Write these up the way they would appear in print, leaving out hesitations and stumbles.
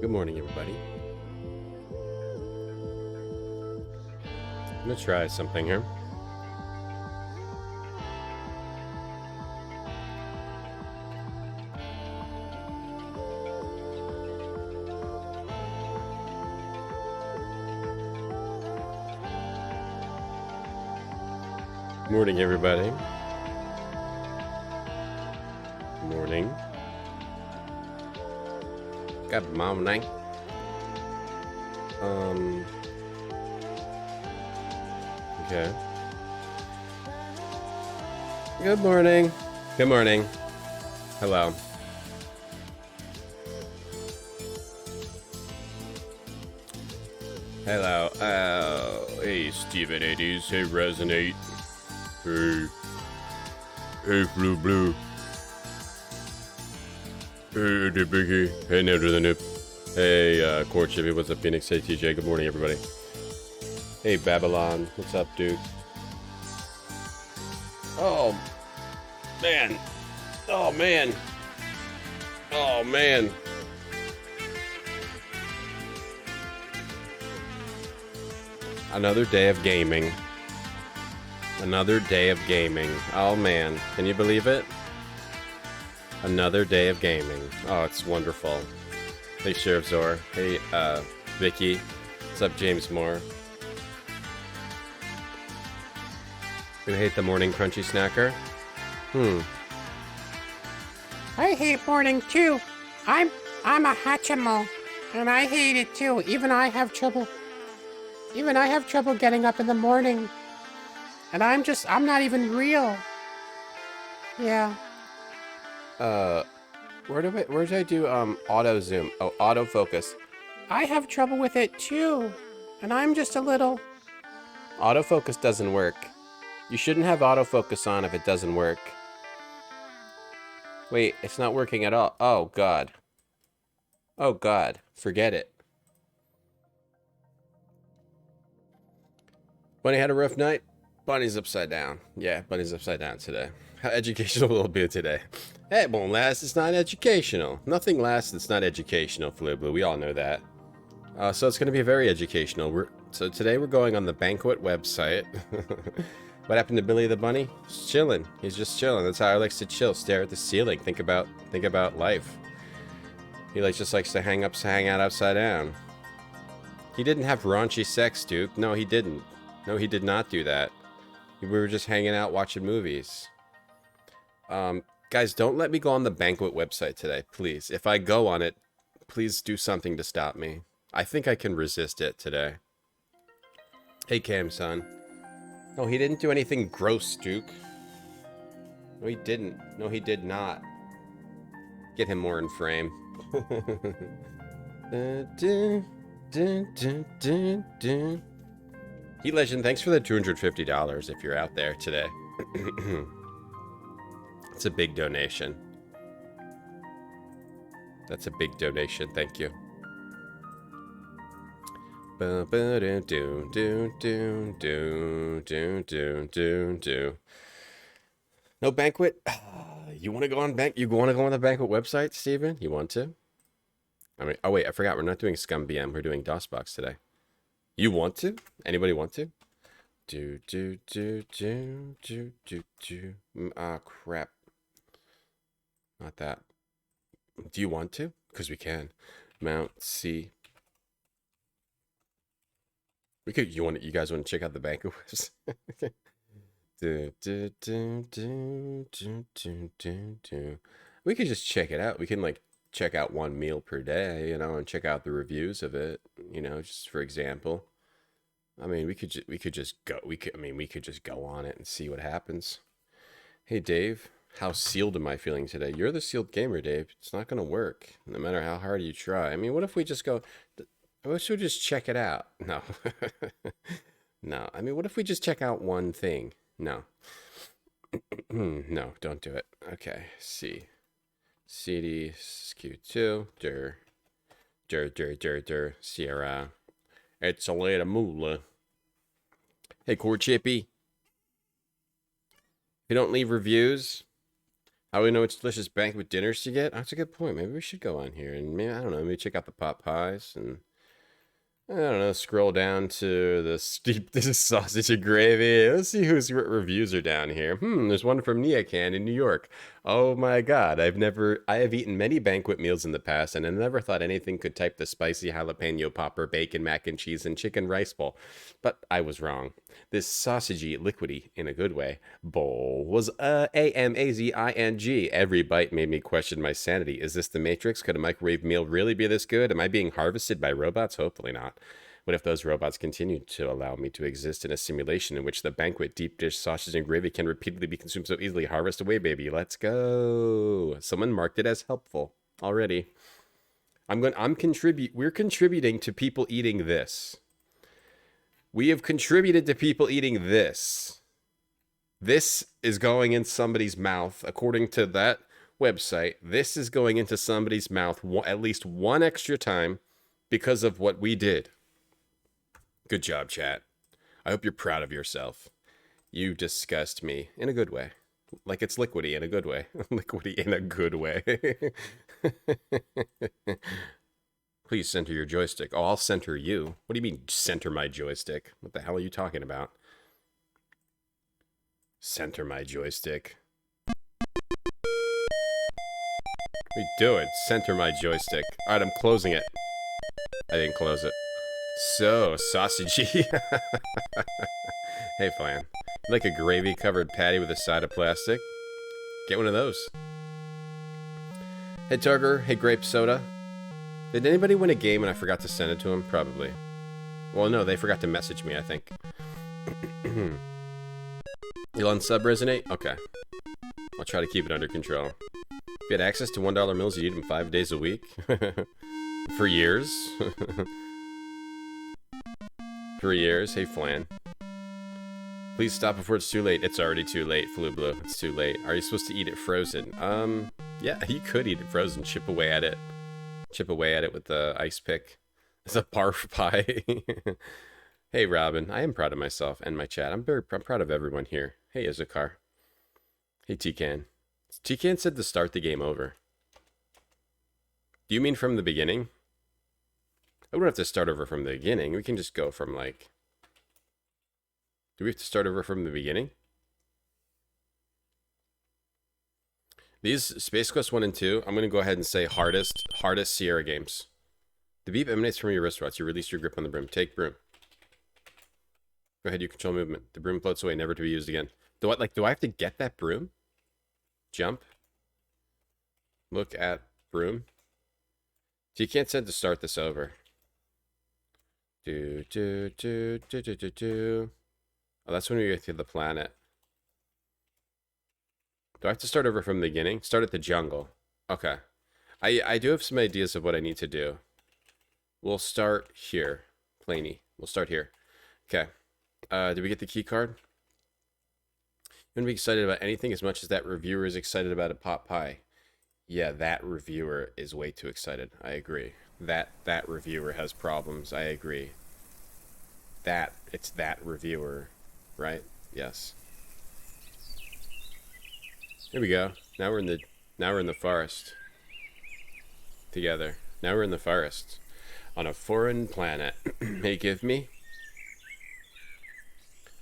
Good morning, everybody. I'm gonna try something here. Morning, everybody. Morning. Good morning. Okay. Good morning. Good morning. Hello. Hello. Hey, Steven 80s. Hey, Resonate. Hey, Blue. Hey, the Biggie. Hey, Nerd to the Noob. Hey, Court Chippy. What's up, Phoenix? Hey, TJ. Good morning, everybody. Hey, Babylon. What's up, dude? Oh, man. Oh, man. Oh, man. Another day of gaming. Another day of gaming. Oh, man. Can you believe it? Another day of gaming. Oh, it's wonderful. Hey, Sheriff Zor. Hey, Vicky. What's up, James Moore? You hate the morning crunchy snacker? I hate morning too. I'm a Hatchimal, and I hate it too. Even I have trouble getting up in the morning. And I'm not even real. Yeah. Where did I do, auto zoom? Oh, autofocus. I have trouble with it too. And I'm just a little... Autofocus doesn't work. You shouldn't have autofocus on if it doesn't work. Wait, it's not working at all. Oh, God. Oh, God. Forget it. Bunny had a rough night. Bunny's upside down. Yeah, Bunny's upside down today. How educational will it be today? Hey, it won't last. It's not educational. Nothing lasts that's not educational, Fliblu. We all know that. So it's going to be very educational. So today we're going on the Banquet website. What happened to Billy the Bunny? He's chilling. He's just chilling. That's how he likes to chill. Stare at the ceiling. Think about life. He just likes to hang out upside down. He didn't have raunchy sex, Duke. No, he didn't. No, he did not do that. We were just hanging out watching movies. Guys, don't let me go on the Banquet website today, please. If I go on it, please do something to stop me. I think I can resist it today. Hey, Cam-son. No, he didn't do anything gross, Duke. No, he didn't. No, he did not. Get him more in frame. Heat Legend, thanks for the $250 if you're out there today. It's a big donation. That's a big donation, thank you. No Banquet? You want to go on You want to go on the Banquet website, Steven? You want to? I mean, oh wait, I forgot. We're not doing Scum BM. We're doing DOSBox today. You want to? Anybody want to? Ah, crap. Not that. Do you want to? Because we can. Mount C. We could. You guys want to check out the Banquet website? We could just check it out. We can check out one meal per day, and check out the reviews of it, just for example. I mean, we could just go. We could just go on it and see what happens. Hey, Dave, how sealed am I feeling today? You're the sealed gamer, Dave. It's not gonna work, no matter how hard you try. I mean, what if we just go? What we just check it out? No, no. I mean, what if we just check out one thing? No. No, don't do it. Okay, C. CD, Q2, Sierra. It's a little moolah. Hey, Core Chippy. If you don't leave reviews, How do we know which delicious banquet dinners to get? Oh, that's a good point. Maybe we should go on here and maybe, I don't know, maybe check out the pot pies and I don't know, scroll down to the steep sausage and gravy. Let's see whose reviews are down here. There's one from Neacan in New York. Oh my god, I have eaten many banquet meals in the past, and I never thought anything could type the spicy jalapeno popper, bacon, mac and cheese, and chicken rice bowl. But I was wrong. This sausagey, liquidy, in a good way, bowl was amazing. Every bite made me question my sanity. Is this the Matrix? Could a microwave meal really be this good? Am I being harvested by robots? Hopefully not. What if those robots continue to allow me to exist in a simulation in which the banquet deep dish sausage and gravy can repeatedly be consumed so easily? Harvest away, baby. Let's go. Someone marked it as helpful already. We're contributing to people eating this. We have contributed to people eating this. This is going in somebody's mouth, according to that website. This is going into somebody's mouth at least one extra time because of what we did. Good job, chat. I hope you're proud of yourself. You disgust me in a good way. Like it's liquidy in a good way. Liquidy in a good way. Please center your joystick. Oh, I'll center you. What do you mean, center my joystick? What the hell are you talking about? Center my joystick. We do it. Center my joystick. Alright, I'm closing it. I didn't close it. So, sausagey. Hey, Flan. You like a gravy-covered patty with a side of plastic? Get one of those. Hey, Turger. Hey, Grape Soda. Did anybody win a game and I forgot to send it to him? Probably. Well, no, they forgot to message me, I think. You'll unsub Resonate? Okay. I'll try to keep it under control. If you had access to $1 meals, you'd eat them 5 days a week? For years? For years? Hey, Flan. Please stop before it's too late. It's already too late, Flu Blue. It's too late. Are you supposed to eat it frozen? Yeah, you could eat it frozen. Chip away at it. Chip away at it with the ice pick. It's a barf pie. Hey, Robin. I am proud of myself and my chat. I'm proud of everyone here. Hey, Izakar. Hey, Tican. Tican said to start the game over. Do you mean from the beginning? I wouldn't have to start over from the beginning. We can just go from, like... Do we have to start over from the beginning? These Space Quest 1 and 2, I'm going to go ahead and say hardest Sierra games. The beep emanates from your wristwatch. You release your grip on the broom. Take broom. Go ahead, you control movement. The broom floats away, never to be used again. Do I have to get that broom? Jump. Look at broom. So you can't send to start this over. Oh, that's when we get to the planet. Do I have to start over from the beginning? Start at the jungle. Okay. I do have some ideas of what I need to do. We'll start here. Planey. We'll start here. Okay. Did we get the key card? You want to be excited about anything as much as that reviewer is excited about a pot pie. Yeah, that reviewer is way too excited. I agree. That reviewer has problems. I agree. It's that reviewer, right? Yes. Here we go. Now we're in the forest. Together. Now we're in the forest. On a foreign planet. Hey, give me.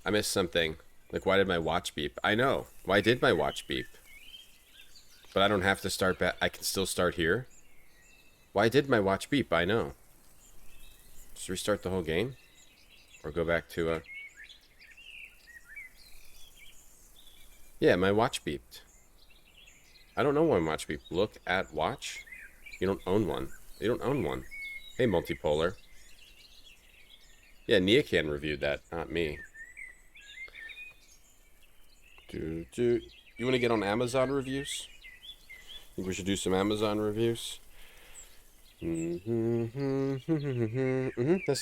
I missed something. Like, why did my watch beep? I know. Why did my watch beep? But I don't have to start back. I can still start here. Why did my watch beep? I know. Just restart the whole game? Or go back to Yeah, my watch beeped. I don't know why my watch beeped. Look at watch. You don't own one. You don't own one. Hey, Multipolar. Yeah, Neacan reviewed that, not me. You want to get on Amazon reviews? Think we should do some Amazon reviews? This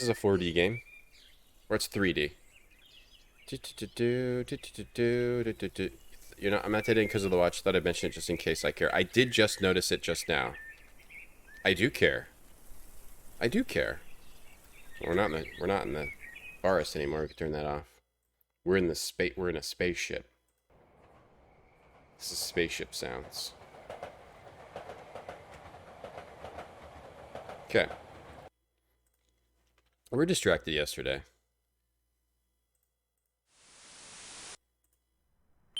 is a 4D game. Or it's 3D. You know, I'm not hitting because of the watch. Thought I'd mention it just in case I care. I did just notice it just now. I do care. I do care. We're not in the forest anymore. We can turn that off. We're in a spaceship. This is spaceship sounds. Okay. We were distracted yesterday.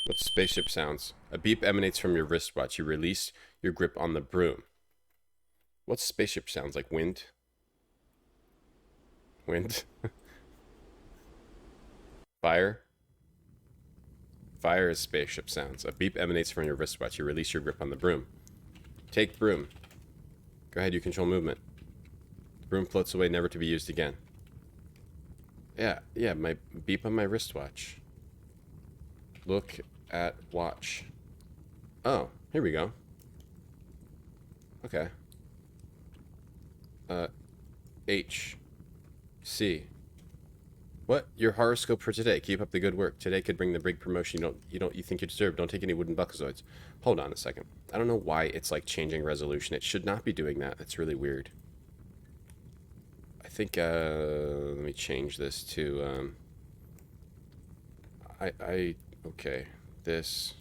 What's spaceship sounds? A beep emanates from your wristwatch. You release your grip on the broom. What's spaceship sounds? Like wind? Wind? Fire? Fire is spaceship sounds. A beep emanates from your wristwatch. You release your grip on the broom. Take broom. Go ahead, you control movement. The broom floats away, never to be used again. Yeah, my beep on my wristwatch. Look at watch. Oh, here we go. Okay. H. C. What? Your horoscope for today. Keep up the good work. Today could bring the big promotion you think you deserve. Don't take any wooden buckazoids. Hold on a second. I don't know why it's like changing resolution. It should not be doing that. That's really weird. I think let me change this to okay. This.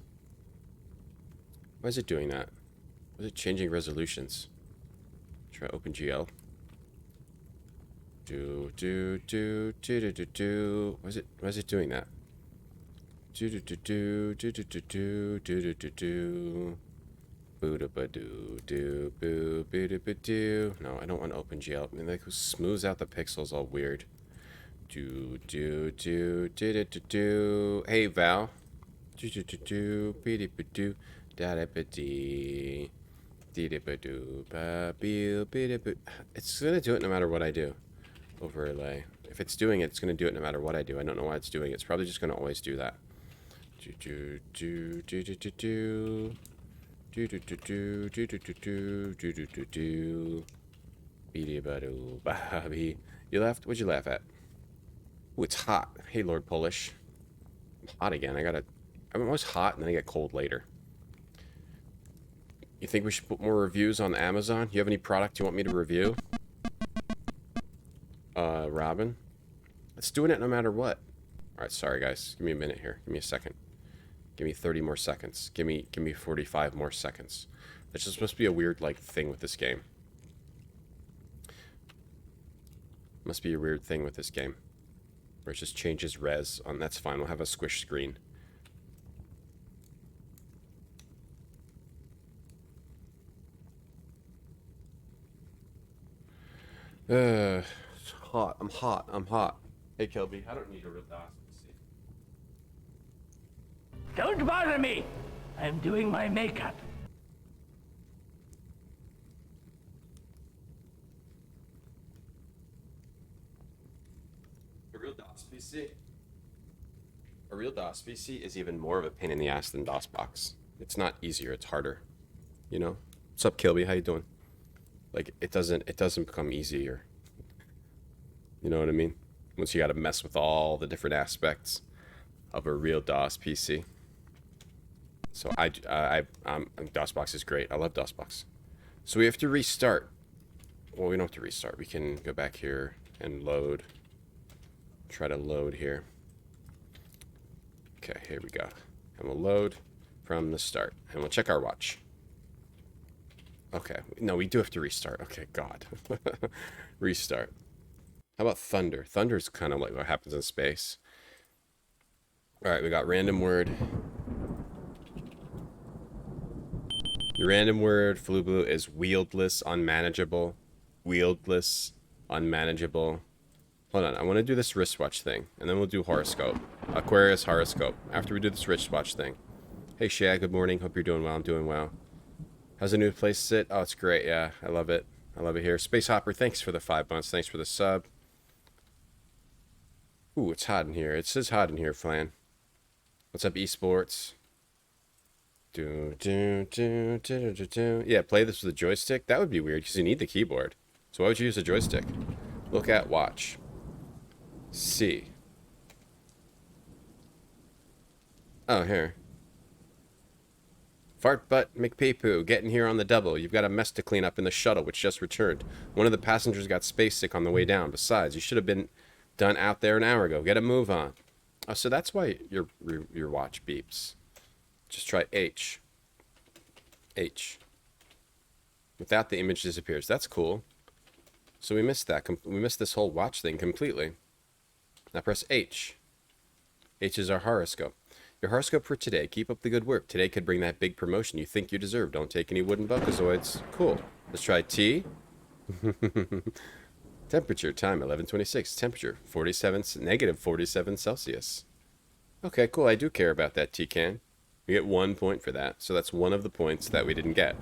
Why is it doing that? Why is it changing resolutions? Try OpenGL. Do. Why is it doing that? No, I don't want OpenGL. I mean, like, it smooths out the pixels all weird. Hey, Val. It's gonna do it no matter what I do. Overlay. If it's doing it, it's gonna do it no matter what I do. I don't know why it's doing it. It's probably just gonna always do that. You laughed? What'd you laugh at? Ooh, it's hot. Hey, Lord Polish. I'm hot again. I'm always hot and then I get cold later. You think we should put more reviews on Amazon? You have any product you want me to review? Robin? It's doing it no matter what. Alright, sorry guys. Give me a minute here. Give me a second. Give me 30 more seconds. Give me 45 more seconds. There's just supposed to be a weird, like, thing with this game. Must be a weird thing with this game. Where it just changes res on. That's fine. We'll have a squish screen. It's hot. I'm hot. I'm hot. Hey, Kelby. I don't need a real DOS. Don't bother me! I'm doing my makeup. A real DOS PC? A real DOS PC is even more of a pain in the ass than DOSBox. It's not easier, it's harder. You know? What's up, Kilby? How you doing? Like, it doesn't become easier. You know what I mean? Once you gotta mess with all the different aspects of a real DOS PC. So DOSBox is great. I love DOSBox. So we have to restart. Well, we don't have to restart. We can go back here and load. Try to load here. Okay, here we go. And we'll load from the start. And we'll check our watch. Okay. No, we do have to restart. Okay, God. Restart. How about thunder? Thunder is kind of like what happens in space. Alright, we got random word. The random word, Flublue, is wieldless, unmanageable. Wieldless, unmanageable. Hold on, I want to do this wristwatch thing, and then we'll do horoscope. Aquarius horoscope. After we do this wristwatch thing. Hey, Shad, good morning. Hope you're doing well. I'm doing well. How's the new place sit? Oh, it's great. Yeah, I love it. I love it here. Space Hopper, thanks for the 5 months. Thanks for the sub. Ooh, it's hot in here. It says hot in here, Flan. What's up, esports? Yeah, play this with a joystick? That would be weird because you need the keyboard. So why would you use a joystick? Look at watch. See. Oh, here. Fart butt McPeepoo, getting here on the double. You've got a mess to clean up in the shuttle, which just returned. One of the passengers got space sick on the way down. Besides, you should have been done out there an hour ago. Get a move on. Oh, so that's why your watch beeps. Just try H. H. Without the image disappears. That's cool. So we missed that. We missed this whole watch thing completely. Now press H. H is our horoscope. Your horoscope for today. Keep up the good work. Today could bring that big promotion you think you deserve. Don't take any wooden buckazoids. Cool. Let's try T. Temperature, time 11:26. Temperature, -47 Celsius. Okay, cool. I do care about that T-can. We get 1 point for that. So that's one of the points that we didn't get.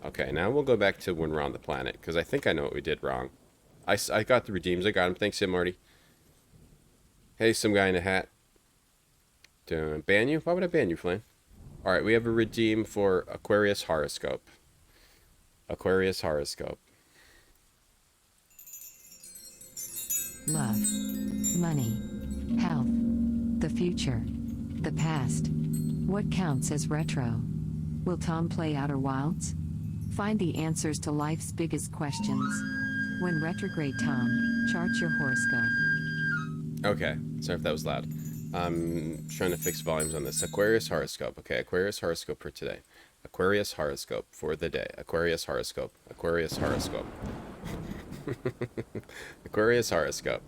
Okay, now we'll go back to when we're on the planet, because I think I know what we did wrong. I got the redeems. I got him. Thanks, him, Marty. Hey, some guy in a hat. Ban you? Why would I ban you, Flame? Alright, we have a redeem for Aquarius Horoscope. Aquarius Horoscope. Love, money, health, the future, the past. What counts as retro? Will Tom play Outer Wilds? Find the answers to life's biggest questions. When retrograde Tom, chart your horoscope. Okay, sorry if that was loud. I'm trying to fix volumes on this. Aquarius Horoscope. Okay, Aquarius Horoscope for today. Aquarius Horoscope for the day. Aquarius Horoscope. Aquarius Horoscope. Aquarius Horoscope.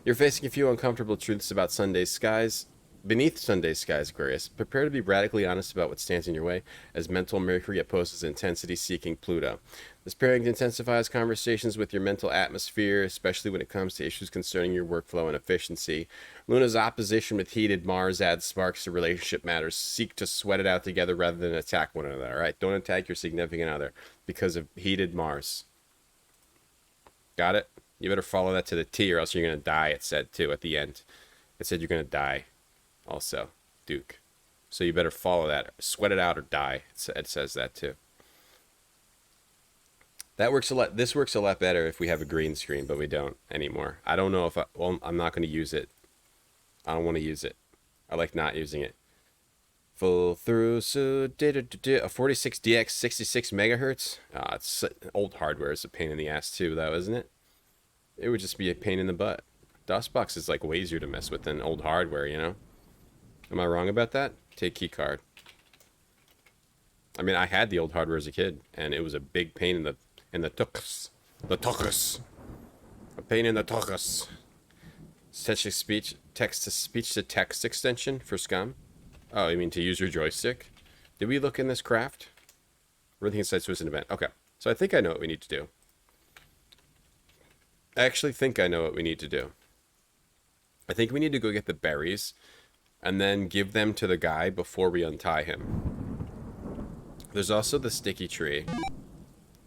You're facing a few uncomfortable truths about Sunday's skies. Beneath Sunday's skies, Aquarius, prepare to be radically honest about what stands in your way as mental Mercury opposes intensity-seeking Pluto. This pairing intensifies conversations with your mental atmosphere, especially when it comes to issues concerning your workflow and efficiency. Luna's opposition with heated Mars adds sparks to relationship matters. Seek to sweat it out together rather than attack one another, all right? Don't attack your significant other because of heated Mars. Got it? You better follow that to the T or else you're going to die, it said, too, at the end. It said you're going to die. Also, Duke. So you better follow that. Sweat it out or die. It says that too. That works a lot. This works a lot better if we have a green screen, but we don't anymore. I don't know if I'm not going to use it. I don't want to use it. I like not using it. Full through, so a 46DX 66 megahertz. It's old hardware. Is a pain in the ass too, though, isn't it? It would just be a pain in the butt. DOSBox is like way easier to mess with than old hardware, you know? Am I wrong about that? Take key card. I mean, I had the old hardware as a kid, and it was a big pain in the tuchus. The tuchus. A pain in the tuchus. Text to speech to text extension for scum. Oh, you mean to use your joystick? Did we look in this craft? Everything inside was an event. Okay, so I think I know what we need to do. I actually think I know what we need to do. I think we need to go get the berries and then give them to the guy before we untie him. There's also the sticky tree.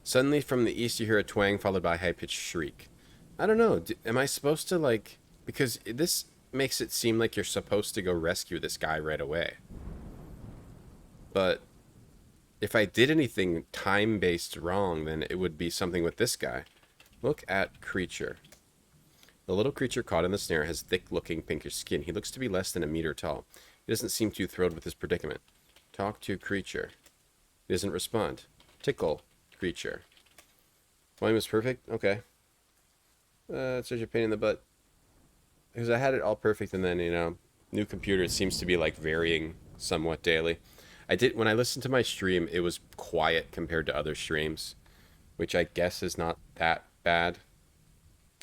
Suddenly from the east you hear a twang followed by a high-pitched shriek. I don't know. Am I supposed to, like... Because this makes it seem like you're supposed to go rescue this guy right away. But if I did anything time-based wrong, then it would be something with this guy. Look at creature. The little creature caught in the snare has thick-looking pinkish skin. He looks to be less than a meter tall. He doesn't seem too thrilled with his predicament. Talk to creature. He doesn't respond. Tickle creature. Volume was perfect? Okay. It's such a pain in the butt. Because I had it all perfect and then, you know, new computer seems to be like varying somewhat daily. When I listened to my stream, it was quiet compared to other streams, which I guess is not that bad.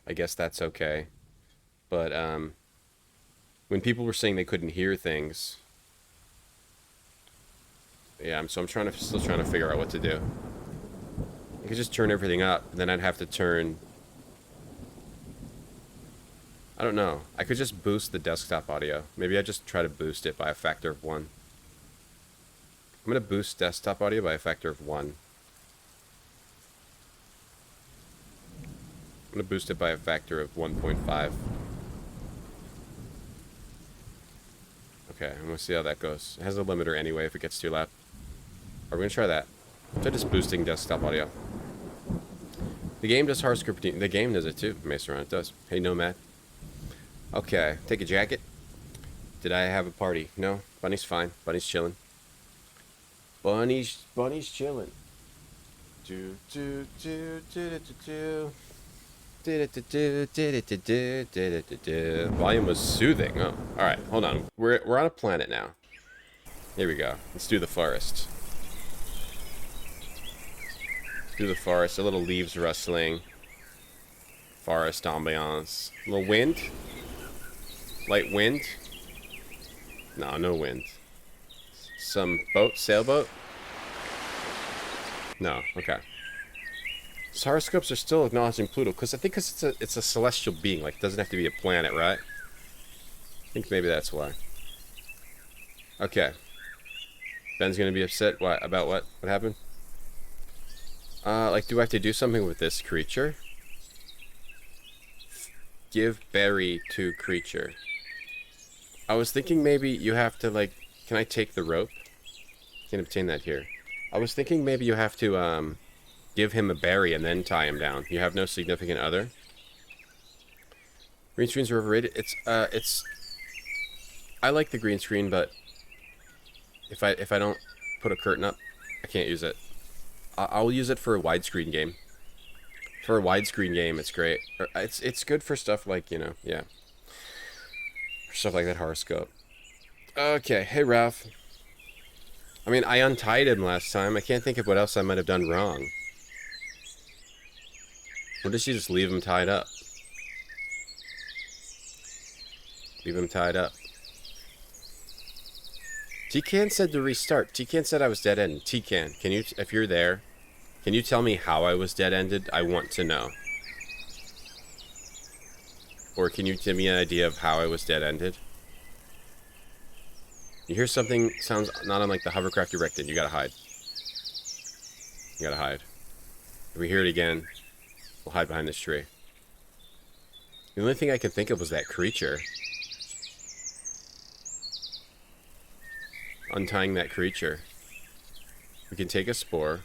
I guess that's okay. But when people were saying they couldn't hear things, yeah, so I'm still trying to figure out what to do. I could just turn everything up, and then I'd have to turn... I don't know. I could just boost the desktop audio. Maybe I just try to boost it by a factor of 1. I'm going to boost desktop audio by a factor of 1. I'm going to boost it by a factor of 1.5. Okay, I'm going to see how that goes. It has a limiter anyway if it gets too loud. Are we going to try that? Try just boosting desktop audio. The game does hard scripting. The game does it too, Mason. It does. Hey, Nomad. Okay, take a jacket. Did I have a party? No? Bunny's fine. Bunny's chilling. Bunny's chilling. Do do do do do do. Volume was soothing. Oh, all right. Hold on. We're on a planet now. Here we go. Let's do the forest. Do the forest. A little leaves rustling. Forest ambiance. A little wind. Light wind. No, no wind. Some boat, sailboat. No, okay. So horoscopes are still acknowledging Pluto because I think it's a celestial being. Like, it doesn't have to be a planet, right? I think maybe that's why. Okay. Ben's gonna be upset. What about what? What happened? Like, do I have to do something with this creature? Give berry to creature. I was thinking maybe you have to, like... Can I take the rope? Can't obtain that here. I was thinking maybe you have to, give him a berry and then tie him down. You have no significant other? Green screens are overrated. It's... I like the green screen, but... If I don't put a curtain up, I can't use it. I'll use it for a widescreen game. For a widescreen game, it's great. It's good for stuff like, you know, yeah. For stuff like that horoscope. Okay, hey Ralph. I mean, I untied him last time. I can't think of what else I might have done wrong. Or did she just leave him tied up? Leave him tied up. T-Can said to restart. T-Can said I was dead-ended. T-Can, can you, if you're there, can you tell me how I was dead-ended? I want to know. Or can you give me an idea of how I was dead-ended? You hear something sounds not unlike the hovercraft you wrecked in. You gotta hide. You gotta hide. If we hear it again, we'll hide behind this tree. The only thing I could think of was that creature. Untying that creature. We can take a spore.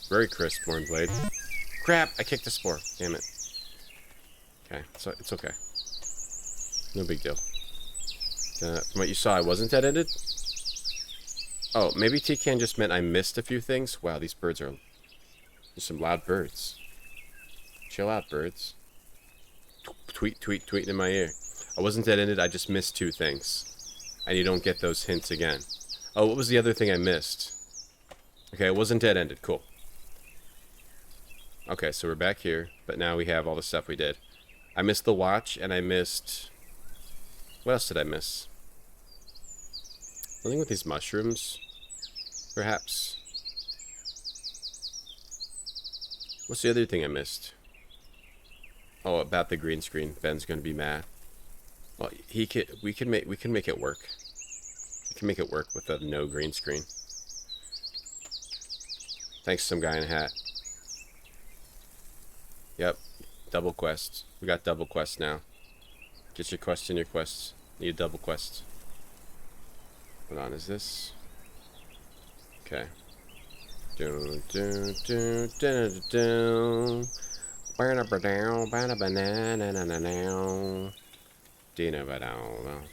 Very crisp, Mornblade. Crap! I kicked the spore. Damn it. Okay, so it's okay. No big deal. From what you saw, I wasn't dead-ended? Oh, maybe T-Can just meant I missed a few things? Wow, these birds are... There's some loud birds. Chill out, birds. Tweet, tweet, tweet in my ear. I wasn't dead-ended, I just missed two things. And you don't get those hints again. Oh, what was the other thing I missed? Okay, it wasn't dead-ended. Cool. Okay, so we're back here, but now we have all the stuff we did. I missed the watch, and I missed... What else did I miss? Something with these mushrooms, perhaps. What's the other thing I missed? Oh, about the green screen. Ben's gonna be mad. Well, we can make it work. We can make it work with a no green screen. Thanks to some guy in a hat. Yep, double quest. We got double quest now. Get your quest in your quests. Need a double quest. Hold on, is this? Okay. Do do do do do do.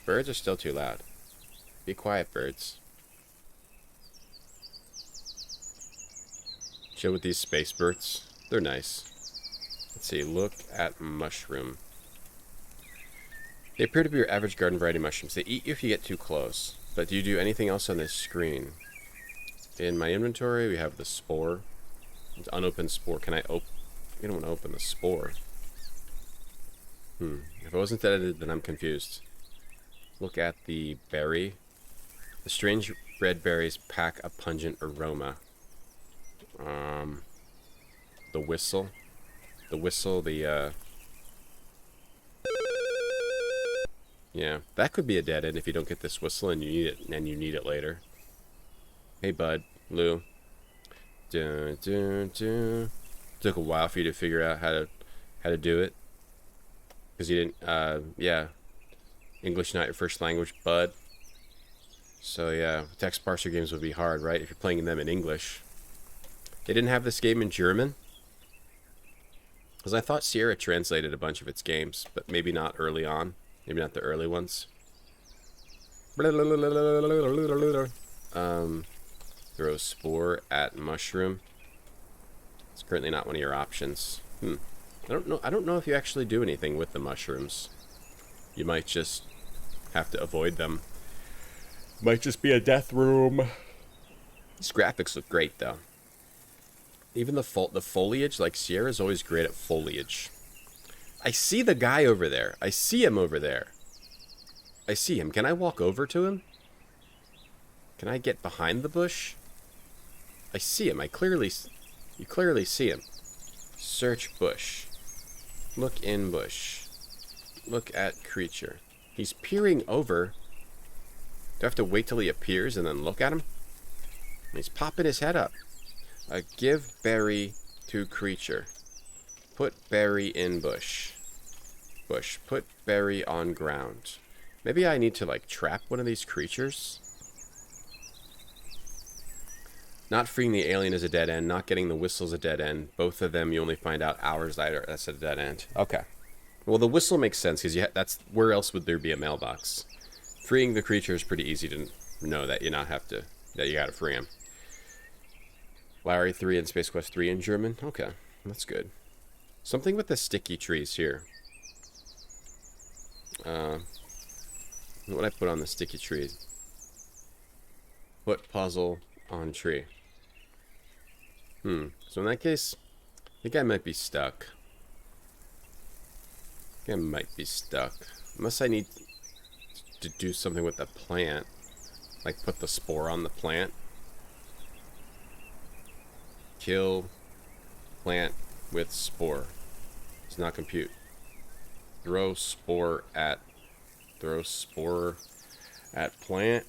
Birds are still too loud. Be quiet, birds. Chill with these space birds. They're nice. Let's see. Look at mushroom. They appear to be your average garden variety mushrooms. They eat you if you get too close. But do you do anything else on this screen? In my inventory, we have the spore. It's unopened spore. Can I open? I don't want to open the spore. If I wasn't edited, then I'm confused. Look at the berry. The strange red berries pack a pungent aroma. The whistle. The whistle, yeah, that could be a dead end if you don't get this whistle and you need it later. Hey, bud, Lou. Dun, dun, dun. Took a while for you to figure out how to do it, because you didn't. Yeah, English not your first language, bud. So yeah, text parser games would be hard, right? If you're playing them in English. They didn't have this game in German, because I thought Sierra translated a bunch of its games, but maybe not early on. Maybe not the early ones. Throw spore at mushroom. It's currently not one of your options. I don't know if you actually do anything with the mushrooms. You might just have to avoid them. Might just be a death room. These graphics look great, though. Even the foliage, like Sierra's always great at foliage. I see the guy over there. I see him over there. I see him. Can I walk over to him? Can I get behind the bush? I see him. You clearly see him. Search bush. Look in bush. Look at creature. He's peering over. Do I have to wait till he appears and then look at him? He's popping his head up. Give berry to creature. Put berry in bush. Bush. Put berry on ground. Maybe I need to, like, trap one of these creatures? Not freeing the alien is a dead end. Not getting the whistle is a dead end. Both of them you only find out hours later. That's a dead end. Okay. Well, the whistle makes sense because that's where else would there be a mailbox? Freeing the creature is pretty easy to know that you gotta free him. Larry 3 and Space Quest 3 in German. Okay, that's good. Something with the sticky trees here. What would I put on the sticky tree? Put puzzle on tree. So in that case, I think I might be stuck. Unless I need to do something with the plant. Like put the spore on the plant. Kill plant with spore. Does not compute. Throw spore at plant.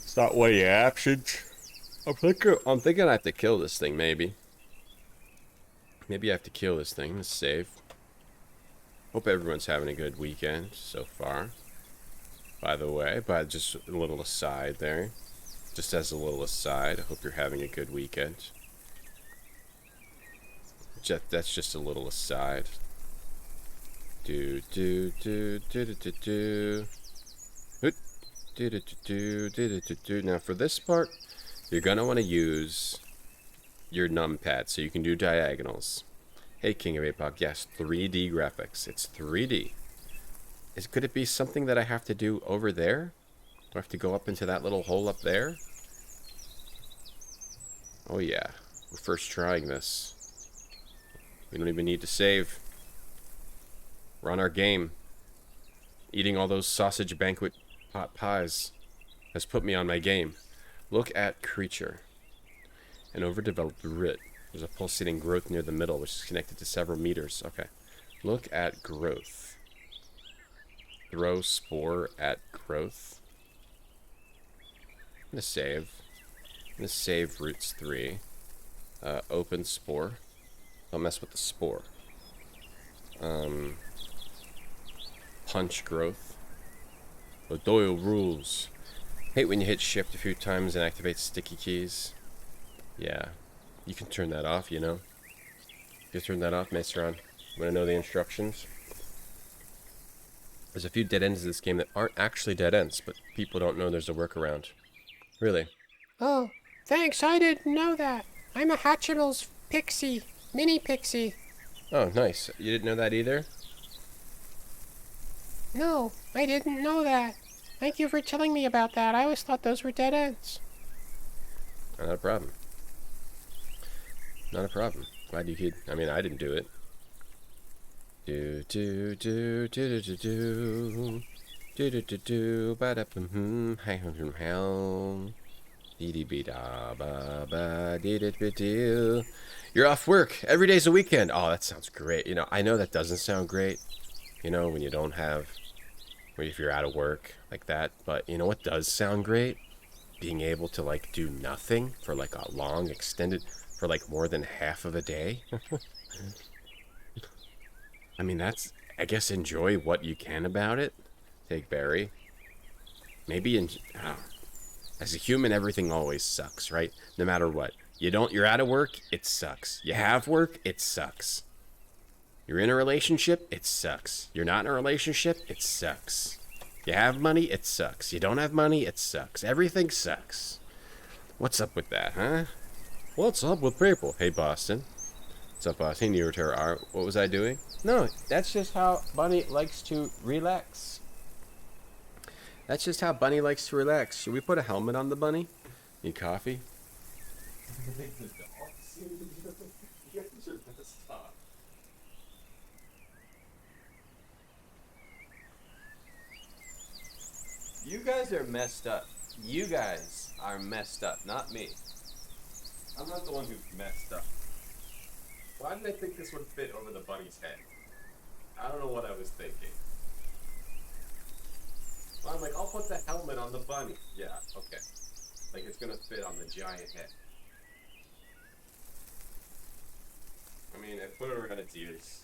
It's not one of your options. I'm thinking I have to kill this thing, maybe. Maybe I have to kill this thing. Let's save. Hope everyone's having a good weekend so far. By the way, just a little aside there. Just as a little aside, I hope you're having a good weekend. That's just a little aside. Now for this part, you're gonna want to use your numpad so you can do diagonals. Hey, King of Apoc, yes, 3D graphics. It's 3D. Could it be something that I have to do over there? Do I have to go up into that little hole up there? Oh yeah, we're first trying this. We don't even need to save. We're on our game. Eating all those sausage banquet pot pies has put me on my game. Look at creature. An overdeveloped root. There's a pulsating growth near the middle, which is connected to several meters. Okay. Look at growth. Throw spore at growth. I'm going to save roots 3. Open spore. Don't mess with the spore. Punch growth. O'Doyle rules. Hate when you hit shift a few times and activate sticky keys. Yeah. You can turn that off, you know. You turn that off, Maestron. Want to know the instructions? There's a few dead ends in this game that aren't actually dead ends, but people don't know there's a workaround. Really. Oh, thanks. I didn't know that. I'm a Hatchimals pixie. Mini pixie. Oh, nice. You didn't know that either? No, I didn't know that. Thank you for telling me about that. I always thought those were dead ends. Not a problem. Not a problem. Glad you could. I mean, I didn't do it. You're off work. Every day's a weekend. Oh, that sounds great. You know, I know that doesn't sound great. You know, when you don't have, if you're out of work like that. But you know what does sound great? Being able to like do nothing for like a long extended, for like more than half of a day. I mean, that's, I guess, enjoy what you can about it. Take berry. Maybe as a human, everything always sucks, right? No matter what. You're out of work, it sucks. You have work, it sucks. You're in a relationship, it sucks. You're not in a relationship, it sucks. You have money, it sucks. You don't have money, it sucks. Everything sucks. What's up with that, huh? What's up with people? Hey, Boston. What's up, Boston? Hey, Neurotera. What was I doing? No, that's just how Bunny likes to relax. That's just how Bunny likes to relax. Should we put a helmet on the bunny? Need coffee? You guys are messed up. You guys are messed up, not me. I'm not the one who's messed up. Why did I think this would fit over the bunny's head? I don't know what I was thinking. Well, I'm like, I'll put the helmet on the bunny. Yeah, okay. Like it's gonna fit on the giant head. I mean, I put it around its ears.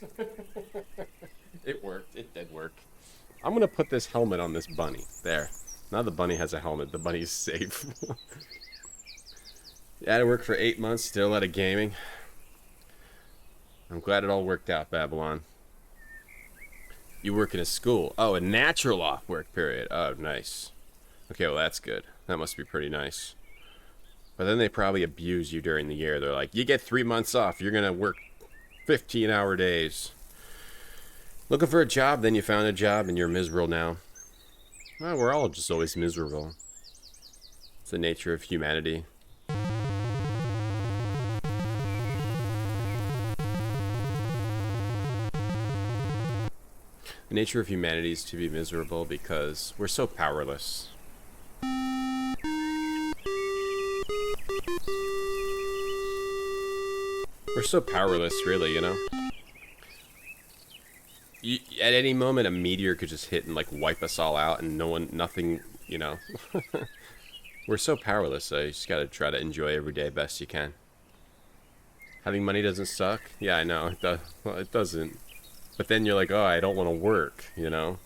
It worked. It did work. I'm gonna put this helmet on this bunny. There. Now the bunny has a helmet. The bunny's safe. Yeah, I worked for 8 months. Still a lot of gaming. I'm glad it all worked out, Babylon. You work in a school. Oh, a natural off work period. Oh, nice. Okay, well that's good. That must be pretty nice. But then they probably abuse you during the year. They're like, you get 3 months off. You're gonna work 15-hour days. Looking for a job, then you found a job and you're miserable now. Well, we're all just always miserable. It's the nature of humanity. The nature of humanity is to be miserable because we're so powerless. We're so powerless, really, you know? At any moment, a meteor could just hit and, like, wipe us all out and nothing, you know? We're so powerless, so you just gotta try to enjoy every day best you can. Having money doesn't suck? Yeah, I know. Well, it doesn't. But then you're like, oh, I don't want to work, you know?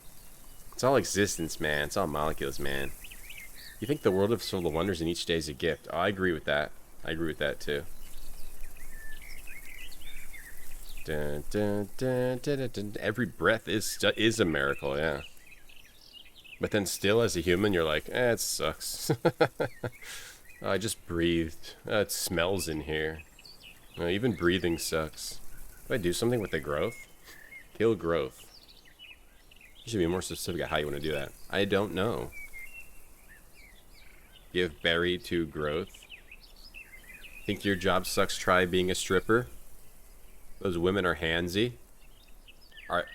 It's all existence, man. It's all molecules, man. You think the world is full of wonders and each day is a gift. Oh, I agree with that. I agree with that, too. Dun, dun, dun, dun, dun, dun. Every breath is a miracle, yeah. But then still, as a human, you're like, it sucks. Oh, I just breathed. It smells in here. Even breathing sucks. Do I do something with the growth? Kill growth. You should be more specific at how you want to do that. I don't know. Give berry to growth. Think your job sucks? Try being a stripper. Those women are handsy. Are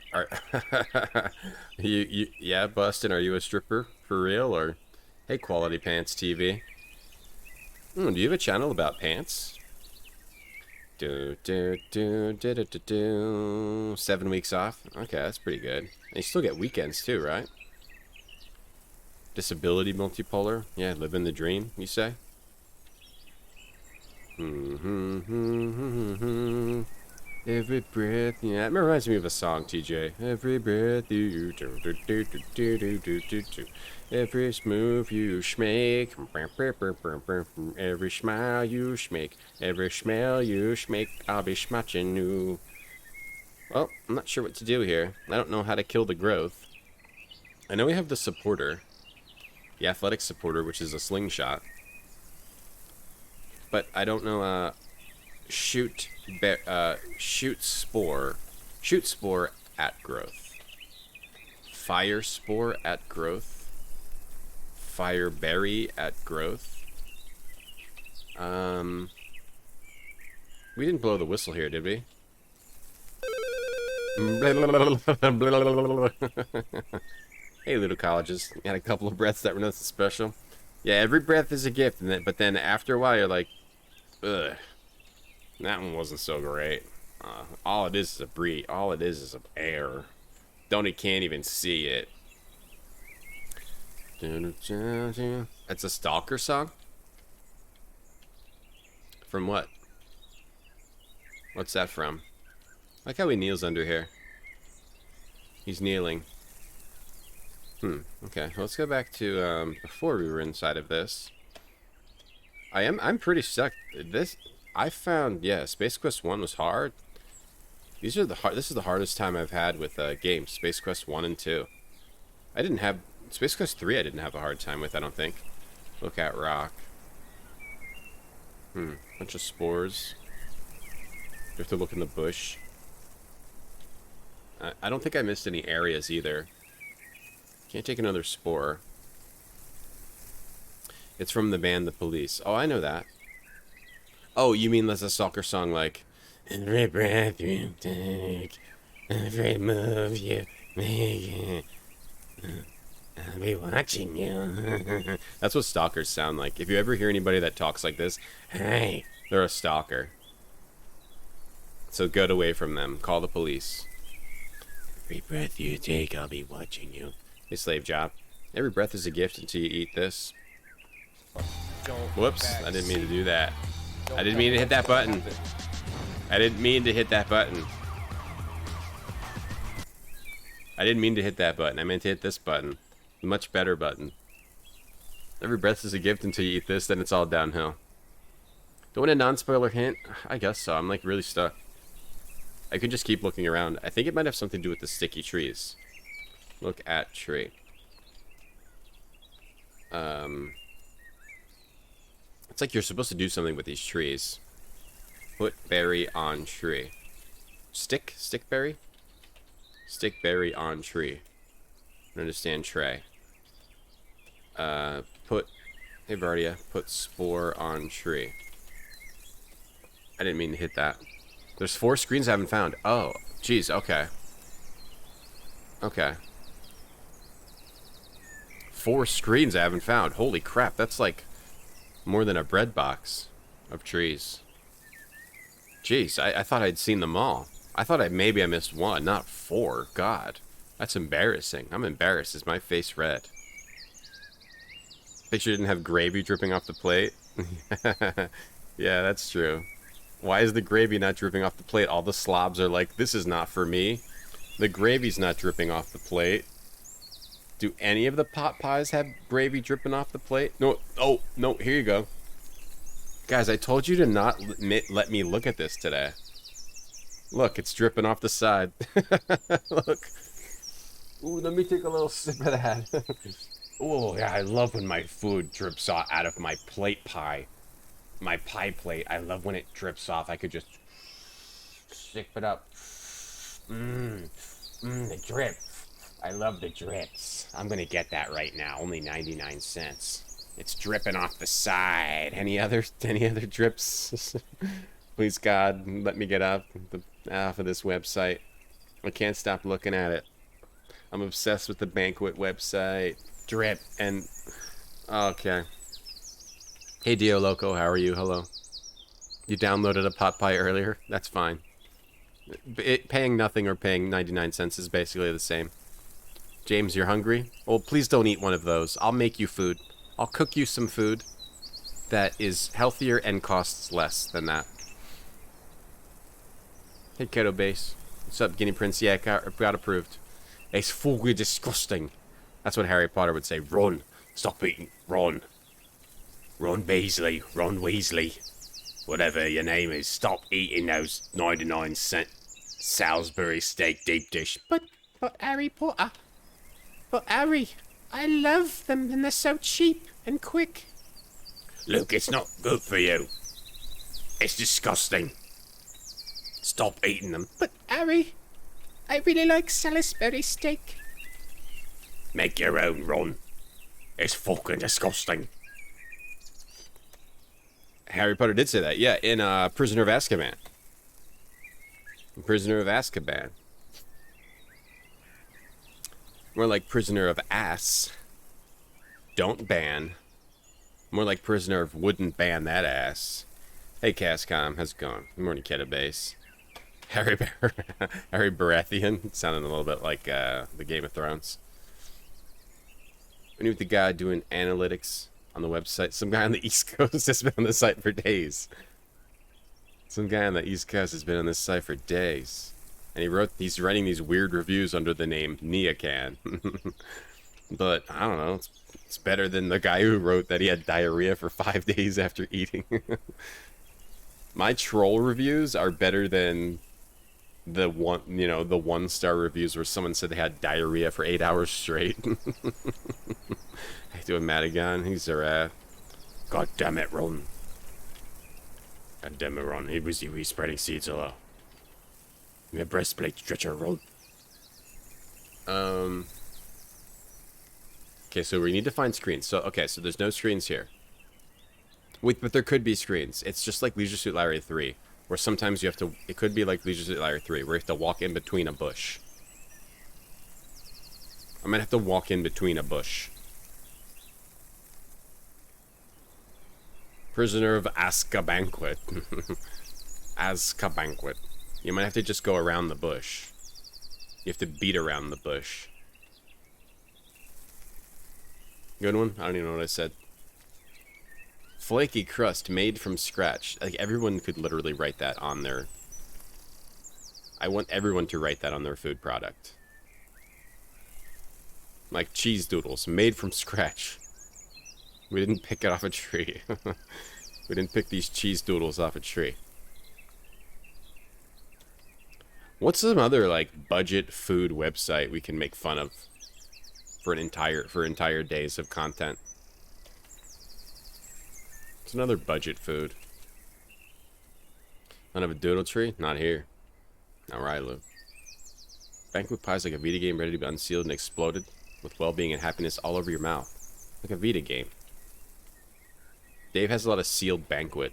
yeah, Bustin', are you a stripper for real? Or hey, Quality Pants TV. Do you have a channel about pants? 7 weeks off. Okay, that's pretty good. And you still get weekends too, right? Disability multipolar. Yeah, living the dream, you say? Every breath, yeah, it reminds me of a song, TJ. Every breath you do, every move you make, every smile you make, every smell you make, I'll be smashing you. Well, I'm not sure what to do here. I don't know how to kill the growth. I know we have the supporter, the athletic supporter, which is a slingshot, but I don't know. Shoot spore at growth. Fire spore at growth. Fire berry at growth. We didn't blow the whistle here, did we? Hey, little colleges. You had a couple of breaths that were nothing special. Yeah, every breath is a gift, but then after a while you're like, ugh. That one wasn't so great. All it is a breeze. All it is air. Can't even see it. That's a Stalker song? From what? What's that from? I like how he kneels under here. He's kneeling. Okay, let's go back to before we were inside of this. I'm pretty stuck. I found, yeah, Space Quest 1 was hard. This is the hardest time I've had with games, Space Quest 1 and 2. I didn't have, Space Quest 3 I didn't have a hard time with, I don't think. Look at rock. Bunch of spores. You have to look in the bush. I don't think I missed any areas either. Can't take another spore. It's from the band The Police. Oh, I know that. Oh, you mean there's a soccer song like every breath you take, every move you make, I'll be watching you. That's what stalkers sound like. If you ever hear anybody that talks like this, hey, they're a stalker. So get away from them. Call the police. Every breath you take, I'll be watching you. Hey, slave job. Every breath is a gift until you eat this. Whoops, I didn't mean to do that. I didn't mean to hit that button. I didn't mean to hit that button. I didn't mean to hit that button. I meant to hit this button. The much better button. Every breath is a gift until you eat this, then it's all downhill. Don't want a non-spoiler hint? I guess so. I'm like really stuck. I could just keep looking around. I think it might have something to do with the sticky trees. Look at tree. It's like you're supposed to do something with these trees. Put berry on tree. Stick berry? Stick berry on tree. I understand tray. Put, hey Bardia, put spore on tree. I didn't mean to hit that. There's 4 screens I haven't found. Oh, geez, okay. Okay. 4 screens I haven't found. Holy crap, that's like more than a bread box of trees. Jeez, I thought I'd seen them all. I thought maybe I missed 1, not 4. God, that's embarrassing. I'm embarrassed. Is my face red? Picture didn't have gravy dripping off the plate. Yeah, that's true. Why is the gravy not dripping off the plate? All the slobs are like, this is not for me. The gravy's not dripping off the plate. Do any of the pot pies have gravy dripping off the plate? No. Oh, no. Here you go. Guys, I told you to not let me look at this today. Look, it's dripping off the side. Look. Ooh, let me take a little sip of that. Oh, yeah, I love when my food drips off out of my plate pie. My pie plate. I love when it drips off. I could just sip it up. The drip. I love the drips. I'm gonna get that right now. Only 99 cents. It's dripping off the side. Any other drips? Please God, let me get off of this website. I can't stop looking at it. I'm obsessed with the banquet website. Drip and okay. Hey Dio Loco, how are you? Hello. You downloaded a pot pie earlier? That's fine. Paying nothing or paying 99 cents is basically the same. James, you're hungry? Well, please don't eat one of those. I'll make you food. I'll cook you some food that is healthier and costs less than that. Hey, Keto Base. What's up, Guinea Prince? Yeah, got approved. It's fully disgusting. That's what Harry Potter would say. Run. Stop eating. Run. Ron Beasley. Ron Weasley. Whatever your name is. Stop eating those 99-cent Salisbury steak deep dish. But Harry Potter. But Harry, I love them and they're so cheap and quick. Luke, it's not good for you. It's disgusting. Stop eating them. But Harry, I really like Salisbury steak. Make your own, Ron. It's fucking disgusting. Harry Potter did say that, yeah, in Prisoner of Azkaban. Prisoner of Azkaban. More like Prisoner of Ass. Don't ban. More like Prisoner of Wouldn't ban that ass. Hey, Cascom, how's it going? Good morning, Keto Base. Harry Baratheon, sounding a little bit like the Game of Thrones. We need the guy doing analytics on the website. Some guy on the East Coast has been on the site for days. Some guy on the East Coast has been on this site for days. And he's writing these weird reviews under the name Neacan. But, I don't know, it's better than the guy who wrote that he had diarrhea for 5 days after eating. My troll reviews are better than the one-star reviews where someone said they had diarrhea for 8 hours straight. Hey, doing Madigan, he's a God damn it, Ron. God damn it, Ron. He was spreading seeds all over. Your breastplate stretcher, Ron. Okay, so we need to find screens. So, okay, so there's no screens here. Wait, but there could be screens. It's just like Leisure Suit Larry 3, where sometimes you have to... It could be like Leisure Suit Larry 3, where you have to walk in between a bush. I might have to walk in between a bush. Prisoner of Azka Banquet. Azka Banquet. You might have to just go around the bush. You have to beat around the bush. Good one? I don't even know what I said. Flaky crust made from scratch. Like, everyone could literally write that on their... I want everyone to write that on their food product. Like cheese doodles made from scratch. We didn't pick it off a tree. We didn't pick these cheese doodles off a tree. What's some other like budget food website we can make fun of for entire days of content? It's another budget food. None of a doodle tree? Not here. Not where I live. Banquet pie's like a Vita game ready to be unsealed and exploded, with well-being and happiness all over your mouth. Like a Vita game. Dave has a lot of sealed banquet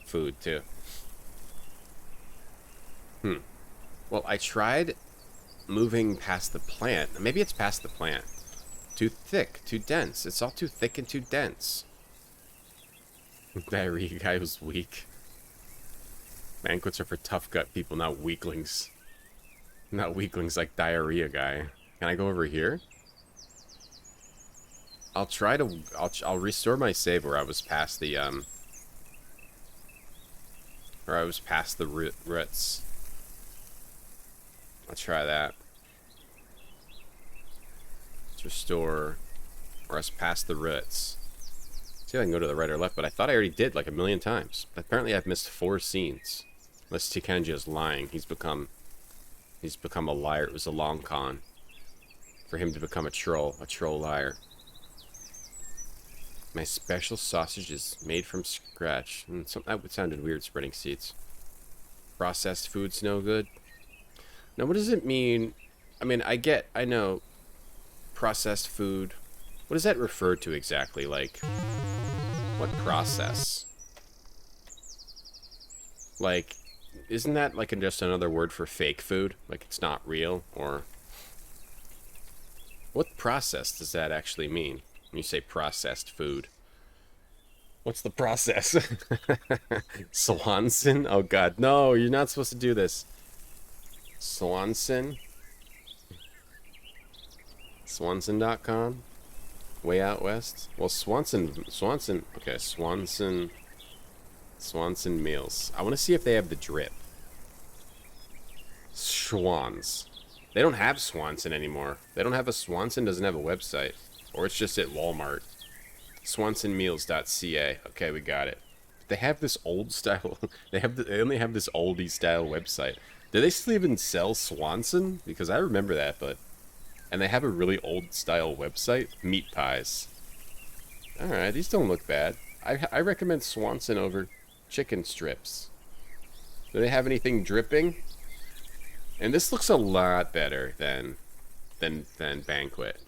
food, too. Well, I tried moving past the plant. Maybe it's past the plant. Too thick, too dense. It's all too thick and too dense. Diarrhea guy was weak. Banquets are for tough gut people, not weaklings. Not weaklings like diarrhea guy. Can I go over here? I'll try to... I'll restore my save where I was past the, where I was past the roots. I'll try that. Let's restore... Or I was past the roots. See if I can go to the right or left, but I thought I already did like 1,000,000 times. But apparently I've missed 4 scenes. Unless Tikanji is lying. He's become a liar. It was a long con for him to become a troll liar. My special sausage is made from scratch. That sounded weird, spreading seeds. Processed food's no good. Now, what does it mean? I mean, I know processed food. What does that refer to exactly? Like, what process? Like, isn't that like just another word for fake food? Like it's not real? Or what process does that actually mean when you say processed food? What's the process? Swanson? Oh god, no, you're not supposed to do this. Swanson? Swanson.com? Way out west? Well, Swanson, okay, Swanson meals. I want to see if they have the drip. Schwans. They don't have Swanson anymore. They don't have a Swanson, doesn't have a website. Or it's just at Walmart. SwansonMeals.ca. Okay, we got it. They have this old style. They only have this oldie style website. Do they still even sell Swanson? Because I remember that, but... And they have a really old style website. Meat pies. Alright, these don't look bad. I recommend Swanson over chicken strips. Do they have anything dripping? And this looks a lot better than Banquet.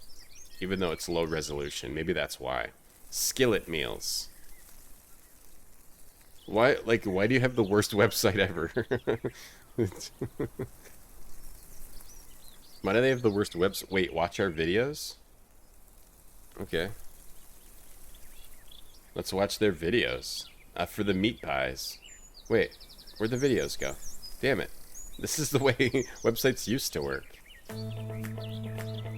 Even though it's low resolution. Maybe that's why. Skillet meals. Why do you have the worst website ever? Why do they have the worst website? Wait, watch our videos? Okay. Let's watch their videos. For the meat pies. Wait, where'd the videos go? Damn it. This is the way websites used to work.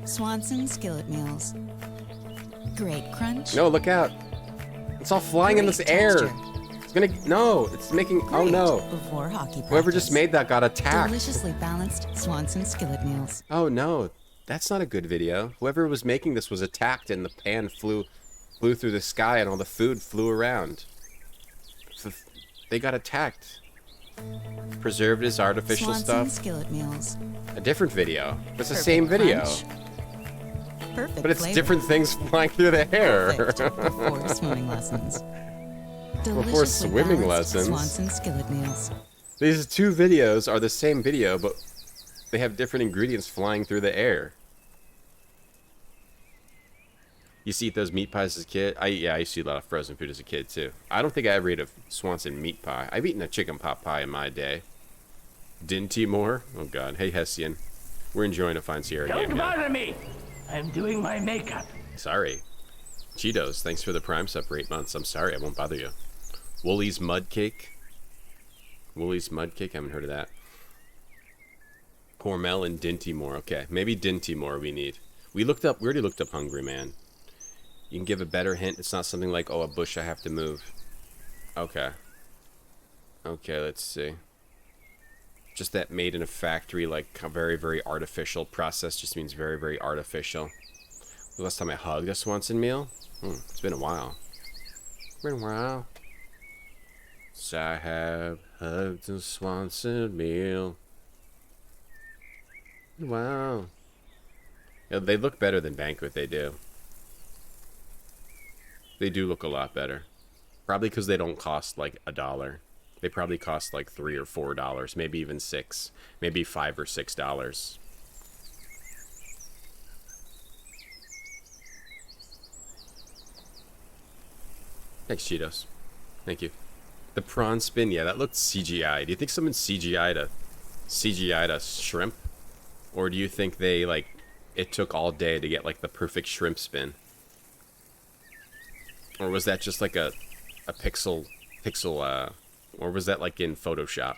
Swanson skillet meals. Great crunch. No, look out. It's all flying in this air. It's gonna... No, it's making... Oh, no. Before hockey practice. Whoever just made that got attacked. Deliciously balanced Swanson skillet meals. Oh, no. That's not a good video. Whoever was making this was attacked and the pan flew through the sky and all the food flew around. They got attacked. Preserved as artificial Swanson stuff. Skillet meals. A different video. It's the Perfect same video. crunch. Perfect But it's flavor. different things flying through the air. Perfect before swimming lessons. Before Deliciously swimming balanced lessons. Swanson skillet meals. These 2 videos are the same video, but they have different ingredients flying through the air. You used to eat those meat pies as a kid? Yeah, I used to eat a lot of frozen food as a kid, too. I don't think I ever ate a Swanson meat pie. I've eaten a chicken pot pie in my day. Didn't you more? Oh, God. Hey, Hessian. We're enjoying a fine Sierra game. Don't bother me. I'm doing my makeup. Sorry. Cheetos, thanks for the Prime sub for 8 months. I'm sorry, I won't bother you. Woolly's Mud Cake. Woolly's Mud Cake? I haven't heard of that. Hormel and Dintymore. Okay, maybe Dintymore we need. We already looked up Hungry Man. You can give a better hint. It's not something like, oh, a bush I have to move. Okay. Okay, let's see. Just that made in a factory, like a very, very artificial process just means very, very artificial. The last time I hugged a Swanson meal? It's been a while. Been a while. So I have hugged a Swanson meal. Wow. Yeah, they look better than Banquet, they do. They do look a lot better. Probably because they don't cost like $1. They probably cost like $3 or $4, maybe even $6, maybe $5 or $6. Thanks, Cheetos. Thank you. The prawn spin, yeah, that looked CGI. Do you think someone CGI'd a shrimp? Or do you think they, like, it took all day to get, like, the perfect shrimp spin? Or was that just, like, a pixel, or was that, like, in Photoshop?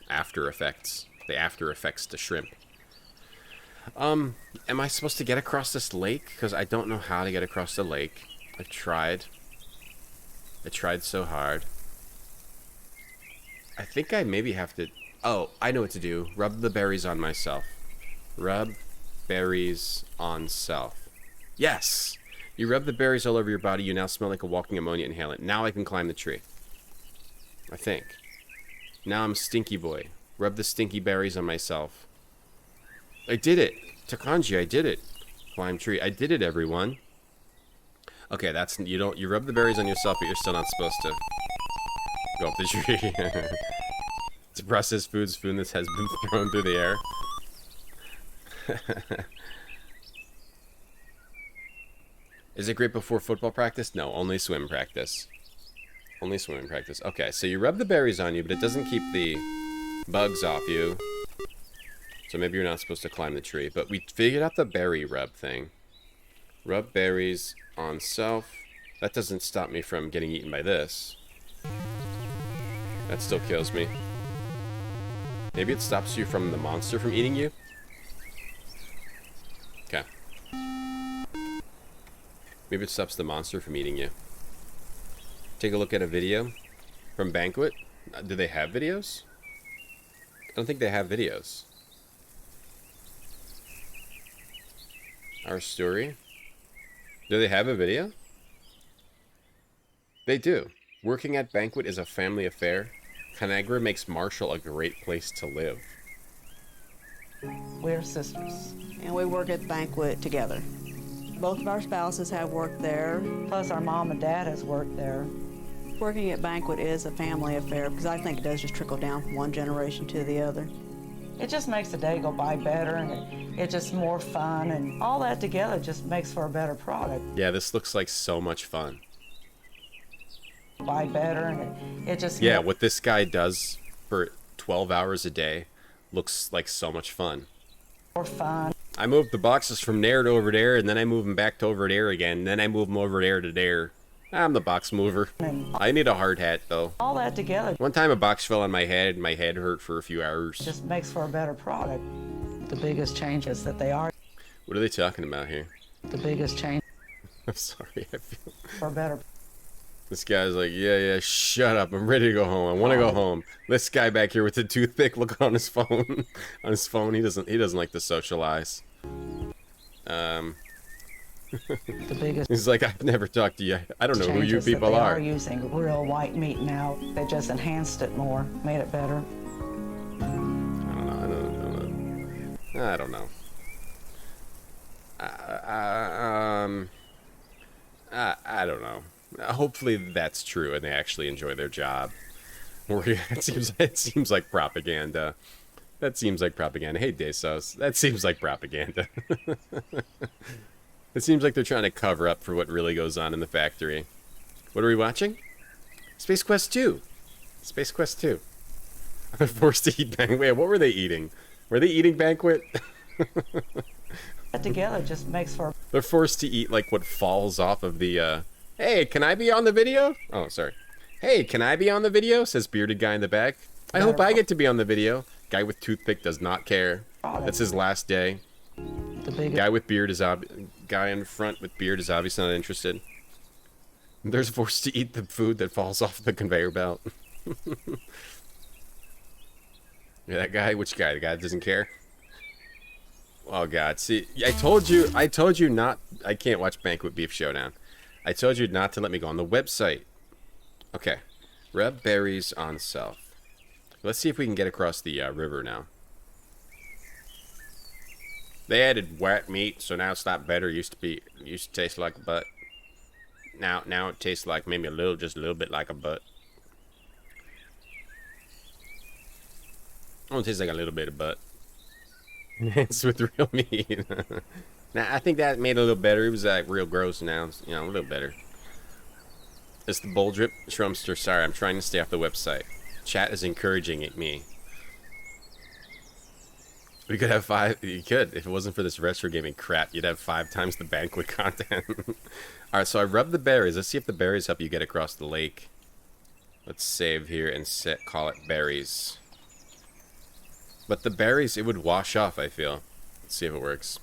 After Effects. The After Effects to shrimp. Am I supposed to get across this lake? Because I don't know how to get across the lake. I've tried. I tried so hard. I think I maybe have to... Oh, I know what to do. Rub the berries on myself. Rub berries on self. Yes! You rub the berries all over your body. You now smell like a walking ammonia inhalant. Now I can climb the tree. I think. Now I'm Stinky Boy. Rub the stinky berries on myself. I did it! Takanji, I did it! Climb tree. I did it, everyone. Okay, that's... You rub the berries on yourself, but you're still not supposed to go up the tree. It's a processed food spoon that has been thrown through the air. Is it great before football practice? No, only swim practice. Only swimming practice. Okay, so you rub the berries on you, but it doesn't keep the bugs off you. So maybe you're not supposed to climb the tree. But we figured out the berry rub thing. Rub berries on self. That doesn't stop me from getting eaten by this. That still kills me. Maybe it stops you from the monster from eating you? Okay. Maybe it stops the monster from eating you. Take a look at a video from Banquet. Do they have videos? I don't think they have videos. Our story. Do they have a video? They do. Working at Banquet is a family affair. Conagra makes Marshall a great place to live. We're sisters, and we work at Banquet together. Both of our spouses have worked there. Plus, our mom and dad has worked there. Working at Banquet is a family affair because I think it does just trickle down from one generation to the other. It just makes the day go by better, and it's just more fun, and all that together just makes for a better product. Yeah, this looks like so much fun. Buy better, and it just... Yeah, what this guy does for 12 hours a day looks like so much fun. More fun. I moved the boxes from there to over there, and then I move them back to over there again, and then I move them over there to there. I'm the box mover. I need a hard hat, though. All that together One time a box fell on my head, and my head hurt for a few hours. just makes for a better product. The biggest change is that they are What are they talking about here? the biggest change I'm sorry, I feel... for a better. This guy's like, yeah, shut up. I'm ready to go home. I want to go home. This guy back here with the toothpick, look on his phone. On his phone, he doesn't like to socialize. The biggest He's like, I've never talked to you. I don't know who change you is that people they are. are using real white meat now. They just enhanced it more, made it better. I don't know. I don't know. Hopefully that's true and they actually enjoy their job. It seems like propaganda. That seems like propaganda. Hey, Desos. That seems like propaganda. It seems like they're trying to cover up for what really goes on in the factory. What are we watching? Space Quest 2. Space Quest 2. I'm forced to eat Banquet. What were they eating? Were they eating Banquet? That together just makes for They're forced to eat like what falls off of the, Hey, can I be on the video? Oh, sorry. Hey, can I be on the video? Says bearded guy in the back. I hope I get to be on the video. Guy with toothpick does not care. That's his last day. the big. Guy with beard is guy in front with beard is obviously not interested. They're forced to eat the food that falls off the conveyor belt. Yeah, that guy. Which guy? The guy that doesn't care. Oh God! See, I told you not. I can't watch Banquet Beef Showdown. I told you not to let me go on the website. Okay, rub berries on self. Let's see if we can get across the river now. They added wet meat, so now it's not better. It used to taste like a butt. Now it tastes like maybe just a little bit like a butt. Oh, it tastes like a little bit of butt. It's with real meat. Now I think that made it a little better. It was like real gross. Now it's, a little better. It's the bowl drip Shrumpster. Sorry, I'm trying to stay off the website. Chat is encouraging me. We could have 5. You could, if it wasn't for this retro gaming crap. You'd have 5 times the Banquet content. All right, so I rubbed the berries. Let's see if the berries help you get across the lake. Let's save here and call it berries. But the berries, it would wash off, I feel. Let's see if it works.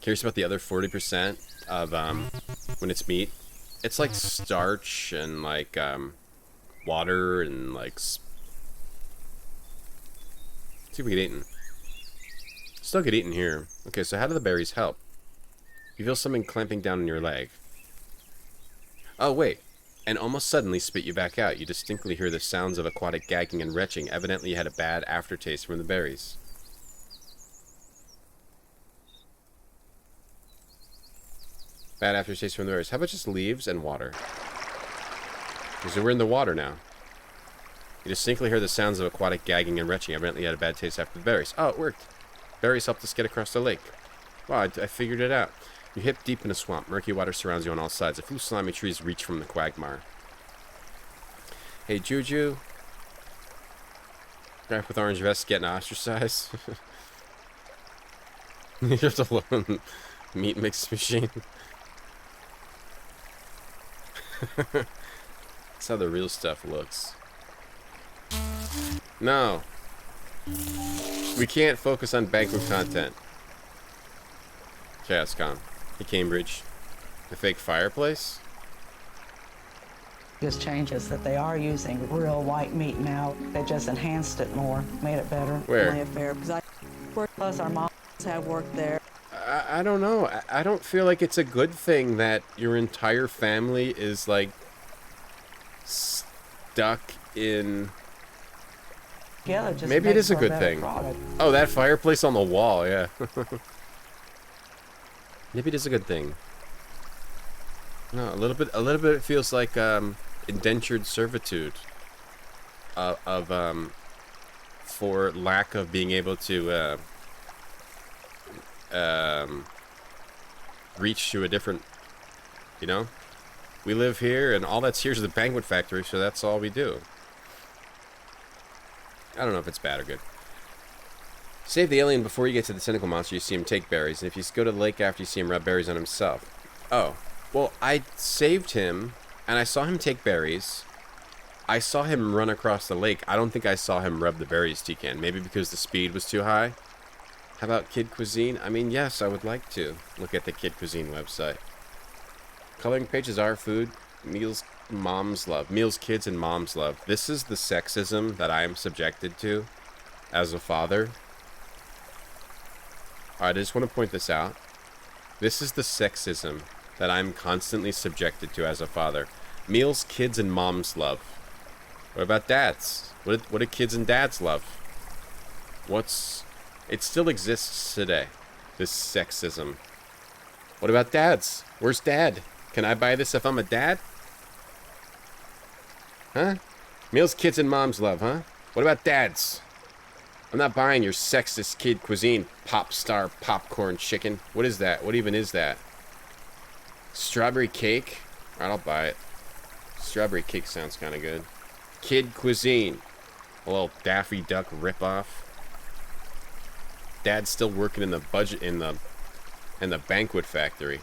Curious about the other 40% of when it's meat. It's like starch and like water and like. See if we get eaten. Still get eaten here. Okay, so how do the berries help? You feel something clamping down on your leg. Oh wait. And almost suddenly spit you back out. You distinctly hear the sounds of aquatic gagging and retching. Evidently you had a bad aftertaste from the berries. Bad aftertaste from the berries. How about just leaves and water? Because we're in the water now. You distinctly hear the sounds of aquatic gagging and retching. Evidently you had a bad taste after the berries. Oh, it worked. Berries helped us get across the lake. Wow, I figured it out. You're hip deep in a swamp. Murky water surrounds you on all sides. A few slimy trees reach from the quagmire. Hey, Juju. Guy with orange vest getting ostracized. You're just alone. Meat mix machine. That's how the real stuff looks. No. We can't focus on Banquet content. Chaoscom. Hey, Cambridge. The fake fireplace? Biggest changes that they are using real white meat now. They just enhanced it more, made it better. Where? Family affair, because plus our moms have worked there. I don't know. I don't feel like it's a good thing that your entire family is, like, stuck in... Together just Maybe it makes is a for good better thing. product. Oh, that fireplace on the wall, yeah. Maybe it is a good thing. No, a little bit it feels like indentured servitude for lack of being able to reach to a different, we live here and all that's here is the Banquet factory, so that's all we do. I don't know if it's bad or good. Save the alien before you get to the tentacle monster. You see him take berries, and if you go to the lake after, you see him rub berries on himself. Oh, well, I saved him, and I saw him take berries. I saw him run across the lake. I don't think I saw him rub the berries, T-Can. Maybe because the speed was too high. How about Kid Cuisine? I mean, yes, I would like to look at the Kid Cuisine website. Coloring pages are food, meals, moms love. Meals kids and moms love. This is the sexism that I am subjected to as a father. Alright, I just want to point this out. This is the sexism that I'm constantly subjected to as a father. Meals kids and moms love. What about dads? What do kids and dads love? It still exists today. This sexism. What about dads? Where's dad? Can I buy this if I'm a dad? Huh? Meals kids and moms love, huh? What about dads? I'm not buying your sexist Kid Cuisine pop star popcorn chicken. What is that? What even is that? Strawberry cake? Alright, I'll buy it. Strawberry cake sounds kind of good. Kid cuisine. A little Daffy Duck ripoff. Dad's still working in the budget in the banquet factory.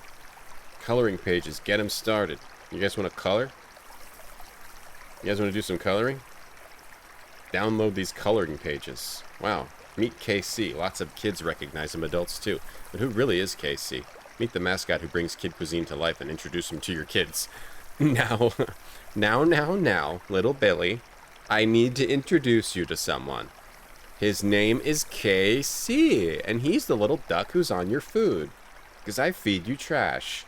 Coloring pages, get him started. You guys want to color? You guys want to do some coloring? Download these coloring pages. Wow. Meet KC. Lots of kids recognize him, adults too. But who really is KC? Meet the mascot who brings kid cuisine to life and introduce him to your kids. Now, now, little Billy, I need to introduce you to someone. His name is KC, and he's the little duck who's on your food. Because I feed you trash.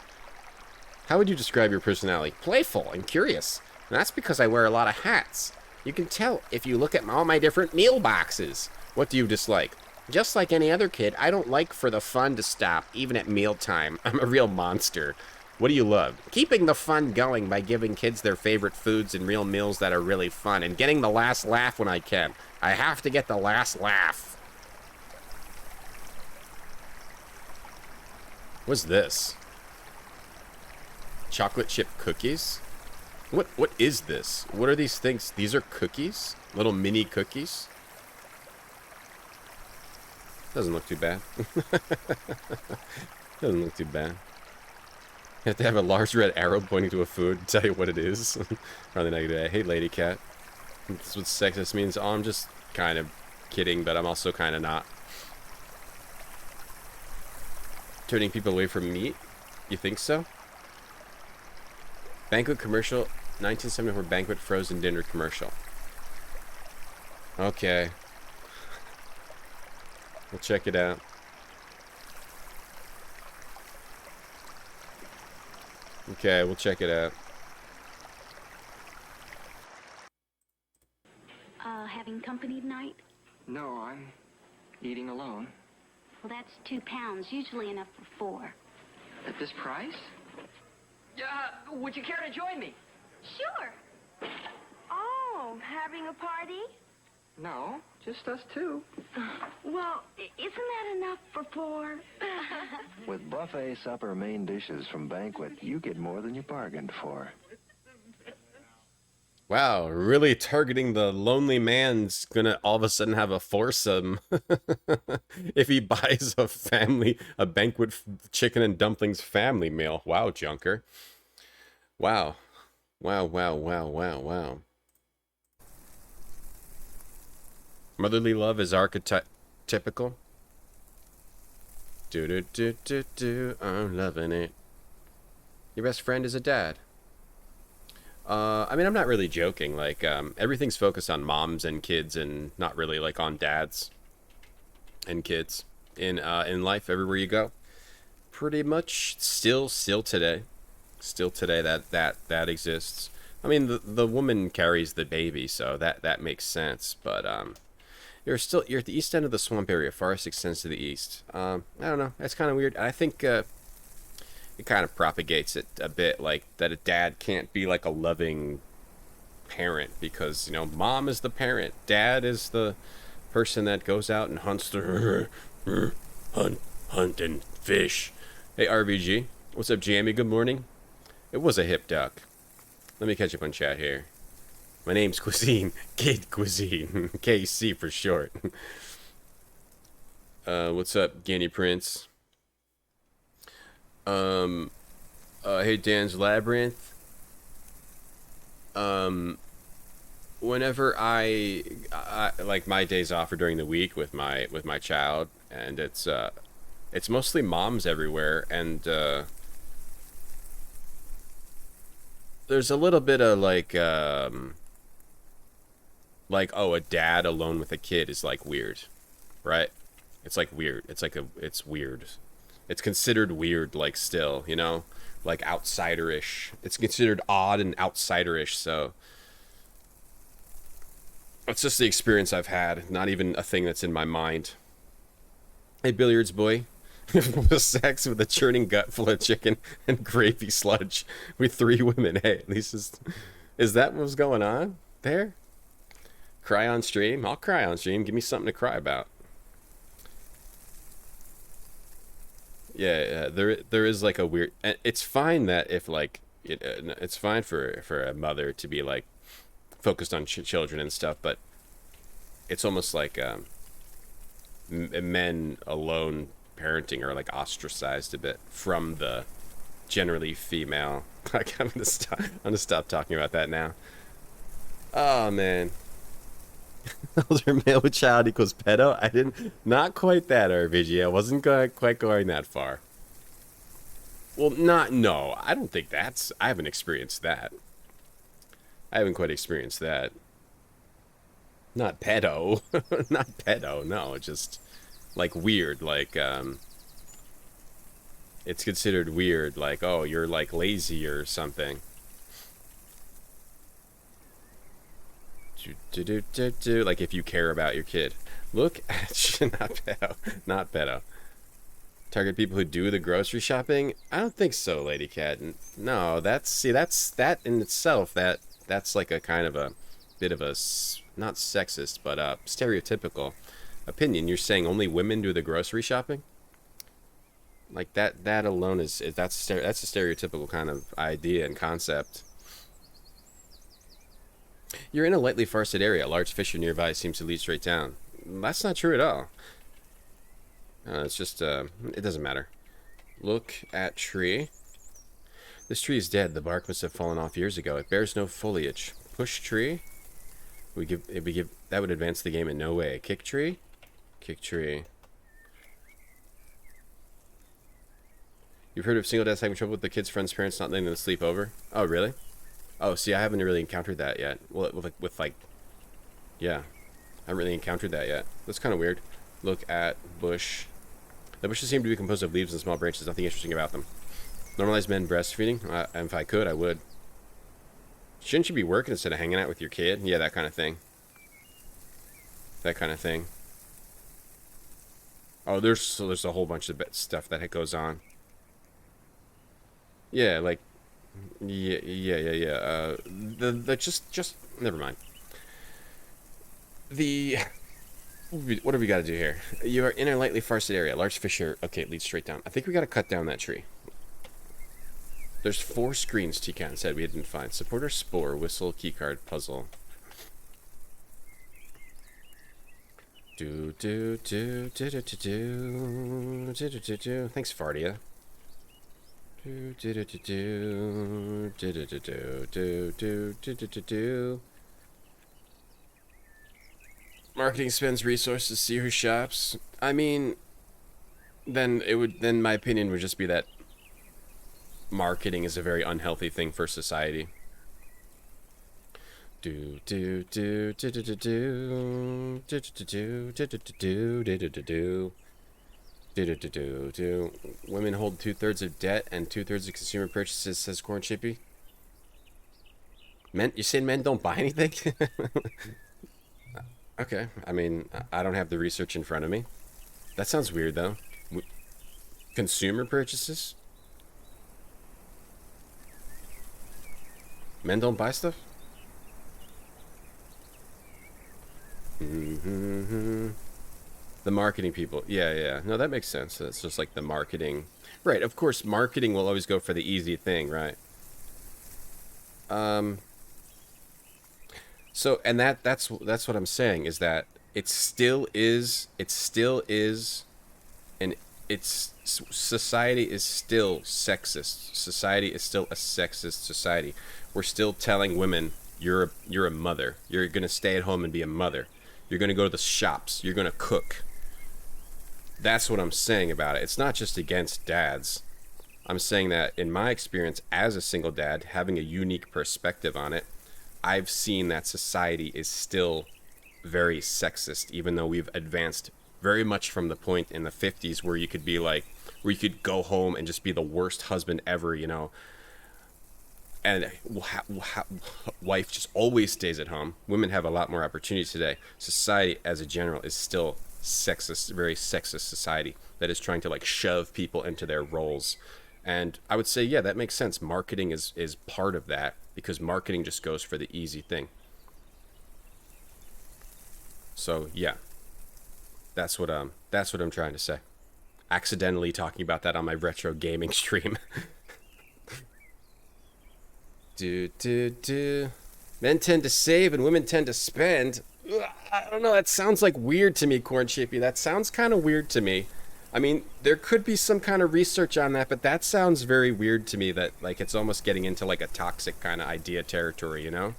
How would you describe your personality? Playful and curious. And that's because I wear a lot of hats. You can tell if you look at all my different meal boxes. What do you dislike? Just like any other kid, I don't like for the fun to stop, even at mealtime. I'm a real monster. What do you love? Keeping the fun going by giving kids their favorite foods and real meals that are really fun, and getting the last laugh when I can. I have to get the last laugh. What's this? Chocolate chip cookies? What is this? What are these things? These are cookies? Little mini cookies? Doesn't look too bad. Doesn't look too bad. You have to have a large red arrow pointing to a food to tell you what it is. Probably negative. Hey, lady cat. That's what sexist means. Oh, I'm just kind of kidding, but I'm also kind of not. Turning people away from meat? You think so? Banquet commercial. 1974 banquet frozen dinner commercial. Okay. We'll check it out. Okay, we'll check it out. Having company tonight? No, I'm eating alone. Well, that's 2 pounds, usually enough for 4. At this price? Would you care to join me? Sure. Oh, having a party? No, just us two. Well, isn't that enough for 4? With buffet supper main dishes from Banquet, you get more than you bargained for. Wow, really targeting the lonely man's gonna all of a sudden have a foursome if he buys a banquet chicken and dumplings family meal. Wow, Junker. Wow. Wow. Motherly love is archetypical. I'm loving it. Your best friend is a dad. I mean, I'm not really joking. Like, everything's focused on moms and kids, and not really like on dads and kids in life everywhere you go. Pretty much, still today, that exists. I mean, the woman carries the baby, so that makes sense. But you're at the east end of the swamp area. Forest extends to the east. I don't know. That's kind of weird. I think it kind of propagates it a bit, like that a dad can't be like a loving parent because, you know, mom is the parent, dad is the person that goes out and hunts the hunt and fish. Hey RBG, what's up Jamie? Good morning. It was a hip duck. Let me catch up on chat here. My name's Cuisine, Kid Cuisine, KC for short. What's up, Guinea Prince? Hey Dan's Labyrinth. Whenever I like my days off are during the week with my child, and it's mostly moms everywhere, and there's a little bit of like oh, a dad alone with a kid is like weird, right? It's like weird. It's weird. It's considered weird, like, still, you know? Like, outsider-ish. It's considered odd and outsider-ish, so... It's just the experience I've had, not even a thing that's in my mind. Hey, billiards boy. Sex with a churning gut full of chicken and gravy sludge with 3 women. Hey, at least is that what was going on there? Cry on stream? I'll cry on stream. Give me something to cry about. Yeah, there is like a weird. And it's fine that if like it's fine for a mother to be like focused on children and stuff, but it's almost like men alone parenting are like ostracized a bit from the generally female. Like I'm gonna stop talking about that now. Oh man. Elder male with child equals pedo. I didn't, not quite that, RVG. I wasn't quite going that far. Well, no, I don't think that's, I haven't experienced that. I haven't quite experienced that. Not pedo. Not pedo, no, just like weird, like, it's considered weird, like, oh, you're like lazy or something. Like if you care about your kid. Look at not pedo, not pedo. Target people who do the grocery shopping? I don't think so, Lady Cat. No, that's that in itself. That's like a kind of a bit of a not sexist, but stereotypical opinion. You're saying only women do the grocery shopping? Like that alone is that's a stereotypical kind of idea and concept. You're in a lightly forested area. A large fissure nearby seems to lead straight down. That's not true at all. It's just, it doesn't matter. Look at tree. This tree is dead. The bark must have fallen off years ago. It bears no foliage. Push tree. That would advance the game in no way. Kick tree. Kick tree. You've heard of single dads having trouble with the kids' friends' parents not letting them sleep over? Oh, really? Oh, see, I haven't really encountered that yet. Well, yeah, I haven't really encountered that yet. That's kind of weird. Look at bush. The bushes seem to be composed of leaves and small branches. Nothing interesting about them. Normalize men breastfeeding? If I could, I would. Shouldn't you be working instead of hanging out with your kid? Yeah, that kind of thing. That kind of thing. Oh, there's a whole bunch of stuff that goes on. Yeah, like. Yeah. Just never mind. What do we got to do here? You are in a lightly forested area. Large fissure. Okay, it leads straight down. I think we got to cut down that tree. There's 4 screens T-Can said we didn't find. Supporter, spore, whistle, keycard, puzzle. Thanks, Fardia. Marketing spends resources, see who shops. I mean, then my opinion would just be that marketing is a very unhealthy thing for society. Women hold 2/3 of debt and 2/3 of consumer purchases, says Corn Chippy. Men, you saying men don't buy anything? Okay, I mean, I don't have the research in front of me. That sounds weird though. Consumer purchases? Men don't buy stuff? The marketing people. Yeah. No, that makes sense. That's just like the marketing. Right, of course, marketing will always go for the easy thing, right? So, and that's what I'm saying, is that society is still sexist. Society is still a sexist society. We're still telling women, you're a mother. You're gonna stay at home and be a mother. You're gonna go to the shops. You're gonna cook. That's what I'm saying about it. It's not just against dads. I'm saying that in my experience as a single dad, having a unique perspective on it, I've seen that society is still very sexist, even though we've advanced very much from the point in the 50s where you could be like, where you could go home and just be the worst husband ever, you know, and wife just always stays at home. Women have a lot more opportunities today. Society as a general is still sexist, very sexist society that is trying to like shove people into their roles. And I would say, yeah, that makes sense. Marketing is part of that, because marketing just goes for the easy thing. So yeah, that's what I'm trying to say. accidentally talking about that on my retro gaming stream. Men tend to save and women tend to spend. Ugh, I don't know, that sounds like weird to me, Corn Chippy. That sounds kind of weird to me. I mean, there could be some kind of research on that, but that sounds very weird to me, that like it's almost getting into like a toxic kind of idea territory, you know?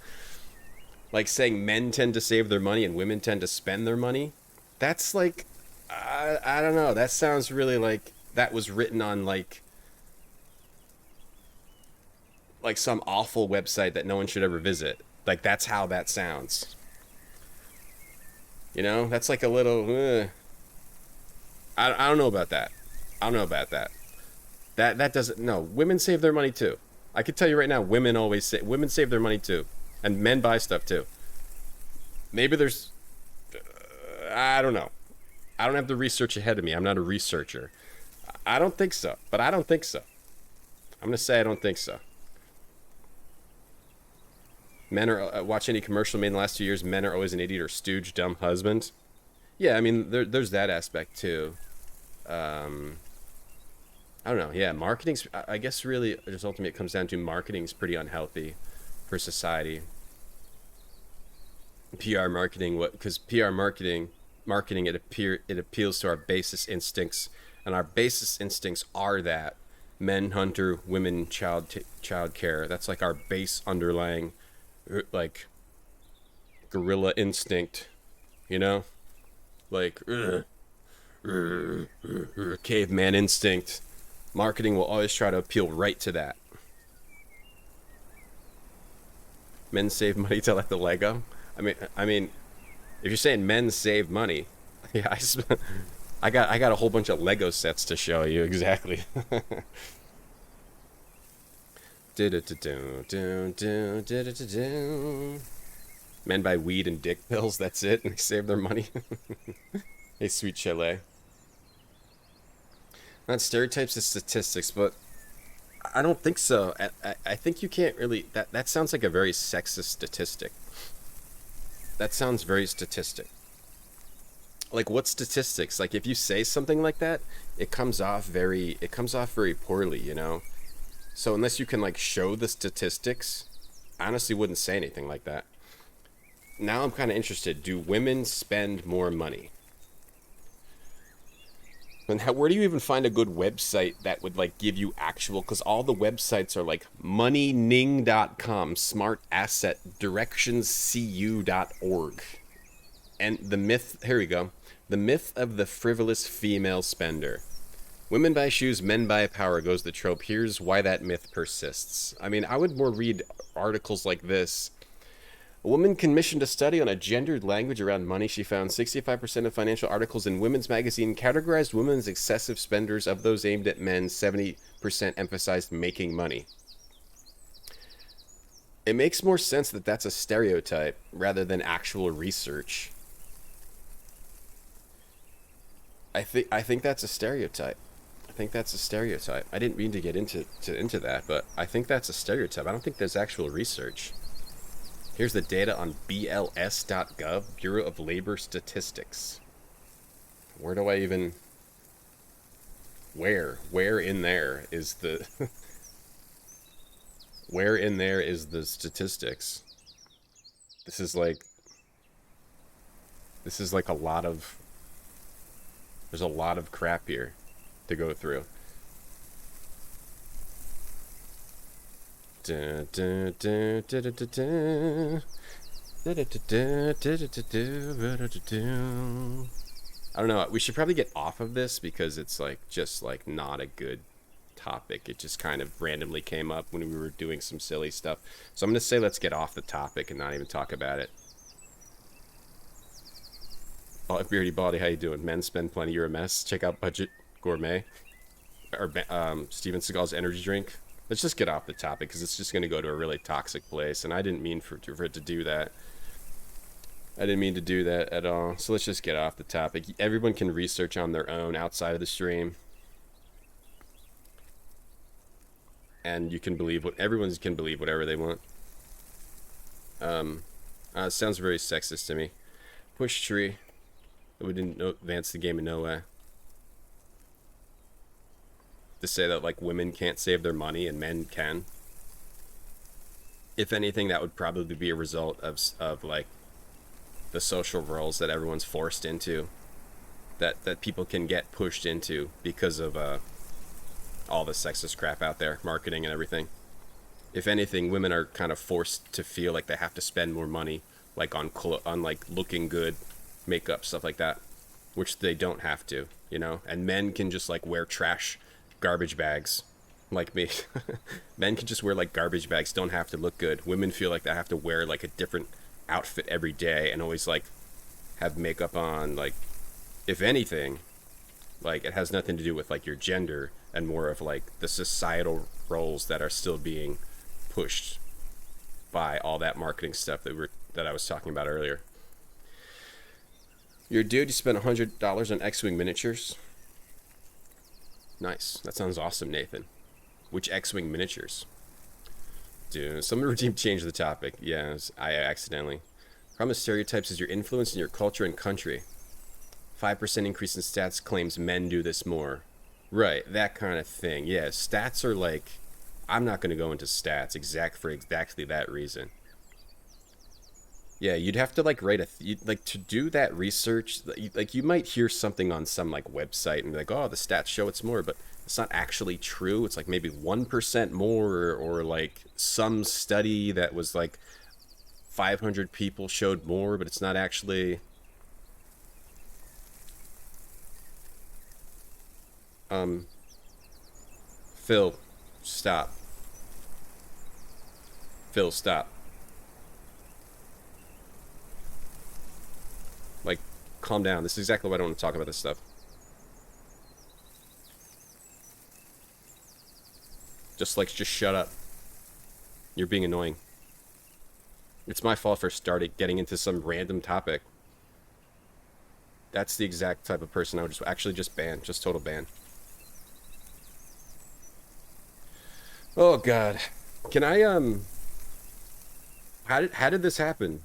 Like saying men tend to save their money and women tend to spend their money. That's like, I don't know. That sounds really like that was written on like some awful website that no one should ever visit. Like that's how that sounds. You know, that's like a little. I don't know about that. I don't know about that. That doesn't. No, women save their money too. I can tell you right now, women save their money too, and men buy stuff too. Maybe there's. I don't know. I don't have the research ahead of me. I'm not a researcher. I don't think so, but I don't think so. I'm gonna say I don't think so. Men are watch any commercial made in the last 2 years. Men are always an idiot or stooge, dumb husband. Yeah, I mean there's that aspect too. I don't know. Yeah, marketing's. I guess really just ultimately it comes down to marketing's pretty unhealthy for society. PR marketing, because PR marketing it appeals to our basest instincts, and our basest instincts are that men hunter, women child care. That's like our base underlying like gorilla instinct, you know, like caveman instinct. Marketing will always try to appeal right to that. Men save money to let the Lego. I mean, if you're saying men save money, yeah, I got a whole bunch of Lego sets to show you exactly. Men buy weed and dick pills, that's it, and they save their money. Hey, sweet Chalet. Not stereotypes and statistics, but I don't think so. I think you can't really... That sounds like a very sexist statistic. That sounds very statistic. Like, what statistics? Like, if you say something like that, it comes off very poorly, you know? So unless you can, like, show the statistics, I honestly wouldn't say anything like that. Now I'm kind of interested. Do women spend more money? And where do you even find a good website that would, like, give you actual... Because all the websites are, like, moneyning.com, smart asset, directionscu.org. And the myth... Here we go. The myth of the frivolous female spender. Women buy shoes, men buy power goes the trope. Here's why that myth persists. I mean, I would more read articles like this. A woman commissioned a study on a gendered language around money. She found 65% of financial articles in Women's Magazine categorized women as excessive spenders. Of those aimed at men, 70% emphasized making money. It makes more sense that that's a stereotype rather than actual research. I think that's a stereotype. I think that's a stereotype. I didn't mean to get into that, but I think that's a stereotype. I don't think there's actual research. Here's the data on BLS.gov, Bureau of Labor Statistics. Where do I even... Where in there is the... Where in there is the statistics? This is like a lot of... There's a lot of crap here to go through. I don't know. We should probably get off of this because it's like just like not a good topic. It just kind of randomly came up when we were doing some silly stuff. So I'm gonna say let's get off the topic and not even talk about it. Oh, Beardy Baldy, how you doing? Men spend plenty, you're a mess. Check out Budget Gourmet or Steven Seagal's energy drink. Let's just get off the topic because it's just going to go to a really toxic place, and I didn't mean for it to do that. I didn't mean to do that at all. So let's just get off the topic. Everyone can research on their own outside of the stream, and you can believe everyone can believe whatever they want. It sounds very sexist to me. Push tree. We didn't advance the game in no way. to say that like women can't save their money and men can. If anything, that would probably be a result of like the social roles that everyone's forced into, that people can get pushed into because of all the sexist crap out there, marketing and everything. If anything, women are kind of forced to feel like they have to spend more money, like on like looking good, makeup, stuff like that, which they don't have to, you know. And men can just like wear trash, garbage bags, like me. Men can just wear like garbage bags, don't have to look good. Women feel like they have to wear like a different outfit every day and always like have makeup on. Like, if anything, like it has nothing to do with like your gender and more of like the societal roles that are still being pushed by all that marketing stuff that I was talking about earlier. You're a dude, you spent $100 on X-Wing miniatures. Nice. That sounds awesome, Nathan. Which X-Wing miniatures? Dude, someone redeemed change the topic. Yeah, I accidentally. Problem with stereotypes is your influence in your culture and country. 5% increase in stats claims men do this more. Right, that kind of thing. Yeah, stats are like... I'm not going to go into stats for exactly that reason. Yeah, you'd have to like write like to do that research. Like you might hear something on some like website and be like, oh, the stats show it's more, but it's not actually true. It's like maybe 1% more, or like some study that was like 500 people showed more, but it's not actually. Phil, stop. Phil, stop. Like, calm down. This is exactly why I don't want to talk about this stuff. Just shut up. You're being annoying. It's my fault for getting into some random topic. That's the exact type of person I would just ban. Just total ban. Oh God. Can I how did this happen?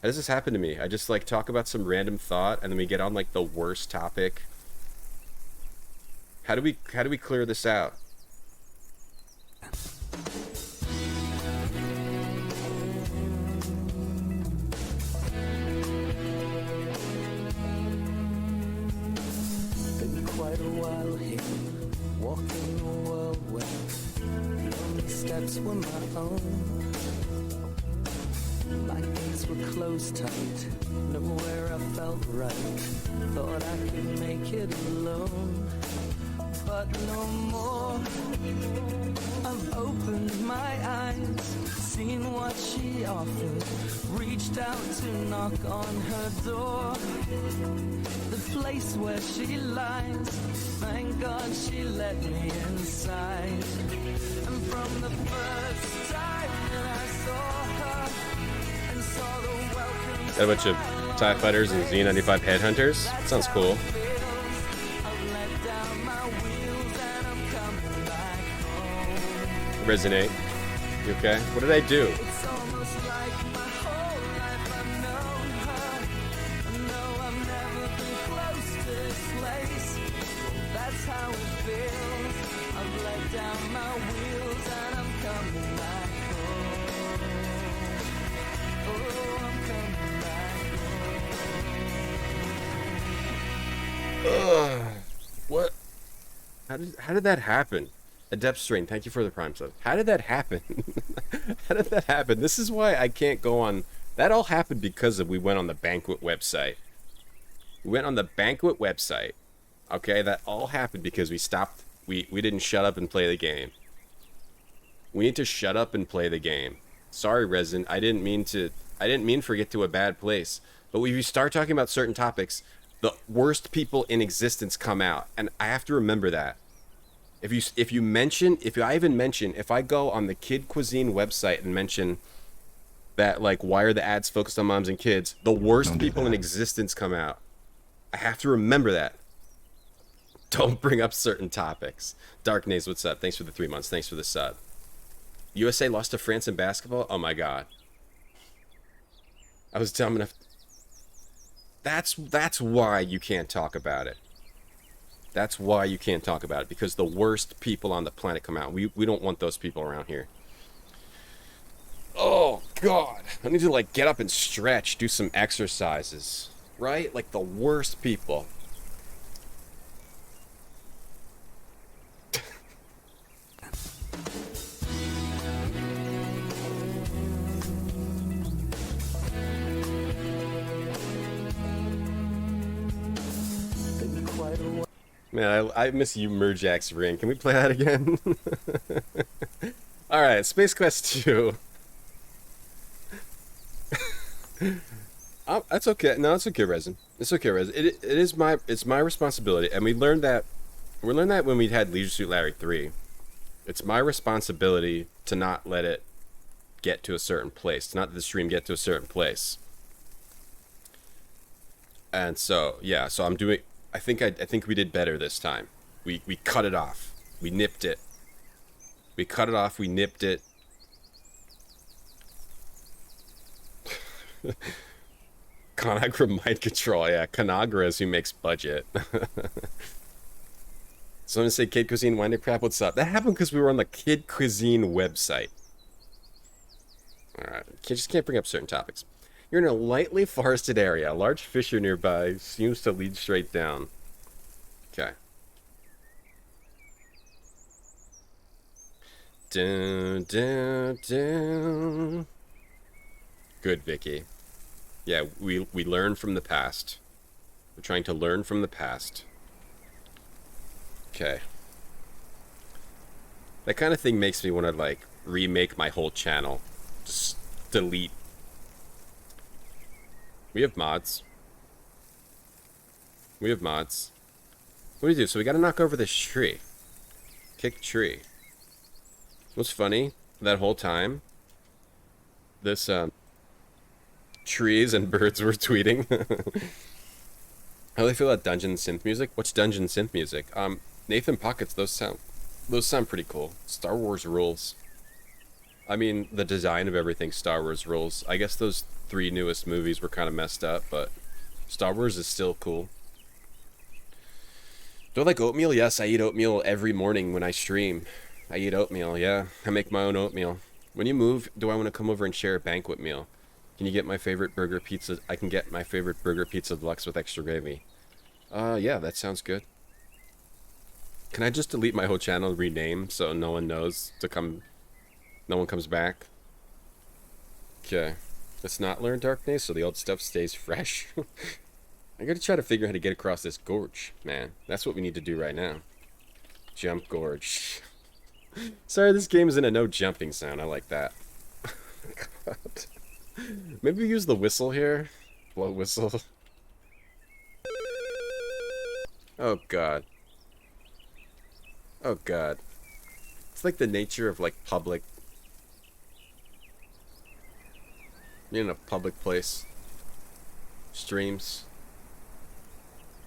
How does this happen to me? I just like talk about some random thought and then we get on like the worst topic. How do we clear this out? Been quite a while here, walking a world where lonely steps were my own. My gates were closed tight, nowhere I felt right. Thought I could make it alone, but no more. I've opened my eyes, seen what she offered, reached out to knock on her door. The place where she lies, thank God she let me inside. And from the first time that I saw her, Got a bunch of TIE fighters and Z95 headhunters. Sounds cool. Resonate. You okay? What did I do? What? How did that happen? Adept Strain, thank you for the Prime sub. How did that happen? How did that happen? This is why I can't go on. That all happened because we went on the Banquet website. We went on the Banquet website. Okay, that all happened because we stopped. We didn't shut up and play the game. We need to shut up and play the game. Sorry, Resin. I didn't mean for get to a bad place. But when you start talking about certain topics, the worst people in existence come out, and I have to remember that. If I go on the Kid Cuisine website and mention that, like, why are the ads focused on moms and kids, the worst people in existence come out. I have to remember that. Don't bring up certain topics. Dark Naze, what's up? Thanks for the 3 months. Thanks for the sub. USA lost to France in basketball? Oh my God. I was dumb enough. That's why you can't talk about it. That's why you can't talk about it, because the worst people on the planet come out. We don't want those people around here. Oh, God. I need to, like, get up and stretch, do some exercises. Right? Like, the worst people. Man, I miss you, Merjack's Ring. Can we play that again? Alright, Space Quest 2. That's okay. No, it's okay, Resin. It's okay, Resin. It's my responsibility, and we learned that when we had Leisure Suit Larry 3. It's my responsibility to not let it get to a certain place, to not let the stream get to a certain place. And so, yeah, so I'm doing... I think we did better this time. We cut it off. We nipped it. We cut it off, we nipped it. Conagra mind control, yeah. Conagra is who makes budget. Someone say Kid Cuisine Winder Crap, what's up? That happened because we were on the Kid Cuisine website. Alright, just can't bring up certain topics. You're in a lightly forested area. A large fissure nearby seems to lead straight down. Okay. Dun, dun, dun. Good, Vicky. Yeah, we learn from the past. We're trying to learn from the past. Okay. That kind of thing makes me want to, like, remake my whole channel. Just delete. We have mods. We have mods. What do we do? So we gotta knock over this tree. Kick tree. What's funny? That whole time, this, trees and birds were tweeting. How do they feel about dungeon synth music? What's dungeon synth music? Nathan Pockets, those sound pretty cool. Star Wars rules. I mean, the design of everything Star Wars rules. I guess those 3 newest movies were kind of messed up, but Star Wars is still cool. Do I like oatmeal? Yes, I eat oatmeal every morning when I stream. I eat oatmeal, yeah. I make my own oatmeal. When you move, do I want to come over and share a banquet meal? Can you get my favorite burger pizza? I can get my favorite burger pizza deluxe with extra gravy. Yeah, that sounds good. Can I just delete my whole channel and rename so no one knows to come... No one comes back? Okay. Let's not learn Darkness so the old stuff stays fresh. I gotta try to figure out how to get across this gorge, man. That's what we need to do right now. Jump gorge. Sorry, this game is in a no jumping sound. I like that. God. Maybe we use the whistle here. Blow whistle. Oh god. Oh god. It's like the nature of like public... You're in a public place. Streams.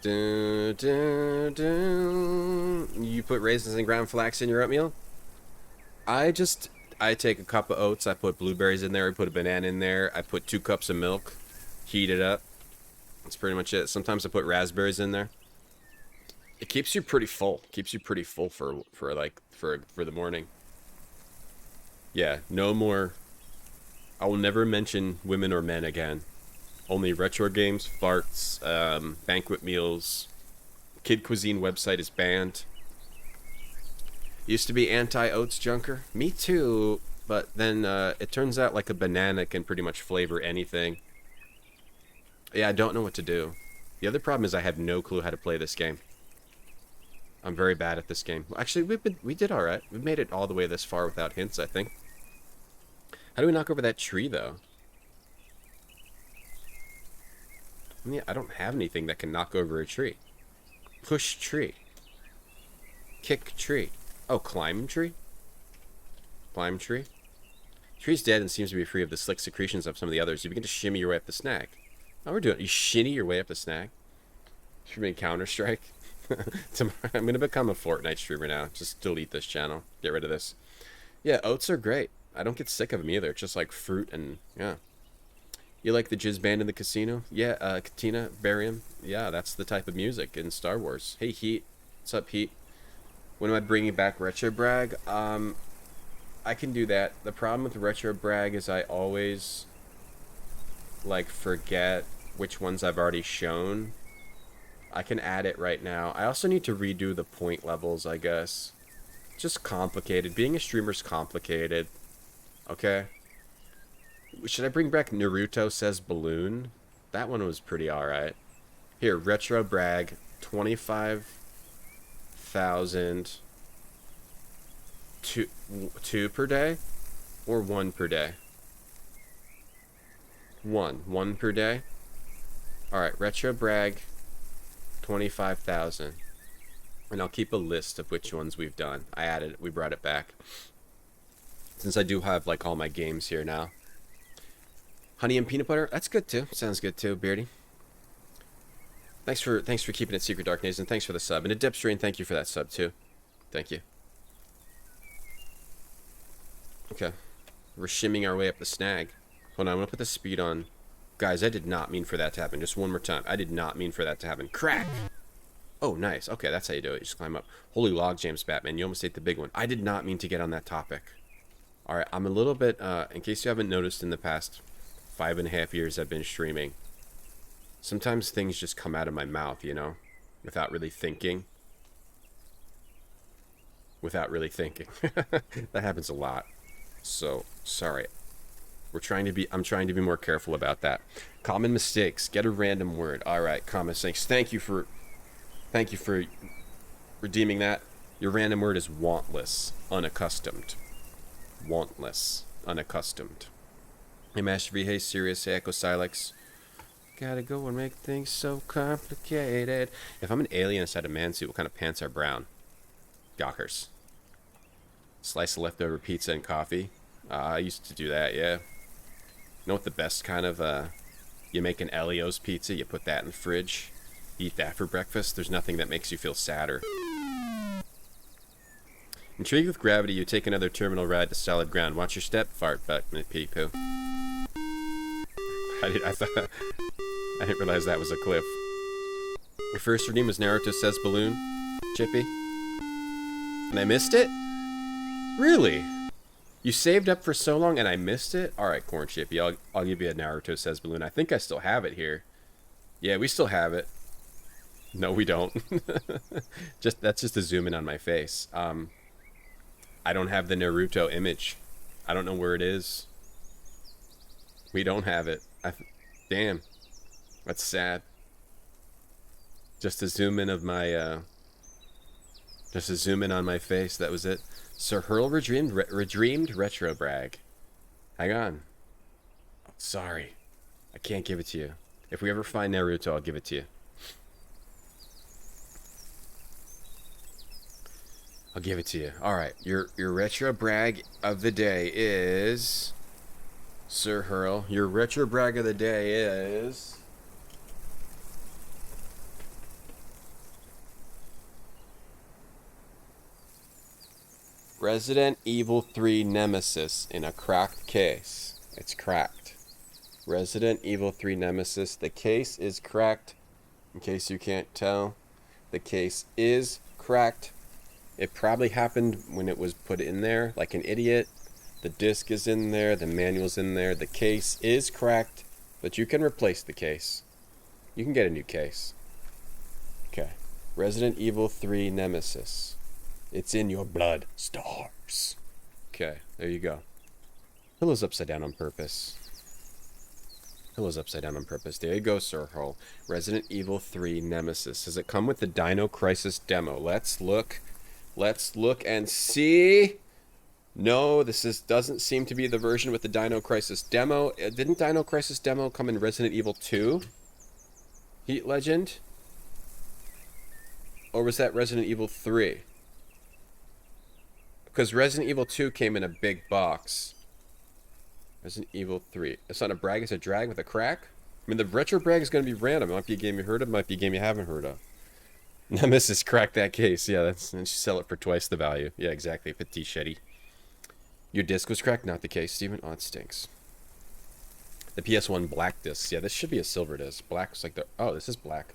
Dun, dun, dun. You put raisins and ground flax in your oatmeal? I take a cup of oats, I put blueberries in there, I put a banana in there, I put 2 cups of milk, heat it up. That's pretty much it. Sometimes I put raspberries in there. It keeps you pretty full. Keeps you pretty full for the morning. Yeah, no more. I will never mention women or men again. Only retro games, farts, banquet meals. Kid Cuisine website is banned. Used to be anti-oats junker. Me too, but then it turns out like a banana can pretty much flavor anything. Yeah, I don't know what to do. The other problem is I have no clue how to play this game. I'm very bad at this game. Actually, we did alright. We made it all the way this far without hints, I think. How do we knock over that tree, though? Yeah, I don't have anything that can knock over a tree. Push tree. Kick tree. Oh, climb tree? Climb tree? Tree's dead and seems to be free of the slick secretions of some of the others. You begin to shimmy your way up the snag. Oh, we're doing it. You shinny your way up the snag. Streaming Counter-Strike. I'm gonna become a Fortnite streamer now. Just delete this channel. Get rid of this. Yeah, oats are great. I don't get sick of them either. It's just like fruit and, yeah. You like the jizz band in the casino? Yeah, Katina, Barium. Yeah, that's the type of music in Star Wars. Hey, Heat. What's up, Pete? When am I bringing back Retro Brag? I can do that. The problem with Retro Brag is I always, like, forget which ones I've already shown. I can add it right now. I also need to redo the point levels, I guess. Just complicated. Being a streamer's complicated. Okay? Should I bring back Naruto Says Balloon? That one was pretty alright. Here, Retro Brag, 25,000. Two per day? Or one per day? One per day? Alright, Retro Brag, 25,000. And I'll keep a list of which ones we've done. I added it, we brought it back. Since I do have, like, all my games here now. Honey and peanut butter? That's good too. Sounds good too, Beardy. Thanks for keeping it secret, Dark Nays, and thanks for the sub. And a Dipstrain, thank you for that sub too. Thank you. Okay. We're shimming our way up the snag. Hold on, I'm gonna put the speed on. Guys, I did not mean for that to happen. Just one more time. I did not mean for that to happen. Crack! Oh, nice. Okay, that's how you do it. You just climb up. Holy log, James Batman. You almost ate the big one. I did not mean to get on that topic. Alright, I'm a little bit, in case you haven't noticed in the past 5.5 years I've been streaming, sometimes things just come out of my mouth, you know, without really thinking. That happens a lot. So, sorry. I'm trying to be more careful about that. Common mistakes. Get a random word. Alright, common mistakes. Thank you for redeeming that. Your random word is wantless. Unaccustomed. Wantless. Unaccustomed. Hey, Master V. Hey, Sirius. Hey, Echo Silex. Gotta go and make things so complicated. If I'm an alien inside a man suit, what kind of pants are brown? Gawkers. Slice of leftover pizza and coffee. I used to do that, yeah. You know what the best kind of, you make an Elio's pizza, you put that in the fridge, eat that for breakfast. There's nothing that makes you feel sadder. Intrigued with gravity, you take another terminal ride to solid ground. Watch your step, fart, butt, pee poo. I didn't realize that was a cliff. Your first redeem was Naruto Says Balloon, Chippy. And I missed it? Really? You saved up for so long and I missed it? Alright, Corn Chippy, I'll give you a Naruto Says Balloon. I think I still have it here. Yeah, we still have it. No, we don't. That's just a zoom in on my face. I don't have the Naruto image. I don't know where it is. We don't have it. Damn. That's sad. Just a zoom in of my, just a zoom in on my face. That was it. Sir Hurl redeemed Retro Brag. Hang on. Oh, sorry. I can't give it to you. If we ever find Naruto, I'll give it to you. I'll give it to you. Alright, your Retro Brag of the day is... Sir Hurl, your Retro Brag of the day is... Resident Evil 3 Nemesis in a cracked case. It's cracked. Resident Evil 3 Nemesis. The case is cracked. In case you can't tell, the case is cracked. It probably happened when it was put in there, like an idiot. The disc is in there, the manual's in there. The case is cracked, but you can replace the case. You can get a new case. Okay. Resident Evil 3 Nemesis. It's in your blood. Stars. Okay, there you go. Pillow's upside down on purpose. Pillow's upside down on purpose. There you go, Sir Hurl. Resident Evil 3 Nemesis. Does it come with the Dino Crisis demo? Let's look. Let's look and see. No, doesn't seem to be the version with the Dino Crisis demo. Didn't Dino Crisis demo come in Resident Evil 2? Heat Legend? Or was that Resident Evil 3? Because Resident Evil 2 came in a big box. Resident Evil 3. It's not a brag, it's a drag with a crack? I mean, the retro brag is going to be random. It might be a game you heard of, might be a game you haven't heard of. Nemesis cracked that case. Yeah, and you sell it for twice the value. Yeah, exactly. Petit Shetty. Your disc was cracked, not the case, Steven. Oh, it stinks. The PS1 black discs. Yeah, this should be a silver disc. Black's like the... Oh, this is black.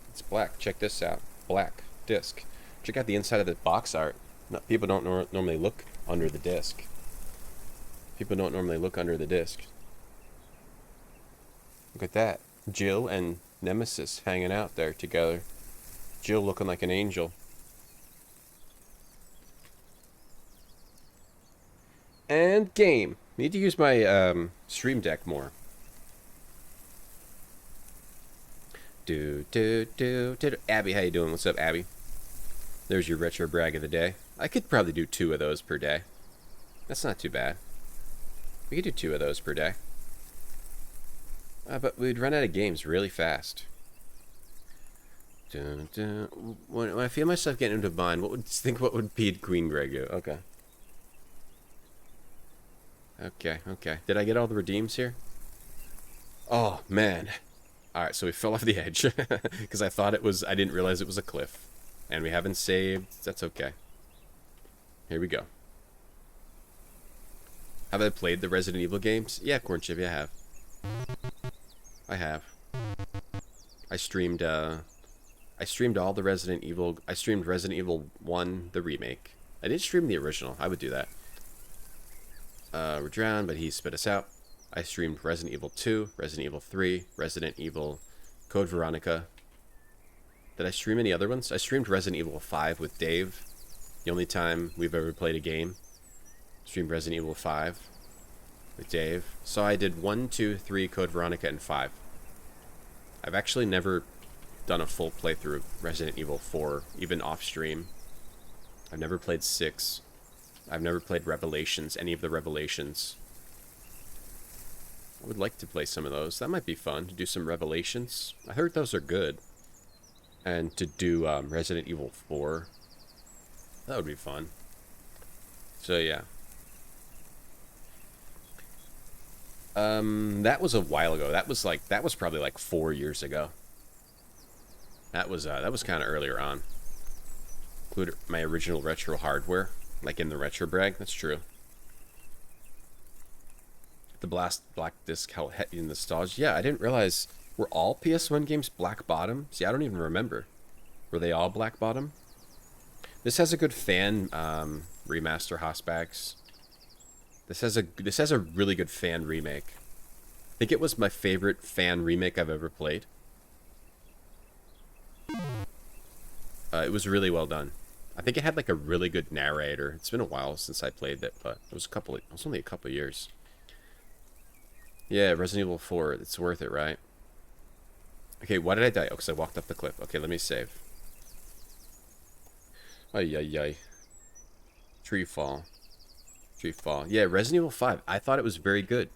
It's black. Check this out. black disc. Check out the inside of the box art. No, people don't normally look under the disc. People don't normally look under the disc. Look at that. Jill and Nemesis hanging out there together. Jill looking like an angel. And game. Need to use my stream deck more. Abby, how you doing? What's up, Abby? There's your retro brag of the day. I could probably do 2 of those per day. That's not too bad. We could do 2 of those per day. But we'd run out of games really fast. When I feel myself getting into a bind, what would Pete Queen Greg do? Okay. Okay. Did I get all the redeems here? Oh, man. Alright, so we fell off the edge. Because I didn't realize it was a cliff. And we haven't saved. That's okay. Here we go. Have I played the Resident Evil games? Yeah, Corn Chip, yeah, I have. I streamed all the Resident Evil. I streamed Resident Evil 1, the remake. I didn't stream the original. I would do that. We're drowned, but he spit us out. I streamed Resident Evil 2, Resident Evil 3, Resident Evil Code Veronica. Did I stream any other ones? I streamed Resident Evil 5 with Dave. The only time we've ever played a game. Streamed Resident Evil 5 with Dave. So I did 1, 2, 3, Code Veronica, and 5. I've actually never done a full playthrough of Resident Evil 4, even off stream. I've never played 6. I've never played Revelations, any of the Revelations. I would like to play some of those. That might be fun, to do some Revelations. I heard those are good. And to do Resident Evil 4. That would be fun. So, yeah. That was a while ago. That was probably like 4 years ago. That was kind of earlier on. Included my original retro hardware, like in the retro brag. That's true. The black disc held in nostalgia. Yeah, I didn't realize were all PS1 games black bottom. See, I don't even remember. Were they all black bottom? This has a good fan remaster, Hosbacks. This has a really good fan remake. I think it was my favorite fan remake I've ever played. It was really well done. I think it had like a really good narrator. It's been a while since I played it, but it was only a couple of years. Yeah, Resident Evil 4. It's worth it, right? Okay, why did I die? Oh, because I walked up the cliff. Okay, let me save. Ay. Tree fall. Yeah, Resident Evil 5. I thought it was very good.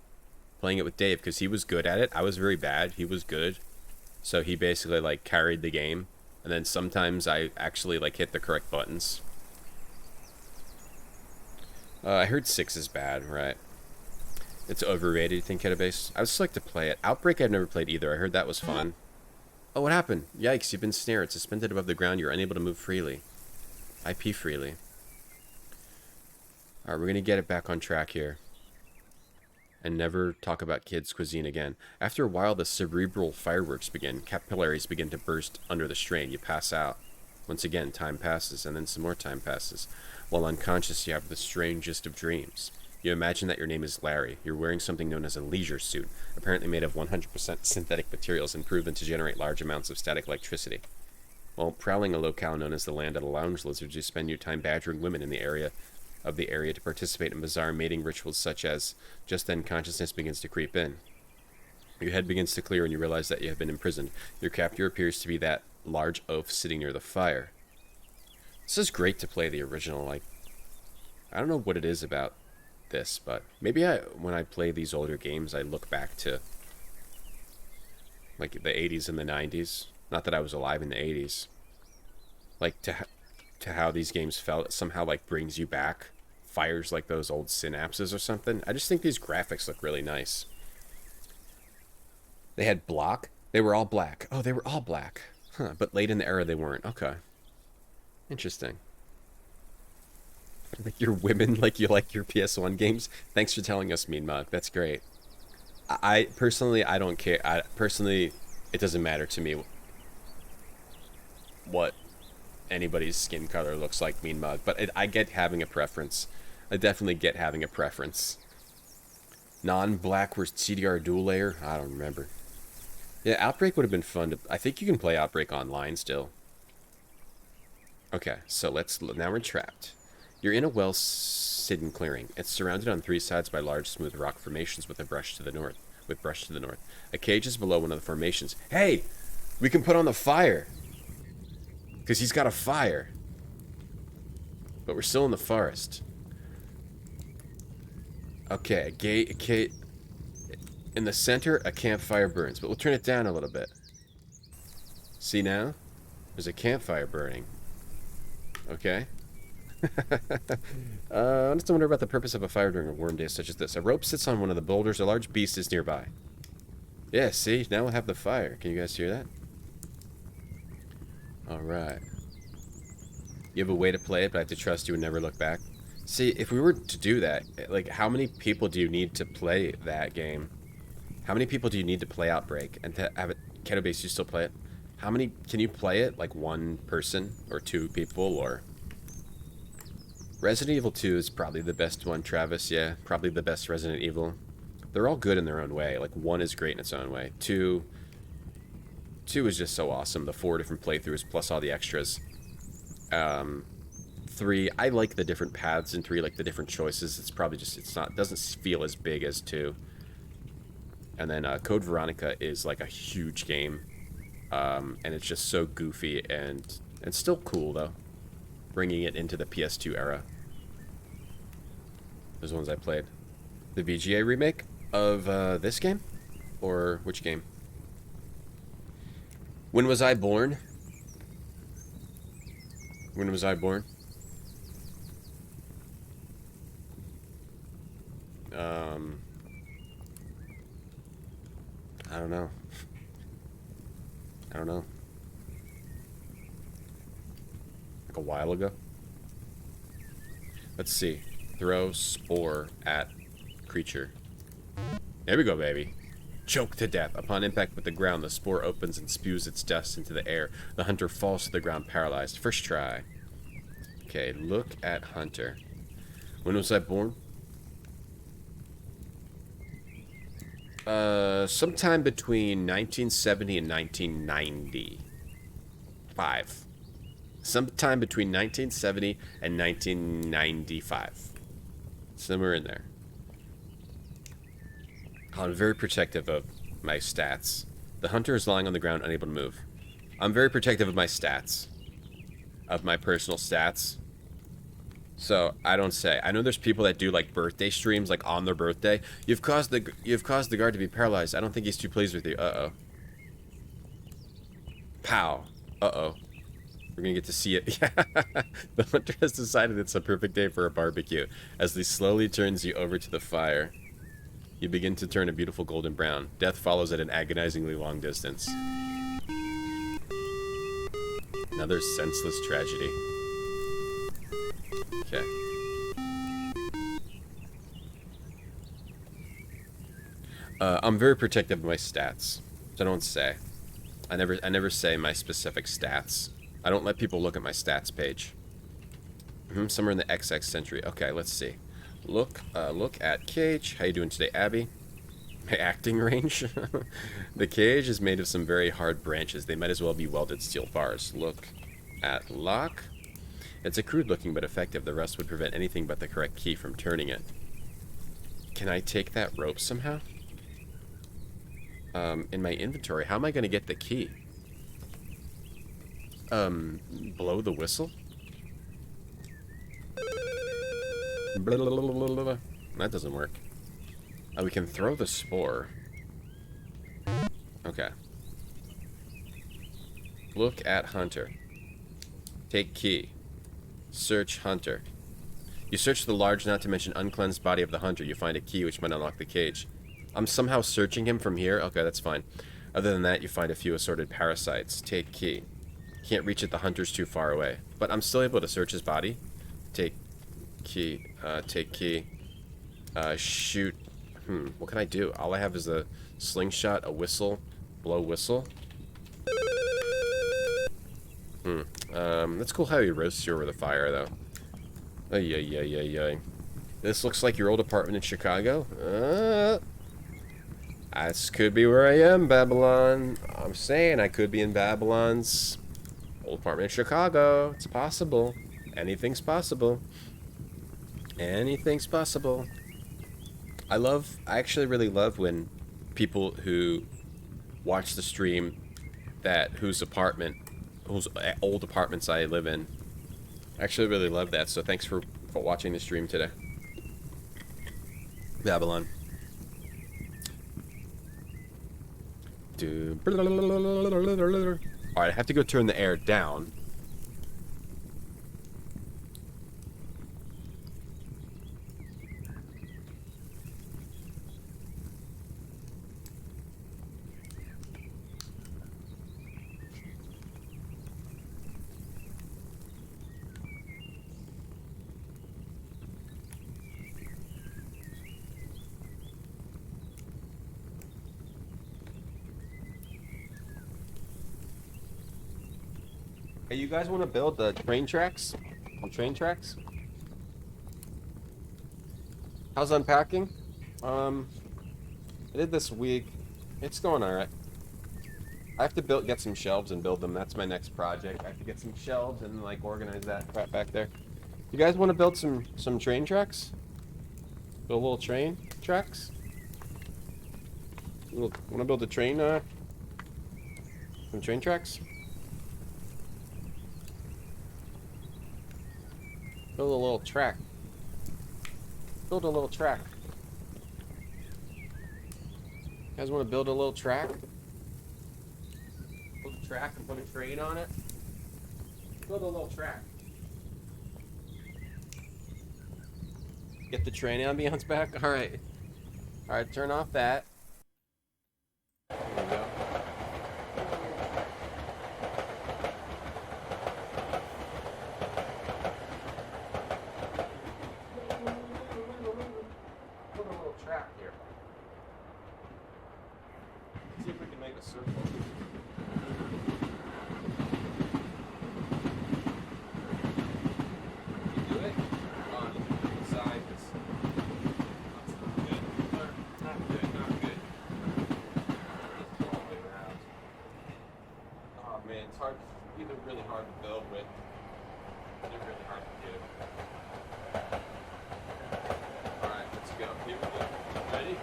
Playing it with Dave, because he was good at it. I was very bad. He was good. So he basically, like, carried the game. And then sometimes I actually, like, hit the correct buttons. I heard 6 is bad, right? It's overrated, you think, Ketabase? I would just like to play it. Outbreak I've never played either. I heard that was fun. Oh, what happened? Yikes, you've been snared. Suspended above the ground. You're unable to move freely. IP freely. Alright, we're going to get it back on track here. And never talk about kids' cuisine again. After a while, the cerebral fireworks begin. Capillaries begin to burst under the strain. You pass out. Once again, time passes, and then some more time passes. While unconscious, you have the strangest of dreams. You imagine that your name is Larry. You're wearing something known as a leisure suit, apparently made of 100% synthetic materials and proven to generate large amounts of static electricity. While prowling a locale known as the Land of the Lounge Lizards, you spend your time badgering women in the area to participate in bizarre mating rituals such as just then consciousness begins to creep in. Your head begins to clear and you realize that you have been imprisoned. Your captor appears to be that large oaf sitting near the fire. This is great to play the original. Like, I don't know what it is about this, but maybe when I play these older games, I look back to like the 80s and the 90s. Not that I was alive in the 80s. Like to how these games felt. It somehow like brings you back, fires like those old synapses or something. I just think these graphics look really nice. They had block. They were all black. Oh, they were all black. Huh, but late in the era they weren't. Okay. Interesting. Like your women, like you like your PS1 games. Thanks for telling us, Mean Mug. That's great. I personally, I don't care. It doesn't matter to me what anybody's skin color looks like Mean Mug, but I get having a preference. I definitely get having a preference. Non-black were CDR dual layer? I don't remember. Yeah, Outbreak would have been fun to... I think you can play Outbreak online still. Okay, so now we're trapped. You're in a well-hidden clearing. It's surrounded on 3 sides by large, smooth rock formations with brush to the north. A cage is below one of the formations. Hey! We can put on the fire! Because he's got a fire. But we're still in the forest. Okay, a gate. In the center, a campfire burns, but we'll turn it down a little bit. See now? There's a campfire burning. Okay. I just wonder about the purpose of a fire during a warm day such as this. A rope sits on one of the boulders. A large beast is nearby. Yeah, see? Now we'll have the fire. Can you guys hear that? Alright. You have a way to play it, but I have to trust you and never look back. See, if we were to do that, like, how many people do you need to play that game? How many people do you need to play Outbreak? And to have it... Ketobase, you still play it? How many... Can you play it? Like, 1 person? Or 2 people? Or... Resident Evil 2 is probably the best one, Travis. Yeah, probably the best Resident Evil. They're all good in their own way. Like, 1 is great in its own way. 2 is just so awesome. The 4 different playthroughs plus all the extras. 3, I like the different paths in 3, like the different choices. It's probably just, doesn't feel as big as 2. And then Code Veronica is like a huge game. And it's just so goofy and still cool, though. Bringing it into the PS2 era. Those ones I played. The VGA remake of this game? Or which game? When Was I Born? When Was I Born? I don't know. I don't know. Like a while ago? Let's see. Throw spore at creature. There we go, baby. Choke to death. Upon impact with the ground, the spore opens and spews its dust into the air. The hunter falls to the ground paralyzed. First try. Okay, look at Hunter. When was I born? Sometime between 1970 and 1995. Sometime between 1970 and 1995. Somewhere in there. I'm very protective of my stats. The hunter is lying on the ground, unable to move. I'm very protective of my stats. Of my personal stats. So, I don't say. I know there's people that do, like, birthday streams, like, on their birthday. You've caused the guard to be paralyzed. I don't think he's too pleased with you. Uh-oh. Pow. Uh-oh. We're gonna get to see it. The hunter has decided it's a perfect day for a barbecue. As he slowly turns you over to the fire, you begin to turn a beautiful golden brown. Death follows at an agonizingly long distance. Another senseless tragedy. Okay. I'm very protective of my stats. So I don't say. I never say my specific stats. I don't let people look at my stats page. Somewhere in the XX century. Okay, let's see. Look at cage. How you doing today, Abby? My acting range? The cage is made of some very hard branches. They might as well be welded steel bars. Look at lock. It's a crude looking but effective. The rust would prevent anything but the correct key from turning it. Can I take that rope somehow? In my inventory, how am I going to get the key? Blow the whistle? That doesn't work. We can throw the spore. Okay. Look at Hunter. Take key. Search Hunter. You search the large, not to mention uncleansed body of the hunter. You find a key which might unlock the cage. I'm somehow searching him from here? Okay, that's fine. Other than that, you find a few assorted parasites. Take key. Can't reach it, the hunter's too far away. But I'm still able to search his body. Take key. Take key. Shoot. What can I do? All I have is a slingshot, a whistle, blow whistle. That's cool how he roasts you over the fire, though. Ay, ay, ay, ay, ay. This looks like your old apartment in Chicago. This could be where I am, Babylon. I'm saying I could be in Babylon's old apartment in Chicago. It's possible. Anything's possible. Anything's possible. I actually really love when people who watch the stream whose old apartments I live in. I actually really love that, so thanks for watching the stream today. Babylon. Alright, I have to go turn the air down. Hey, you guys want to build the train tracks? Train tracks? How's unpacking? I did this week. It's going alright. I have to get some shelves and build them. That's my next project. I have to get some shelves and like organize that crap back there. You guys want to build some train tracks? Build little train tracks? Want to build a train? Some train tracks? Build a little track. Build a little track. You guys want to build a little track? Build a track and put a train on it? Build a little track. Get the train ambience back? Alright. Alright, turn off that. There we go. See if we can make a circle. You do it? On the side. That's good. Not good, not good. Just go all the way around. Oh man, it's hard. Either really hard to build with. Either really hard to do. Alright, let's go. Here we go. Ready?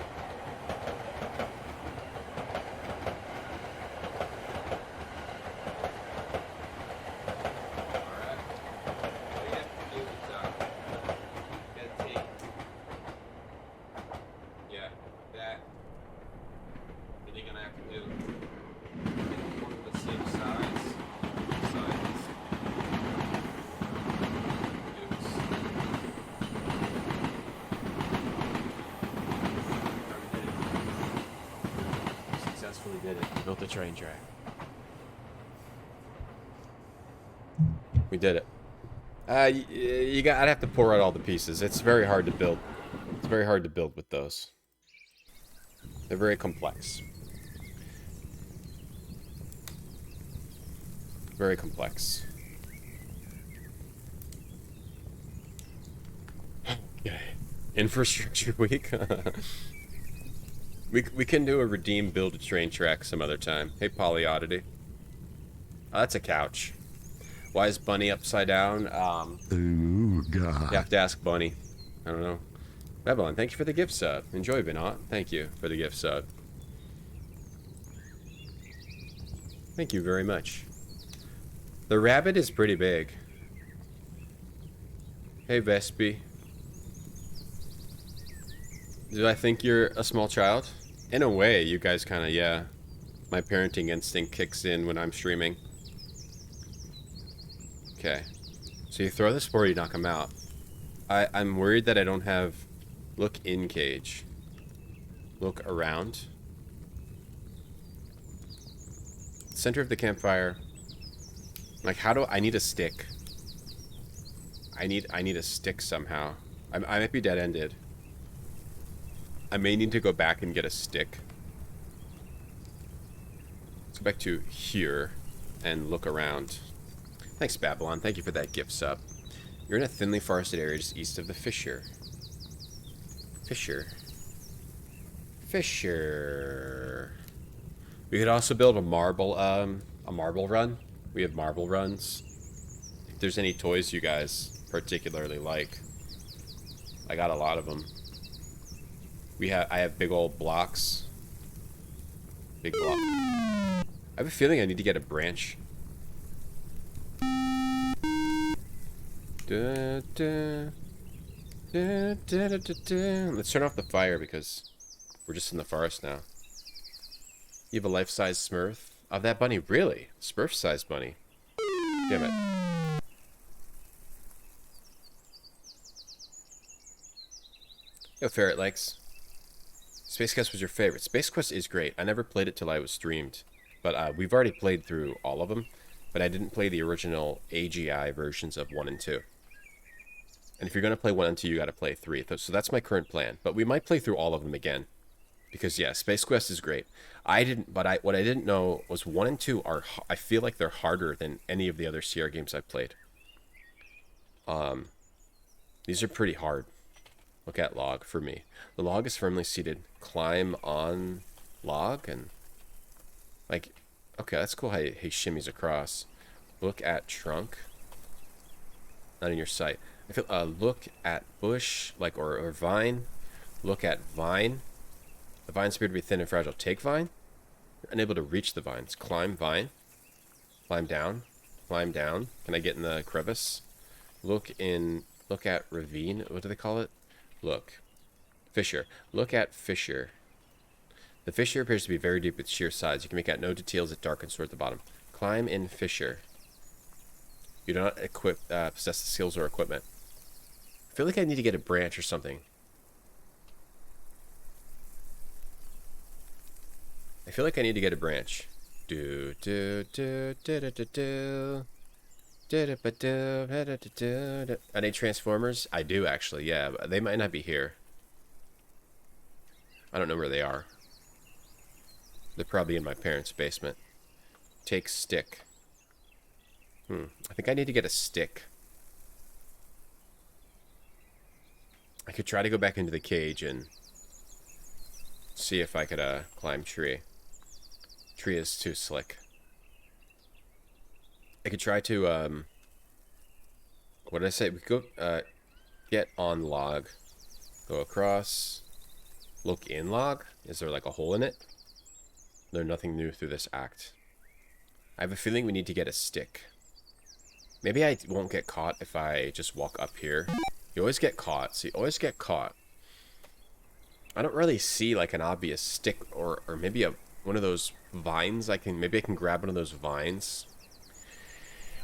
Did it. We built the train track. We did it. I'd have to pour out all the pieces. It's very hard to build. It's very hard to build with those. They're very complex. Very complex. Okay. Infrastructure week. We can do a redeem build a train track some other time. Hey, Polyoddity. Oh, that's a couch. Why is Bunny upside down? Ooh, God. You have to ask Bunny. I don't know. Babylon, thank you for the gift sub. Enjoy, Binot. Thank you for the gift sub. Thank you very much. The rabbit is pretty big. Hey, Vespi. Do I think you're a small child? In a way, you guys kind of, yeah. My parenting instinct kicks in when I'm streaming. Okay. So you throw this before you knock him out. I'm worried that I don't have... Look in cage. Look around. Center of the campfire. Like, how do... I need a stick. I need a stick somehow. I might be dead-ended. I may need to go back and get a stick. Let's go back to here and look around. Thanks, Babylon. Thank you for that gift sub. You're in a thinly forested area just east of the fissure. Fissure. We could also build a marble run. We have marble runs. If there's any toys you guys particularly like, I got a lot of them. I have big old blocks. Big block. I have a feeling I need to get a branch. Let's turn off the fire because we're just in the forest now. You have a life-size Smurf? Of that bunny? Really? Smurf-sized bunny? Damn it. Yo, Ferret Legs. Space Quest was your favorite. Space Quest is great. I never played it till I was streamed. But we've already played through all of them. But I didn't play the original AGI versions of 1 and 2. And if you're going to play 1 and 2, you got to play 3. So that's my current plan. But we might play through all of them again. Because, yeah, Space Quest is great. What I didn't know was 1 and 2 are... I feel like they're harder than any of the other Sierra games I've played. These are pretty hard. Look at log for me. The log is firmly seated. Climb on log and... Like... Okay, that's cool how he shimmies across. Look at trunk. Not in your sight. I feel, look at bush, like, or vine. Look at vine. The vines appear to be thin and fragile. Take vine. You're unable to reach the vines. Climb vine. Climb down. Climb down. Can I get in the crevice? Look at ravine. What do they call it? Look. Fissure. Look at fissure. The fissure appears to be very deep with sheer sides. You can make out no details that darkens toward the bottom. Climb in fissure. You do not possess the skills or equipment. I feel like I need to get a branch or something. I feel like I need to get a branch. Do do do do do do do. Are they Transformers? I do actually, yeah, but they might not be here. I don't know where they are. They're probably in my parents' basement. Take stick. I think I need to get a stick. I could try to go back into the cage and see if I could climb tree. Tree is too slick. I could try to what did I say? We go get on log. Go across. Look in log. Is there like a hole in it? Learn nothing new through this act. I have a feeling we need to get a stick. Maybe I won't get caught if I just walk up here. You always get caught. So you always get caught. I don't really see like an obvious stick or maybe one of those vines. Maybe I can grab one of those vines.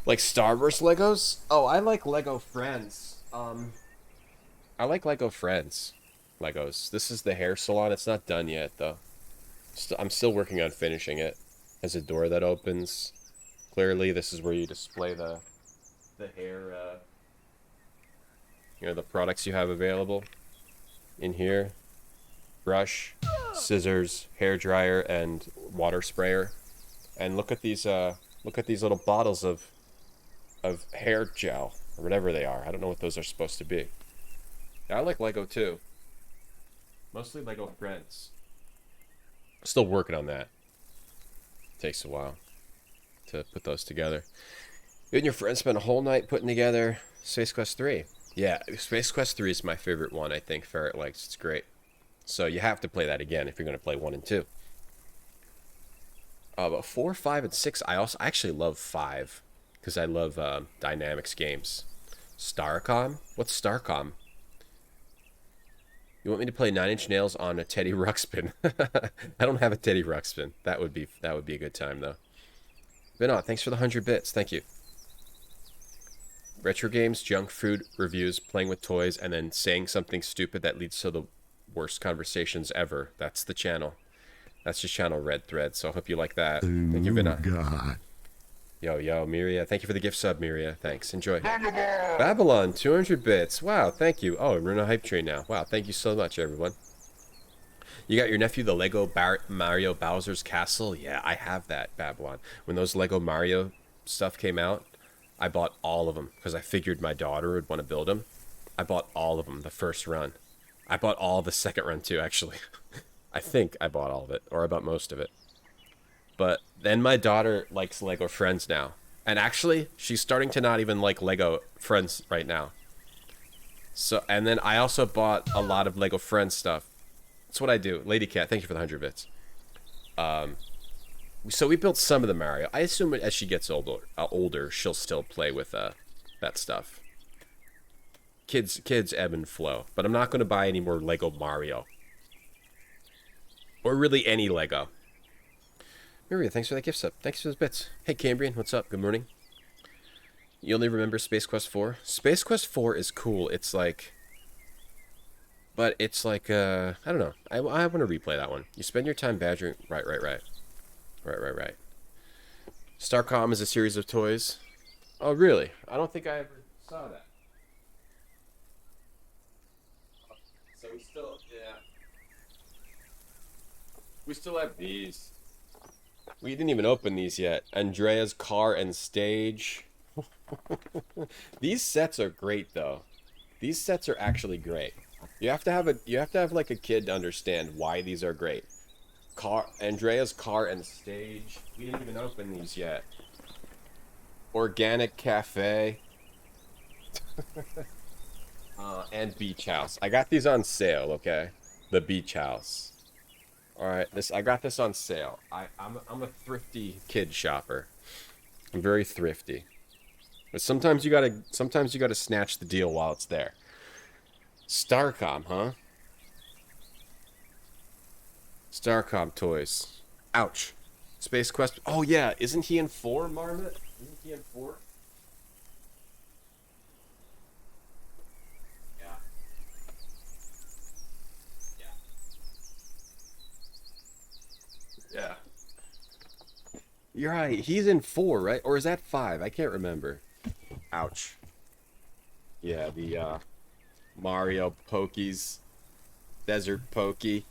Like Star Wars Legos? Oh, I like Lego Friends. I like Lego Friends Legos. This is the hair salon. It's not done yet though. I'm still working on finishing it. There's a door that opens. Clearly, this is where you display the hair, you know, the products you have available. In here, brush, scissors, hair dryer, and water sprayer. And look at these little bottles of hair gel or whatever they are. I don't know what those are supposed to be. Yeah, I like Lego too. Mostly Lego Friends. Still working on that. Takes a while to put those together. You and your friends spent a whole night putting together Space Quest 3. Yeah, Space Quest 3 is my favorite one, I think. Ferret likes it's great. So you have to play that again if you're going to play 1 and 2. But 4, 5, and 6, I actually love 5. Because I love Dynamics games. Starcom? What's Starcom? You want me to play 9 Inch Nails on a Teddy Ruxpin? I don't have a Teddy Ruxpin. That would be a good time though. Vinod, thanks for the 100 bits. Thank you. Retro games, junk food reviews, playing with toys, and then saying something stupid that leads to the worst conversations ever. That's the channel. That's just channel Red Thread. So I hope you like that. Thank you, Vinod. God. Yo, Miria. Thank you for the gift sub, Miria. Thanks. Enjoy. Babylon, 200 bits. Wow, thank you. Oh, we're in a hype train now. Wow, thank you so much, everyone. You got your nephew the Lego Mario Bowser's Castle? Yeah, I have that, Babylon. When those Lego Mario stuff came out, I bought all of them because I figured my daughter would want to build them. I bought all of them the first run. I bought all the second run too, actually. I think I bought all of it, or I bought most of it. But then my daughter likes Lego Friends now. And actually, she's starting to not even like Lego Friends right now. So, and then I also bought a lot of Lego Friends stuff. That's what I do. Lady Cat, thank you for the 100 bits. So we built some of the Mario. I assume as she gets older, she'll still play with that stuff. Kids ebb and flow. But I'm not going to buy any more Lego Mario. Or really any Lego. Maria, thanks for that gift sub. Thanks for those bits. Hey, Cambrian, what's up? Good morning. You only remember Space Quest 4? Space Quest 4 is cool. It's like... But it's like, I don't know. I want to replay that one. You spend your time badgering... Right. Starcom is a series of toys. Oh, really? I don't think I ever saw that. So we still... Yeah. We still have these. We didn't even open these yet. Andrea's car and stage. These sets are great though. These sets are actually great. You have to have like a kid to understand why these are great. Andrea's car and stage. We didn't even open these yet. Organic cafe. And beach house. I got these on sale, okay? The beach house. Alright, I got this on sale. I'm a thrifty kid shopper. I'm very thrifty. But sometimes you gotta snatch the deal while it's there. Starcom, huh? Starcom toys. Ouch. Space Quest. Oh yeah, isn't he in 4, Marmot? Isn't he in 4? Yeah. You're right. He's in 4, right? Or is that 5? I can't remember. Ouch. Yeah, the Mario Pokies. Desert Pokey.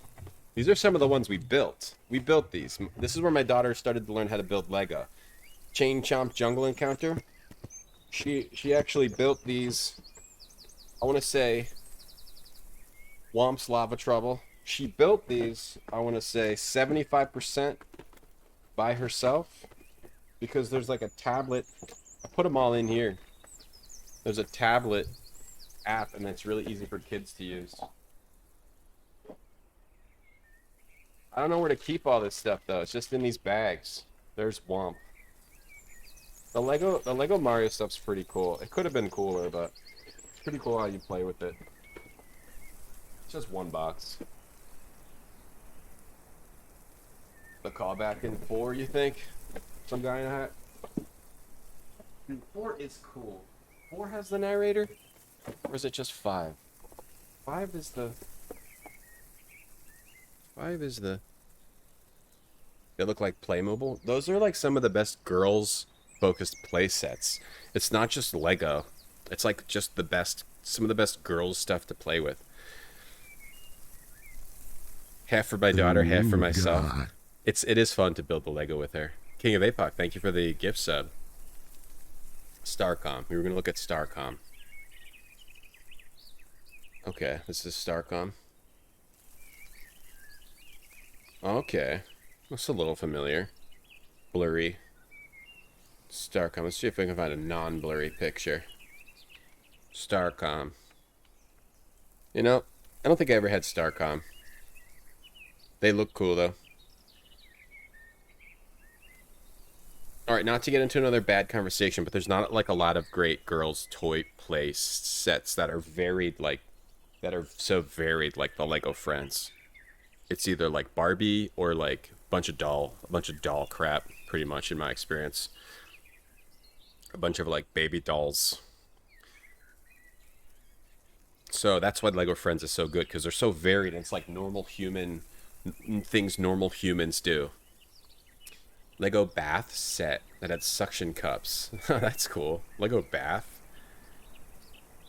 These are some of the ones we built. We built these. This is where my daughter started to learn how to build Lego. Chain Chomp Jungle Encounter. She actually built these. I want to say Womp's Lava Trouble. She built these, I want to say, 75% by herself. Because there's like a tablet. I put them all in here. There's a tablet app, and it's really easy for kids to use. I don't know where to keep all this stuff, though. It's just in these bags. There's Womp. The Lego Mario stuff's pretty cool. It could have been cooler, but it's pretty cool how you play with it. It's just one box. The callback in 4, you think? Some guy in a hat? Dude, 4 is cool. 4 has the narrator? Or is it just 5? 5 is the... They look like Playmobil. Those are like some of the best girls-focused play sets. It's not just Lego. It's like just the best... Some of the best girls stuff to play with. Half for my daughter, half for myself. God. It is fun to build the Lego with her. King of APOC, thank you for the gift sub. Starcom. We were going to look at Starcom. Okay, this is Starcom. Okay. Looks a little familiar. Blurry. Starcom. Let's see if we can find a non-blurry picture. Starcom. You know, I don't think I ever had Starcom. They look cool, though. Alright, not to get into another bad conversation, but there's not, like, a lot of great girls' toy play sets that are varied, like... That are so varied, like the Lego Friends. It's either, like, Barbie or, like, a bunch of doll crap, pretty much, in my experience. A bunch of, like, baby dolls. So that's why Lego Friends is so good, because they're so varied, and it's like normal human... things normal humans do. Lego bath set that had suction cups. That's cool. Lego bath.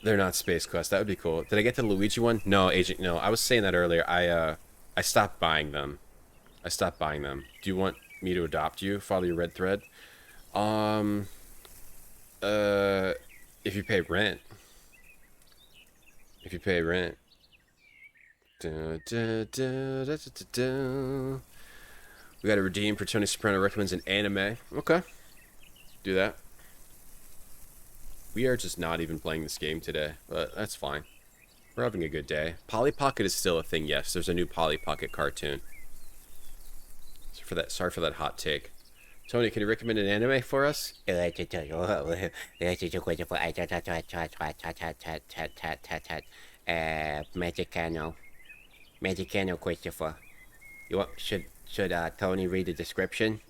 They're not Space Quest. That would be cool. Did I get the Luigi one? No, Agent. No, I was saying that earlier. I stopped buying them. Do you want me to adopt you? Follow your red thread. If you pay rent. If you pay rent. We got to redeem for Tony Soprano recommends an anime. Okay. Do that. We are just not even playing this game today, but that's fine. We're having a good day. Polly Pocket is still a thing, yes. There's a new Polly Pocket cartoon. Sorry for that hot take. Tony, can you recommend an anime for us? Magicano. Magicano, Christopher. Should Tony read the description?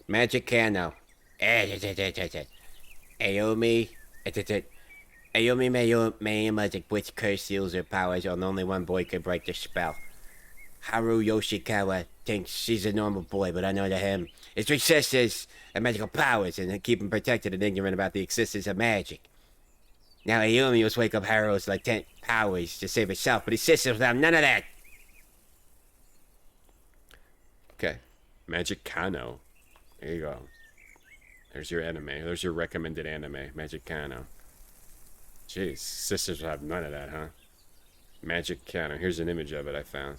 Magicano. Aomi. Aomi may magic which curse seals her powers and only one boy can break the spell. Haru Yoshikawa thinks she's a normal boy, but unknown to him, his three sisters have magical powers and keep him protected and ignorant about the existence of magic. Now Ayumi must wake up Haru's latent powers to save herself, but his sisters will have none of that. Okay. Magic Kano. There you go. There's your anime. There's your recommended anime. Magic Kano. Jeez. Sisters will have none of that, huh? Magic Kano. Here's an image of it I found.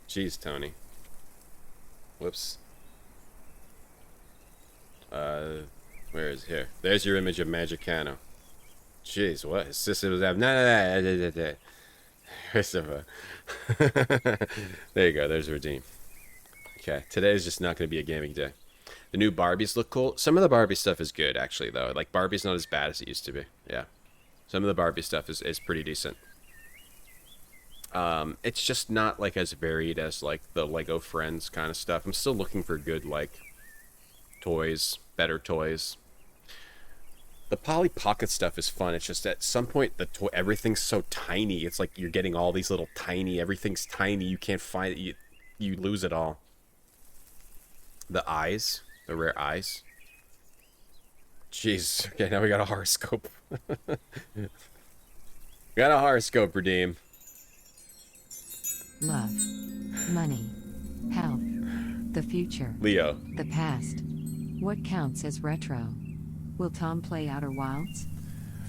Jeez, Tony. Whoops. Where is it? Here? There's your image of Magic Kano. Jeez, what? His sisters will have none of that. Christopher. There you go. There's Redeem. Okay, today is just not going to be a gaming day. The new Barbies look cool. Some of the Barbie stuff is good, actually, though. Like, Barbie's not as bad as it used to be. Yeah. Some of the Barbie stuff is pretty decent. It's just not, like, as varied as, like, the Lego Friends kind of stuff. I'm still looking for good, like, toys, better toys. The Polly Pocket stuff is fun. It's just at some point, everything's so tiny. It's like you're getting all these little tiny, everything's tiny. You can't find it. You lose it all. The eyes, the rare eyes. Jeez. Okay, now we got a horoscope. Got a horoscope, Redeem. Love, money, health, the future, Leo. the past. What counts as retro? Will Tom play Outer Wilds?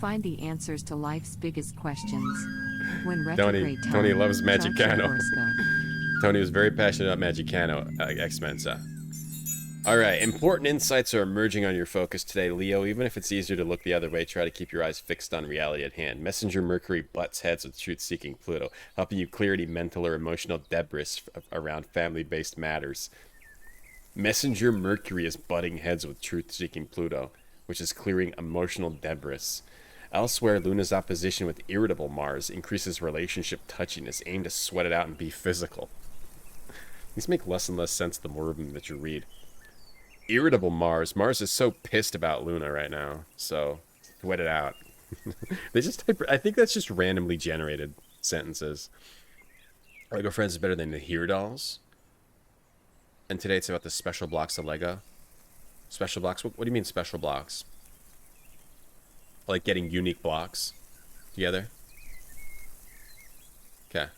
Find the answers to life's biggest questions. When retrograde Tom Tony loves charts your Magicano. horoscope. Tony was very passionate about Magicano, X-Mensa. Alright, important insights are emerging on your focus today, Leo. Even if it's easier to look the other way, try to keep your eyes fixed on reality at hand. Messenger Mercury butts heads with truth-seeking Pluto, helping you clear any mental or emotional debris around family-based matters. Messenger Mercury is butting heads with truth-seeking Pluto, which is clearing emotional debris. Elsewhere, Luna's opposition with irritable Mars increases relationship touchiness, aimed to sweat it out and be physical. These make less and less sense the more of them that you read. Irritable Mars. Mars is so pissed about Luna right now, so sweat it out. They just type, I think that's just randomly generated sentences. Lego Friends is better than the Here Dolls. And today it's about the special blocks of Lego. Special blocks? What do you mean special blocks? Like getting unique blocks together? Okay.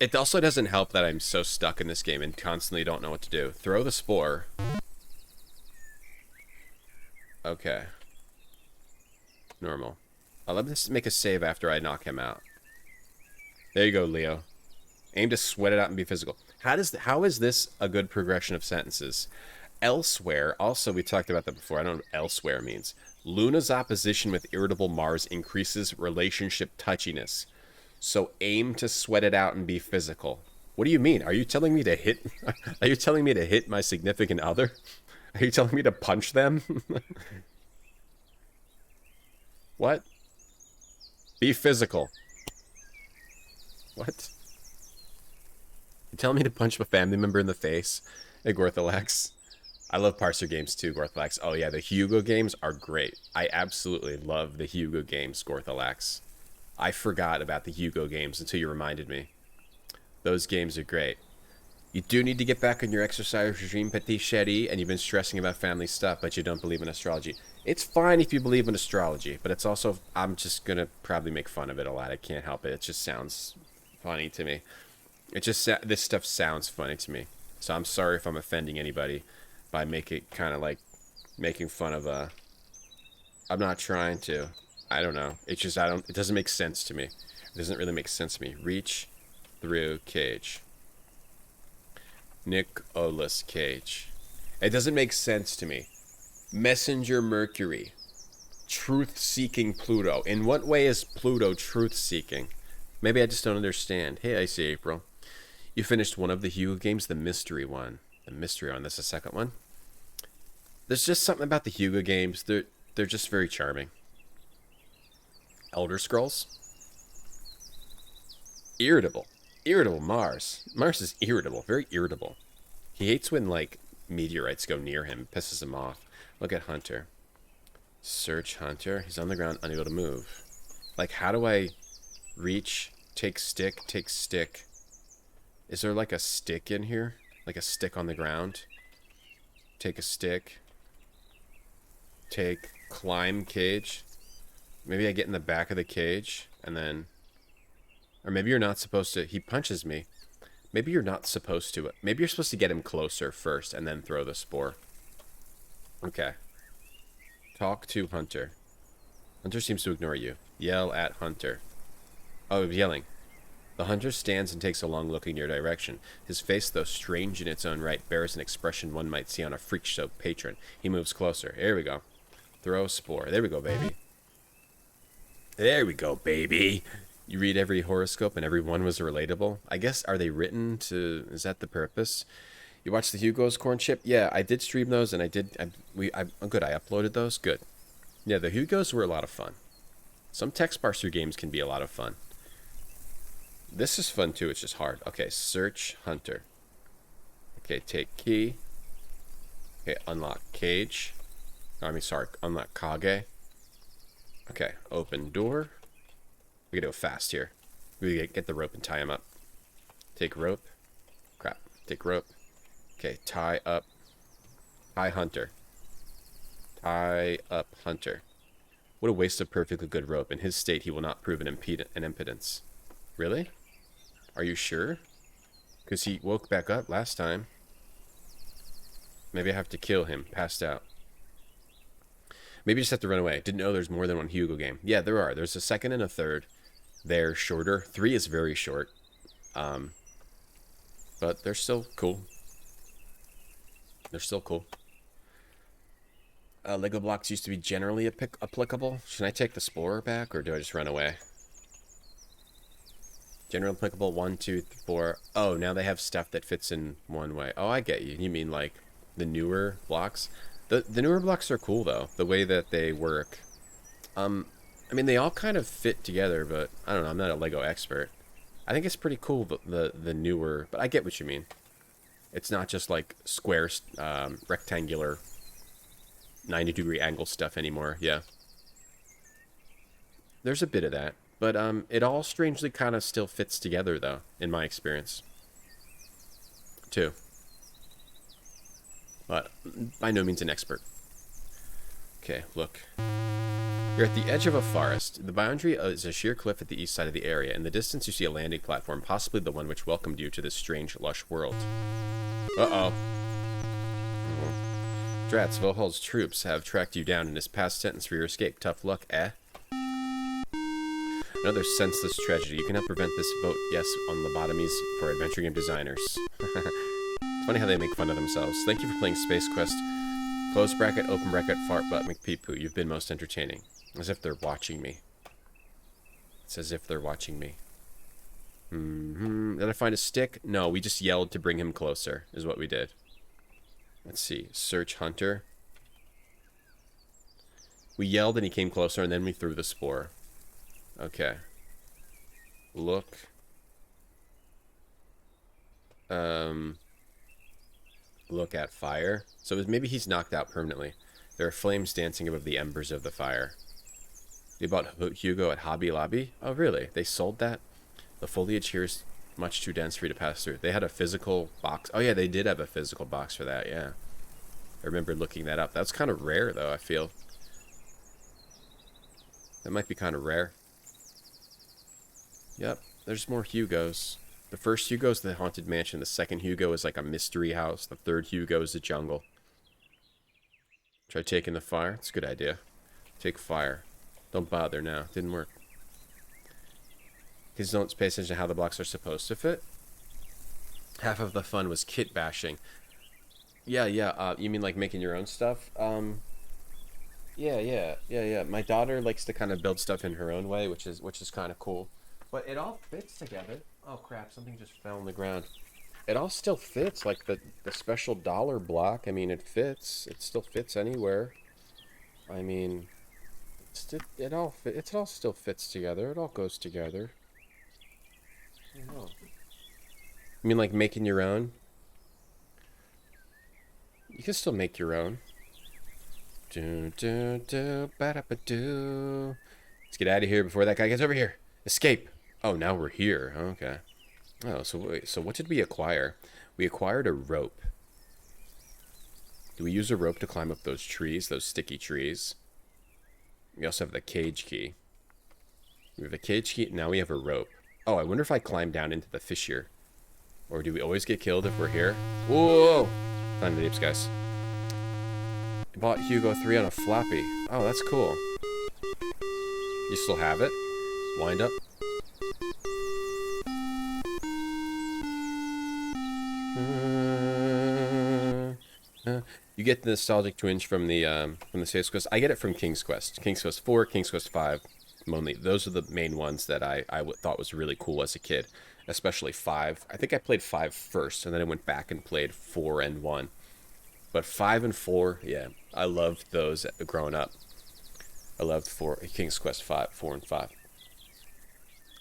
It also doesn't help that I'm so stuck in this game and constantly don't know what to do. Throw the spore. Okay. Normal. Let me make a save after I knock him out. There you go, Leo. Aim to sweat it out and be physical. How is this a good progression of sentences? Elsewhere, also we talked about that before. I don't know what elsewhere means. Luna's opposition with irritable Mars increases relationship touchiness. So aim to sweat it out and be physical. What do you mean? Are you telling me to hit? Are you telling me to hit my significant other? Are you telling me to punch them? What? Be physical. What? You telling me to punch a family member in the face? Hey, Gorthalax. I love parser games too, Gorthalax. Oh yeah, the Hugo games are great. I absolutely love the Hugo games, Gorthalax. I forgot about the Hugo games until you reminded me. Those games are great. You do need to get back on your exercise regime, Petit Chéri, and you've been stressing about family stuff, but you don't believe in astrology. It's fine if you believe in astrology, but it's also, I'm just going to probably make fun of it a lot. I can't help it. It just sounds funny to me. This stuff sounds funny to me. So I'm sorry if I'm offending anybody by making it kind of like making fun of I'm not trying to. I don't know. It's just it doesn't make sense to me. It doesn't really make sense to me. Reach through Cage. Nicolas Cage. It doesn't make sense to me. Messenger Mercury. Truth-seeking Pluto. In what way is Pluto truth-seeking? Maybe I just don't understand. Hey, I see April. You finished one of the Hugo games, the mystery one. The mystery one. That's the second one. There's just something about the Hugo games. They're just very charming. Elder Scrolls. Irritable. Irritable Mars. Mars is irritable. Very irritable. He hates when, like, meteorites go near him. Pisses him off. Look at Hunter. Search Hunter. He's on the ground, unable to move. Like, how do I reach, take stick? Is there, like, a stick in here? Like a stick on the ground? Take a stick. Take, climb cage. Maybe I get in the back of the cage, and then... Or maybe you're not supposed to... He punches me. Maybe you're not supposed to. Maybe you're supposed to get him closer first, and then throw the spore. Okay. Talk to Hunter. Hunter seems to ignore you. Yell at Hunter. Oh, yelling. The hunter stands and takes a long look in your direction. His face, though strange in its own right, bears an expression one might see on a freak show patron. He moves closer. Here we go. Throw a spore. There we go, baby. There we go, baby. You read every horoscope and every one was relatable. I guess, are they written to... Is that the purpose? You watched the Hugo's Corn Chip? Yeah, I did stream those, and I'm good. I uploaded those. Good. Yeah, the Hugos were a lot of fun. Some text parser games can be a lot of fun. This is fun, too. It's just hard. Okay, search Hunter. Okay, take key. Okay, unlock cage. Unlock Kage. Okay, open door. We gotta go fast here. We gotta get the rope and tie him up. Take rope. Crap. Take rope. Okay, tie up. Tie Hunter. Tie up Hunter. What a waste of perfectly good rope. In his state, he will not prove an impedance. Really? Are you sure? Because he woke back up last time. Maybe I have to kill him. Passed out. Maybe just have to run away. Didn't know there's more than one Hugo game. Yeah, there are. There's a second and a third. They're shorter. 3 is very short. But they're still cool. They're still cool. Lego blocks used to be generally applicable. Should I take the spore back, or do I just run away? General applicable, 1, 2, 4. Oh, now they have stuff that fits in one way. Oh, I get you. You mean like the newer blocks? The newer blocks are cool, though. The way that they work. I mean, they all kind of fit together, but I don't know. I'm not a Lego expert. I think it's pretty cool, the newer, but I get what you mean. It's not just like square, rectangular, 90-degree angle stuff anymore. Yeah. There's a bit of that. But it all strangely kind of still fits together, though, in my experience. Too. But by no means an expert. Okay, look. You're at the edge of a forest. The boundary is a sheer cliff at the east side of the area. In the distance, you see a landing platform, possibly the one which welcomed you to this strange, lush world. Uh-oh. Drats, Vohaul's troops have tracked you down in his past sentence for your escape. Tough luck, eh? Another senseless tragedy. You cannot prevent this vote, yes, on lobotomies for adventure game designers. It's funny how they make fun of themselves. Thank you for playing Space Quest. Close bracket, open bracket, fart butt, McPeepoo. You've been most entertaining. As if they're watching me. It's as if they're watching me. Did I find a stick? No, we just yelled to bring him closer, is what we did. Let's see. Search Hunter. We yelled and he came closer, and then we threw the spore. Okay. Look. Look at fire. So maybe he's knocked out permanently. There are flames dancing above the embers of the fire. You bought Hugo at Hobby Lobby? Oh, really? They sold that? The foliage here is much too dense for you to pass through. They had a physical box. Oh, yeah, they did have a physical box for that, yeah. I remember looking that up. That's kind of rare, though, I feel. That might be kind of rare. Yep, there's more Hugos. The first Hugo is the Haunted Mansion. The second Hugo is like a mystery house. The third Hugo is the jungle. Try taking the fire. It's a good idea. Take fire. Don't bother now. Didn't work. Kids don't pay attention to how the blocks are supposed to fit. Half of the fun was kit bashing. Yeah. You mean like making your own stuff? Yeah. My daughter likes to kind of build stuff in her own way, which is kind of cool. But it all fits together. Oh crap! Something just fell on the ground. It all still fits, like the special dollar block. I mean, it fits. It still fits anywhere. I mean, it all still fits together. It all goes together. I don't know. You mean like making your own? You can still make your own. Let's get out of here before that guy gets over here. Escape. Oh, now we're here. Okay. Oh, so wait. So what did we acquire? We acquired a rope. Do we use a rope to climb up those trees, those sticky trees? We also have the cage key. We have a cage key. Now we have a rope. Oh, I wonder if I climb down into the fissure. Or do we always get killed if we're here? Whoa! Climb the deeps, guys. I bought Hugo 3 on a floppy. Oh, that's cool. You still have it? Wind up. You get the nostalgic twinge from the Space Quest. I get it from King's Quest. King's Quest 4, King's Quest 5. Mainly, those are the main ones that I thought was really cool as a kid. Especially 5. I think I played 5 first, and then I went back and played 4 and 1. But 5 and 4, yeah, I loved those growing up. I loved King's Quest 5, 4 and 5.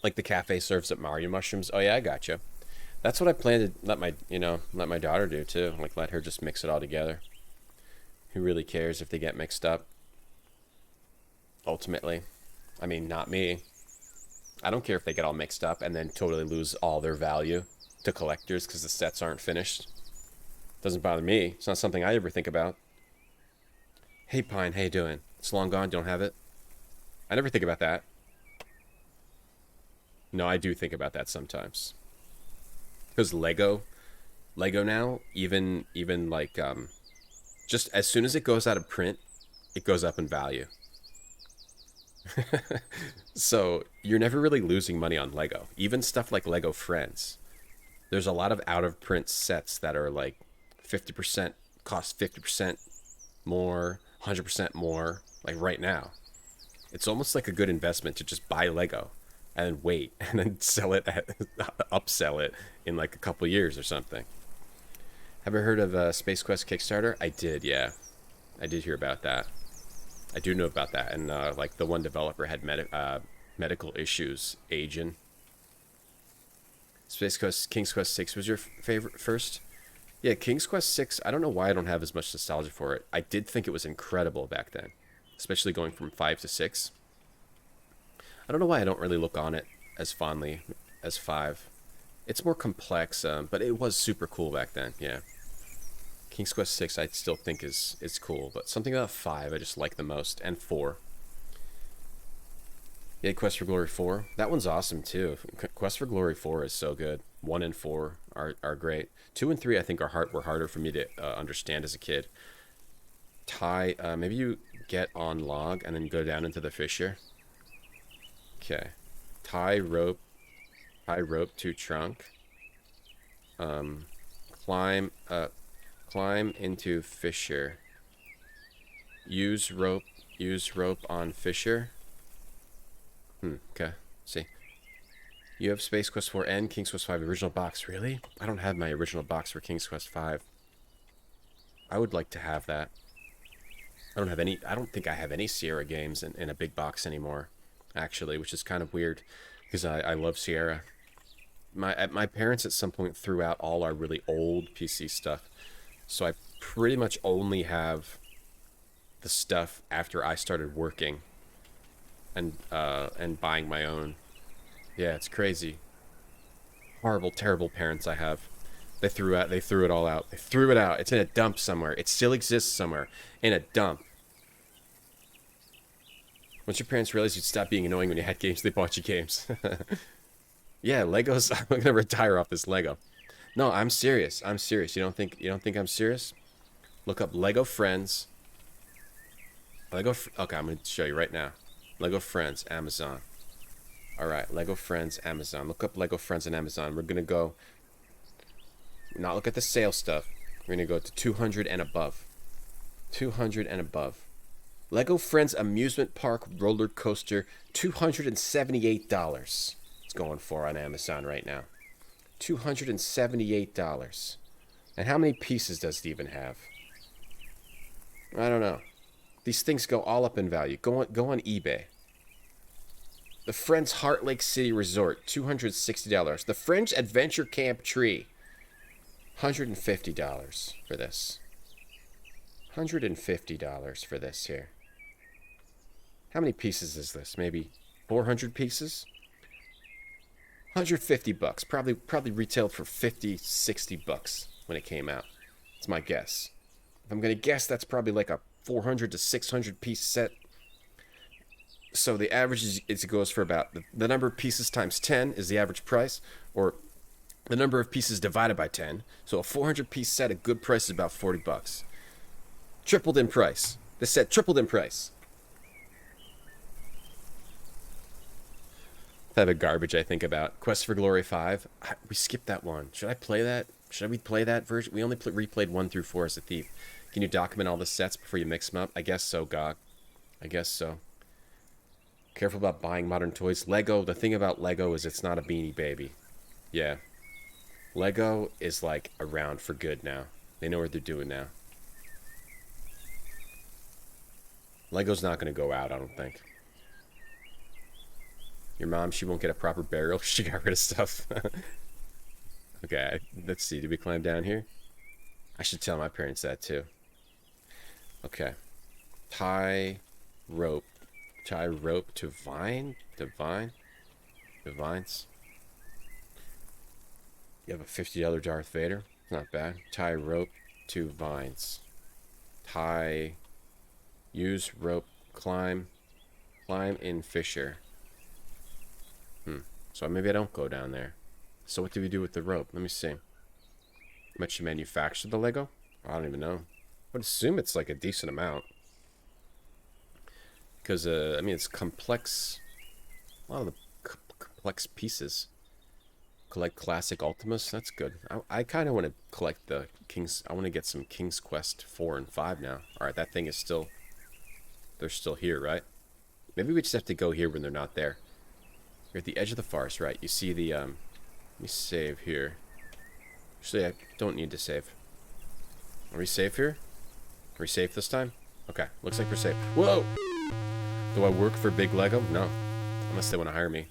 Like the cafe serves up Mario mushrooms. Oh yeah, I gotcha. That's what I plan to let my daughter do too. Like let her just mix it all together. Who really cares if they get mixed up? Ultimately, I mean, not me. I don't care if they get all mixed up and then totally lose all their value to collectors because the sets aren't finished. Doesn't bother me. It's not something I ever think about. Hey Pine, how you doing? It's long gone, don't have it? I never think about that. No, I do think about that sometimes. Because Lego now, even like, just as soon as it goes out of print, it goes up in value. So you're never really losing money on Lego. Even stuff like Lego Friends. There's a lot of out of print sets that are like 50%, cost 50% more, 100% more, like right now. It's almost like a good investment to just buy Lego and then wait and then sell it, upsell it in like a couple years or something. Have you heard of Space Quest Kickstarter? I did, yeah. I did hear about that. I do know about that. And like the one developer had medical issues aging. Space Quest, King's Quest 6 was your favorite first? Yeah, King's Quest 6, I don't know why I don't have as much nostalgia for it. I did think it was incredible back then, especially going from 5 to 6. I don't know why I don't really look on it as fondly as 5. It's more complex, but it was super cool back then, yeah. King's Quest 6 I still think is cool, but something about 5 I just like the most, and 4. Yeah, Quest for Glory 4. That one's awesome too. Quest for Glory 4 is so good. 1 and 4 are great. 2 and 3 I think were harder for me to understand as a kid. Tie, maybe you get on log and then go down into the fissure. Okay. Tie rope to trunk. Climb into fissure. Use rope on fissure. Okay. See. You have Space Quest 4 and King's Quest 5 original box. Really? I don't have my original box for King's Quest 5. I would like to have that. I don't think I have any Sierra games in a big box anymore, actually, which is kind of weird because I love Sierra. My parents at some point threw out all our really old PC stuff, so I pretty much only have the stuff after I started working and buying my own. Yeah, it's crazy. Horrible, terrible parents I have. They threw it all out. They threw it out. It's in a dump somewhere. It still exists somewhere in a dump. Once your parents realized you'd stop being annoying when you had games, they bought you games. Yeah, Legos. I'm gonna retire off this Lego. No, I'm serious. I'm serious. You don't think I'm serious? Look up Lego Friends. Okay, I'm going to show you right now. Lego Friends, Amazon. Alright, Lego Friends, Amazon. Look up Lego Friends on Amazon. We're going to go, not look at the sale stuff. We're going to go to 200 and above. 200 and above. Lego Friends Amusement Park Roller Coaster, $278. It's going for on Amazon right now. $278. And how many pieces does it even have? I don't know. These things go all up in value. Go on eBay. The Friends Heart Lake City Resort, $260. The Friends Adventure Camp Tree, $150 for this. $150 for this here. How many pieces is this? Maybe 400 pieces? 150 bucks. Probably retailed for 50, 60 bucks when it came out. It's my guess. If I'm going to guess, that's probably like a 400 to 600 piece set. So the average is it goes for about the number of pieces times 10 is the average price, or the number of pieces divided by 10. So a 400 piece set, a good price is about 40 bucks. Tripled in price. This set tripled in price. Type of garbage I think about. Quest for Glory 5. We skipped that one. Should I play that? Should we play that version? We only replayed 1 through 4 as a thief. Can you document all the sets before you mix them up? I guess so, Gog. I guess so. Careful about buying modern toys. Lego, the thing about Lego is it's not a Beanie Baby. Yeah. Lego is like around for good now. They know what they're doing now. Lego's not going to go out, I don't think. Your mom, she won't get a proper burial. She got rid of stuff. Okay, let's see. Did we climb down here? I should tell my parents that too. Okay. Tie rope to vine? To vines? You have a $50 Darth Vader? Not bad. Tie rope to vines. Use rope, climb in fissure. So maybe I don't go down there. So what do we do with the rope? Let me see. How much you manufacture the Lego? I don't even know. I would assume it's like a decent amount. Because, I mean, it's complex. A lot of the complex pieces. Collect classic Ultimas. That's good. I kind of want to collect the King's. I want to get some King's Quest 4 and 5 now. Alright, that thing is still. They're still here, right? Maybe we just have to go here when they're not there. You're at the edge of the forest, right? You see the, let me save here. Actually, I don't need to save. Are we safe here? Are we safe this time? Okay, looks like we're safe. Whoa! Do I work for Big Lego? No. Unless they want to hire me.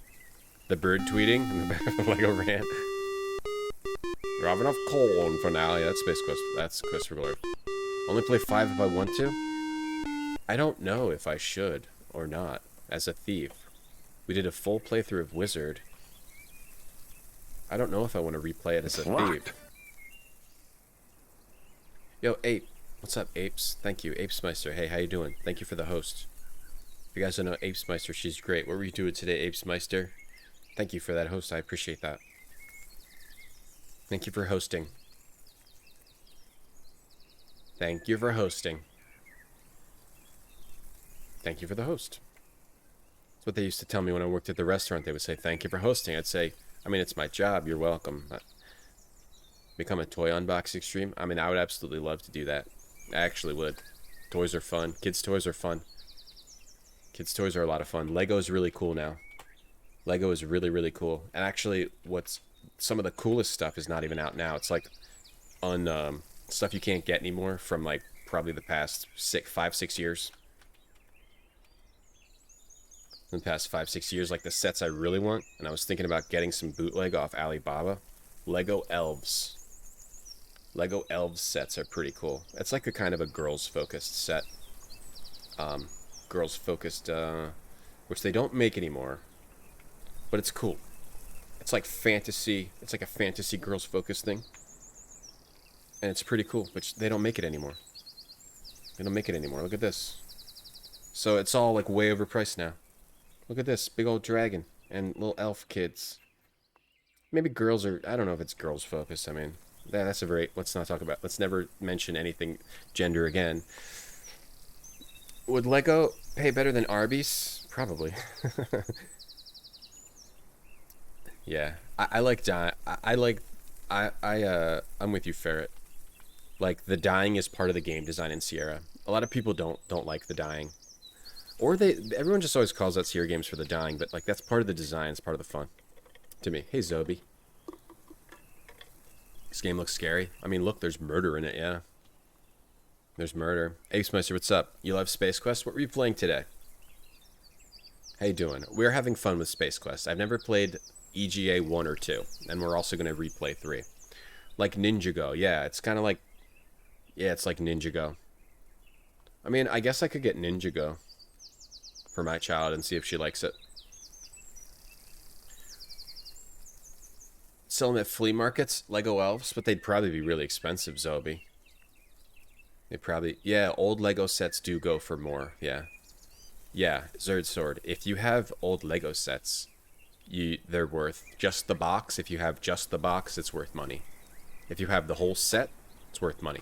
The bird tweeting in the back of the Lego ran. You have enough corn for now. Yeah, that's Space Quest. That's Quest for Glory. Only play 5 if I want to? I don't know if I should or not as a thief. We did a full playthrough of Wizard. I don't know if I want to replay it as a thief. Yo, Ape. What's up, Apes? Thank you, Apesmeister. Hey, how you doing? Thank you for the host. If you guys don't know Apesmeister, she's great. What were you doing today, Apesmeister? Thank you for that host. I appreciate that. Thank you for hosting. Thank you for hosting. Thank you for the host. That's what they used to tell me when I worked at the restaurant. They would say, thank you for hosting. I'd say, I mean, it's my job. You're welcome. Become a toy unboxing stream. I mean, I would absolutely love to do that. I actually would. Toys are fun. Kids' toys are fun. Kids' toys are a lot of fun. Lego is really cool now. Lego is really, really cool. And actually, what's some of the coolest stuff is not even out now. It's like on stuff you can't get anymore from like probably the past 5-6 years. In the past 5-6 years, like the sets I really want, and I was thinking about getting some bootleg off Alibaba. Lego Elves. Lego Elves sets are pretty cool. It's like a kind of a girls-focused set. Girls-focused, which they don't make anymore. But it's cool. It's like fantasy. It's like a fantasy girls-focused thing. And it's pretty cool, but they don't make it anymore. They don't make it anymore. Look at this. So it's all like way overpriced now. Look at this. Big old dragon and little elf kids. Maybe girls are... I don't know if it's girls-focused. I mean, that's a very... Let's not talk about... Let's never mention anything gender again. Would Lego pay better than Arby's? Probably. Yeah, I like dying. I'm with you, Ferret. Like, the dying is part of the game design in Sierra. A lot of people don't like the dying. Or everyone just always calls out Sierra games for the dying, but like that's part of the design, it's part of the fun. To me. Hey Zobi. This game looks scary. I mean, look, there's murder in it, yeah. There's murder. Ace Meister, what's up? You love Space Quest? What were you playing today? How you doing? We're having fun with Space Quest. I've never played EGA 1 or 2, and we're also going to replay 3. Like Ninjago, yeah, it's kind of like... Yeah, it's like Ninjago. I mean, I guess I could get Ninjago for my child and see if she likes it. Sell them at flea markets, Lego elves, but they'd probably be really expensive, Zobi. They probably... Yeah, old Lego sets do go for more, yeah. Yeah, Zerd Sword. If you have old Lego sets, they're worth just the box. If you have just the box, it's worth money. If you have the whole set, it's worth money.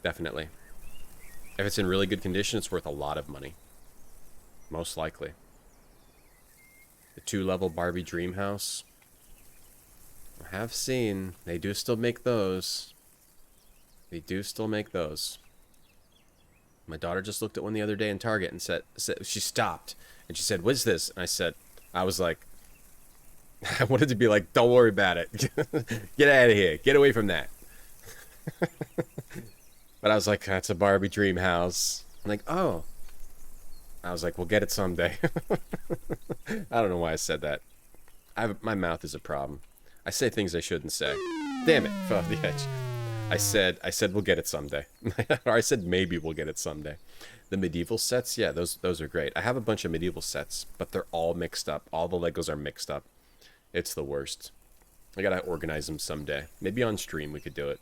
Definitely. If it's in really good condition, it's worth a lot of money. Most likely. The 2-level Barbie Dream House. I have seen. They do still make those. They do still make those. My daughter just looked at one the other day in Target and said she stopped. And she said, "What's this?" And I was like, I wanted to be like, "Don't worry about it. Get out of here. Get away from that." But I was like, "That's a Barbie Dream House." I'm like, "Oh." I was like, "We'll get it someday." I don't know why I said that. My mouth is a problem. I say things I shouldn't say. Damn it, fell off the edge. I said we'll get it someday. Or I said maybe we'll get it someday. The medieval sets, yeah, those are great. I have a bunch of medieval sets, but they're all mixed up. All the Legos are mixed up. It's the worst. I gotta organize them someday. Maybe on stream we could do it.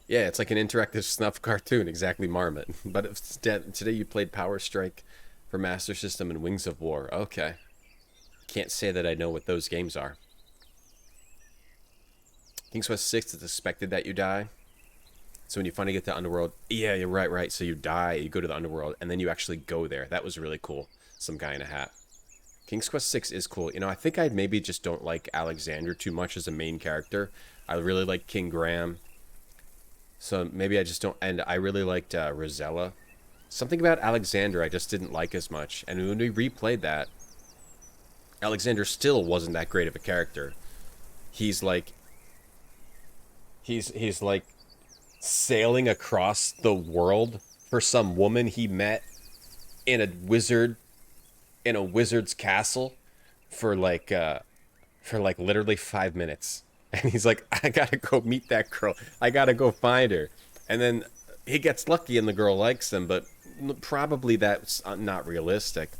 Yeah, it's like an interactive snuff cartoon, exactly, Marmot. But today you played Power Strike for Master System and Wings of War. Okay. Can't say that I know what those games are. King's Quest 6, it's expected that you die. So when you finally get to Underworld, yeah, you're right. So you die, you go to the Underworld, and then you actually go there. That was really cool. Some guy in a hat. King's Quest 6 is cool. You know, I think I maybe just don't like Alexander too much as a main character. I really like King Graham. So maybe I just don't... And I really liked Rosella. Something about Alexander I just didn't like as much. And when we replayed that, Alexander still wasn't that great of a character. He's like... He's like sailing across the world for some woman he met in a wizard's castle for like literally 5 minutes. And he's like, I gotta go meet that girl. I gotta go find her. And then he gets lucky and the girl likes him, but probably that's not realistic.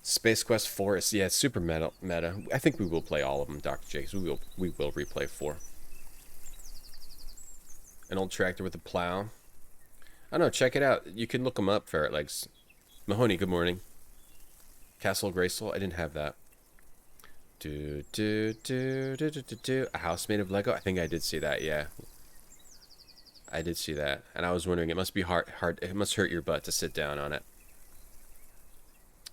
Space Quest 4 is, yeah, it's super meta. I think we will play all of them, Dr. Jakes. We will replay 4. An old tractor with a plow. I don't know, check it out. You can look them up, Ferret Legs. Mahoney, good morning. Castle Graceful, I didn't have that. A house made of Lego? I think I did see that, yeah. I did see that. And I was wondering, it must be hard, it must hurt your butt to sit down on it.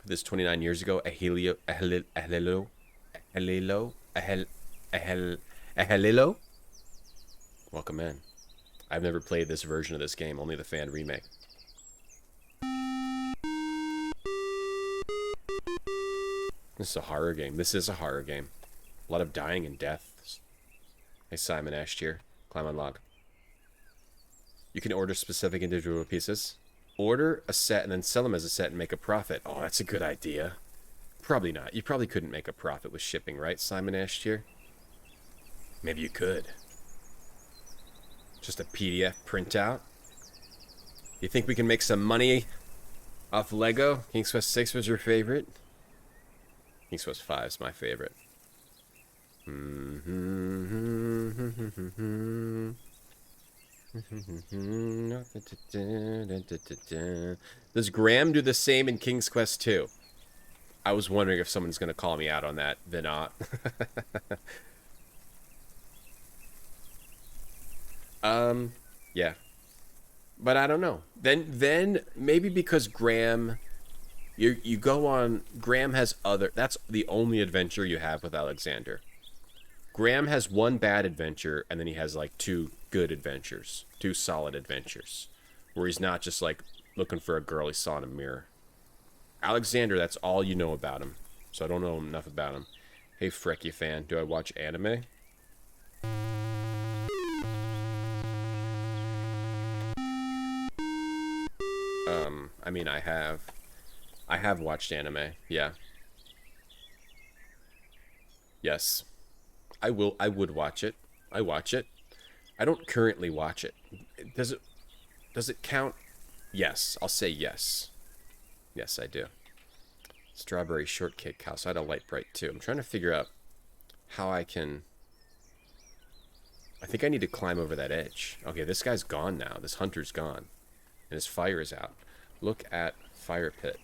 This 29 years ago, a Helilo? Welcome in. I've never played this version of this game, only the fan remake. This is a horror game. This is a horror game. A lot of dying and deaths. Hey, Simon Ash here. Climb on log. You can order specific individual pieces. Order a set and then sell them as a set and make a profit. Oh, that's a good idea. Probably not. You probably couldn't make a profit with shipping, right, Simon Ash here? Maybe you could. Just a PDF printout. You think we can make some money off Lego? King's Quest 6 was your favorite? King's Quest 5 is my favorite. Does Graham do the same in King's Quest 2? I was wondering if someone's going to call me out on that. They're not. Yeah. But I don't know. Then maybe because Graham, you go on. Graham has other. That's the only adventure you have with Alexander. Graham has one bad adventure, and then he has like two good adventures, two solid adventures, where he's not just like looking for a girl he saw in a mirror. Alexander, that's all you know about him. So I don't know enough about him. Hey, Frecky fan, do I watch anime? I mean, I have watched anime, yeah. Yes. I would watch it. I watch it. I don't currently watch it. Does it count? Yes, I'll say yes. Yes, I do. Strawberry Shortcake House. I had a light bright too. I'm trying to figure out how I can... I think I need to climb over that edge. Okay, this guy's gone now. This hunter's gone. And his fire is out. Look at fire pit.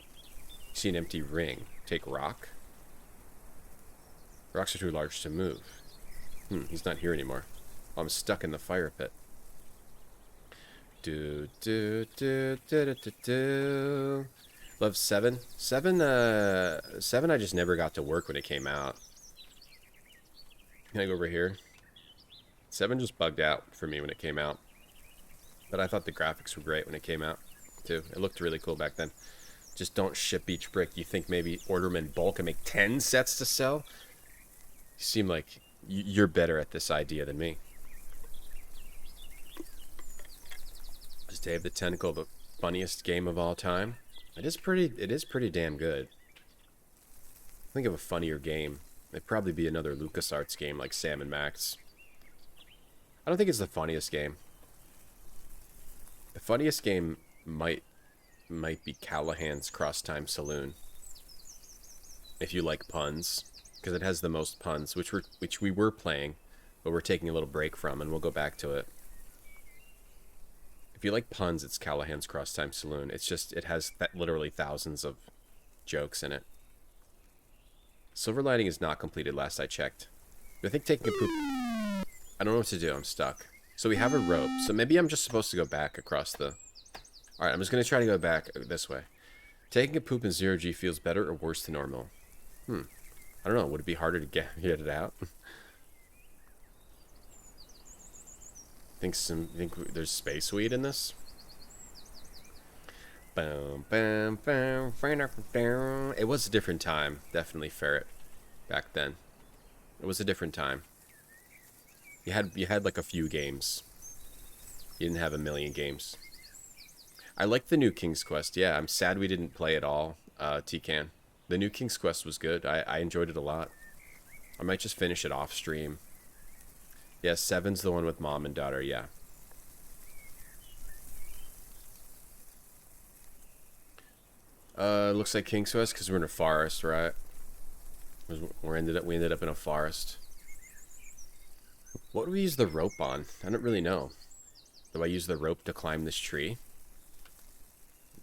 You see an empty ring. Take rock. Rocks are too large to move. He's not here anymore. Oh, I'm stuck in the fire pit. Do. Love 7. 7 I just never got to work when it came out. Can I go over here? 7 just bugged out for me when it came out. But I thought the graphics were great when it came out, too. It looked really cool back then. Just don't ship each brick. You think maybe order them in bulk and make 10 sets to sell? You seem like you're better at this idea than me. Is Dave the Tentacle the funniest game of all time? It is pretty damn good. Think of a funnier game. It'd probably be another LucasArts game like Sam and Max. I don't think it's the funniest game. The funniest game might be Callahan's Cross Time Saloon. If you like puns, because it has the most puns, which we were playing, but we're taking a little break from, and we'll go back to it. If you like puns, it's Callahan's Cross Time Saloon. It's just, it has literally thousands of jokes in it. Silver Lining is not completed last I checked. I think taking a poop... I don't know what to do, I'm stuck. So we have a rope, so maybe I'm just supposed to go back across the... Alright, I'm just going to try to go back this way. Taking a poop in 0G feels better or worse than normal? I don't know, would it be harder to get it out? Think there's space weed in this? It was a different time, definitely ferret back then. It was a different time. You had like a few games. You didn't have a million games. I like the new King's Quest. Yeah, I'm sad we didn't play it all, T-Can. The new King's Quest was good. I enjoyed it a lot. I might just finish it off stream. Yeah, 7's the one with mom and daughter, yeah. Looks like King's Quest because we're in a forest, right? We ended up in a forest. What do we use the rope on? I don't really know. Do I use the rope to climb this tree?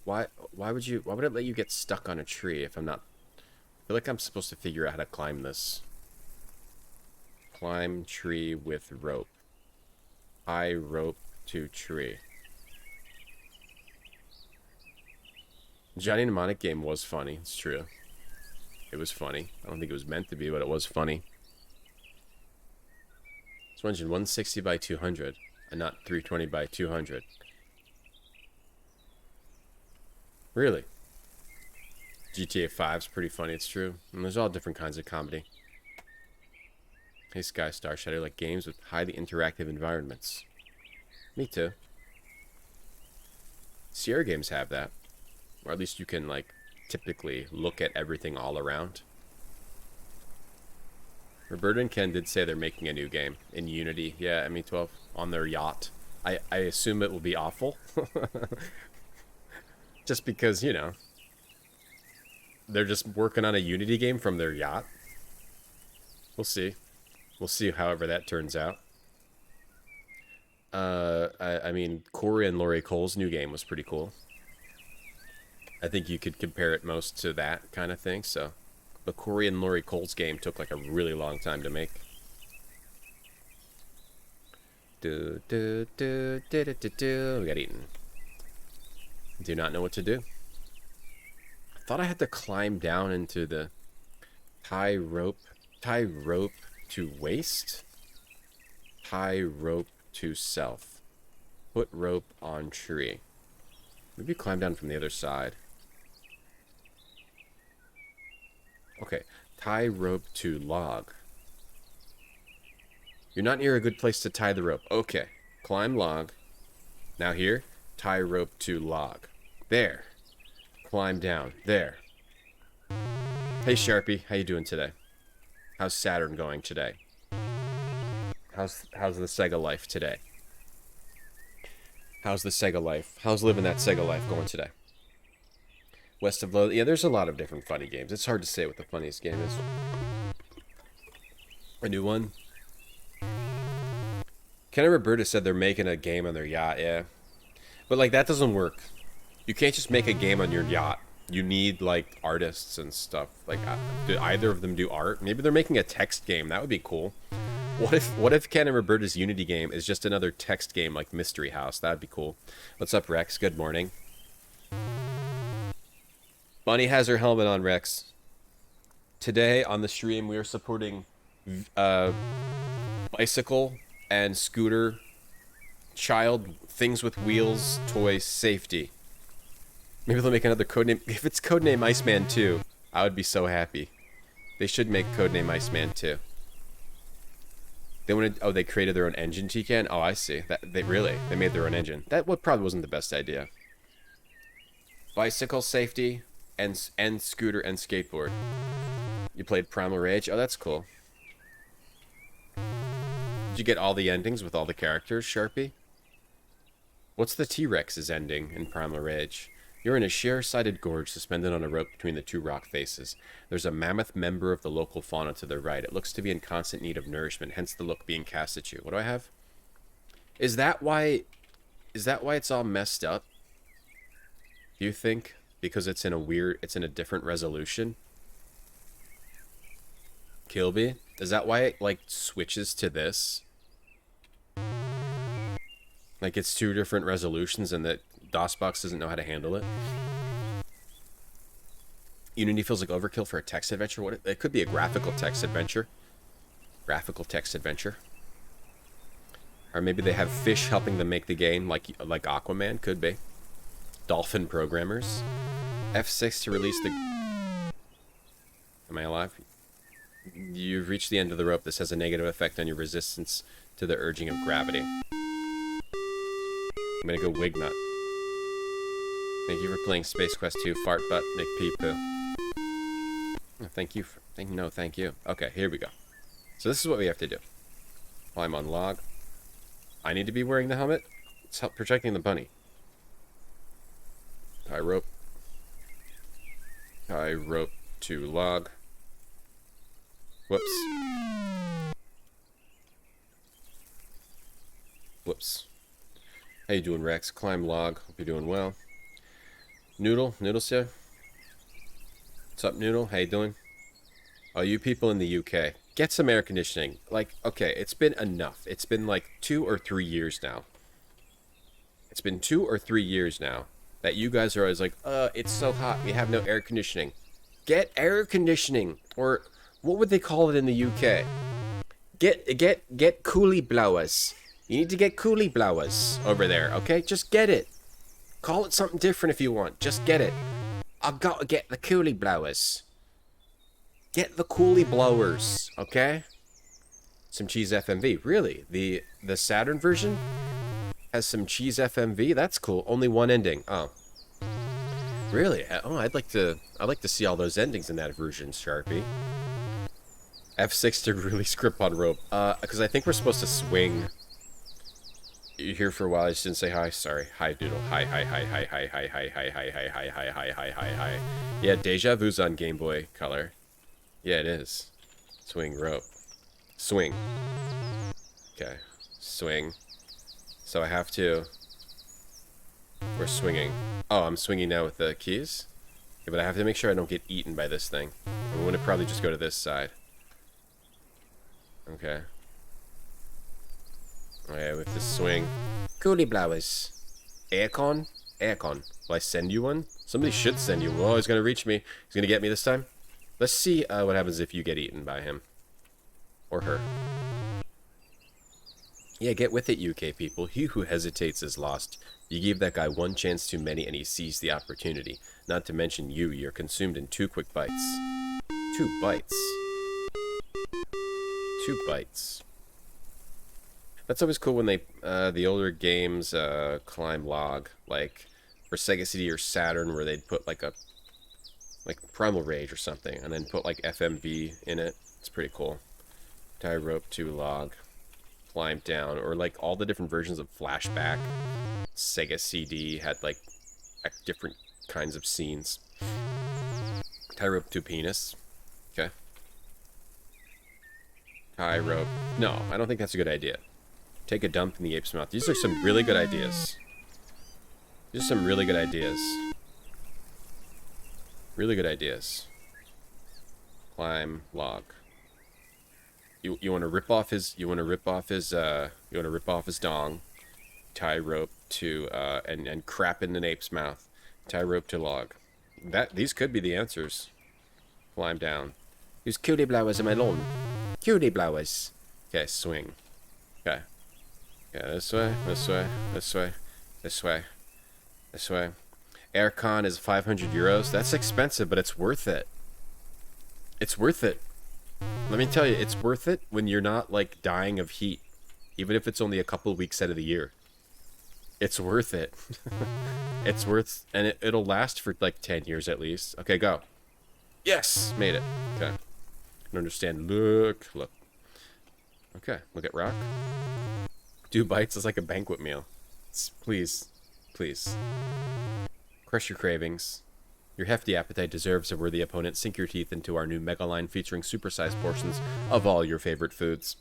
Why would it let you get stuck on a tree if I'm not... I feel like I'm supposed to figure out how to climb this. Climb tree with rope. I rope to tree. Johnny Mnemonic game was funny. It's true. It was funny. I don't think it was meant to be, but it was funny. It's 160 by 200, and not 320 by 200. Really? GTA 5's pretty funny, it's true. And there's all different kinds of comedy. Hey Skystar, Shadow like games with highly interactive environments. Me too. Sierra games have that. Or at least you can, like, typically look at everything all around. Roberta and Ken did say they're making a new game in Unity. Yeah, ME12 on their yacht. I assume it will be awful. Just because, you know, they're just working on a Unity game from their yacht. We'll see. We'll see however that turns out. I mean, Corey and Laurie Cole's new game was pretty cool. I think you could compare it most to that kind of thing, so... But Corey and Laurie Cole's game took like a really long time to make. We got eaten. Do not know what to do. I thought I had to climb down into the tie rope to waist, tie rope to self, put rope on tree. Maybe climb down from the other side. Okay, tie rope to log. You're not near a good place to tie the rope. Okay, climb log. Now here, tie rope to log. There. Climb down. There. Hey Sharpie, how you doing today? How's Saturn going today? How's the Sega life today? How's the Sega life? How's living that Sega life going today? West of Low. Yeah, there's a lot of different funny games. It's hard to say what the funniest game is. A new one. Ken and Roberta said they're making a game on their yacht, yeah. But, like, that doesn't work. You can't just make a game on your yacht. You need, like, artists and stuff. Like, do either of them do art? Maybe they're making a text game. That would be cool. What if Ken and Roberta's Unity game is just another text game like Mystery House? That'd be cool. What's up, Rex? Good morning. Bunny has her helmet on, Rex. Today on the stream, we are supporting bicycle and scooter, child, things with wheels, toys, safety. Maybe they'll make another codename. If it's codename Iceman 2, I would be so happy. They should make codename Iceman 2. They wanted. Oh, they created their own engine, T-Can? Oh, I see. They made their own engine. That probably wasn't the best idea. Bicycle, safety, and scooter and skateboard. You played Primal Rage? Oh, that's cool. Did you get all the endings with all the characters, Sharpie? What's the T-Rex's ending in Primal Rage? You're in a sheer-sided gorge suspended on a rope between the two rock faces. There's a mammoth member of the local fauna to the right. It looks to be in constant need of nourishment, hence the look being cast at you. What do I have? Is that why it's all messed up? Do you think? Because it's in a different resolution? Kilby? Is that why it, like, switches to this? Like, it's two different resolutions and that DOSBox doesn't know how to handle it? Unity feels like overkill for a text adventure? It could be a graphical text adventure. Graphical text adventure. Or maybe they have fish helping them make the game, like Aquaman, could be. Dolphin programmers. F6 to release the... Am I alive? You've reached the end of the rope. This has a negative effect on your resistance to the urging of gravity. I'm gonna go Wignut. Thank you for playing Space Quest 2, Fart Butt, Nick Pee Poo. Oh, thank you. Thank you. Okay, here we go. So this is what we have to do. Climb on log. I need to be wearing the helmet. It's protecting the bunny. Tie rope. Tie rope to log. Whoops. Whoops. How you doing, Rex? Climb log. Hope you're doing well. Noodle's here. What's up, Noodle? How you doing? Oh, you people in the UK, get some air conditioning. Like, okay, it's been enough. It's been like 2 or 3 years now. It's been 2 or 3 years now that you guys are always like, it's so hot, we have no air conditioning. Get air conditioning, or what would they call it in the UK? Get coolie blowers. You need to get coolie blowers over there, okay? Just get it. Call it something different if you want. Just get it. I gotta get the coolie blowers. Get the coolie blowers, okay? Some cheese FMV. Really? The Saturn version has some cheese FMV? That's cool. Only one ending. Oh. Really? Oh, I'd like to see all those endings in that version, Sharpie. F6 to release grip on rope. Because I think we're supposed to swing. You're here for a while. I just didn't say hi. Sorry. Hi, Doodle. Hi. Yeah, Deja Vu's on Game Boy Color. Yeah, it is. Swing rope. Swing. Okay. Swing. So I have to... We're swinging. Oh, I'm swinging now with the keys? Yeah, but I have to make sure I don't get eaten by this thing. I'm going to probably just go to this side. Okay. Okay, with the swing. Coolie blowers. Aircon? Aircon. Will I send you one? Somebody should send you one. Oh, he's gonna reach me. He's gonna get me this time. Let's see what happens if you get eaten by him. Or her. Yeah, get with it, UK people. He who hesitates is lost. You gave that guy one chance too many and he seized the opportunity. Not to mention you're consumed in 2 quick bites. 2 bites. 2 bites. That's always cool when they, the older games, climb log. Like, for Sega CD or Saturn, where they'd put like Primal Rage or something, and then put like FMV in it. It's pretty cool. Tie rope to log. Climb down. Or like all the different versions of Flashback. Sega CD had like different kinds of scenes. Tie rope to penis. Okay. Tie rope. No, I don't think that's a good idea. Take a dump in the ape's mouth. These are some really good ideas. These are some really good ideas. Really good ideas. Climb log. You want to rip off his dong. Tie rope to and crap in an ape's mouth. Tie rope to log. These could be the answers. Climb down. Use cutie blowers in my lawn. Cutie blowers. Okay, swing. Okay. Yeah, this way, this way, this way, this way, this way. Aircon is 500 euros. That's expensive, but it's worth it. It's worth it. Let me tell you, it's worth it when you're not, like, dying of heat. Even if it's only a couple of weeks out of the year. It's worth it. It's worth... And it'll last for, like, 10 years at least. Okay, go. Yes! Made it. Okay. I don't understand. Look. Okay, look at rock. 2 bites is like a banquet meal. Please. Crush your cravings. Your hefty appetite deserves a worthy opponent. Sink your teeth into our new mega line featuring supersized portions of all your favorite foods.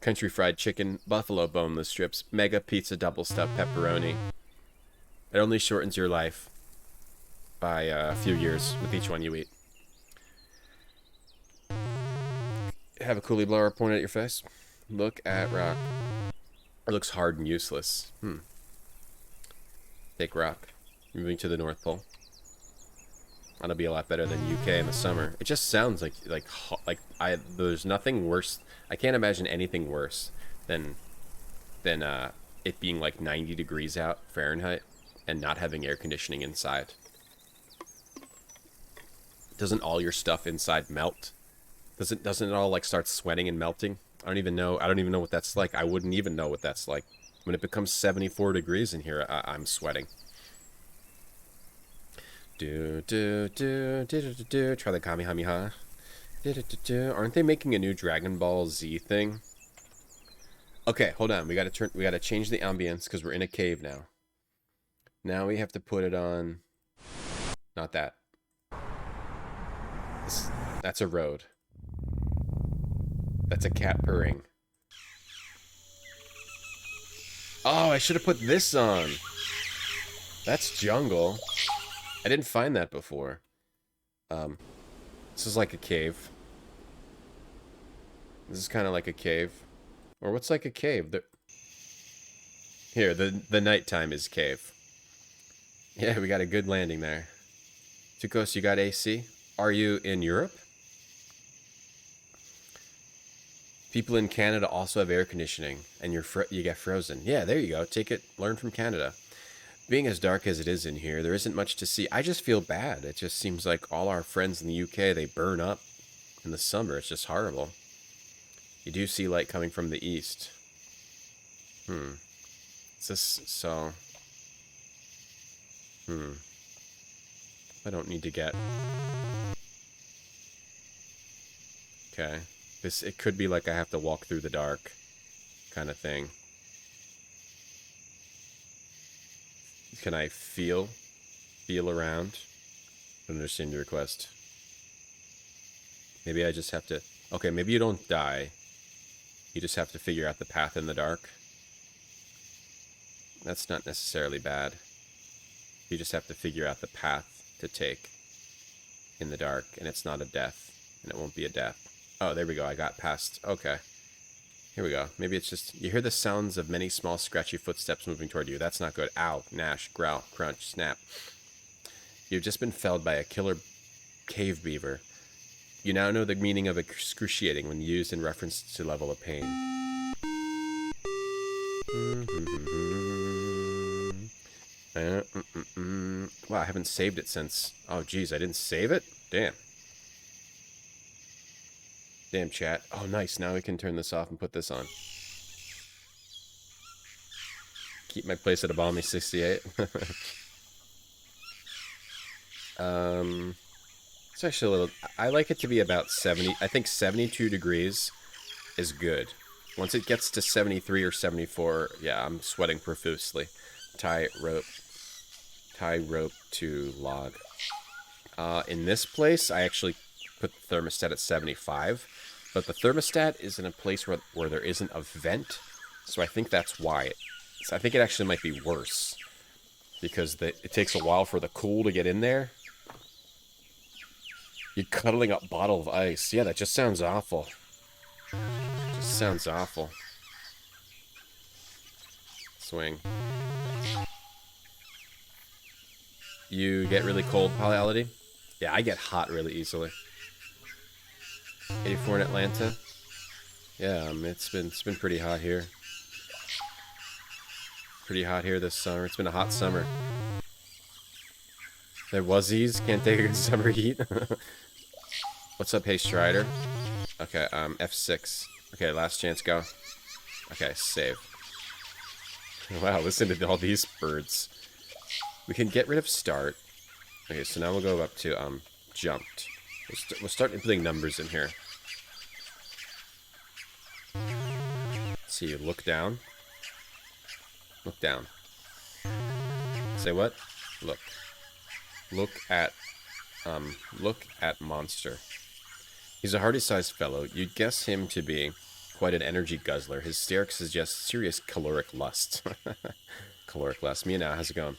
Country fried chicken, buffalo boneless strips, mega pizza double stuffed pepperoni. It only shortens your life by a few years with each one you eat. Have a coolie blower pointed at your face. Look at rock. It looks hard and useless. Take rock. Moving to the North Pole. That'll be a lot better than UK in the summer. It just sounds like there's nothing worse. I can't imagine anything worse than it being like 90 degrees out Fahrenheit and not having air conditioning inside. Doesn't all your stuff inside melt? Doesn't it all like start sweating and melting? I don't even know what that's like. I wouldn't even know what that's like. When it becomes 74 degrees in here, I'm sweating. Try the Kamehameha. Aren't they making a new Dragon Ball Z thing? Okay, hold on. We gotta change the ambience because we're in a cave now. Now we have to put it on. Not that. That's a road. That's a cat purring. Oh, I should have put this on. That's jungle. I didn't find that before. This is like a cave. This is kind of like a cave. Or what's like a cave? Here, the nighttime is cave. Yeah, we got a good landing there. Tukos, you got AC? Are you in Europe? People in Canada also have air conditioning, and you get frozen. Yeah, there you go. Take it. Learn from Canada. Being as dark as it is in here, there isn't much to see. I just feel bad. It just seems like all our friends in the UK, they burn up in the summer. It's just horrible. You do see light coming from the east. Is this so? I don't need to get. Okay. It could be like I have to walk through the dark kind of thing. Can I feel around? I don't understand your request. Maybe I just have to... Okay, maybe you don't die. You just have to figure out the path in the dark. That's not necessarily bad. You just have to figure out the path to take in the dark, and it's not a death, and it won't be a death. Oh, there we go. I got past. Okay. Here we go. Maybe it's just... You hear the sounds of many small scratchy footsteps moving toward you. That's not good. Ow, gnash, growl, crunch, snap. You've just been felled by a killer cave beaver. You now know the meaning of excruciating when used in reference to level of pain. Wow, I haven't saved it since... Oh, geez, I didn't save it? Damn. Damn, chat. Oh, nice. Now we can turn this off and put this on. Keep my place at a balmy 68. It's actually a little... I like it to be about 70... I think 72 degrees is good. Once it gets to 73 or 74, yeah, I'm sweating profusely. Tie rope to log. In this place, I actually put the thermostat at 75, but the thermostat is in a place where there isn't a vent, so I think that's why. I think it actually might be worse, because it takes a while for the cool to get in there. You're cuddling up a bottle of ice. Yeah, that just sounds awful. Just sounds awful. Swing. You get really cold, Polyality? Yeah, I get hot really easily. 84 in Atlanta. Yeah, it's been pretty hot here. Pretty hot here this summer. It's been a hot summer. There wuzzies can't take a good summer heat. What's up, hey Strider? Okay, F6. Okay, last chance, go. Okay, save. Wow, listen to all these birds. We can get rid of start. Okay, so now we'll go up to jumped. We'll start inputting numbers in here. Let's see, look down. Look down. Say what? Look. Look at monster. He's a hearty-sized fellow. You'd guess him to be quite an energy guzzler. His stare suggests serious caloric lust. Caloric lust. Mia now, how's it going?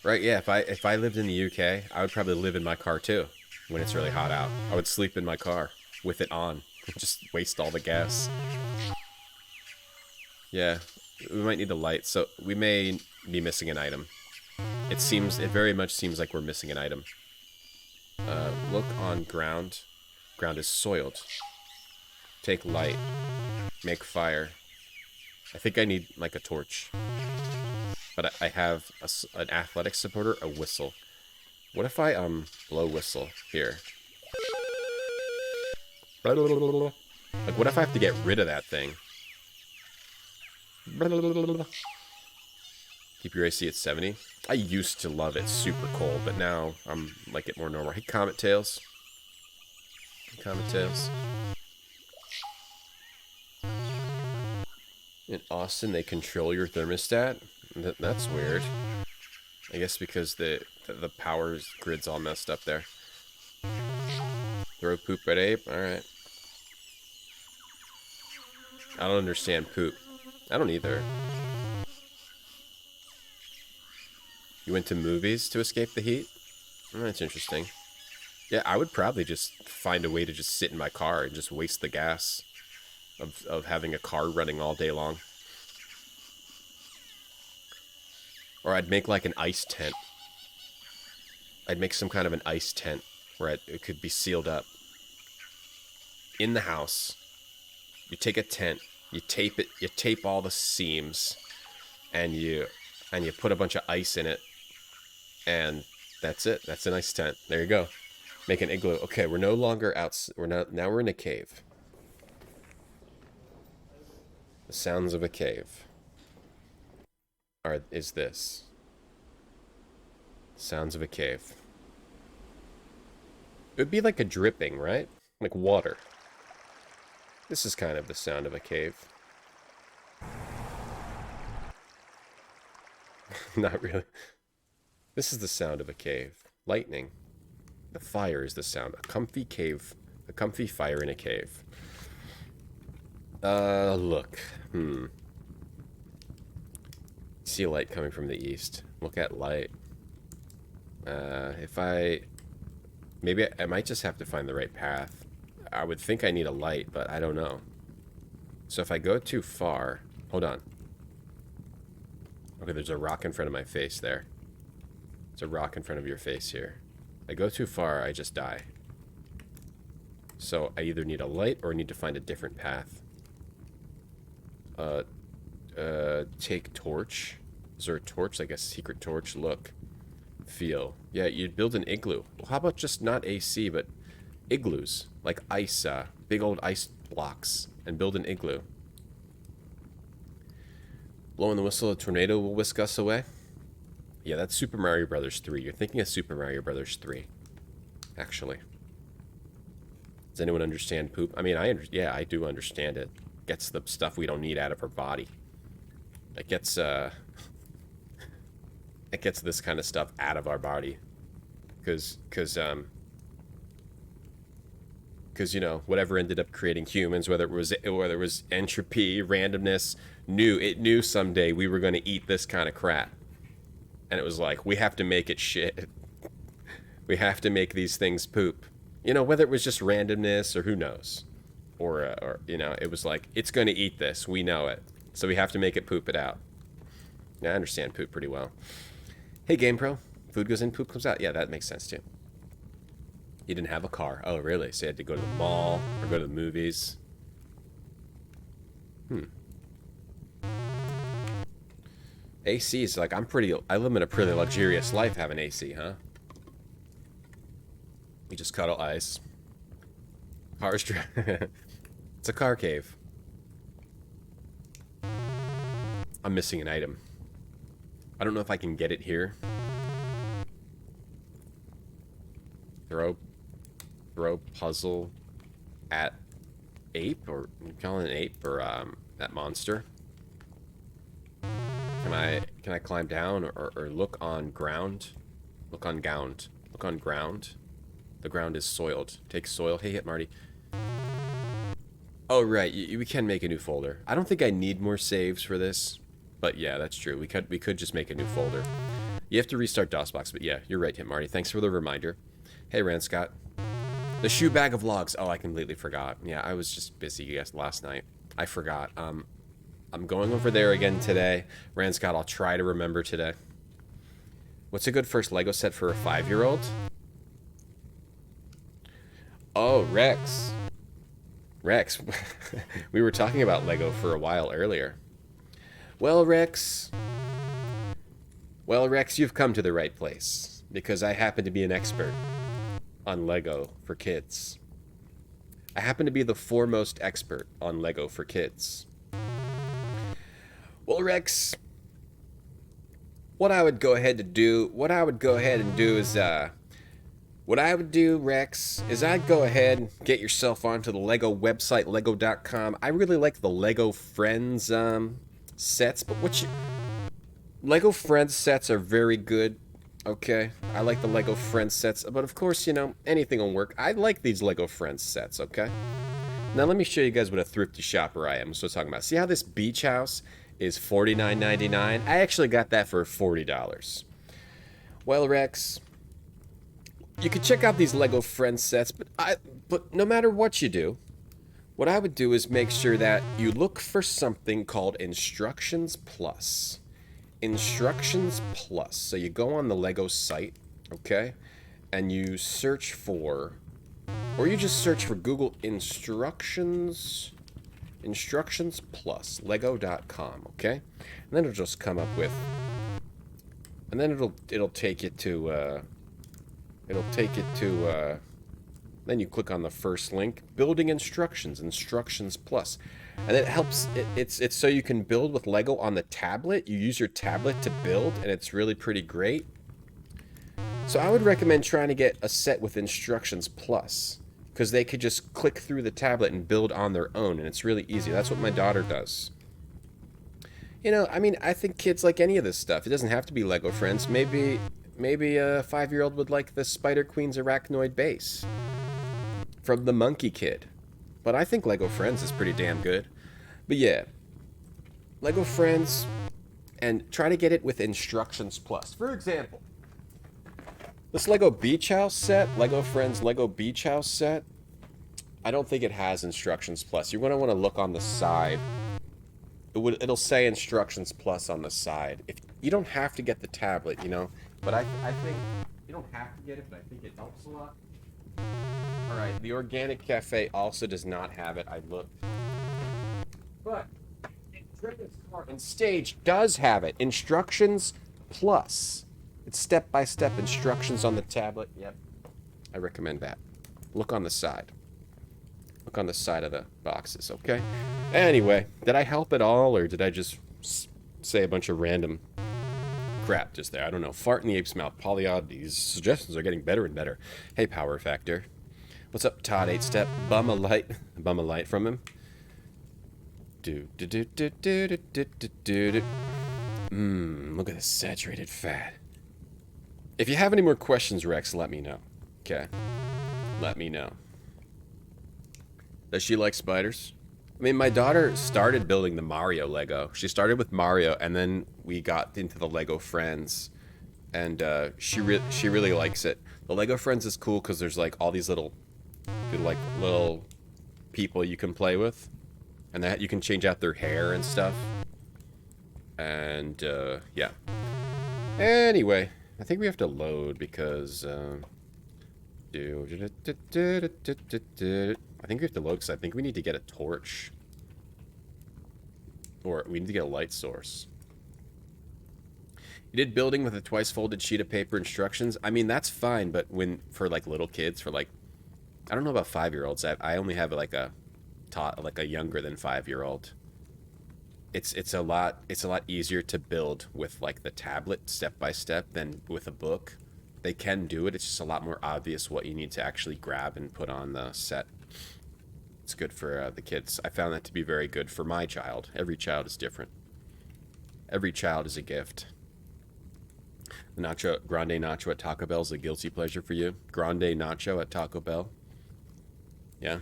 Right, yeah, if I lived in the UK, I would probably live in my car too, when it's really hot out. I would sleep in my car, with it on. Just waste all the gas. Yeah, we might need a light, so we may be missing an item. It very much seems like we're missing an item. Look on ground. Ground is soiled. Take light. Make fire. I think I need, like, a torch. But I have an athletic supporter, a whistle. What if I, blow whistle here? Like, what if I have to get rid of that thing? Keep your AC at 70. I used to love it super cold, but now I'm like it more normal. Hey, Comet Tails. Hey, Comet Tails. In Austin, they control your thermostat? That's weird. I guess because the power grid's all messed up there. Throw poop at ape? Alright. I don't understand poop. I don't either. You went to movies to escape the heat? Oh, that's interesting. Yeah, I would probably just find a way to just sit in my car and just waste the gas of having a car running all day long. Or I'd make like an ice tent. I'd make some kind of an ice tent where it could be sealed up. In the house. You take a tent, you tape it, you tape all the seams, and you put a bunch of ice in it, and that's it. That's an ice tent. There you go. Make an igloo. Okay, we're no longer out. Now we're in a cave. The sounds of a cave. Is this? Sounds of a cave. It would be like a dripping, right? Like water. This is kind of the sound of a cave. Not really. This is the sound of a cave. Lightning. The fire is the sound. A comfy cave. A comfy fire in a cave. Look. See a light coming from the east. Look at light. Maybe I might just have to find the right path. I would think I need a light, but I don't know. So if I go too far... Hold on. Okay, there's a rock in front of my face there. There's a rock in front of your face here. If I go too far, I just die. So I either need a light or I need to find a different path. Take torch. Is there a torch? Like a secret torch? Look. Feel. Yeah, you'd build an igloo. Well, how about just not AC, but igloos? Like ice, big old ice blocks. And build an igloo. Blowing the whistle, a tornado will whisk us away. Yeah, that's Super Mario Brothers 3. You're thinking of Super Mario Brothers 3. Actually. Does anyone understand poop? I mean, yeah, I do understand it. Gets the stuff we don't need out of our body. It gets, it gets this kind of stuff out of our body. Because, you know, whatever ended up creating humans, whether it was entropy, randomness, it knew someday we were going to eat this kind of crap. And it was like, we have to make it shit. We have to make these things poop. You know, whether it was just randomness or who knows. Or you know, it was like, it's going to eat this. We know it. So we have to make it poop it out. Yeah, I understand poop pretty well. Hey, GamePro. Food goes in, poop comes out. Yeah, that makes sense too. You didn't have a car. Oh, really? So you had to go to the mall or go to the movies. AC is like, I live in a pretty luxurious life having AC, huh? You just cuddle ice. Cars It's a car cave. I'm missing an item. I don't know if I can get it here. Throw puzzle at ape, or you call it an ape, or that monster. Can I climb down or look on ground? Look on ground. Look on ground. The ground is soiled. Take soil. Hey, hit Marty. Oh right, we can make a new folder. I don't think I need more saves for this, but yeah, that's true. We could just make a new folder. You have to restart DOSBox, but yeah, you're right, hit Marty. Thanks for the reminder. Hey, Rand Scott. The shoe bag of logs. Oh, I completely forgot. Yeah, I was just busy last night. I forgot. I'm going over there again today. Rand Scott, I'll try to remember today. What's a good first Lego set for a 5-year-old? Oh, Rex. Rex. We were talking about Lego for a while earlier. Well, Rex, you've come to the right place. Because I happen to be an expert on Lego for kids. I happen to be the foremost expert on Lego for kids. Well, Rex, what I would go ahead and do is I'd go ahead and get yourself onto the Lego website, lego.com. I really like the Lego Friends sets, but Lego Friends sets are very good. Okay, I like the Lego Friends sets, but of course, you know, anything will work. I like these Lego Friends sets, okay? Now let me show you guys what a thrifty shopper I am. So I'm talking about. See how this beach house is $49.99? I actually got that for $40. Well, Rex, you can check out these Lego Friends sets, but no matter what you do, what I would do is make sure that you look for something called Instructions Plus. Instructions Plus. So you go on the Lego site, okay, and you search for, or you just search for Google Instructions Plus, lego.com, okay? And then it'll just come up with, and then it'll take you to, then you click on the first link, building instructions Plus. And it helps, it's so you can build with Lego on the tablet. You use your tablet to build, and it's really pretty great. So I would recommend trying to get a set with Instructions Plus, because they could just click through the tablet and build on their own, and it's really easy. That's what my daughter does. You know, I mean, I think kids like any of this stuff. It doesn't have to be Lego Friends. Maybe a 5-year-old would like the Spider Queen's Arachnoid base from the Monkey Kid. But I think Lego Friends is pretty damn good. But yeah, Lego Friends, and try to get it with Instructions Plus. For example, this Lego Beach House set, Lego Friends Lego Beach House set, I don't think it has Instructions Plus. You're going to want to look on the side. It'll say Instructions Plus on the side. If you don't have to get the tablet, you know, but I think you don't have to get it, but I think it helps a lot. All right, the Organic Cafe also does not have it. I looked, but and Stage does have it. Instructions Plus. It's step-by-step instructions on the tablet. Yep, I recommend that. Look on the side. Look on the side of the boxes, okay? Anyway, did I help at all, or did I just say a bunch of random crap just there? I don't know. Fart in the ape's mouth. Polyod. These suggestions are getting better and better. Hey, Power Factor. What's up, Todd 8-Step? Bum a light from him. Look at the saturated fat. If you have any more questions, Rex, let me know. Okay? Let me know. Does she like spiders? I mean, my daughter started building the Mario Lego. She started with Mario, and then we got into the Lego Friends, and she really likes it. The Lego Friends is cool because there's like all these little people you can play with, and that you can change out their hair and stuff. And yeah. Anyway, I think we have to load because I think we have to load because I think we need to get a torch. Or we need to get a light source. You did building with a twice folded sheet of paper instructions. I mean, that's fine, but when for like little kids, for like, I don't know about 5-year-olds. I only have like a younger than 5-year-old. It's a lot easier to build with like the tablet step by step than with a book. They can do it. It's just a lot more obvious what you need to actually grab and put on the set. It's good for the kids. I found that to be very good for my child. Every child is different. Every child is a gift. The grande nacho at Taco Bell is a guilty pleasure for you. Grande nacho at Taco Bell. Yeah.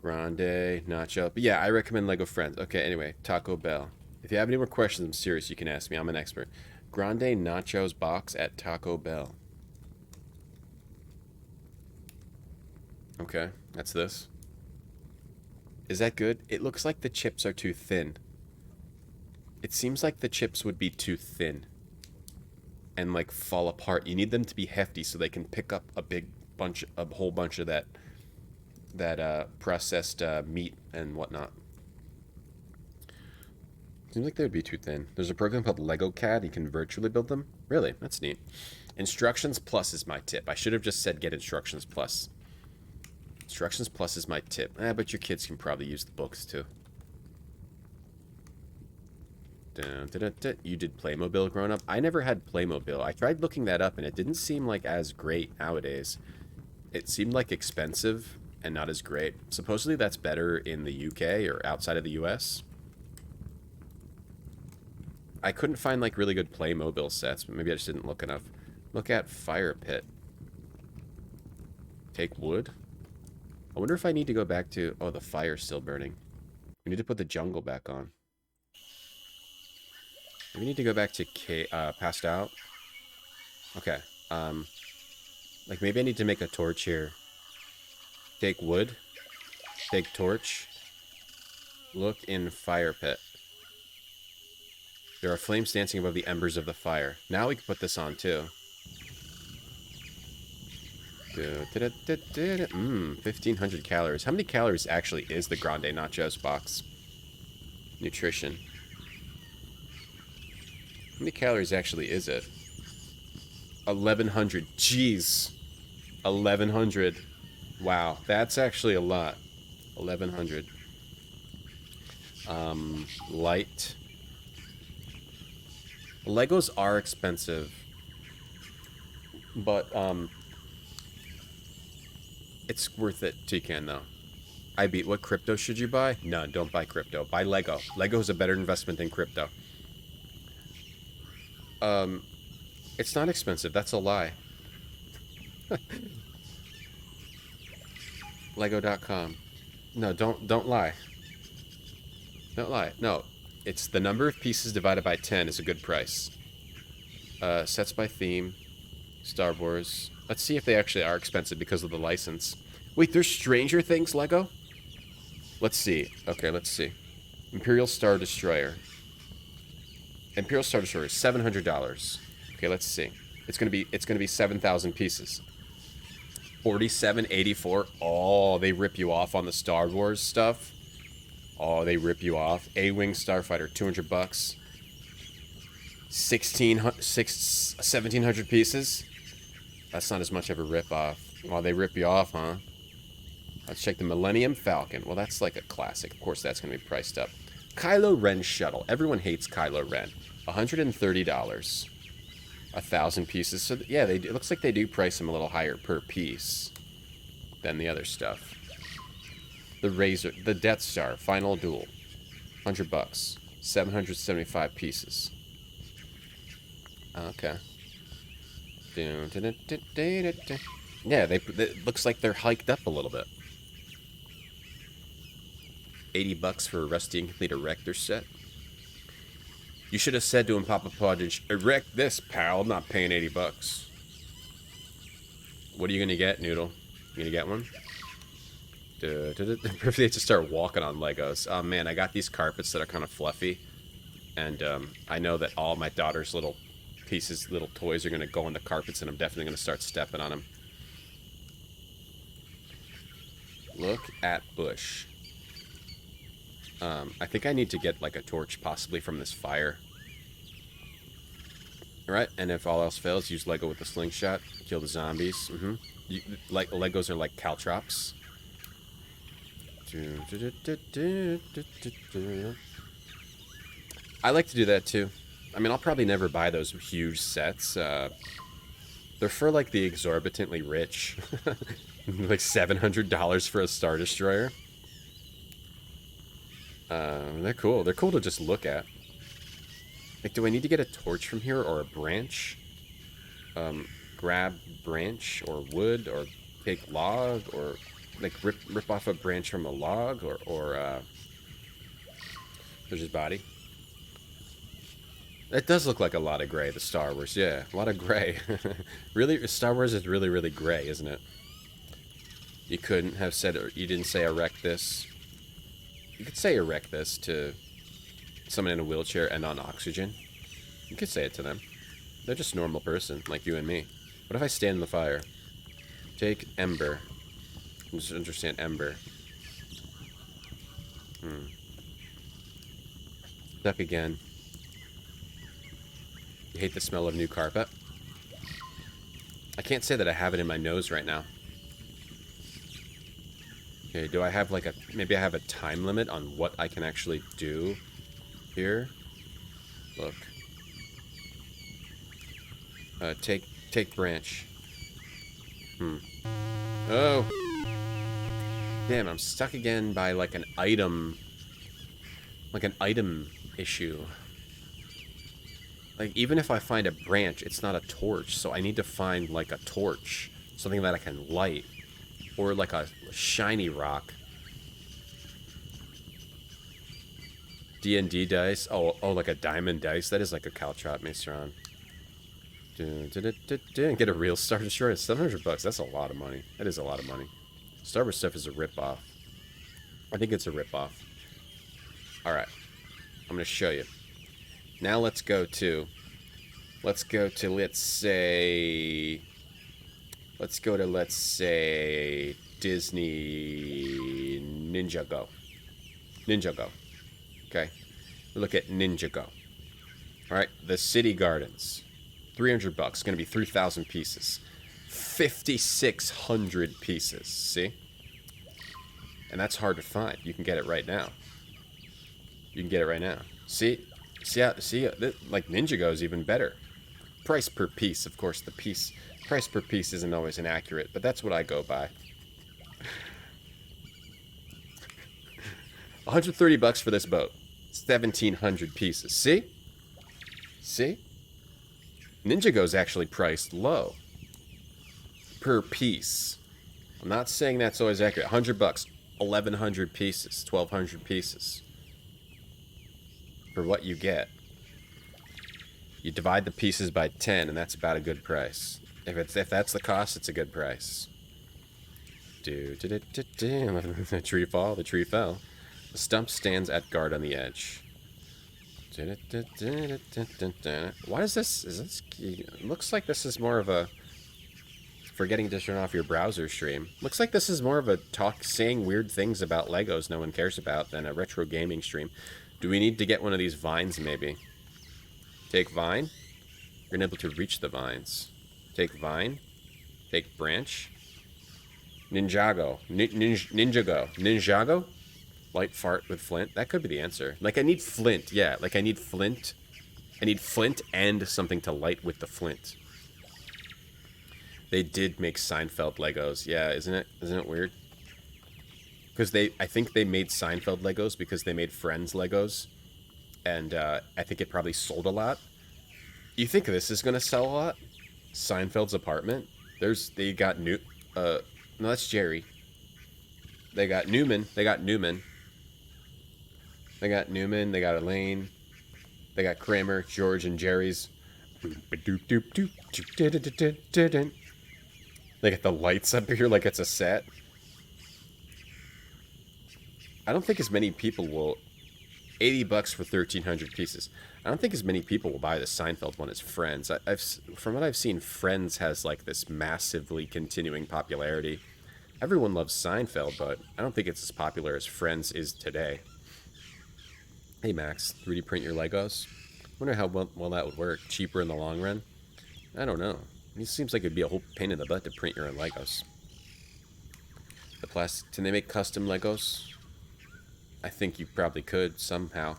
Grande nacho. But yeah, I recommend Lego Friends. Okay, anyway, Taco Bell. If you have any more questions, I'm serious, you can ask me. I'm an expert. Grande nachos box at Taco Bell. Okay, that's this. Is that good? It looks like the chips are too thin. It seems like the chips would be too thin and like fall apart. You need them to be hefty so they can pick up a whole bunch of that processed meat and whatnot. Seems like they would be too thin. There's a program called Lego CAD. You can virtually build them. Really? That's neat. Instructions Plus is my tip. I should have just said get Instructions Plus. Instructions Plus is my tip. But your kids can probably use the books too. You did Playmobil growing up? I never had Playmobil. I tried looking that up and it didn't seem like as great nowadays. It seemed like expensive and not as great. Supposedly that's better in the UK or outside of the US. I couldn't find like really good Playmobil sets, but maybe I just didn't look enough. Look at Fire Pit. Take wood? I wonder if I need to go back to... Oh, the fire's still burning. We need to put the jungle back on. We need to go back to Passed Out. Okay. Like maybe I need to make a torch here. Take wood. Take torch. Look in Fire Pit. There are flames dancing above the embers of the fire. Now we can put this on too. 1,500 calories. How many calories actually is the Grande Nachos box? Nutrition. How many calories actually is it? 1,100. Jeez. 1,100. Wow, that's actually a lot. 1,100. Light. Legos are expensive, but it's worth it. Toucan though. What crypto should you buy? No, don't buy crypto. Buy Lego. Lego is a better investment than crypto. It's not expensive. That's a lie. Lego.com. No, don't lie. Don't lie. No. It's the number of pieces divided by 10 is a good price. Sets by theme. Star Wars. Let's see if they actually are expensive because of the license. Wait, there's Stranger Things Lego? Let's see. Okay, let's see. Imperial Star Destroyer. Imperial Star Destroyer is $700. Okay, let's see. It's gonna be 7,000 pieces. 47.84. Oh, they rip you off on the Star Wars stuff. Oh, they rip you off. A-Wing Starfighter, $200. 1,700 pieces. That's not as much of a rip off. Well, they rip you off, huh? Let's check the Millennium Falcon. Well, that's like a classic. Of course, that's going to be priced up. Kylo Ren Shuttle. Everyone hates Kylo Ren. $130. 1,000 pieces. So, yeah, it looks like they do price them a little higher per piece than the other stuff. The Death Star Final Duel. $100. 775 pieces. Okay. Yeah, it looks like they're hiked up a little bit. $80 for a rusty incomplete erector set. You should have said to him, Papa Podge, erect this, pal. I'm not paying $80. What are you gonna get, Noodle? You gonna get one? They have to start walking on Legos. Oh man, I got these carpets that are kind of fluffy, and I know that all my daughter's little pieces, little toys, are gonna go on the carpets, and I'm definitely gonna start stepping on them. Look at Bush. I think I need to get like a torch, possibly from this fire. Alright, and if all else fails, use Lego with the slingshot. Kill the zombies. Like Legos are like caltrops. I like to do that too. I mean, I'll probably never buy those huge sets. They're for like the exorbitantly rich. Like $700 for a Star Destroyer. They're cool. They're cool to just look at. Like, do I need to get a torch from here or a branch? Grab branch or wood or take log or like rip off a branch from a log or there's his body. It does look like a lot of gray, the Star Wars. Yeah, a lot of gray. Really, Star Wars is really, really gray, isn't it? You couldn't have said, or you didn't say erect this. You could say erect this to someone in a wheelchair and on oxygen. You could say it to them. They're just a normal person, like you and me. What if I stand in the fire? Take ember. Just understand ember. Stuck again. You hate the smell of new carpet? I can't say that I have it in my nose right now. Okay, do I have like maybe I have a time limit on what I can actually do here? Look. Take branch. Oh! Damn, I'm stuck again by like an item issue. Like, even if I find a branch, it's not a torch, so I need to find like a torch. Something that I can light. Or like a shiny rock. D&D dice. Oh, like a diamond dice. That is like a caltrop, Maestron. Get a real Star Destroyer. $700. That's a lot of money. That is a lot of money. Star Wars stuff is a ripoff. I think it's a ripoff. Alright. I'm going to show you. Now let's go to, let's say, Disney Ninjago. Okay? We look at Ninjago. Alright, the City Gardens. $300. Going to be 3,000 pieces. 5,600 pieces. See? And that's hard to find. You can get it right now. See? Like Ninjago is even better. Price per piece, of course. Price per piece isn't always inaccurate, but that's what I go by. $130 for this boat. 1,700 pieces. See? Ninjago's actually priced low. Per piece. I'm not saying that's always accurate. $100. 1,100 pieces. 1,200 pieces. For what you get. You divide the pieces by 10, and that's about a good price. If that's the cost, it's a good price. The tree fall, the tree fell. The stump stands at guard on the edge. Why is this? It looks like this is more of a forgetting to turn off your browser stream. Looks like this is more of a saying weird things about Legos no one cares about than a retro gaming stream. Do we need to get one of these vines maybe? Take vine. You're unable to reach the vines. Take vine. Take branch. Ninjago. Ninjago? Light fart with flint. That could be the answer. Like, I need flint. Yeah, like I need flint. I need flint and something to light with the flint. They did make Seinfeld Legos. Yeah, isn't it weird? Because I think they made Seinfeld Legos because they made Friends Legos. And I think it probably sold a lot. You think this is going to sell a lot? Seinfeld's apartment? They got no, that's Jerry. They got Newman. They got Elaine. They got Kramer, George, and Jerry's. They got the lights up here like it's a set. I don't think as many people will... $80 for 1,300 pieces. I don't think as many people will buy the Seinfeld one as Friends. From what I've seen, Friends has like this massively continuing popularity. Everyone loves Seinfeld, but I don't think it's as popular as Friends is today. Hey Max, 3D print your Legos? Wonder how well that would work. Cheaper in the long run? I don't know. It seems like it'd be a whole pain in the butt to print your own Legos. The plastic... Can they make custom Legos? I think you probably could somehow.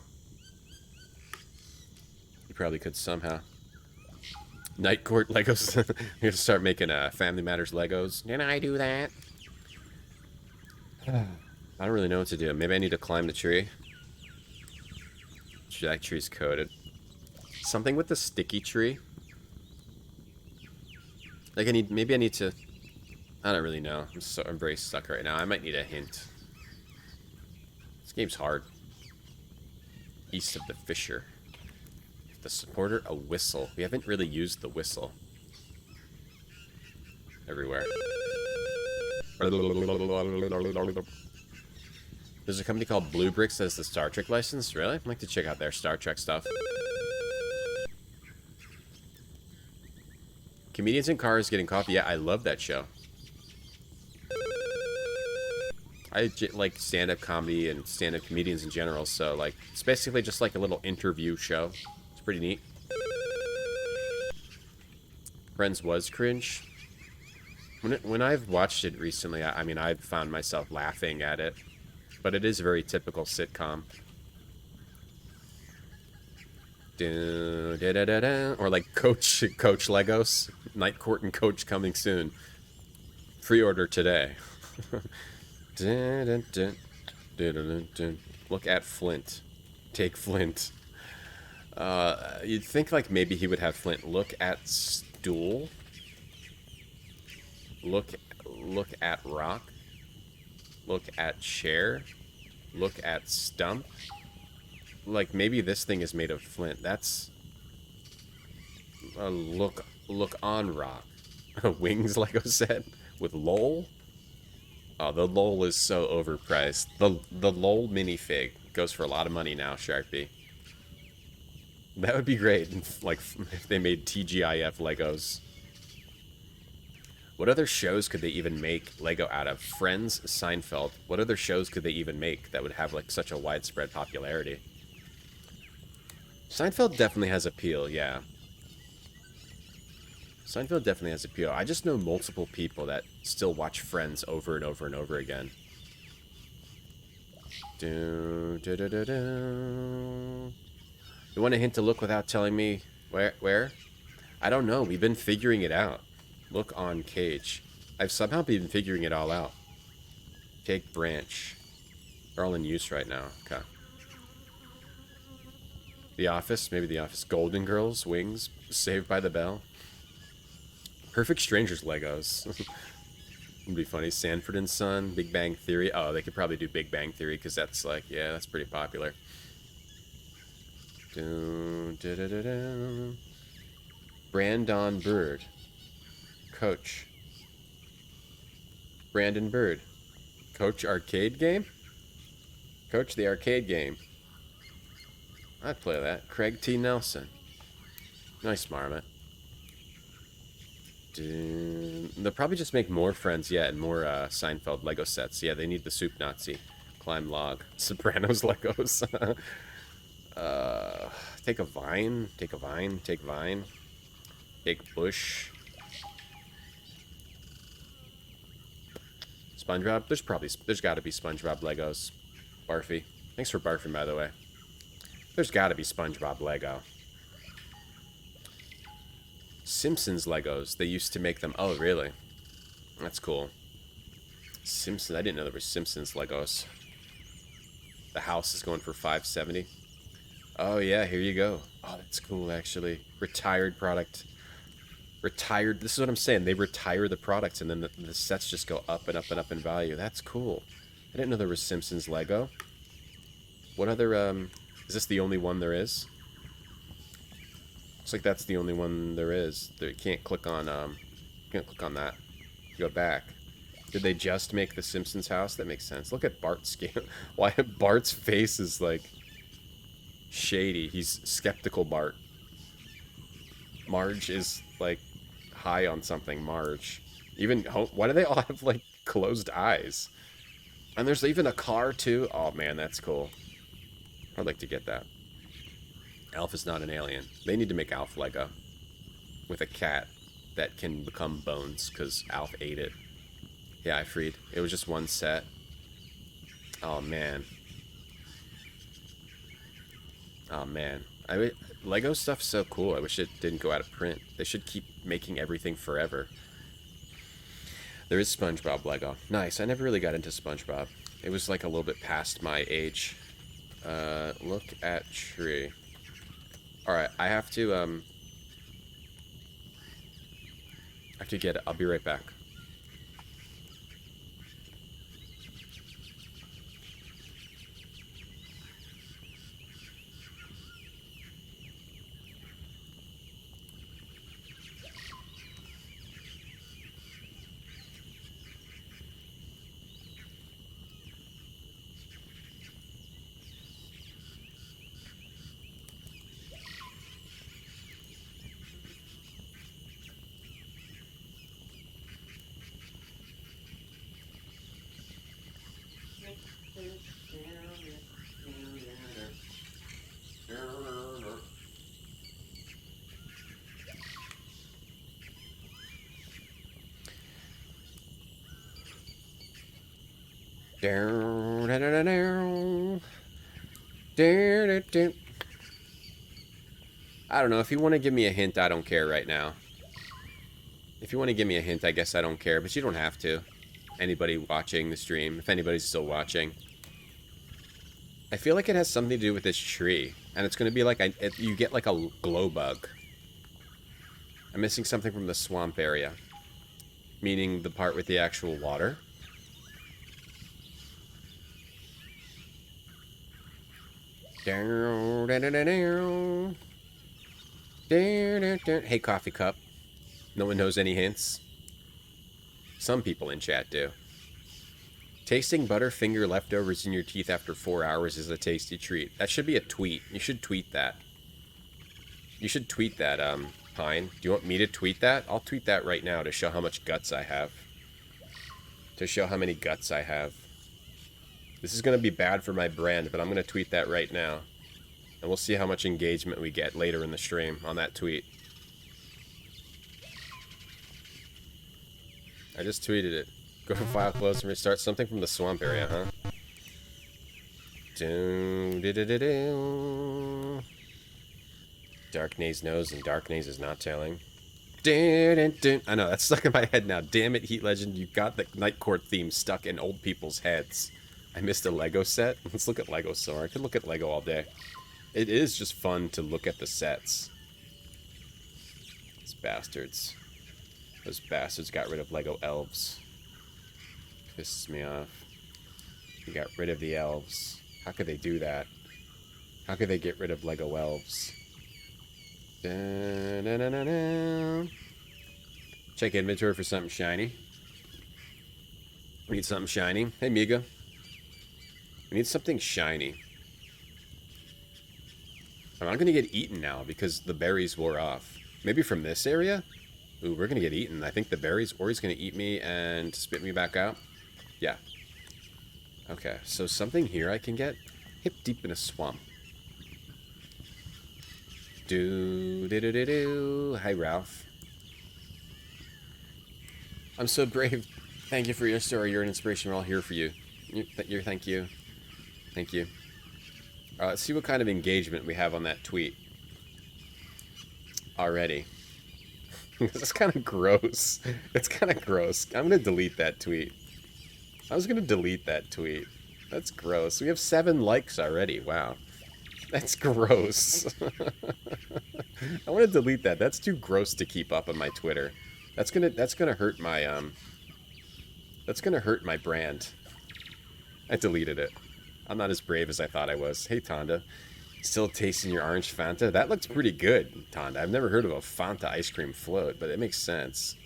Night Court Legos. You're gonna start making Family Matters Legos. Can I do that? I don't really know what to do. Maybe I need to climb the tree. That tree's coated. Something with the sticky tree. Like maybe I need to... I don't really know. I'm very stuck right now. I might need a hint. This game's hard. East of the fissure. The supporter, a whistle. We haven't really used the whistle. Everywhere. There's a company called Blue Bricks that has the Star Trek license. Really? I'd like to check out their Star Trek stuff. Comedians in Cars Getting Coffee. Yeah, I love that show. I like stand-up comedy and stand-up comedians in general, so like it's basically just like a little interview show. It's pretty neat. Friends was cringe. When I've watched it recently, I mean, I've found myself laughing at it, but it is a very typical sitcom. Or like Coach Legos, Night Court and Coach coming soon. Pre-order today. Look at Flint. Take Flint. You'd think like maybe he would have Flint. Look at stool. Look at rock. Look at chair. Look at stump. Like maybe this thing is made of flint. That's a look on rock. Wings Lego set with LOL. Oh, the LOL is so overpriced. The LOL minifig goes for a lot of money now, Sharpie. That would be great, like if they made TGIF Legos. What other shows could they even make Lego out of? Friends, Seinfeld. What other shows could they even make that would have like such a widespread popularity? Seinfeld definitely has appeal, yeah. Seinfeld definitely has appeal. I just know multiple people that still watch Friends over and over and over again. You want a hint to look without telling me where? I don't know. We've been figuring it out. Look on cage. I've somehow been figuring it all out. Take branch. They're all in use right now. Okay. The Office. Maybe The Office. Golden Girls. Wings. Saved by the Bell. Perfect Strangers Legos. Would be funny. Sanford and Son. Big Bang Theory. Oh, they could probably do Big Bang Theory because that's like, yeah, that's pretty popular. Brandon Bird. Coach. Brandon Bird. Coach arcade game? Coach the arcade game. I'd play that. Craig T. Nelson. Nice, Marmot. They'll probably just make more Friends yet and more Seinfeld Lego sets. Yeah, they need the Soup Nazi. Climb log. Sopranos Legos. Take a vine. Take a vine. Take vine. Take bush. SpongeBob. There's got to be SpongeBob Legos. Barfy. Thanks for barfing, by the way. There's got to be SpongeBob Lego. Simpsons Legos. They used to make them. Oh, really? That's cool. Simpsons. I didn't know there were Simpsons Legos. The house is going for $570. Oh, yeah. Here you go. Oh, that's cool, actually. Retired product. Retired. This is what I'm saying. They retire the products, and then the sets just go up and up and up in value. That's cool. I didn't know there was Simpsons Lego. What other, is this the only one there is? Looks like that's the only one there is. You can't click on, can't click on that. Go back. Did they just make the Simpsons house? That makes sense. Look at Bart's skin. Why Bart's face is, like, shady. He's skeptical Bart. Marge is, like, high on something. Marge. Even, why do they all have, like, closed eyes? And there's even a car, too. Oh, man, that's cool. I'd like to get that. Alf is not an alien. They need to make Alf Lego. With a cat that can become bones, because Alf ate it. Yeah, I freed. It was just one set. Oh, man. Oh, man. Lego stuff's so cool. I wish it didn't go out of print. They should keep making everything forever. There is SpongeBob Lego. Nice. I never really got into SpongeBob. It was like a little bit past my age. Look at tree. Alright, I have to get it. I'll be right back. I don't know. If you want to give me a hint, I don't care right now. If you want to give me a hint, I guess I don't care, but you don't have to. Anybody watching the stream, if anybody's still watching. I feel like it has something to do with this tree, and it's going to be like you get like a glow bug. I'm missing something from the swamp area, meaning the part with the actual water. Hey, coffee cup. No one knows any hints. Some people in chat do. Tasting Butterfinger leftovers in your teeth after 4 hours is a tasty treat. That should be a tweet. You should tweet that. You should tweet that, Pine. Do you want me to tweet that? I'll tweet that right now to show how much guts I have. To show how many guts I have. This is going to be bad for my brand, but I'm going to tweet that right now. And we'll see how much engagement we get later in the stream on that tweet. I just tweeted it. Go to file, close, and restart. Something from the swamp area, huh? Darknaze knows and Darknaze is not telling. I know, that's stuck in my head now. Damn it, Heat Legend, you got the Night Court theme stuck in old people's heads. I missed a Lego set. Let's look at Lego some more. I could look at Lego all day. It is just fun to look at the sets. These bastards. Those bastards got rid of Lego elves. Pisses me off. You got rid of the elves. How could they do that? How could they get rid of Lego elves? Check inventory for something shiny. We need something shiny. Hey, Miga. We need something shiny. I'm not gonna get eaten now because the berries wore off. Maybe from this area? Ooh, we're gonna get eaten. I think the berries, or he's gonna eat me and spit me back out. Yeah. Okay, so something here I can get. Hip deep in a swamp. Do. Hi, Ralph. I'm so brave. Thank you for your story. You're an inspiration. We're all here for you. Thank you. Thank you. Let's see what kind of engagement we have on that tweet. Already. That's kind of gross. It's kind of gross. I'm going to delete that tweet. I was going to delete that tweet. That's gross. We have 7 likes already. Wow. That's gross. I want to delete that. That's too gross to keep up on my Twitter. That's gonna hurt my that's gonna hurt my brand. I deleted it. I'm not as brave as I thought I was. Hey Tonda. Still tasting your orange Fanta? That looks pretty good, Tonda. I've never heard of a Fanta ice cream float, but it makes sense.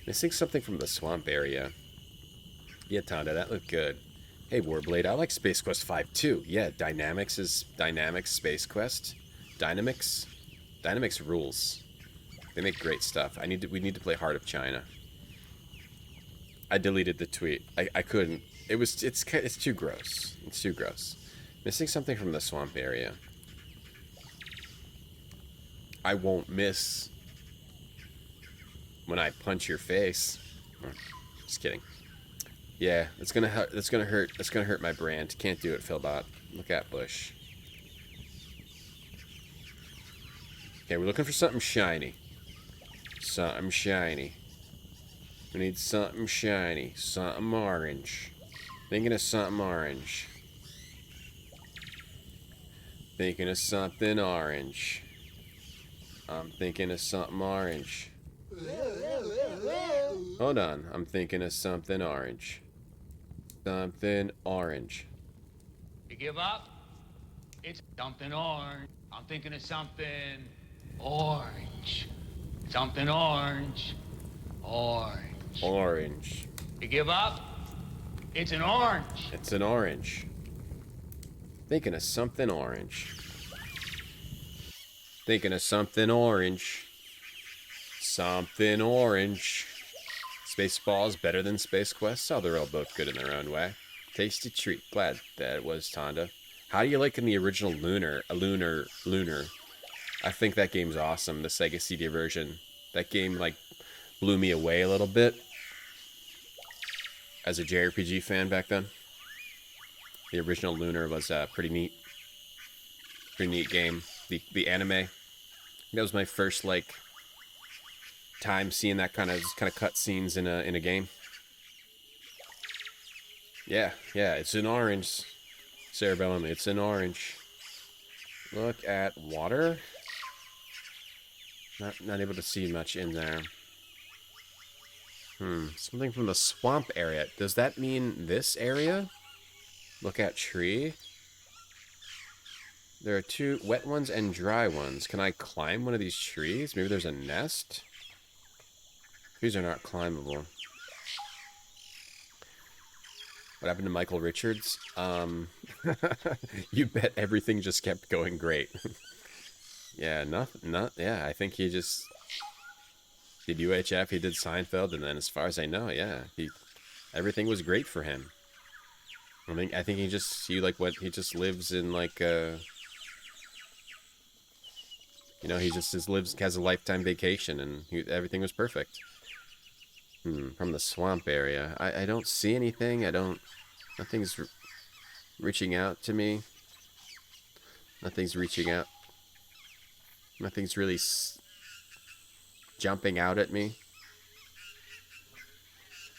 Missing something from the swamp area. Yeah, Tonda, that looked good. Hey, Warblade, I like Space Quest 5 too. Yeah, Dynamics is Dynamics Space Quest. Dynamics rules. They make great stuff. We need to play Heart of China. I deleted the tweet. I couldn't. It's too gross. It's too gross. Missing something from the swamp area. I won't miss when I punch your face. Just kidding. Yeah, it's gonna hurt. It's gonna hurt. It's gonna hurt my brand. Can't do it, Philbot. Look at Bush. Okay, we're looking for something shiny. Something shiny. We need something shiny. Something orange. Thinking of something orange. Thinking of something orange. I'm thinking of something orange. Hold on. I'm thinking of something orange. Something orange. You give up? It's something orange. I'm thinking of something orange. Something orange. Orange. Orange. You give up? It's an orange. It's an orange. Thinking of something orange. Thinking of something orange. Something orange. Spaceballs better than Space Quest? Oh, they're all both good in their own way. Tasty treat. Glad that it was, Tonda. How do you like in the original Lunar? Lunar. I think that game's awesome, the Sega CD version. That game, like, blew me away a little bit. As a JRPG fan back then. The original Lunar was pretty neat. Pretty neat game. The anime. That was my first, like, time seeing that kind of cut scenes in a game. Yeah, it's an orange. Sarah Bellamy, it's an orange. Look at water. Not able to see much in there. Something from the swamp area. Does that mean this area? Look at tree. There are 2 wet ones and dry ones. Can I climb one of these trees? Maybe there's a nest? Trees are not climbable. What happened to Michael Richards? You bet everything just kept going great. Yeah, yeah, I think he just did UHF, he did Seinfeld, and then as far as I know, yeah, everything was great for him. I think he just lives in like you know, he just has a lifetime vacation, and everything was perfect. From the swamp area. I don't see anything. Nothing's reaching out to me. Nothing's reaching out. Nothing's really jumping out at me.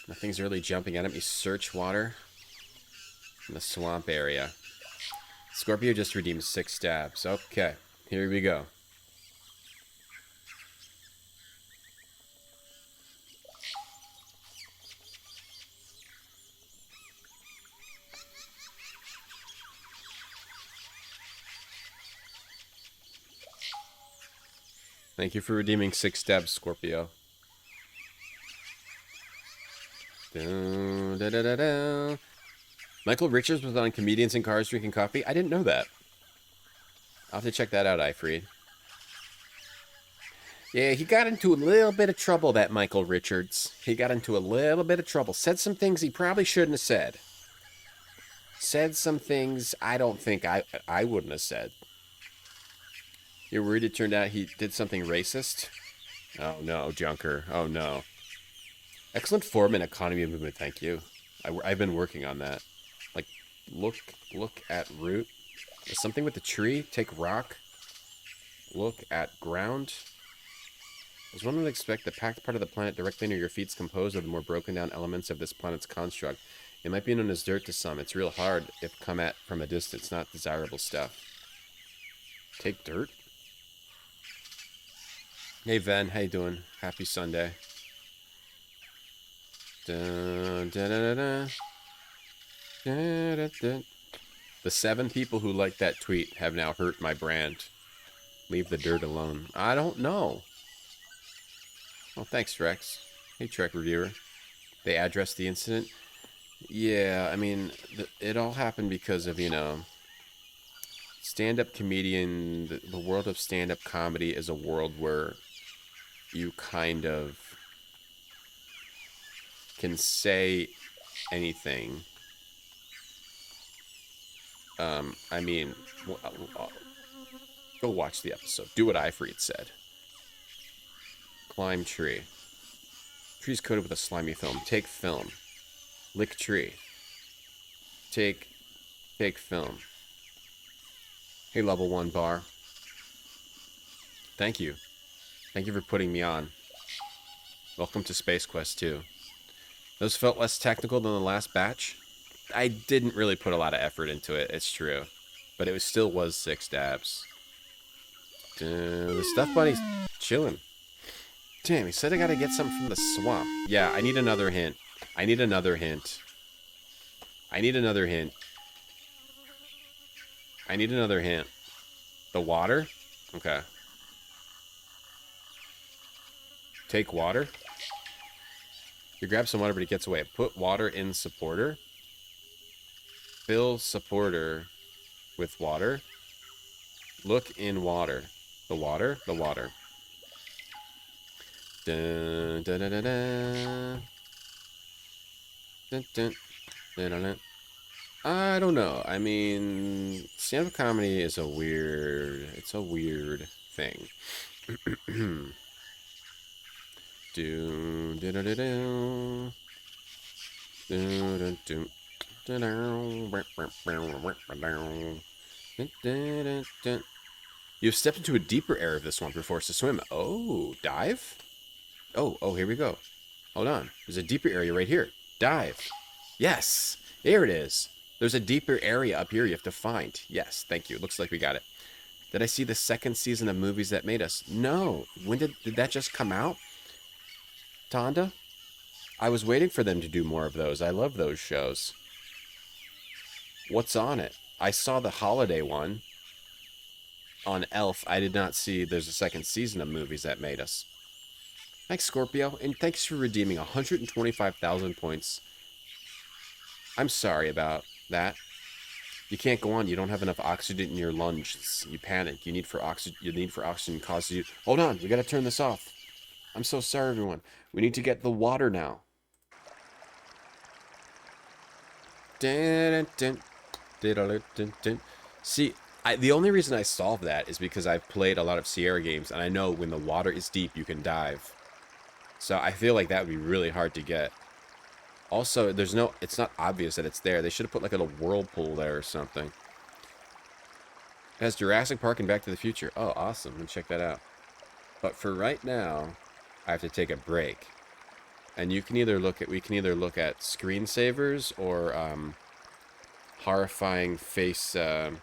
Nothing's really jumping out at me. Search water. In the swamp area. Scorpio just redeemed 6 stabs. Okay, here we go. Thank you for redeeming 6 stabs, Scorpio. Do, Da-da-da-da. Michael Richards was on Comedians in Cars Drinking Coffee. I didn't know that. I'll have to check that out, Ifreed. Yeah, he got into a little bit of trouble, that Michael Richards. He got into a little bit of trouble. Said some things he probably shouldn't have said. Said some things I don't think I wouldn't have said. You're worried it turned out he did something racist? Oh no, Junker. Oh no. Excellent form and economy movement, thank you. I've been working on that. Like, look at root. There's something with the tree. Take rock. Look at ground. As one would expect, the packed part of the planet directly near your feet is composed of the more broken down elements of this planet's construct. It might be known as dirt to some. It's real hard if come at from a distance, not desirable stuff. Take dirt? Hey, Ven. How you doing? Happy Sunday. Dun, dun, dun, dun, dun, dun, dun. The 7 people who liked that tweet have now hurt my brand. Leave the dirt alone. I don't know. Oh, thanks, Rex. Hey, Trek Reviewer. They addressed the incident? Yeah, I mean, it all happened because of, you know, stand-up comedian. The world of stand-up comedy is a world where you kind of can say anything. I mean, go watch the episode. Do what Ifreed said. Climb tree. Tree's coated with a slimy film. Take film. Lick tree. Take film. Hey, level 1 bar. Thank you. Thank you for putting me on. Welcome to Space Quest 2. Those felt less technical than the last batch. I didn't really put a lot of effort into it, it's true. But it still was 6 dabs. The stuff bunny's chilling. Damn, he said I gotta get something from the swamp. Yeah, I need another hint. I need another hint. I need another hint. I need another hint. The water? Okay. Take water? You grab some water, but he gets away. Put water in supporter. Fill supporter with water. Look in water. The water? The water. Dun, dun, dun, dun, dun. Dun, dun, dun, dun, dun. I don't know. I mean, stand-up comedy is a weird... It's a weird thing. Do, do, do, do, do. Do, do, do. You've stepped into a deeper area of the swamp. You're forced to swim. Oh, dive? Oh, here we go. Hold on. There's a deeper area right here. Dive. Yes. There it is. There's a deeper area up here you have to find. Yes, thank you. Looks like we got it. Did I see the 2nd season of Movies That Made Us? No. When did that just come out? Tonda? I was waiting for them to do more of those. I love those shows. What's on it? I saw the holiday one on Elf. I did not see there's a 2nd season of Movies That Made Us. Thanks, Scorpio, and thanks for redeeming 125,000 points. I'm sorry about that. You can't go on. You don't have enough oxygen in your lungs. You panic. You need for oxygen causes you... Hold on. We got to turn this off. I'm so sorry, everyone. We need to get the water now. See, the only reason I solved that is because I've played a lot of Sierra games, and I know when the water is deep, you can dive. So I feel like that would be really hard to get. Also, it's not obvious that it's there. They should have put like a little whirlpool there or something. It has Jurassic Park and Back to the Future. Oh, awesome. Let's check that out. But for right now, I have to take a break. And we can either look at screensavers or horrifying face, what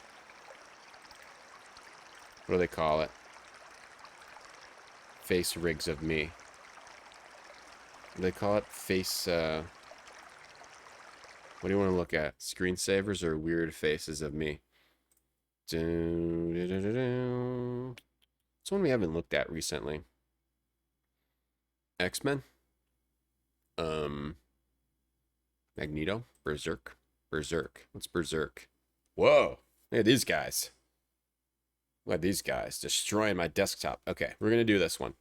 do they call it? Face rigs of me. What do they call it? Face, what do you want to look at? Screensavers or weird faces of me? It's one we haven't looked at recently. X-Men? Magneto? Berserk? Berserk. What's Berserk? Whoa. Look at these guys. Look at these guys destroying my desktop. Okay, we're going to do this one.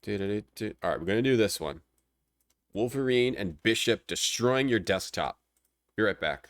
Alright, we're going to do this one. Wolverine and Bishop destroying your desktop. Be right back.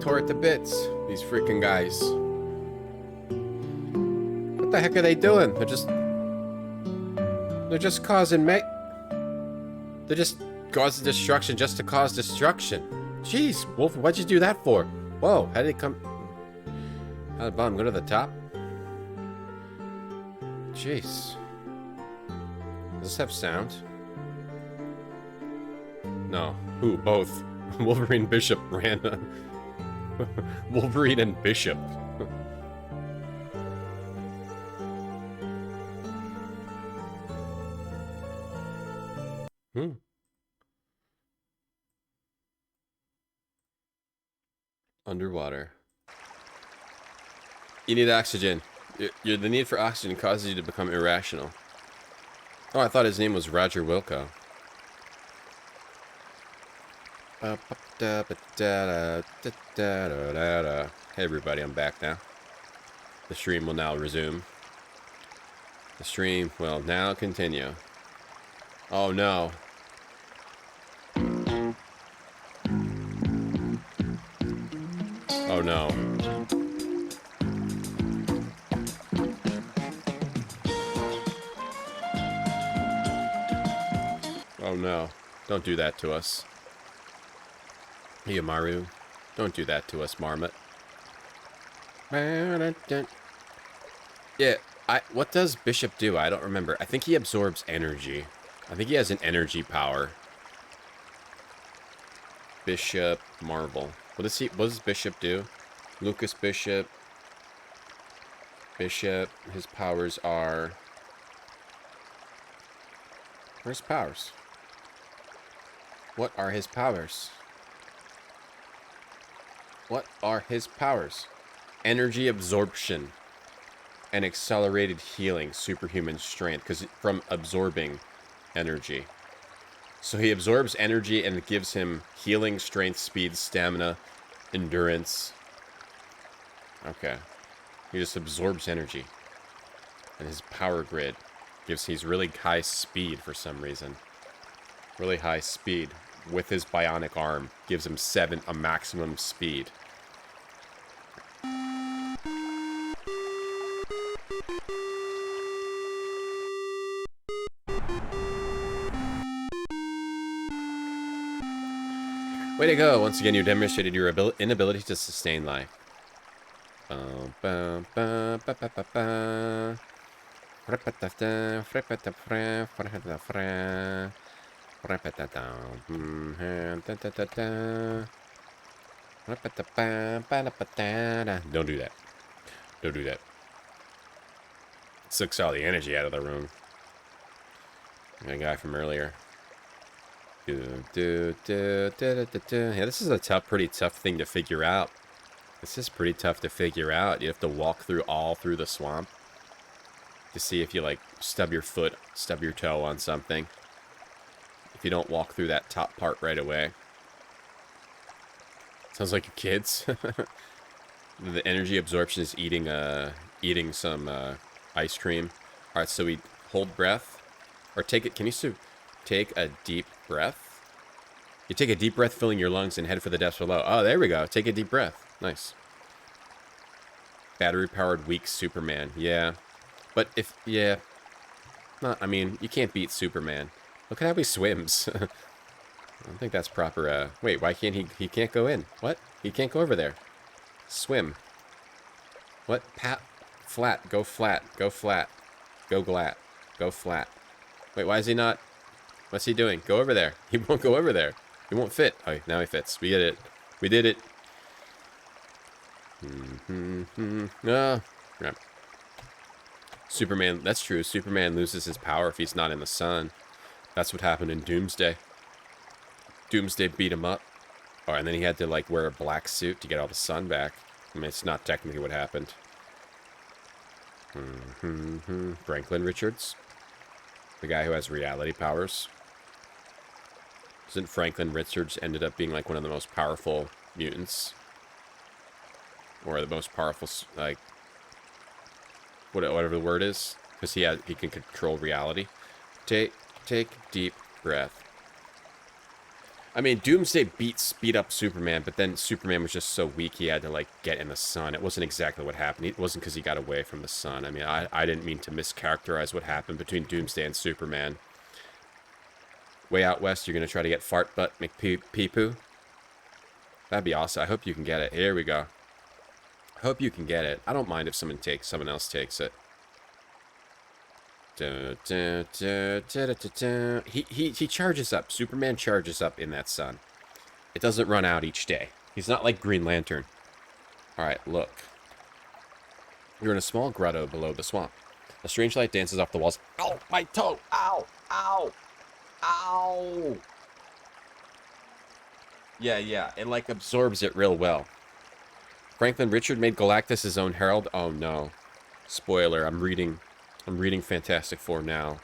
tore it to bits. These freaking guys. What the heck are they doing? They're just causing They're just causing destruction just to cause destruction. Jeez, Wolf, what'd you do that for? Whoa, how did it come? How did the bomb go to the top? Jeez. Does this have sound? No. Who? Both. Wolverine Bishop ran. Wolverine and Bishop. Underwater. You need oxygen. The need for oxygen causes you to become irrational. Oh, I thought his name was Roger Wilco. Hey everybody, I'm back now. The stream will now resume. The stream will now continue. Oh no. Oh no. Oh no. Don't do that to us. Yamaru, don't do that to us, Marmot. Yeah, what does Bishop do? I don't remember. I think he absorbs energy. I think he has an energy power. Bishop Marvel. What does Bishop do? Lucas Bishop. Bishop. His powers are... Where's powers? What are his powers? What are his powers? Energy absorption and accelerated healing, superhuman strength, because from absorbing energy. So he absorbs energy and it gives him healing, strength, speed, stamina, endurance. Okay. He just absorbs energy. And his power grid he's really high speed for some reason. Really high speed. With his bionic arm. Gives him a maximum speed. Way to go! Once again, you demonstrated your inability to sustain life. Don't do that. Don't do that. It sucks all the energy out of the room. That guy from earlier. Yeah, this is a pretty tough thing to figure out. This is pretty tough to figure out. You have to walk all through the swamp to see if you like stub your toe on something. If you don't walk through that top part right away. Sounds like your kids. The energy absorption is eating some ice cream. All right, so we hold breath, or take it. Can you take a deep breath? You take a deep breath, filling your lungs, and head for the depths below. Oh, there we go. Take a deep breath. Nice. Battery-powered weak Superman. Yeah. But I mean, you can't beat Superman. Look at how he swims. I don't think that's proper. Wait, why can't he can't go in? What? He can't go over there. Swim. What? Flat. Go flat. Go flat. Go glat. Go flat. Wait, why is he not? What's he doing? Go over there. He won't go over there. He won't fit. Oh, now he fits. We did it. We did it. No. Right. Superman. That's true. Superman loses his power if he's not in the sun. That's what happened in Doomsday. Doomsday beat him up. Oh, and then he had to like wear a black suit to get all the sun back. I mean, it's not technically what happened. Franklin Richards. The guy who has reality powers. Isn't Franklin Richards ended up being like one of the most powerful mutants? Or the most powerful, like, whatever the word is. Because he can control reality. Take deep breath. I mean, Doomsday beat up Superman, but then Superman was just so weak he had to, like, get in the sun. It wasn't exactly what happened. It wasn't because he got away from the sun. I mean, I didn't mean to mischaracterize what happened between Doomsday and Superman. Way out west, you're going to try to get Fart Butt McPee-Poo? That'd be awesome. I hope you can get it. Here we go. I hope you can get it. I don't mind if someone else takes it. He charges up. Superman charges up in that sun. It doesn't run out each day. He's not like Green Lantern. Alright, look. You're in a small grotto below the swamp. A strange light dances off the walls. Ow! My toe! Ow! Ow! Ow! Yeah. It, like, absorbs it real well. Franklin Richard made Galactus his own herald. Oh, no. Spoiler, I'm reading Fantastic Four now.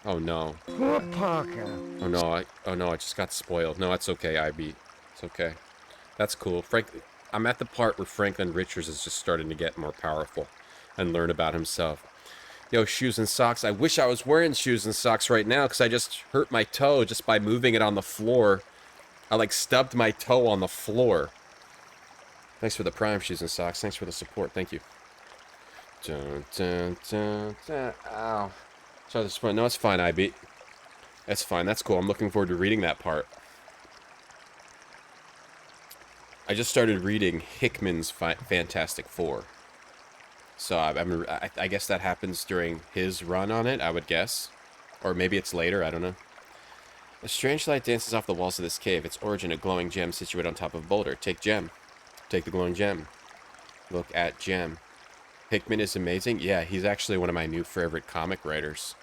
Oh, no. Good talking. Oh, no, I just got spoiled. No, that's okay, IB. It's okay. That's cool. I'm at the part where Franklin Richards is just starting to get more powerful and learn about himself. Yo, shoes and socks. I wish I was wearing shoes and socks right now because I just hurt my toe just by moving it on the floor. I, like, stubbed my toe on the floor. Thanks for the Prime shoes and socks. Thanks for the support. Thank you. Dun, dun, dun, dun. Ow. So this point. No, it's fine, IB. That's fine. That's cool. I'm looking forward to reading that part. I just started reading Hickman's Fantastic Four. So I guess that happens during his run on it, I would guess. Or maybe it's later, I don't know. A strange light dances off the walls of this cave. Its origin, a glowing gem situated on top of a boulder. Take gem. Take the glowing gem. Look at gem. Hickman is amazing. Yeah, he's actually one of my new favorite comic writers.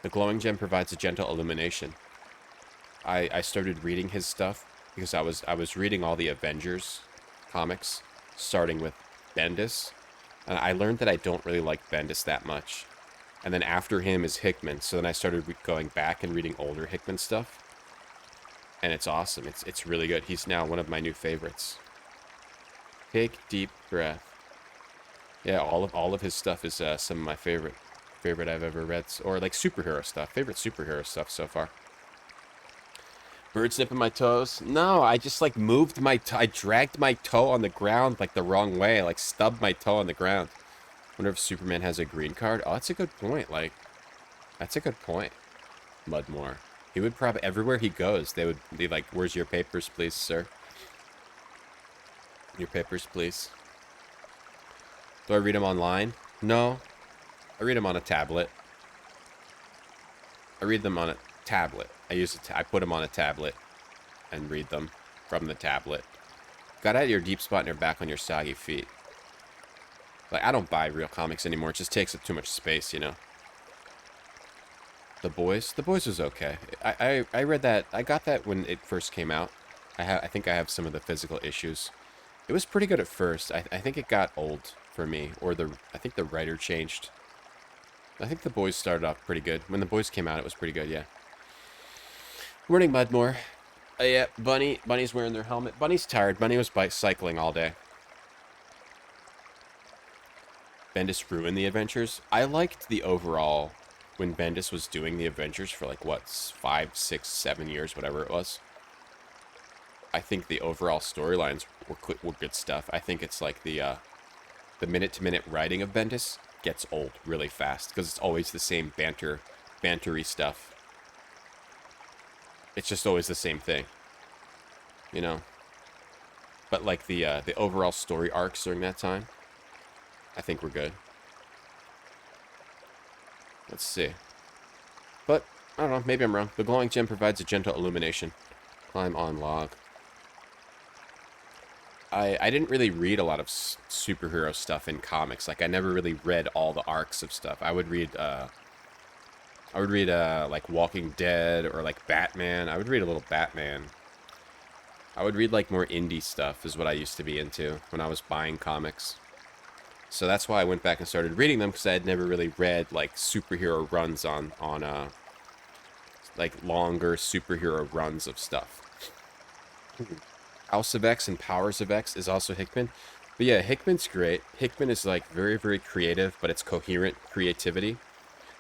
The glowing gem provides a gentle illumination. I started reading his stuff because I was reading all the Avengers comics, starting with Bendis, and I learned that I don't really like Bendis that much. And then after him is Hickman, so then I started going back and reading older Hickman stuff, and it's awesome. It's really good. He's now one of my new favorites. Take deep breath. Yeah, all of his stuff is some of my favorite I've ever read, or like superhero stuff. Favorite superhero stuff so far. Bird snipping my toes? No, I just like moved my I dragged my toe on the ground like the wrong way. I like stubbed my toe on the ground. Wonder if Superman has a green card. Oh, that's a good point. Like, that's a good point. Mudmore. He would probably everywhere he goes, they would be like, "Where's your papers, please, sir? Your papers, please." Do I read them online? No. I read them on a tablet. I read them on a tablet. I put them on a tablet and read them from the tablet. Got out of your deep spot and you're back on your soggy feet. Like, I don't buy real comics anymore. It just takes up too much space, you know. The Boys? The Boys was okay. I read that. I got that when it first came out. I think I have some of the physical issues. It was pretty good at first. I think it got old for me. Or I think the writer changed. I think The Boys started off pretty good. When The Boys came out, it was pretty good, yeah. Morning, Mudmore. Yeah, Bunny's wearing their helmet. Bunny's tired. Bunny was cycling all day. Bendis ruined the Adventures. I liked the overall when Bendis was doing the Adventures for like, what, 5, 6, 7 years, whatever it was. I think the overall storylines were good stuff. I think it's like the minute-to-minute writing of Bendis gets old really fast because it's always the same bantery stuff. It's just always the same thing, you know. But like the overall story arcs during that time, I think we're good. Let's see. But I don't know. Maybe I'm wrong. The glowing gem provides a gentle illumination. Climb on log. I didn't really read a lot of superhero stuff in comics. Like I never really read all the arcs of stuff. I would read like Walking Dead or like Batman. I would read a little Batman. I would read like more indie stuff is what I used to be into when I was buying comics. So that's why I went back and started reading them because I had never really read like superhero runs on like longer superhero runs of stuff. House of X and Powers of X is also Hickman. But yeah, Hickman's great. Hickman is like very, very creative, but it's coherent creativity.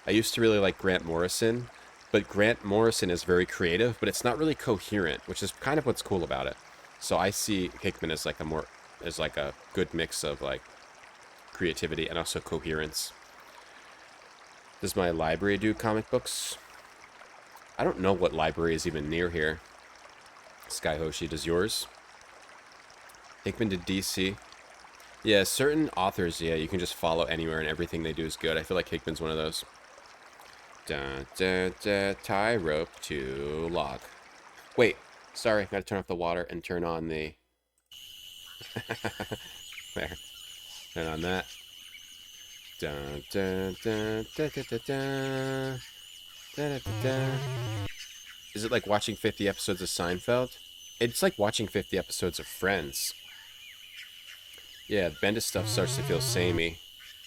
I used to really like Grant Morrison, But Grant Morrison is very creative, but it's not really coherent, which is kind of what's cool about it. So I see Hickman as like a good mix of like creativity and also coherence. Does my library do comic books? I don't know what library is even near here. Sky Hoshi, does yours? Hickman did DC. Yeah, certain authors, yeah, you can just follow anywhere and everything they do is good. I feel like Hickman's one of those. Dun, dun, dun, tie rope to log. Wait, sorry, gotta turn off the water and turn on the... There. Turn on that. Dun, dun, dun, dun, dun, dun, dun. Dun, dun, dun. Is it like watching 50 episodes of Seinfeld? It's like watching 50 episodes of Friends. Yeah, Bendis stuff starts to feel samey.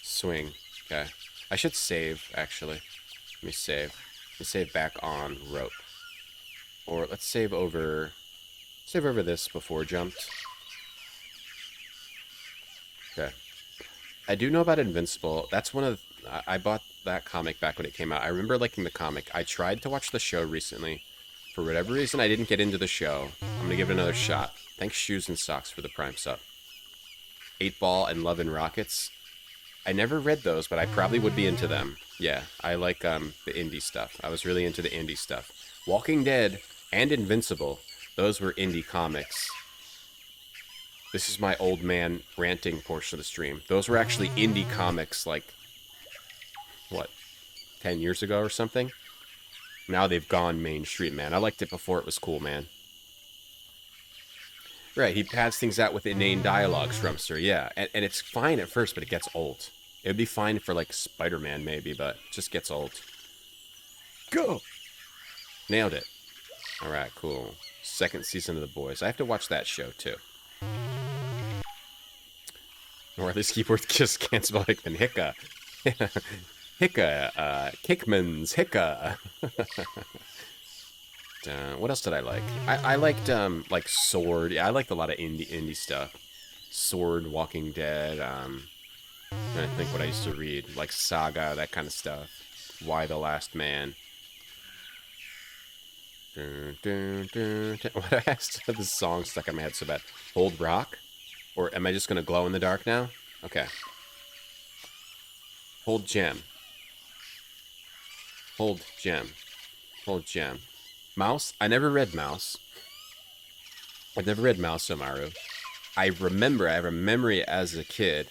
Swing. Okay. I should save, actually. Let me save. Let me save back on rope. Or let's save over this before jumped. Okay. I do know about Invincible. That's one of I bought that comic back when it came out. I remember liking the comic. I tried to watch the show recently. For whatever reason, I didn't get into the show. I'm going to give it another shot. Thanks Shoes and Socks for the Prime sub. 8 Ball and Love and Rockets. I never read those, but I probably would be into them. Yeah, I like the indie stuff. I was really into the indie stuff. Walking Dead and Invincible. Those were indie comics. This is my old man ranting portion of the stream. Those were actually indie comics like, what, 10 years ago or something? Now they've gone mainstream, man. I liked it before it was cool, man. Right, he pads things out with inane dialogue, Shrumster, yeah. And it's fine at first, but it gets old. It would be fine for, like, Spider-Man, maybe, but it just gets old. Go! Nailed it. Alright, cool. Second season of The Boys. I have to watch that show, too. Or at least keyboard just can't spell Hickman. Hicka. Hicka. Kickman's Hicka. What else did I like? I liked, like, Sword. Yeah, I liked a lot of indie stuff. Sword, Walking Dead, I'm trying to think what I used to read. Like, Saga, that kind of stuff. Why the Last Man. Dun, dun, dun, dun. What I asked have this song stuck in my head so bad. Hold Rock? Or am I just going to glow in the dark now? Okay. Hold Gem. Hold Gem. Hold Gem. Mouse? I never read Mouse. I've never read Mouse Omaru. I have a memory as a kid.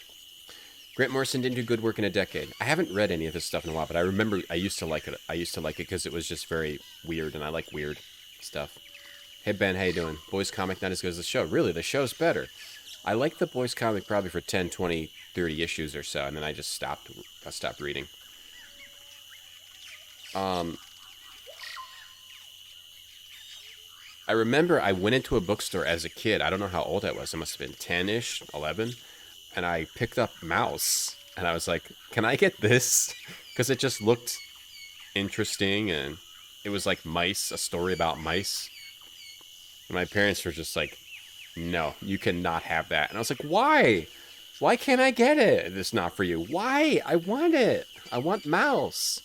Grant Morrison didn't do good work in a decade. I haven't read any of his stuff in a while, but I remember I used to like it. I used to like it because it was just very weird, and I like weird stuff. Hey Ben, how you doing? Boys comic not as good as the show. Really, the show's better. I liked the Boys comic probably for 10, 20, 30 issues or so, and then I just stopped. I stopped reading. I remember I went into a bookstore as a kid. I don't know how old I was. I must have been 10-ish, 11. And I picked up Mouse. And I was like, can I get this? Because it just looked interesting. And it was like mice, a story about mice. And my parents were just like, no, you cannot have that. And I was like, why? Why can't I get it? It's not for you. Why? I want it. I want Mouse.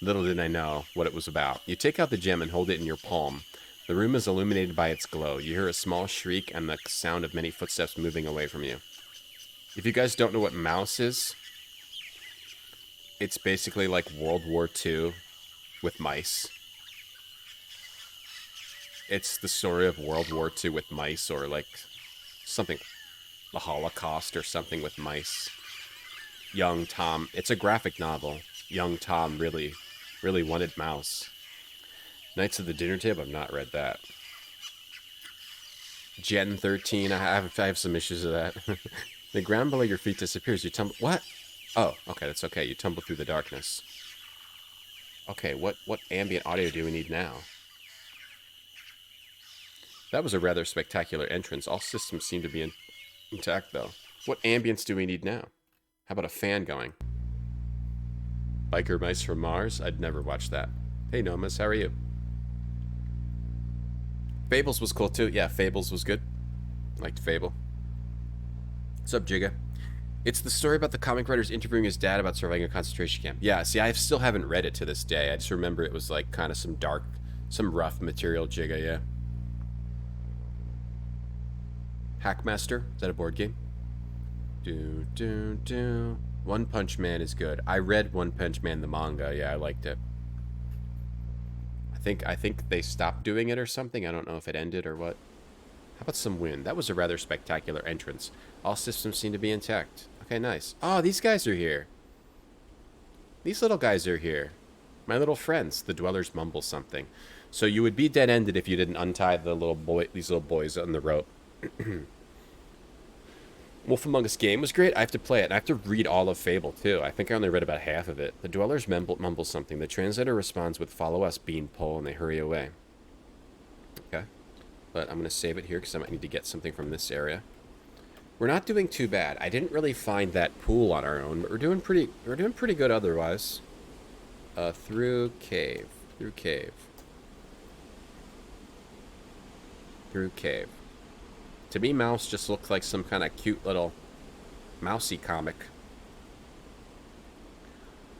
Little did I know what it was about. You take out the gem and hold it in your palm. The room is illuminated by its glow. You hear a small shriek and the sound of many footsteps moving away from you. If you guys don't know what Mouse is, it's basically like World War II with mice. It's the story of World War II with mice, or like something, the Holocaust or something with mice. Young Tom, it's a graphic novel. Young Tom really wanted Mouse. Knights of the Dinner Table, I've not read that. Gen 13, I have some issues with that. The ground below your feet disappears. You tumble... What? Oh, okay, that's okay. You tumble through the darkness. Okay, what ambient audio do we need now? That was a rather spectacular entrance. All systems seem to be intact, though. What ambience do we need now? How about a fan going? Biker Mice from Mars? I'd never watch that. Hey, Nomas, how are you? Fables was cool, too. Yeah, Fables was good. Liked Fable. What's up, Jigga? It's the story about the comic writer's interviewing his dad about surviving a concentration camp. Yeah, see, I still haven't read it to this day. I just remember it was like kind of some dark, some rough material, Jigga, yeah. Hackmaster? Is that a board game? One Punch Man is good. I read One Punch Man, the manga. Yeah, I liked it. I think they stopped doing it or something. I don't know if it ended or what. How about some wind? That was a rather spectacular entrance. All systems seem to be intact. Okay, nice. Oh, these guys are here. These little guys are here. My little friends. The dwellers mumble something. So you would be dead-ended if you didn't untie the these little boys on the rope. Wolf Among Us game was great. I have to play it. And I have to read all of Fable, too. I think I only read about half of it. The dwellers mumble something. The translator responds with, "Follow us, beanpole," and they hurry away. Okay. But I'm going to save it here because I might need to get something from this area. We're not doing too bad. I didn't really find that pool on our own, but we're doing pretty good otherwise. Through cave. Through cave. Through cave. To me, Mouse just looked like some kind of cute little mousy comic.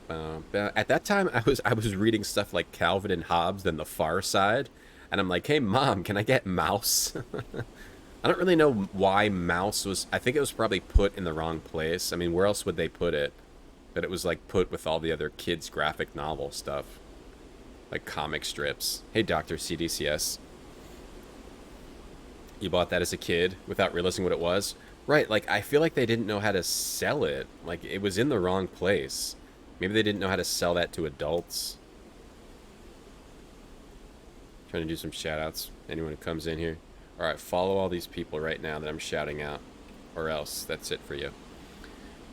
At that time, I was reading stuff like Calvin and Hobbes, then The Far Side, and I'm like, hey, Mom, can I get Mouse? I don't really know why Mouse was... I think it was probably put in the wrong place. I mean, where else would they put it? But it was, like, put with all the other kids' graphic novel stuff. Like comic strips. Hey, Dr. CDCS. You bought that as a kid without realizing what it was? Right, like, I feel like they didn't know how to sell it. Like, it was in the wrong place. Maybe they didn't know how to sell that to adults. Trying to do some shout-outs. Anyone who comes in here. Alright, follow all these people right now that I'm shouting out. Or else, that's it for you.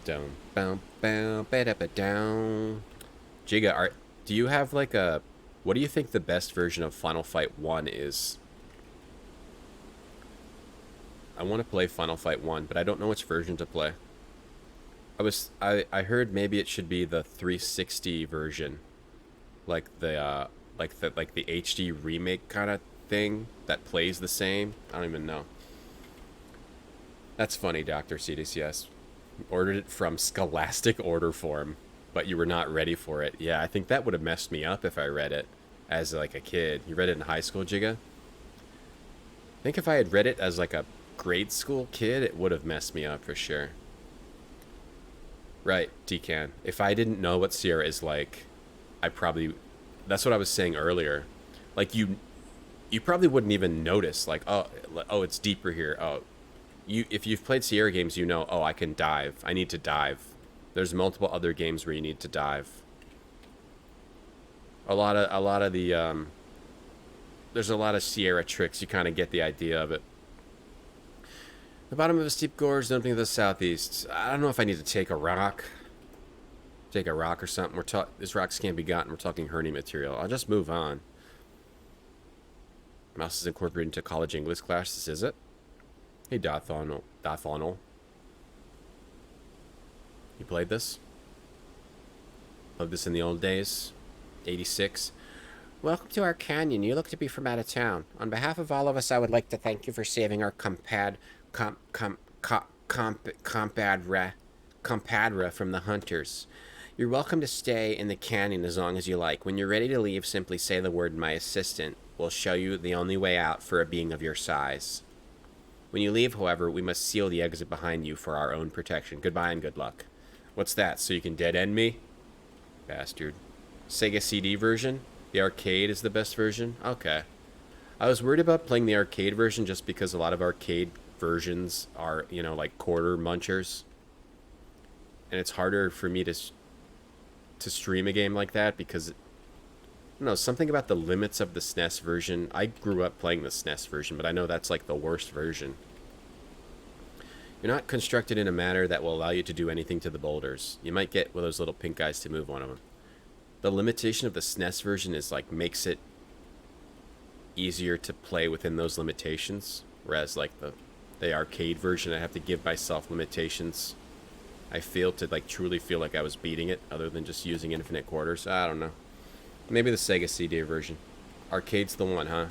Down, bow, bow, ba-da-ba-down. Jigga, do you have, like, a... What do you think the best version of Final Fight 1 is? I want to play Final Fight 1, but I don't know which version to play. I heard maybe it should be the 360 version, like the HD remake kind of thing that plays the same. I don't even know. That's funny, Dr. CDCS. Ordered it from Scholastic order form, but you were not ready for it. Yeah, I think that would have messed me up if I read it as like a kid. You read it in high school, Jigga? I think if I had read it as like a grade school kid, it would have messed me up for sure. Right, Decan. If I didn't know what Sierra is like, I probably... That's what I was saying earlier. Like, you probably wouldn't even notice, like, oh, it's deeper here. Oh, if you've played Sierra games, you know, oh, I can dive. I need to dive. There's multiple other games where you need to dive. A lot of the, there's a lot of Sierra tricks. You kind of get the idea of it. The bottom of a steep gorge, dumping to the southeast. I don't know if I need to take a rock. Take a rock or something. These rocks can't be gotten. We're talking hernia material. I'll just move on. Mouse is incorporated into college English classes, is it? Hey, Dothonal. You played this? Played this in the old days? 86? Welcome to our canyon. You look to be from out of town. On behalf of all of us, I would like to thank you for saving our compadre from the hunters. You're welcome to stay in the canyon as long as you like. When you're ready to leave, simply say the word "my assistant." We'll show you the only way out for a being of your size. When you leave, however, we must seal the exit behind you for our own protection. Goodbye and good luck. What's that? So you can dead-end me? Bastard. Sega CD version? The arcade is the best version? Okay. I was worried about playing the arcade version just because a lot of arcade versions are, you know, like quarter munchers. And it's harder for me to stream a game like that because, I don't know, something about the limits of the SNES version. I grew up playing the SNES version, but I know that's like the worst version. You're not constructed in a manner that will allow you to do anything to the boulders. You might get one of those little pink guys to move one of them. The limitation of the SNES version is like makes it easier to play within those limitations, whereas like the arcade version, I have to give myself limitations. I feel to like truly feel like I was beating it, other than just using infinite quarters. I don't know. Maybe the Sega CD version. Arcade's the one, huh?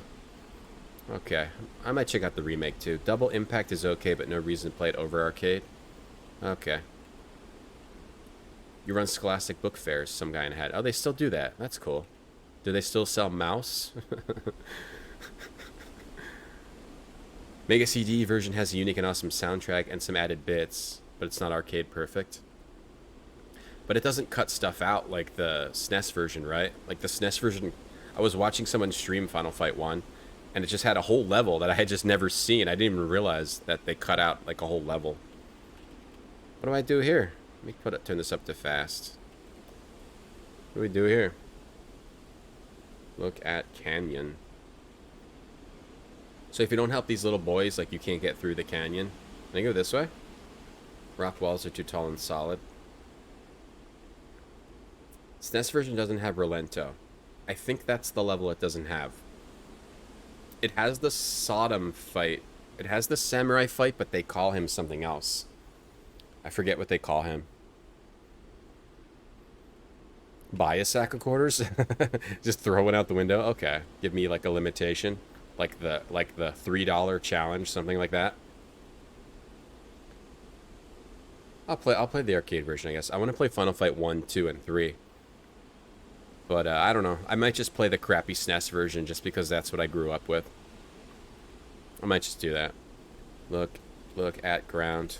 Okay, I might check out the remake too. Double Impact is okay, but no reason to play it over arcade. Okay, You run Scholastic Book Fairs, some guy in a hat. Oh, they still do that. That's cool. Do they still sell mouse? Mega CD version has a unique and awesome soundtrack and some added bits, but it's not arcade perfect. But it doesn't cut stuff out like the SNES version, right? Like the SNES version, I was watching someone stream Final Fight 1, and it just had a whole level that I had just never seen. I didn't even realize that they cut out like a whole level. What do I do here? Let me turn this up to fast. What do we do here? Look at Canyon. So if you don't help these little boys, like, you can't get through the canyon. Can I go this way? Rock walls are too tall and solid. SNES version doesn't have Relento. I think that's the level it doesn't have. It has the Sodom fight. It has the samurai fight, but they call him something else. I forget what they call him. Buy a sack of quarters? Just throw it out the window? Okay. Give me like a limitation. Like the $3 challenge, something like that. I'll play the arcade version, I guess. I want to play Final Fight 1, 2, and 3. But I don't know. I might just play the crappy SNES version just because that's what I grew up with. I might just do that. Look at ground.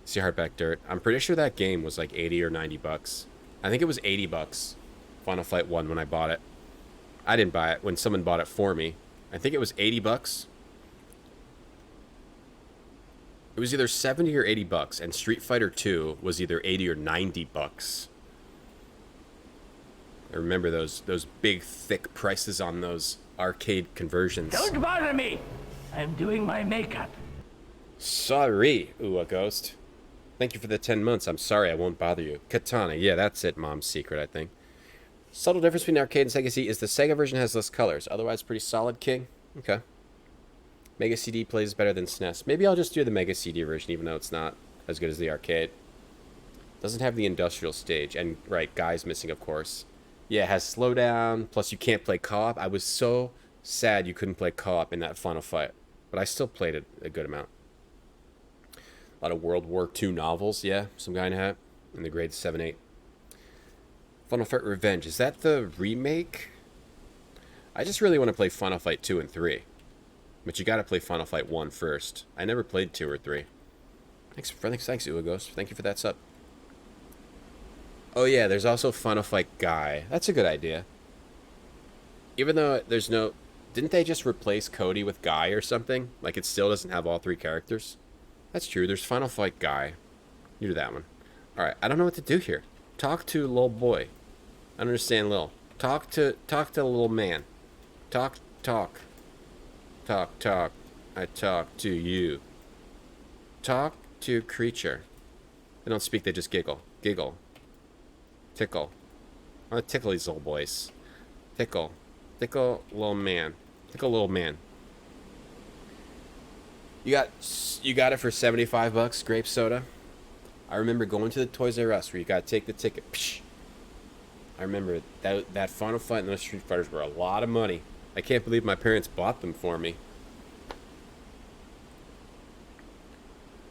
See hardback dirt. I'm pretty sure that game was like 80 or 90 bucks. I think it was 80 bucks. Final Fight 1 when I bought it. I didn't buy it when someone bought it for me. I think it was 80 bucks. It was either 70 or 80 bucks, and Street Fighter 2 was either 80 or 90 bucks. I remember those big, thick prices on those arcade conversions. Don't bother me! I'm doing my makeup. Sorry, a ghost. Thank you for the 10 months. I'm sorry, I won't bother you. Katana, yeah, that's it, Mom's secret, I think. Subtle difference between arcade and Sega CD is the Sega version has less colors. Otherwise, pretty solid, King. Okay. Mega CD plays better than SNES. Maybe I'll just do the Mega CD version, even though it's not as good as the arcade. Doesn't have the industrial stage. And, right, Guy's missing, of course. Yeah, it has slowdown. Plus, you can't play co-op. I was so sad you couldn't play co-op in that Final Fight. But I still played it a good amount. A lot of World War II novels, yeah. Some guy in a hat. In the grades 7, 8. Final Fight Revenge. Is that the remake? I just really want to play Final Fight 2 and 3. But you gotta play Final Fight 1 first. I never played 2 or 3. Thanks, Uagos. Thank you for that sub. Oh yeah, there's also Final Fight Guy. That's a good idea. Even though there's no... Didn't they just replace Cody with Guy or something? Like it still doesn't have all 3 characters? That's true. There's Final Fight Guy. You do that one. Alright, I don't know what to do here. Talk to little boy. I don't understand Lil. Talk to little man. Talk. I talk to you. Talk to creature. They don't speak, they just giggle. Giggle. Tickle. I want to tickle these little boys. Tickle. Tickle little man. Tickle little man. You got it for 75 bucks, grape soda. I remember going to the Toys R Us where you got to take the ticket. Psh. I remember that Final Fight and those Street Fighters were a lot of money. I can't believe my parents bought them for me.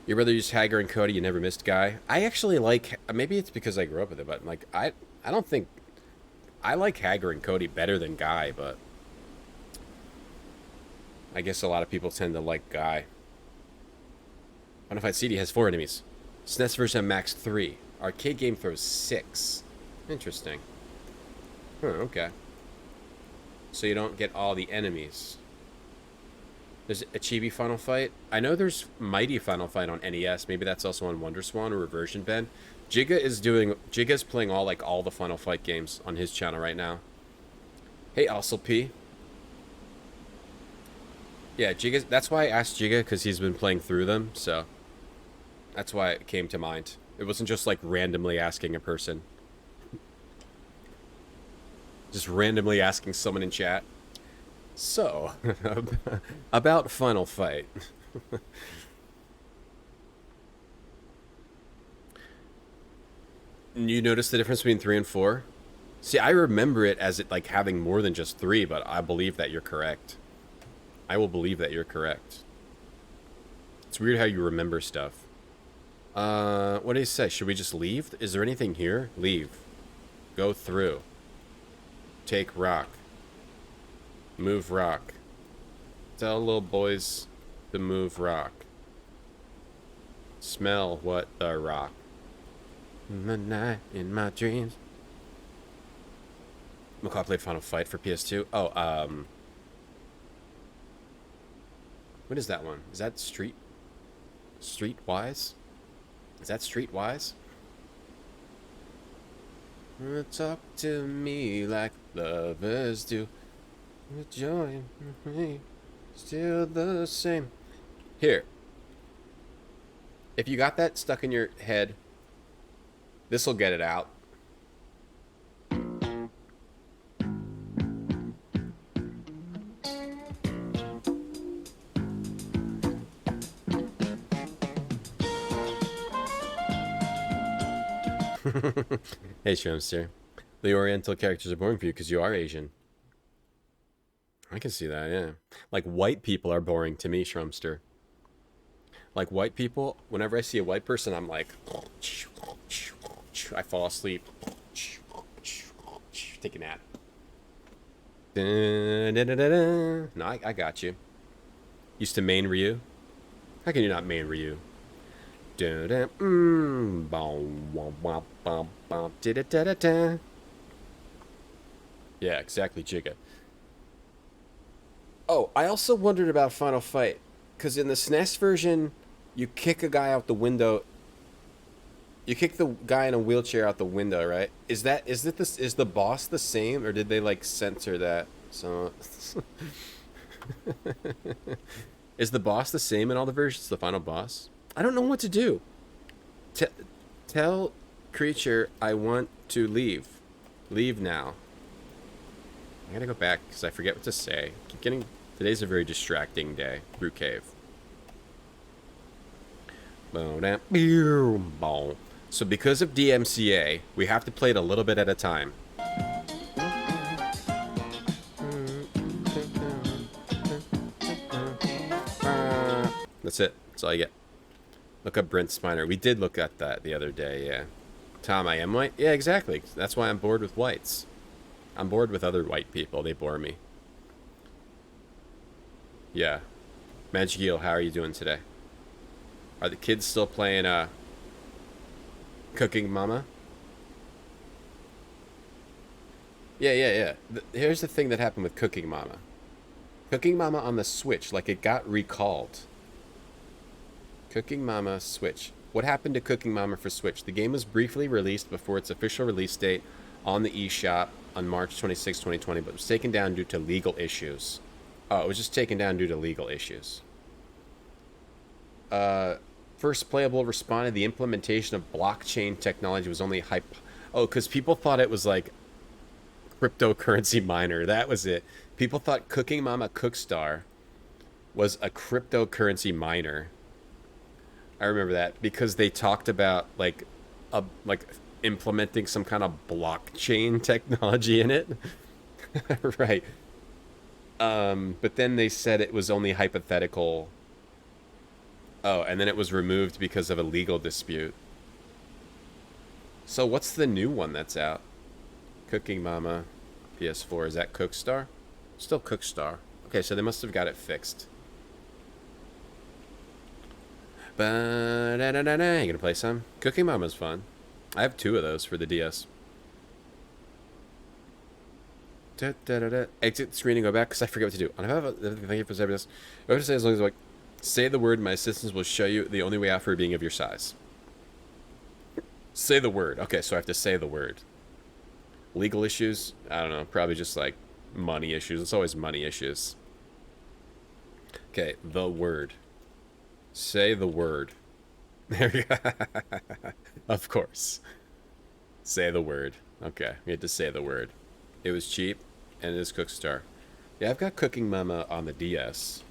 Your brother used Hager and Cody, you never missed Guy. I actually like, maybe it's because I grew up with it, but like I don't think, I like Hager and Cody better than Guy, but I guess a lot of people tend to like Guy. Final Fight CD has 4 enemies. SNES version max 3. Arcade game throws 6. Interesting. Huh, okay. So you don't get all the enemies. There's a Chibi Final Fight. I know there's Mighty Final Fight on NES. Maybe that's also on WonderSwan or Reversion Ben. Giga's playing all the Final Fight games on his channel right now. Hey, also P. Yeah, Giga. That's why I asked Giga, because he's been playing through them, so that's why it came to mind. It wasn't just like randomly asking a person. Just randomly asking someone in chat. So, about Final Fight. You notice the difference between 3 and 4? See, I remember it as it like having more than just 3, but I believe that you're correct. I will believe that you're correct. It's weird how you remember stuff. What do you say? Should we just leave? Is there anything here? Leave. Go through. Take rock. Move rock. Tell little boys to move rock. Smell what the rock. In the night, in my dreams. McCall played Final Fight for PS2. Oh, what is that one? Is that Streetwise? Is that Streetwise? Talk to me like lovers do. The joy in me still the same. Here. If you got that stuck in your head, this'll get it out. Hey, Shrimster. The Oriental characters are boring for you because you are Asian. I can see that, yeah. Like, white people are boring to me, Shrimster. Like, white people, whenever I see a white person, I'm like... I fall asleep. Take a nap. No, I got you. Used to main Ryu? How can you not main Ryu? Yeah, exactly, Jigga. Oh, I also wondered about Final Fight, because in the SNES version, you kick a guy out the window. You kick the guy in a wheelchair out the window, right? Is the boss the same, or did they like censor that? So, is the boss the same in all the versions? The final boss? I don't know what to do. Tell creature I want to leave. Leave now. I gotta go back because I forget what to say. Today's a very distracting day through cave. So because of DMCA, we have to play it a little bit at a time. That's it. That's all you get. Look up Brent Spiner. We did look at that the other day, yeah. Tom, I am white? Yeah, exactly. That's why I'm bored with whites. I'm bored with other white people. They bore me. Yeah. Magic Eel, how are you doing today? Are the kids still playing, Cooking Mama? Yeah. Here's the thing that happened with Cooking Mama. Cooking Mama on the Switch, like, it got recalled. Cooking Mama Switch. What happened to Cooking Mama for Switch? The game was briefly released before its official release date on the eShop on March 26, 2020, but was taken down due to legal issues. Oh, it was just taken down due to legal issues. First Playable responded the implementation of blockchain technology was only hype. Oh, because people thought it was like cryptocurrency miner. That was it. People thought Cooking Mama Cookstar was a cryptocurrency miner. I remember that because they talked about like implementing some kind of blockchain technology in it. Right. But then they said it was only hypothetical. Oh, and then it was removed because of a legal dispute. So what's the new one that's out? Cooking Mama PS4. Is that Cookstar? Still Cookstar. Okay, so they must have got it fixed. You gonna play some? Cooking Mama's fun. I have 2 of those for the DS. Exit the screen and go back because I forget what to do. Thank you for saying this. I have to say as long as like say the word, my assistants will show you the only way out for being of your size. Say the word. Okay, so I have to say the word. Legal issues? I don't know. Probably just like money issues. It's always money issues. Okay, the word. Say the word. There you go. Of course. Say the word. Okay, we had to say the word. It was cheap, and it is Cookstar. Yeah, I've got Cooking Mama on the DS.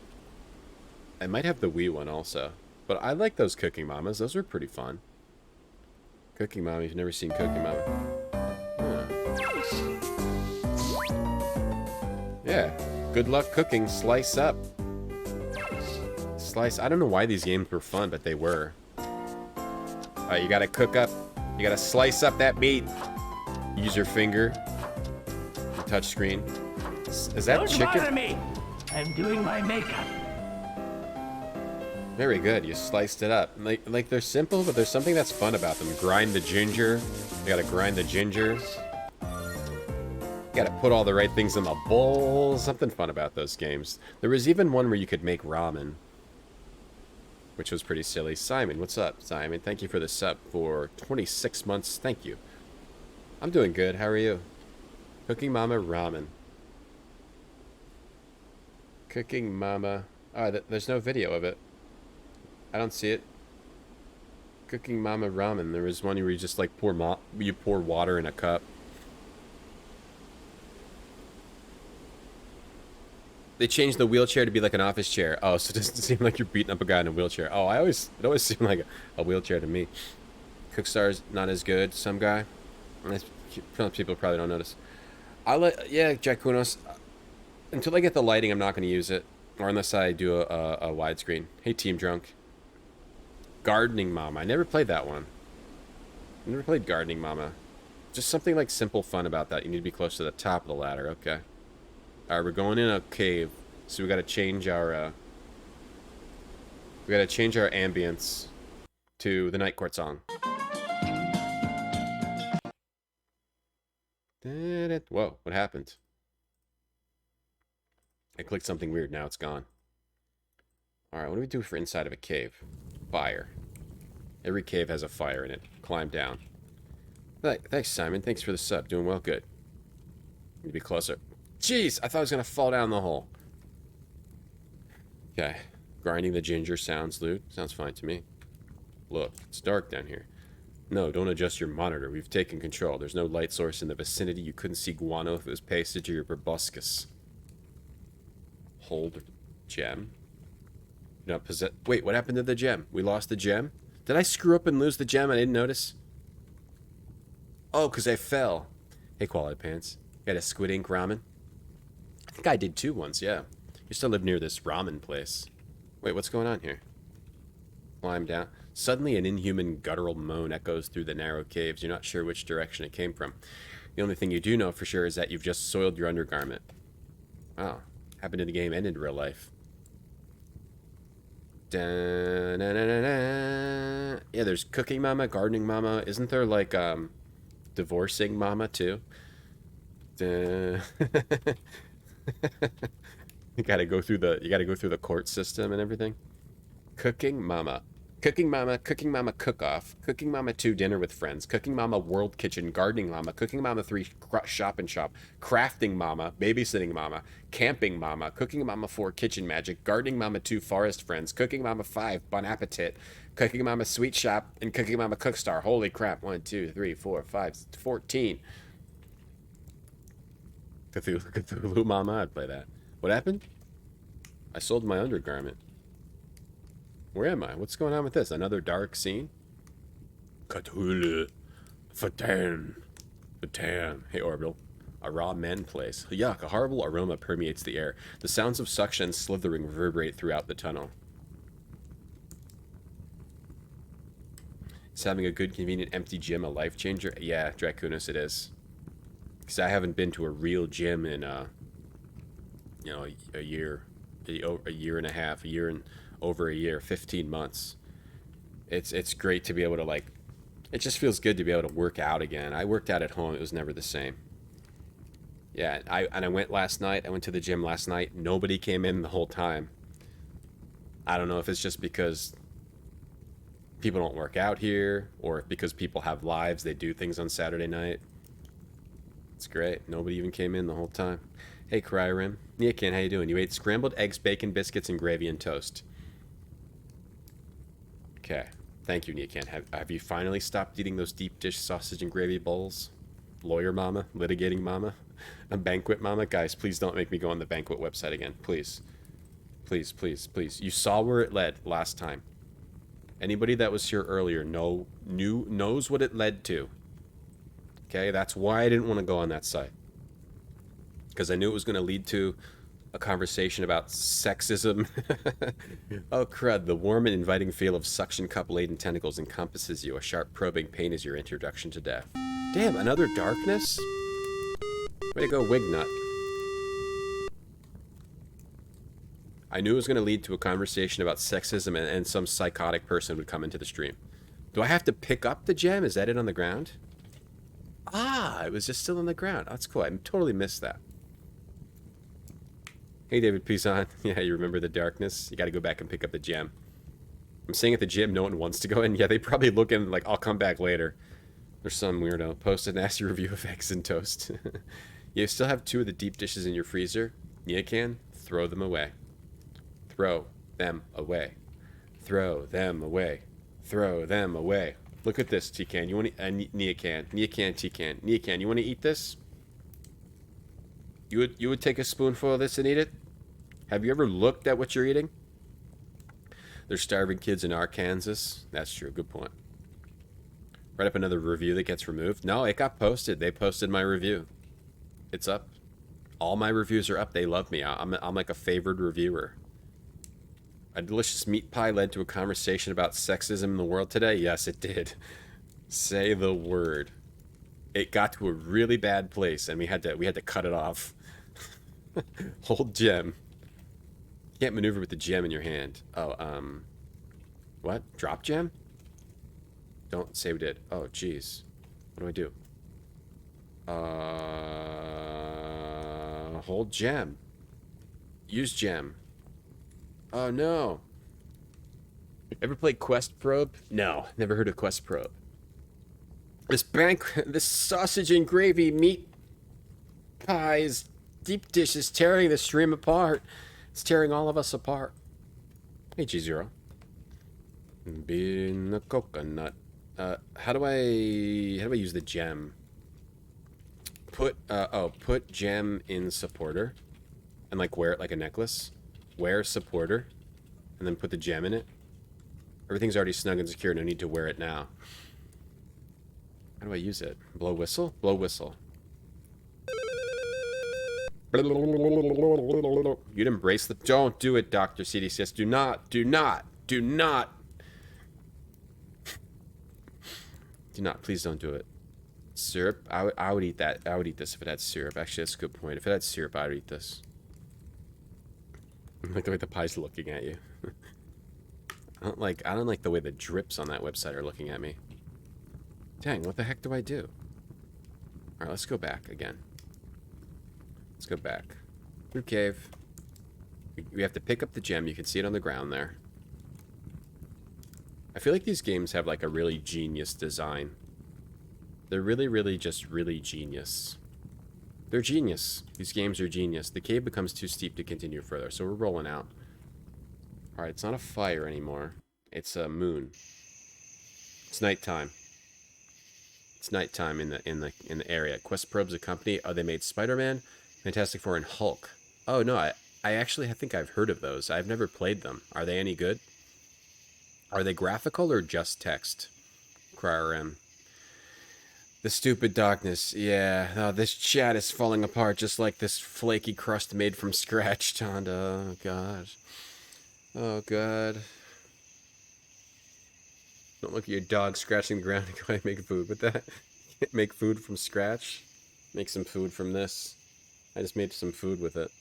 I might have the Wii one also. But I like those Cooking Mamas. Those are pretty fun. Cooking Mama, you've never seen Cooking Mama. Yeah. Good luck cooking. Slice up. Slice. I don't know why these games were fun, but they were. You gotta cook up. You gotta slice up that meat. Use your finger. Touch screen. Is that Don't chicken? bother me. I'm doing my makeup. Very good. You sliced it up. Like they're simple, but there's something that's fun about them. Grind the ginger. You gotta grind the gingers. You gotta put all the right things in the bowl. Something fun about those games. There was even one where you could make ramen, which was pretty silly. Simon, what's up, Simon? Thank you for the sub for 26 months. Thank you. I'm doing good. How are you? Cooking Mama Ramen. Cooking Mama. Oh, there's no video of it. I don't see it. Cooking Mama Ramen. There was one where you just like pour water in a cup. They changed the wheelchair to be like an office chair. Oh, so it doesn't seem like you're beating up a guy in a wheelchair. Oh, it always seemed like a wheelchair to me. Cookstar's not as good. Some guy. People probably don't notice. Yeah, Jack Kunos. Until I get the lighting, I'm not going to use it. Or unless I do a widescreen. Hey, Team Drunk. Gardening Mama. I never played that one. I never played Gardening Mama. Just something like simple fun about that. You need to be close to the top of the ladder. Okay. Alright, we're going in a cave. So we got to change our... we got to change our ambience to the Night Court song. Whoa, what happened? I clicked something weird, now it's gone. Alright, what do we do for inside of a cave? Fire. Every cave has a fire in it. Climb down. Thanks, Simon. Thanks for the sub. Doing well, good. Need to be closer. Jeez, I thought I was going to fall down the hole. Okay. Grinding the ginger sounds lewd. Sounds fine to me. Look, it's dark down here. No, don't adjust your monitor. We've taken control. There's no light source in the vicinity. You couldn't see guano if it was pasted to your proboscis. Hold gem. No, wait, what happened to the gem? We lost the gem? Did I screw up and lose the gem? I didn't notice. Oh, because I fell. Hey, Quality Pants. Got a squid ink ramen? I think I did too once, yeah. Used to live near this ramen place. Wait, what's going on here? Climb down. Suddenly an inhuman guttural moan echoes through the narrow caves. You're not sure which direction it came from. The only thing you do know for sure is that you've just soiled your undergarment. Wow. Happened in the game and in real life. Yeah, there's Cooking Mama, Gardening Mama. Isn't there like Divorcing Mama too? You gotta go through the court system and everything. Cooking Mama. Cooking Mama Cook-Off, Cooking Mama 2 Dinner with Friends, Cooking Mama World Kitchen, Gardening Mama, Cooking Mama 3 Shop and Shop, Crafting Mama, Babysitting Mama, Camping Mama, Cooking Mama 4 Kitchen Magic, Gardening Mama 2 Forest Friends, Cooking Mama 5 Bon Appetit, Cooking Mama Sweet Shop, and Cooking Mama Cookstar. Holy crap, 1, 2, 3, 4, 5, 14. Cthulhu Mama, I'd play that. What happened? I sold my undergarment. Where am I? What's going on with this? Another dark scene? Cthulhu. Fatan. Hey, Orbital. A raw men place. Yuck, a horrible aroma permeates the air. The sounds of suction and slithering reverberate throughout the tunnel. Is having a good, convenient, empty gym a life changer? Yeah, Dracunis, it is. Because I haven't been to a real gym in, a year and a half, over a year, 15 months. It's great to be able to, it just feels good to be able to work out again. I worked out at home. It was never the same. Yeah, I went last night. I went to the gym last night. Nobody came in the whole time. I don't know if it's just because people don't work out here, or if because people have lives, they do things on Saturday night. It's great. Nobody even came in the whole time. Hey, Cryrim. Niakin, how you doing? You ate scrambled eggs, bacon, biscuits, and gravy and toast. Okay. Thank you, Niakin. Have you finally stopped eating those deep dish sausage and gravy bowls? Lawyer Mama? Litigating Mama? A banquet Mama? Guys, please don't make me go on the banquet website again. Please. Please, please, please. You saw where it led last time. Anybody that was here earlier knows what it led to. Okay, that's why I didn't want to go on that site. Because I knew it was going to lead to a conversation about sexism. Oh, crud. The warm and inviting feel of suction cup-laden tentacles encompasses you. A sharp, probing pain is your introduction to death. Damn, another darkness? Way to go, Wignut. I knew it was going to lead to a conversation about sexism and some psychotic person would come into the stream. Do I have to pick up the gem? Is that it on the ground? Ah, it was just still on the ground. That's cool. I totally missed that. Hey, David Pizan. Yeah, you remember the darkness? You got to go back and pick up the gem. I'm saying at the gym, no one wants to go in. Yeah, they probably look in like, I'll come back later. There's some weirdo. Post a nasty review of eggs and toast. You still have 2 of the deep dishes in your freezer? Yeah, you can. Throw them away. Throw them away. Throw them away. Throw them away. Look at this, T-Can. You want to... Nia-Can. Nia-Can, T-Can. Nia-Can, you want to eat this? You would take a spoonful of this and eat it? Have you ever looked at what you're eating? There's starving kids in Arkansas. That's true. Good point. Write up another review that gets removed. No, it got posted. They posted my review. It's up. All my reviews are up. They love me. I'm like a favored reviewer. A delicious meat pie led to a conversation about sexism in the world today? Yes, it did. Say the word. It got to a really bad place, and we had to cut it off. Hold gem. You can't maneuver with the gem in your hand. Oh, what? Drop gem? Don't say we did. Oh, jeez. What do I do? Hold gem. Use gem. Oh, no. Ever played Quest Probe? No, never heard of Quest Probe. This sausage and gravy meat pies deep dish is tearing the stream apart. It's tearing all of us apart. Hey, G0. Being a coconut. How do I use the gem? Put gem in supporter and like wear it like a necklace. Wear supporter and then put the gem in it. Everything's already snug and secure. No need to wear it now. How do I use it? Blow whistle? Blow whistle. You'd embrace the... Don't do it, Dr. CDCS. Do not. Do not. Do not. Do not. Please don't do it. Syrup? I would eat that. I would eat this if it had syrup. Actually, that's a good point. If it had syrup, I would eat this. I like the way the pie's looking at you. I don't like the way the drips on that website are looking at me. Dang, what the heck do I do? Alright, let's go back again. Let's go back. Through cave. We have to pick up the gem. You can see it on the ground there. I feel like these games have like a really genius design. They're really, really just really genius. They're genius. These games are genius. The cave becomes too steep to continue further, so we're rolling out. Alright, it's not a fire anymore. It's a moon. It's nighttime. It's nighttime in the area. Quest Probe's a company. Oh, they made Spider-Man, Fantastic Four, and Hulk. Oh no, I think I've heard of those. I've never played them. Are they any good? Are they graphical or just text? CryRM. The stupid darkness. Yeah. Oh, this chat is falling apart just like this flaky crust made from scratch, Tonda. Oh god. Oh god. Don't look at your dog scratching the ground and go and make food with that. Make food from scratch. Make some food from this. I just made some food with it.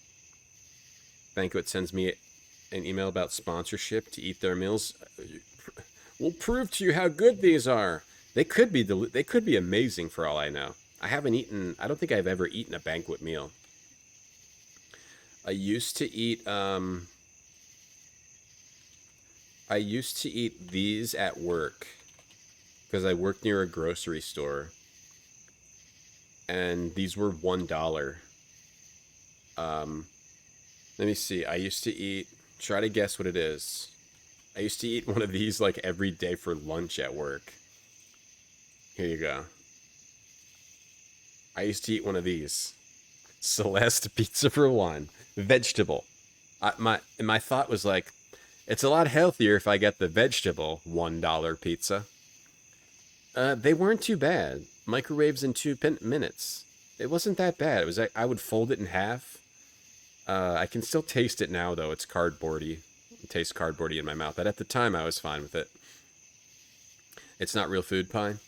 Banquet sends me an email about sponsorship to eat their meals. We'll prove to you how good these are. They could be amazing for all I know. I don't think I've ever eaten a banquet meal. I used to eat these at work because I worked near a grocery store, and these were $1. Let me see. I used to eat. Try to guess what it is. I used to eat one of these like every day for lunch at work. Here you go. I used to eat one of these. Celeste pizza for $1. Vegetable. My thought was like, it's a lot healthier if I get the vegetable $1 pizza. They weren't too bad. Microwaves in 2 minutes. It wasn't that bad. It was like I would fold it in half. I can still taste it now, though. It's cardboardy. It tastes cardboardy in my mouth. But at the time, I was fine with it. It's not real food, Pine.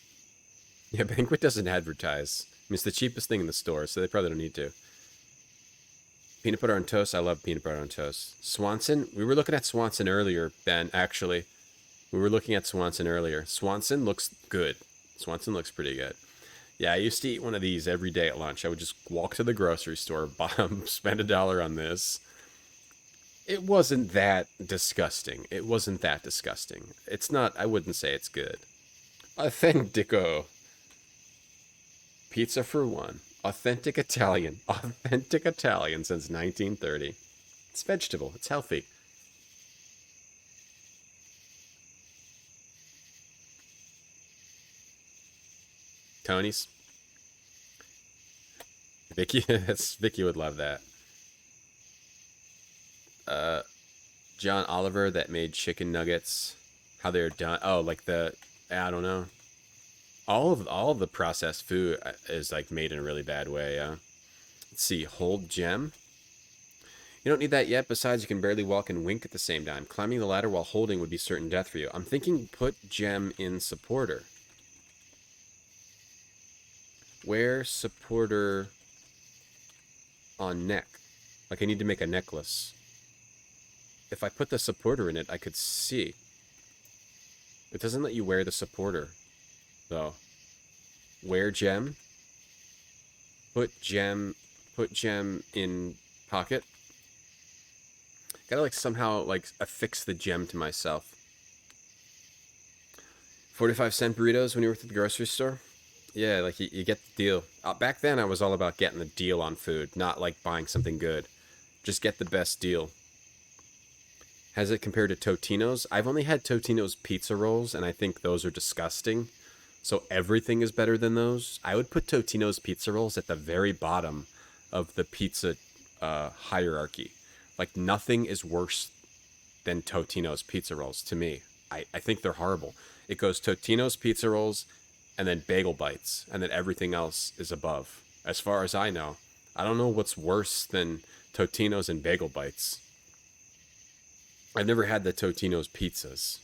Yeah, Banquet doesn't advertise. I mean, it's the cheapest thing in the store, so they probably don't need to. Peanut butter on toast. I love peanut butter on toast. Swanson. We were looking at Swanson earlier, Ben, actually. We were looking at Swanson earlier. Swanson looks good. Swanson looks pretty good. Yeah, I used to eat one of these every day at lunch. I would just walk to the grocery store, spend $1 on this. It wasn't that disgusting. It wasn't that disgusting. It's not, I wouldn't say it's good. Authentico. Pizza for one. Authentic Italian. Authentic Italian since 1930. It's vegetable. It's healthy. Tony's. Vicky, Vicky would love that. John Oliver that made chicken nuggets. How they're done. Oh, like I don't know. All of the processed food is like made in a really bad way. Let's see. Hold gem. You don't need that yet. Besides, you can barely walk and wink at the same time. Climbing the ladder while holding would be certain death for you. I'm thinking put gem in supporter. Wear supporter on neck. Like I need to make a necklace. If I put the supporter in it, I could see. It doesn't let you wear the supporter, though. Wear gem. Put gem in pocket. Gotta like somehow like affix the gem to myself. 45-cent burritos when you worked at the grocery store. Yeah, like you get the deal. Back then, I was all about getting the deal on food, not like buying something good. Just get the best deal. Has it compared to Totino's? I've only had Totino's pizza rolls, and I think those are disgusting. So everything is better than those. I would put Totino's pizza rolls at the very bottom of the pizza hierarchy. Like nothing is worse than Totino's pizza rolls to me. I think they're horrible. It goes Totino's pizza rolls, and then bagel bites, and then everything else is above. As far as I know. I don't know what's worse than Totino's and bagel bites. I've never had the Totino's pizzas.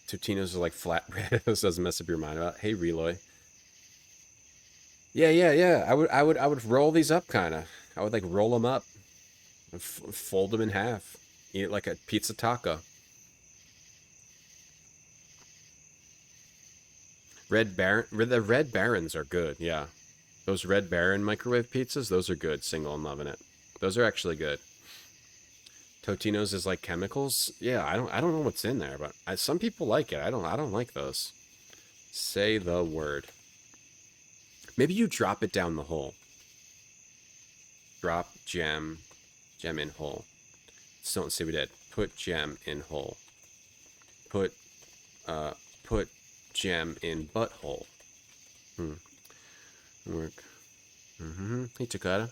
Totino's are like flatbread. This doesn't mess up your mind about. Hey, Reloy. Yeah. I would roll these up, kind of. I would like roll them up, and fold them in half, eat it like a pizza taco. The Red Barons are good, yeah. Those Red Baron microwave pizzas, those are good. Single and loving it. Those are actually good. Totino's is like chemicals. Yeah, I don't know what's in there, but some people like it. I don't like those. Say the word. Maybe you drop it down the hole. Drop gem in hole. Just don't see what we did. Put gem in hole. Put gem in butthole. Work. Hey, Takata.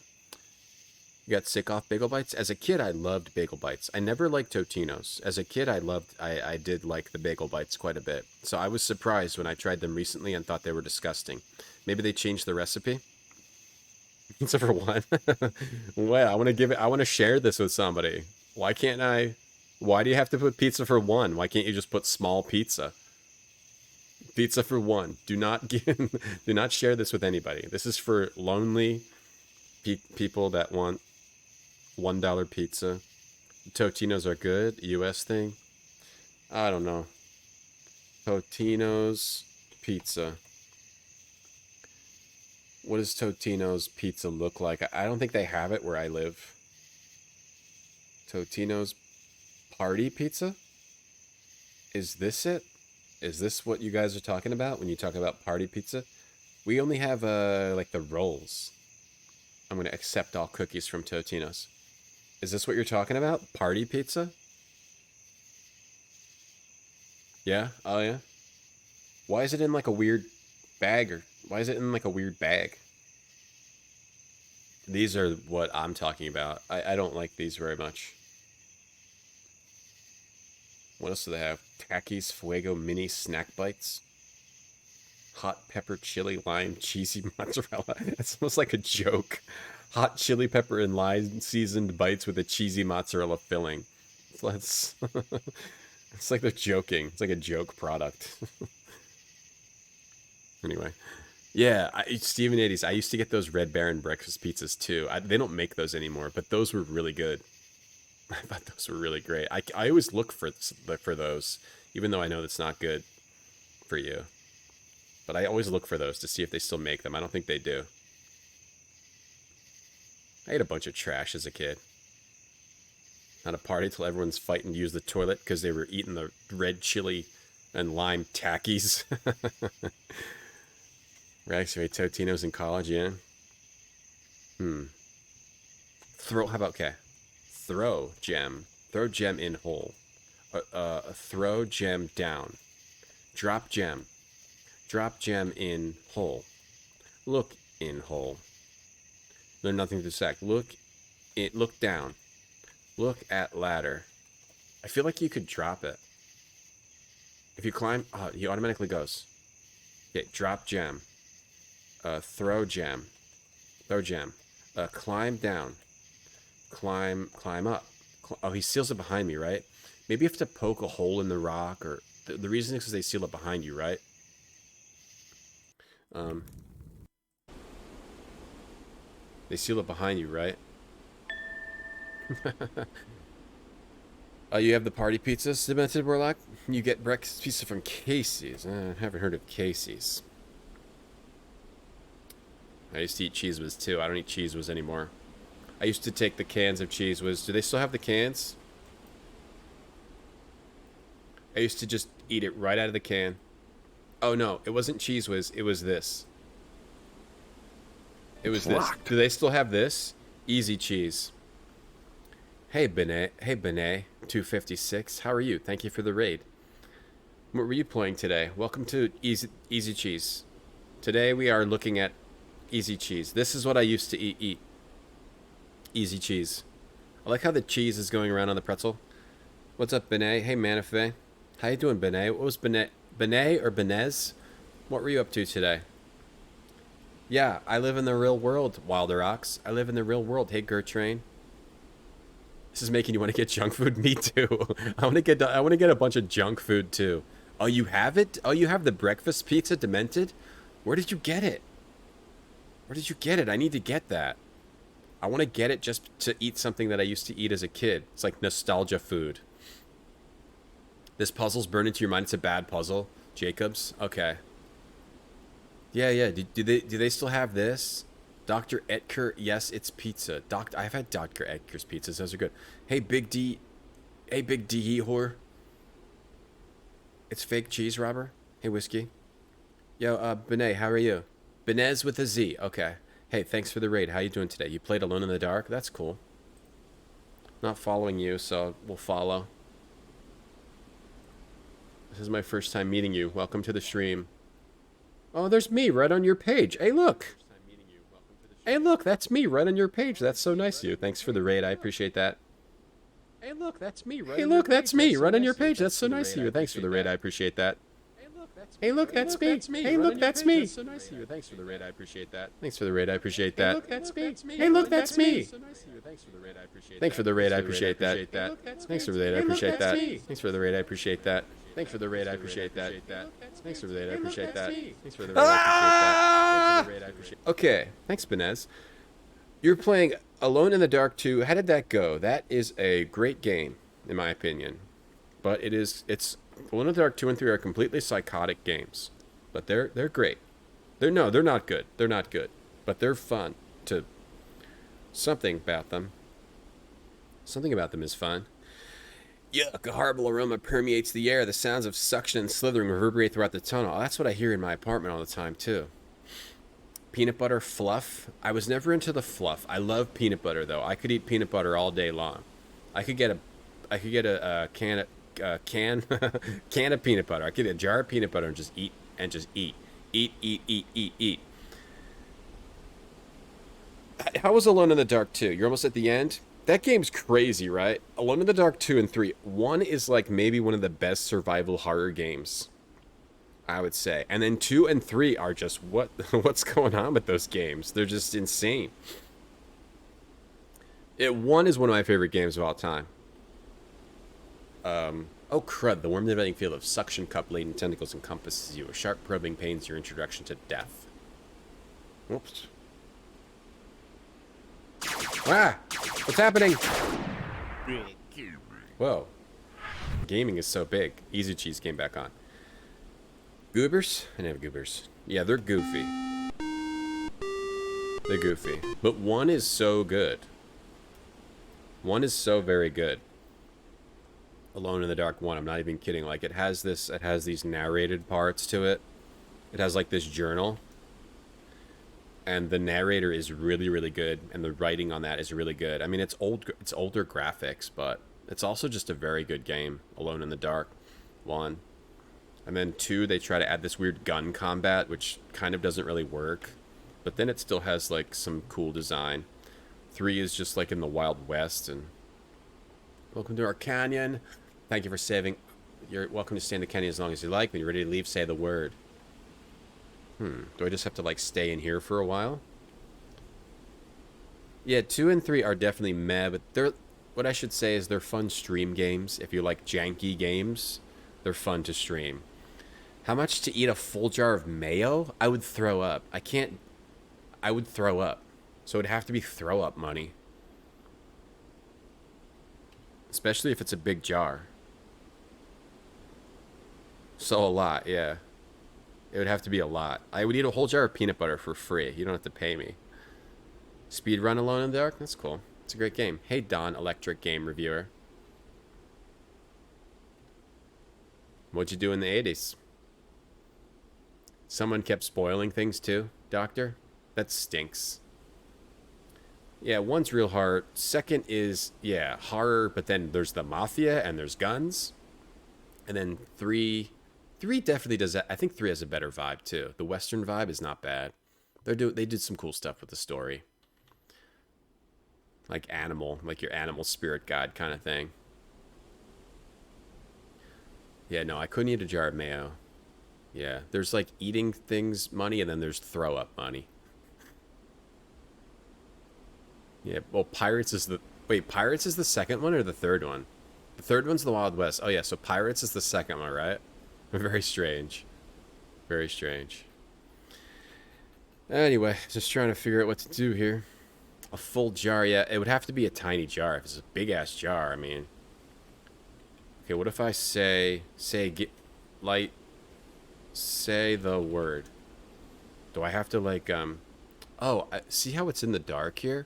You got sick off bagel bites? As a kid, I loved bagel bites. I never liked Totino's. As a kid, I did like the bagel bites quite a bit. So I was surprised when I tried them recently and thought they were disgusting. Maybe they changed the recipe? Pizza for one? Well, I want to share this with somebody. Why can't I? Why do you have to put pizza for one? Why can't you just put small pizza? Pizza for one. Do not share this with anybody. This is for lonely people that want $1 pizza. Totino's are good. US thing. I don't know. Totino's pizza. What does Totino's pizza look like? I don't think they have it where I live. Totino's party pizza? Is this it? Is this what you guys are talking about when you talk about party pizza? We only have like the rolls. I'm going to accept all cookies from Totino's. Is this what you're talking about? Party pizza? Yeah? Oh, yeah? Why is it in like a weird bag? Or why is it in like a weird bag? These are what I'm talking about. I don't like these very much. What else do they have? Takis Fuego Mini Snack Bites. Hot pepper, chili, lime, cheesy mozzarella. It's almost like a joke. Hot chili pepper and lime seasoned bites with a cheesy mozzarella filling. So that's it's like they're joking. It's like a joke product. Anyway. Yeah, Steven 80s. I used to get those Red Baron breakfast pizzas too. They don't make those anymore, but those were really good. I thought those were really great. I always look for those, even though I know that's not good for you. But I always look for those to see if they still make them. I don't think they do. I ate a bunch of trash as a kid. At a party till everyone's fighting to use the toilet because they were eating the red chili and lime tackies. Rags who ate Totino's in college, yeah. How about, okay. Throw gem. Throw gem in hole. Throw gem down. Drop gem. Drop gem in hole. Look in hole. Learn nothing to sec. Look down. Look at ladder. I feel like you could drop it. If you climb, he automatically goes. Okay, drop gem. Throw gem. Throw gem. Climb down. Climb up. Oh, he seals it behind me, right? Maybe you have to poke a hole in the rock, or the reason is because they seal it behind you, right? They seal it behind you, right? You have the party pizzas, Demented Warlock? You get breakfast pizza from Casey's. I haven't heard of Casey's. I used to eat Cheese Whiz too. I don't eat Cheese Whiz anymore. I used to take the cans of Cheese Whiz. Do they still have the cans? I used to just eat it right out of the can. Oh no, it wasn't Cheese Whiz. It was this. It was this. Do they still have this? Easy Cheese. Hey Benet. Hey Benet. 256. How are you? Thank you for the raid. What were you playing today? Welcome to Easy Cheese. Today we are looking at Easy Cheese. This is what I used to eat. Easy Cheese. I like how the cheese is going around on the pretzel. What's up, Benet? Hey, Manife. How you doing, Benet? What was Benet or Benez? What were you up to today? Yeah, I live in the real world, Wilder Ox. I live in the real world. Hey, Gertrain. This is making you want to get junk food? Me too. I want to get a bunch of junk food too. Oh, you have it? Oh, you have the breakfast pizza, Demented? Where did you get it? Where did you get it? I need to get that. I want to get it just to eat something that I used to eat as a kid. It's like nostalgia food. This puzzle's burned into your mind. It's a bad puzzle. Jacobs? Okay. Yeah. Do they still have this? Dr. Etker, yes, it's pizza. I've had Dr. Etker's pizzas. Those are good. Hey, Big D. Hey, Big D whore. It's fake cheese, robber. Hey, Whiskey. Yo, Benet, how are you? Benez with a Z. Okay. Hey, thanks for the raid. How you doing today? You played Alone in the Dark? That's cool. Not following you, so we'll follow. This is my first time meeting you. Welcome to the stream. Oh, there's me right on your page. Hey, look. Hey, look, that's me right on your page. That's so nice of you. Thanks for the raid. I appreciate that. Hey, look, that's me right on your page. Hey, look, that's me right on your page. That's so nice of you. Thanks for the raid. I appreciate that. Hey, look, that's me. Hey, look, that's me. That's so nice of you. Thanks for the raid. I appreciate that. Thanks for the raid. I appreciate that. Hey, look, that's me. Hey, look, that's me. Thanks for the raid. I appreciate that. Thanks for the raid. I appreciate that. Thanks for the raid. I appreciate that. Thanks for the raid. I appreciate that. Thanks for the raid. I appreciate that. Thanks for the raid. I appreciate that. Thanks for the raid. I appreciate that. Okay. Thanks, Benez. You're playing Alone in the Dark 2. How did that go? That is a great game, in my opinion. But it's Alone in the Dark 2 and 3 are completely psychotic games. But they're great. They're not good. They're not good. But they're fun. Something about them is fun. Yuck, a horrible aroma permeates the air. The sounds of suction and slithering reverberate throughout the tunnel. That's what I hear in my apartment all the time, too. Peanut butter fluff. I was never into the fluff. I love peanut butter, though. I could eat peanut butter all day long. I could get a can of peanut butter. I could get a jar of peanut butter and just eat. Eat. How was Alone in the Dark 2? You're almost at the end? That game's crazy, right? Alone in the Dark 2 and 3. 1 is like maybe one of the best survival horror games I would say. And then 2 and 3 are just what's going on with those games? They're just insane. 1 is one of my favorite games of all time. Oh crud, the warm inviting feel of suction cup laden tentacles encompasses you. A sharp probing pains your introduction to death. Whoops. Ah! What's happening? Whoa. Gaming is so big. Easy Cheese came back on. Goobers? I didn't have goobers. Yeah, they're goofy. They're goofy. But 1 is so good. 1 is so very good. Alone in the Dark 1, I'm not even kidding. Like, it has these narrated parts to it. It has like this journal. And the narrator is really, really good, and the writing on that is really good. I mean, it's older graphics, but it's also just a very good game. Alone in the Dark 1. And then 2, they try to add this weird gun combat, which kind of doesn't really work. But then it still has like some cool design. 3 is just like in the Wild West. And welcome to our canyon. Thank you for saving. You're welcome to stay in the canyon as long as you like. When you're ready to leave, say the word. Do I just have to like stay in here for a while? Yeah, 2 and 3 are definitely meh, but they're, what I should say is they're fun stream games. If you like janky games, they're fun to stream. How much to eat a full jar of mayo? I would throw up. I would throw up. So it'd have to be throw up money. Especially if it's a big jar. So a lot, yeah. It would have to be a lot. I would eat a whole jar of peanut butter for free. You don't have to pay me. Speedrun Alone in the Dark? That's cool. It's a great game. Hey, Don, Electric Game Reviewer. What'd you do in the 80s? Someone kept spoiling things too, Doctor? That stinks. Yeah, 1's real hard. 2nd is, yeah, horror, but then there's the mafia and there's guns. And then 3 definitely does that. I think 3 has a better vibe too. The Western vibe is not bad. They did some cool stuff with the story. Like animal, like your animal spirit guide kind of thing. Yeah, no, I couldn't eat a jar of mayo. Yeah, there's like eating things money, and then there's throw up money. Yeah, well, Pirates is the... Wait, Pirates is the second one or the third one? The third one's the Wild West. Oh, yeah, so Pirates is the second one, right? Very strange. Very strange. Anyway, just trying to figure out what to do here. A full jar, yeah, it would have to be a tiny jar. If it's a big-ass jar, I mean... Okay, what if I say the word? Do I have to, like, Oh, see how it's in the dark here?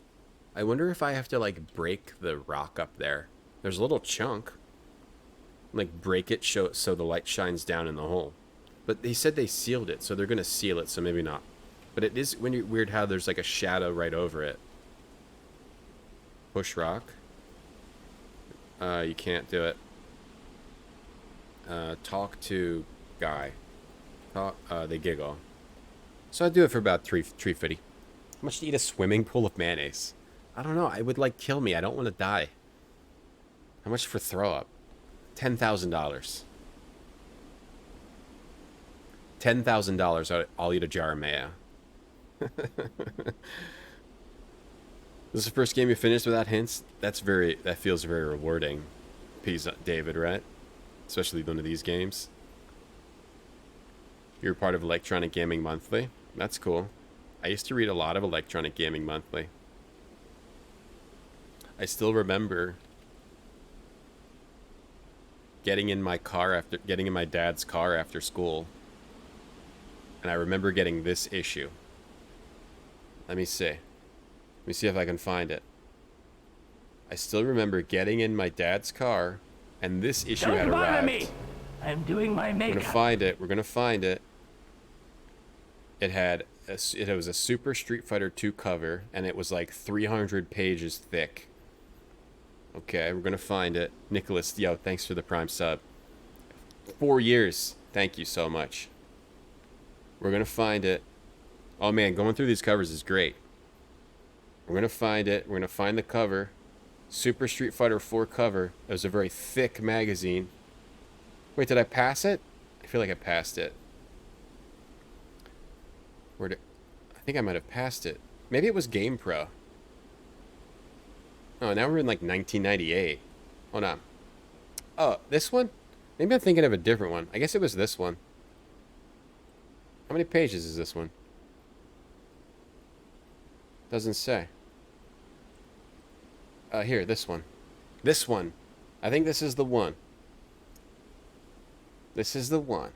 I wonder if I have to, like, break the rock up there. There's a little chunk. Like, break it so the light shines down in the hole. But they said they sealed it, so they're going to seal it, so maybe not. But it is weird how there's, like, a shadow right over it. Push rock. You can't do it. Talk to guy. They giggle. So I do it for about $3.50. How much to eat a swimming pool of mayonnaise? I don't know. It would like kill me. I don't want to die. How much for throw up? $10,000. $10,000. I'll eat a jar of mayo. This is the first game you finished without hints. That feels very rewarding. Peace, David, right? Especially one of these games. You're part of Electronic Gaming Monthly. That's cool. I used to read a lot of Electronic Gaming Monthly. I still remember getting in my dad's car after school. And I remember getting this issue. Let me see. Let me see if I can find it. I still remember getting in my dad's car, and this issue had arrived. Don't bother me. I'm doing my makeup. We're gonna find it. We're gonna find it. It was a Super Street Fighter 2 cover, and it was like 300 pages thick. Okay, we're gonna find it. Nicholas, yo, thanks for the Prime sub. 4 years. Thank you so much. We're gonna find it. Oh man, going through these covers is great. We're gonna find it. We're gonna find the cover. Super Street Fighter 4 cover. It was a very thick magazine. Wait, did I pass it? I feel like I passed it. Where did... I think I might have passed it. Maybe it was Game Pro. Oh, now we're in like 1998. Hold on. Oh, this one? Maybe I'm thinking of a different one. I guess it was this one. How many pages is this one? Doesn't say. Here, this one. This one. I think this is the one. This is the one.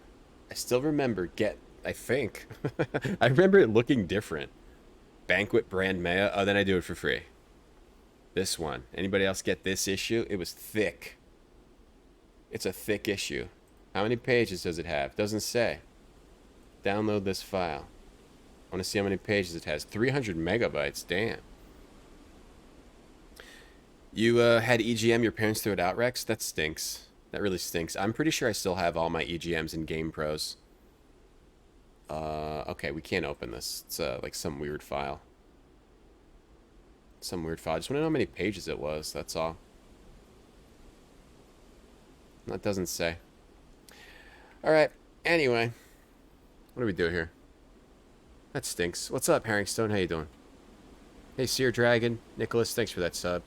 I still remember I think. I remember it looking different. Banquet brand Maya. Oh, then I do it for free. This one. Anybody else get this issue? It was thick. It's a thick issue. How many pages does it have? Doesn't say. Download this file. I want to see how many pages it has. 300 megabytes. Damn. You had EGM. Your parents threw it out, Rex? That stinks. That really stinks. I'm pretty sure I still have all my EGMs in Game Pros. Okay, we can't open this. It's like some weird file. Some weird file. I just want to know how many pages it was. That's all. That doesn't say. Alright. Anyway. What do we do here? That stinks. What's up, Herringstone? How you doing? Hey, Seer Dragon. Nicholas, thanks for that sub.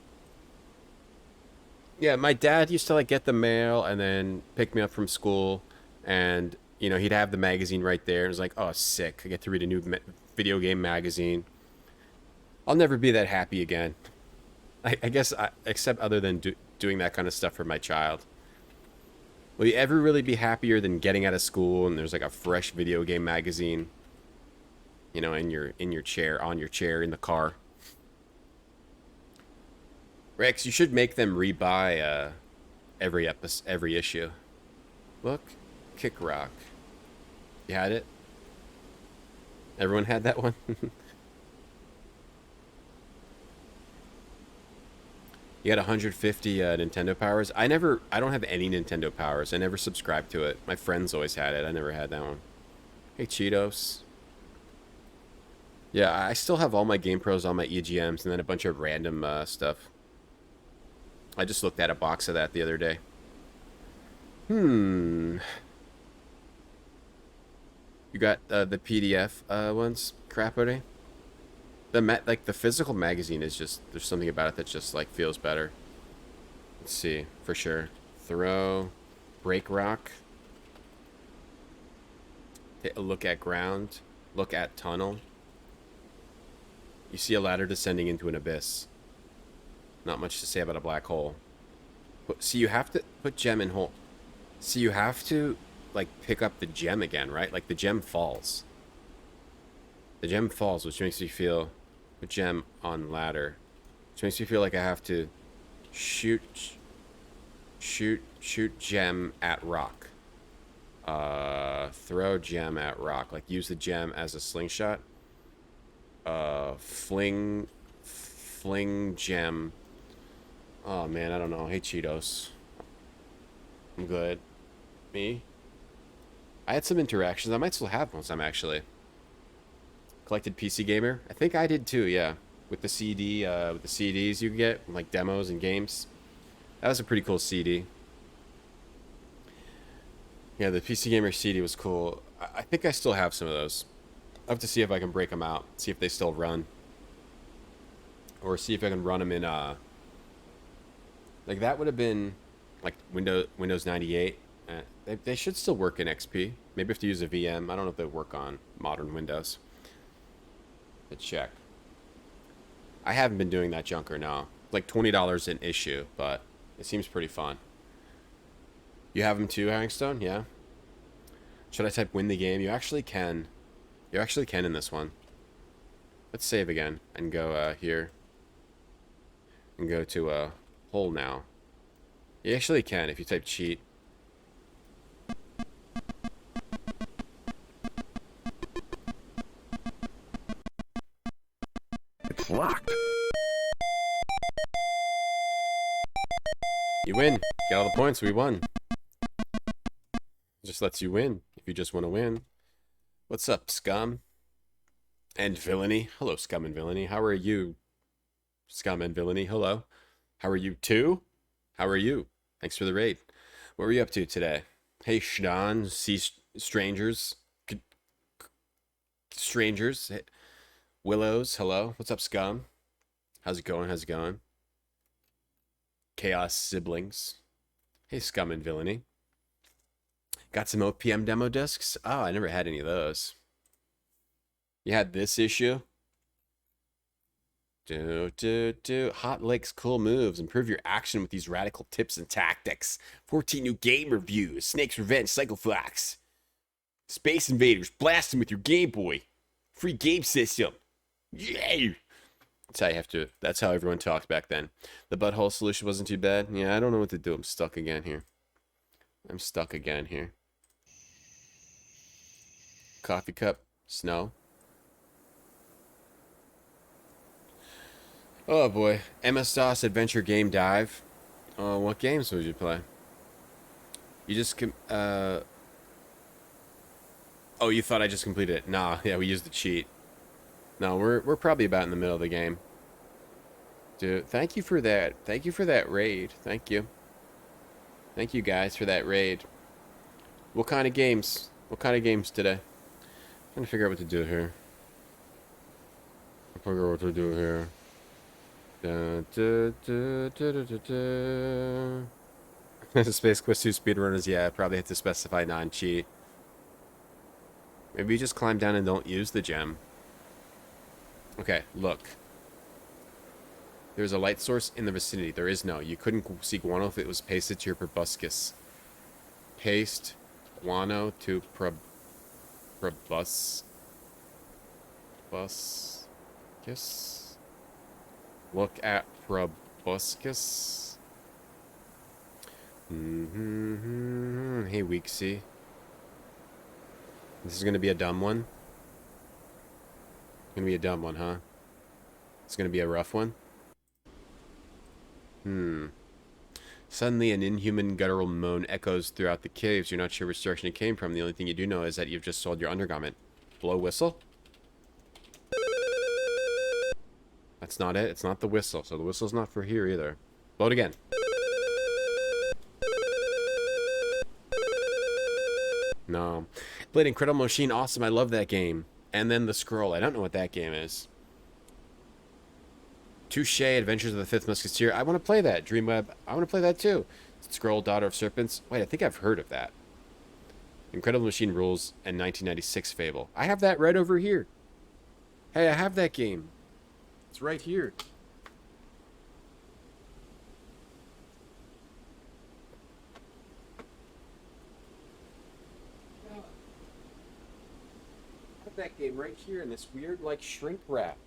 Yeah, my dad used to like get the mail and then pick me up from school, and you know he'd have the magazine right there. And it was like, oh, sick! I get to read a new video game magazine. I'll never be that happy again. I guess, except other than doing that kind of stuff for my child. Will you ever really be happier than getting out of school and there's like a fresh video game magazine? You know, in your chair, on your chair, in the car. Rex, you should make them rebuy every issue. Look, Kick Rock. You had it? Everyone had that one? You got 150 Nintendo powers. I don't have any Nintendo powers. I never subscribed to it. My friends always had it. I never had that one. Hey, Cheetos. Yeah, I still have all my Game Pros, all my EGMs, and then a bunch of random stuff. I just looked at a box of that the other day. You got the PDF ones, Crapoty? Like the physical magazine is just, there's something about it that just like feels better. Let's see, for sure. Throw, Break Rock. Take a look at ground. Look at tunnel. You see a ladder descending into an abyss. Not much to say about a black hole. See, you have to put gem in hole. See, you have to like pick up the gem again, right? Like the gem falls. The gem falls, which makes me feel. Put gem on ladder, which makes me feel like I have to shoot gem at rock. Throw gem at rock. Like use the gem as a slingshot. Fling gem. Oh man, I don't know. Hey Cheetos. I'm good. Me? I had some interactions. I might still have some actually. Collected PC Gamer. I think I did too, yeah. With the CD, with the CDs you get, like demos and games. That was a pretty cool CD. Yeah, the PC Gamer CD was cool. I think I still have some of those. I'll have to see if I can break them out. See if they still run. Or see if I can run them in, like that would have been, like Windows 98. They should still work in XP. Maybe I have to use a VM. I don't know if they work on modern Windows. Let's check. I haven't been doing that junker now. Like $20 an issue, but it seems pretty fun. You have them too, Herringstone? Yeah? Should I type win the game? You actually can. You actually can in this one. Let's save again and go here. And go to hole now. You actually can if you type cheat. It's locked. You win. Get all the points. We won. Just lets you win if you just want to win. What's up, scum? And villainy. Hello, scum and villainy. How are you? Scum and villainy. Hello. How are you too? How are you? Thanks for the raid. What were you up to today? Hey, Shdan. See strangers. strangers. Willows, hello. What's up, scum? How's it going? How's it going? Chaos siblings. Hey, scum and villainy. Got some OPM demo discs? Oh, I never had any of those. You had this issue? Hot licks, cool moves. Improve your action with these radical tips and tactics. 14 new game reviews. Snake's Revenge, Psycho Flax. Space Invaders, blast them with your Game Boy. Free game system. Yay! That's how you have to. That's how everyone talked back then. The butthole solution wasn't too bad. Yeah, I don't know what to do. I'm stuck again here. Coffee cup. Snow. Oh boy. MS-DOS Adventure Game Dive. What games would you play? You just oh, you thought I just completed it. Nah, yeah, we used the cheat. No, we're probably about in the middle of the game. Dude, thank you for that. Thank you for that raid. Thank you. Thank you guys for that raid. What kind of games? What kind of games today? I'm trying to figure out what to do here. Space Quest 2 speedrunners, yeah, probably have to specify non-cheat. Maybe you just climb down and don't use the gem. Okay, look. There's a light source in the vicinity. There is no. You couldn't see guano if it was pasted to your proboscis. Paste guano to proboscis. Look at proboscis. Hey, Weeksy. This is gonna be a dumb one. Gonna be a dumb one, huh? It's gonna be a rough one. Suddenly, an inhuman guttural moan echoes throughout the caves. You're not sure which direction it came from. The only thing you do know is that you've just sold your undergarment. Blow whistle? That's not it. It's not the whistle. So the whistle's not for here either. Blow it again. No. Played Incredible Machine. Awesome. I love that game. And then The Scroll. I don't know what that game is. Touche, Adventures of the Fifth Musketeer. I want to play that. Dreamweb. I want to play that too. Scroll, Daughter of Serpents. Wait, I think I've heard of that. Incredible Machine Rules and 1996 Fable. I have that right over here. Hey, I have that game. It's right here. I have that game right here in this weird, like, shrink wrap.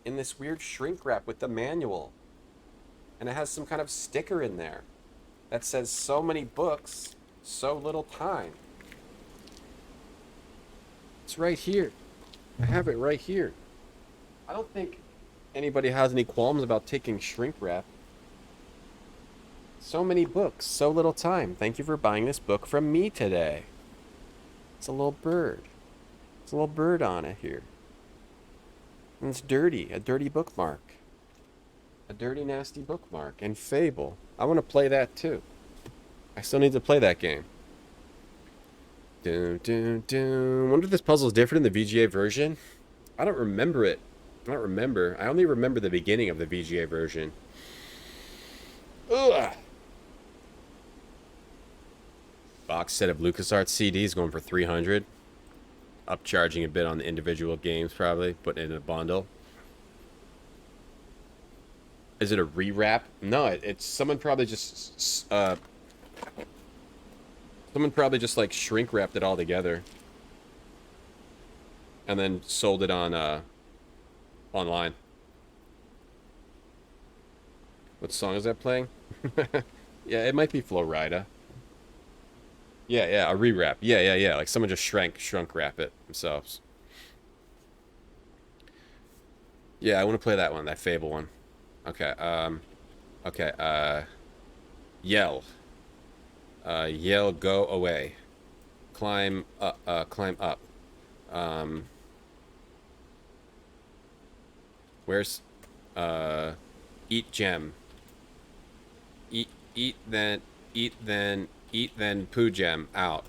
In this weird shrink wrap with the manual. And it has some kind of sticker in there that says so many books, so little time. It's right here. I have it right here. I don't think anybody has any qualms about taking shrink wrap. So many books, so little time. Thank you for buying this book from me today. It's a little bird. It's a little bird on it here. And it's dirty. A dirty bookmark. A dirty, nasty bookmark. And Fable. I want to play that too. I still need to play that game. Wonder if this puzzle is different in the VGA version. I don't remember it. I don't remember. I only remember the beginning of the VGA version. Ugh. Box set of LucasArts CDs going for $300. Upcharging a bit on the individual games, probably. Put it in a bundle. Is it a rewrap? No, it's someone probably just like shrink wrapped it all together and then sold it on online. What song is that playing? Yeah, it might be Florida. Yeah, a rewrap. Yeah. Like someone just shrunk wrap it themselves. Yeah, I want to play that one, that Fable one. Okay, Yell. Yell, go away. Climb up. Where's, eat gem. Eat then, poo gem, out.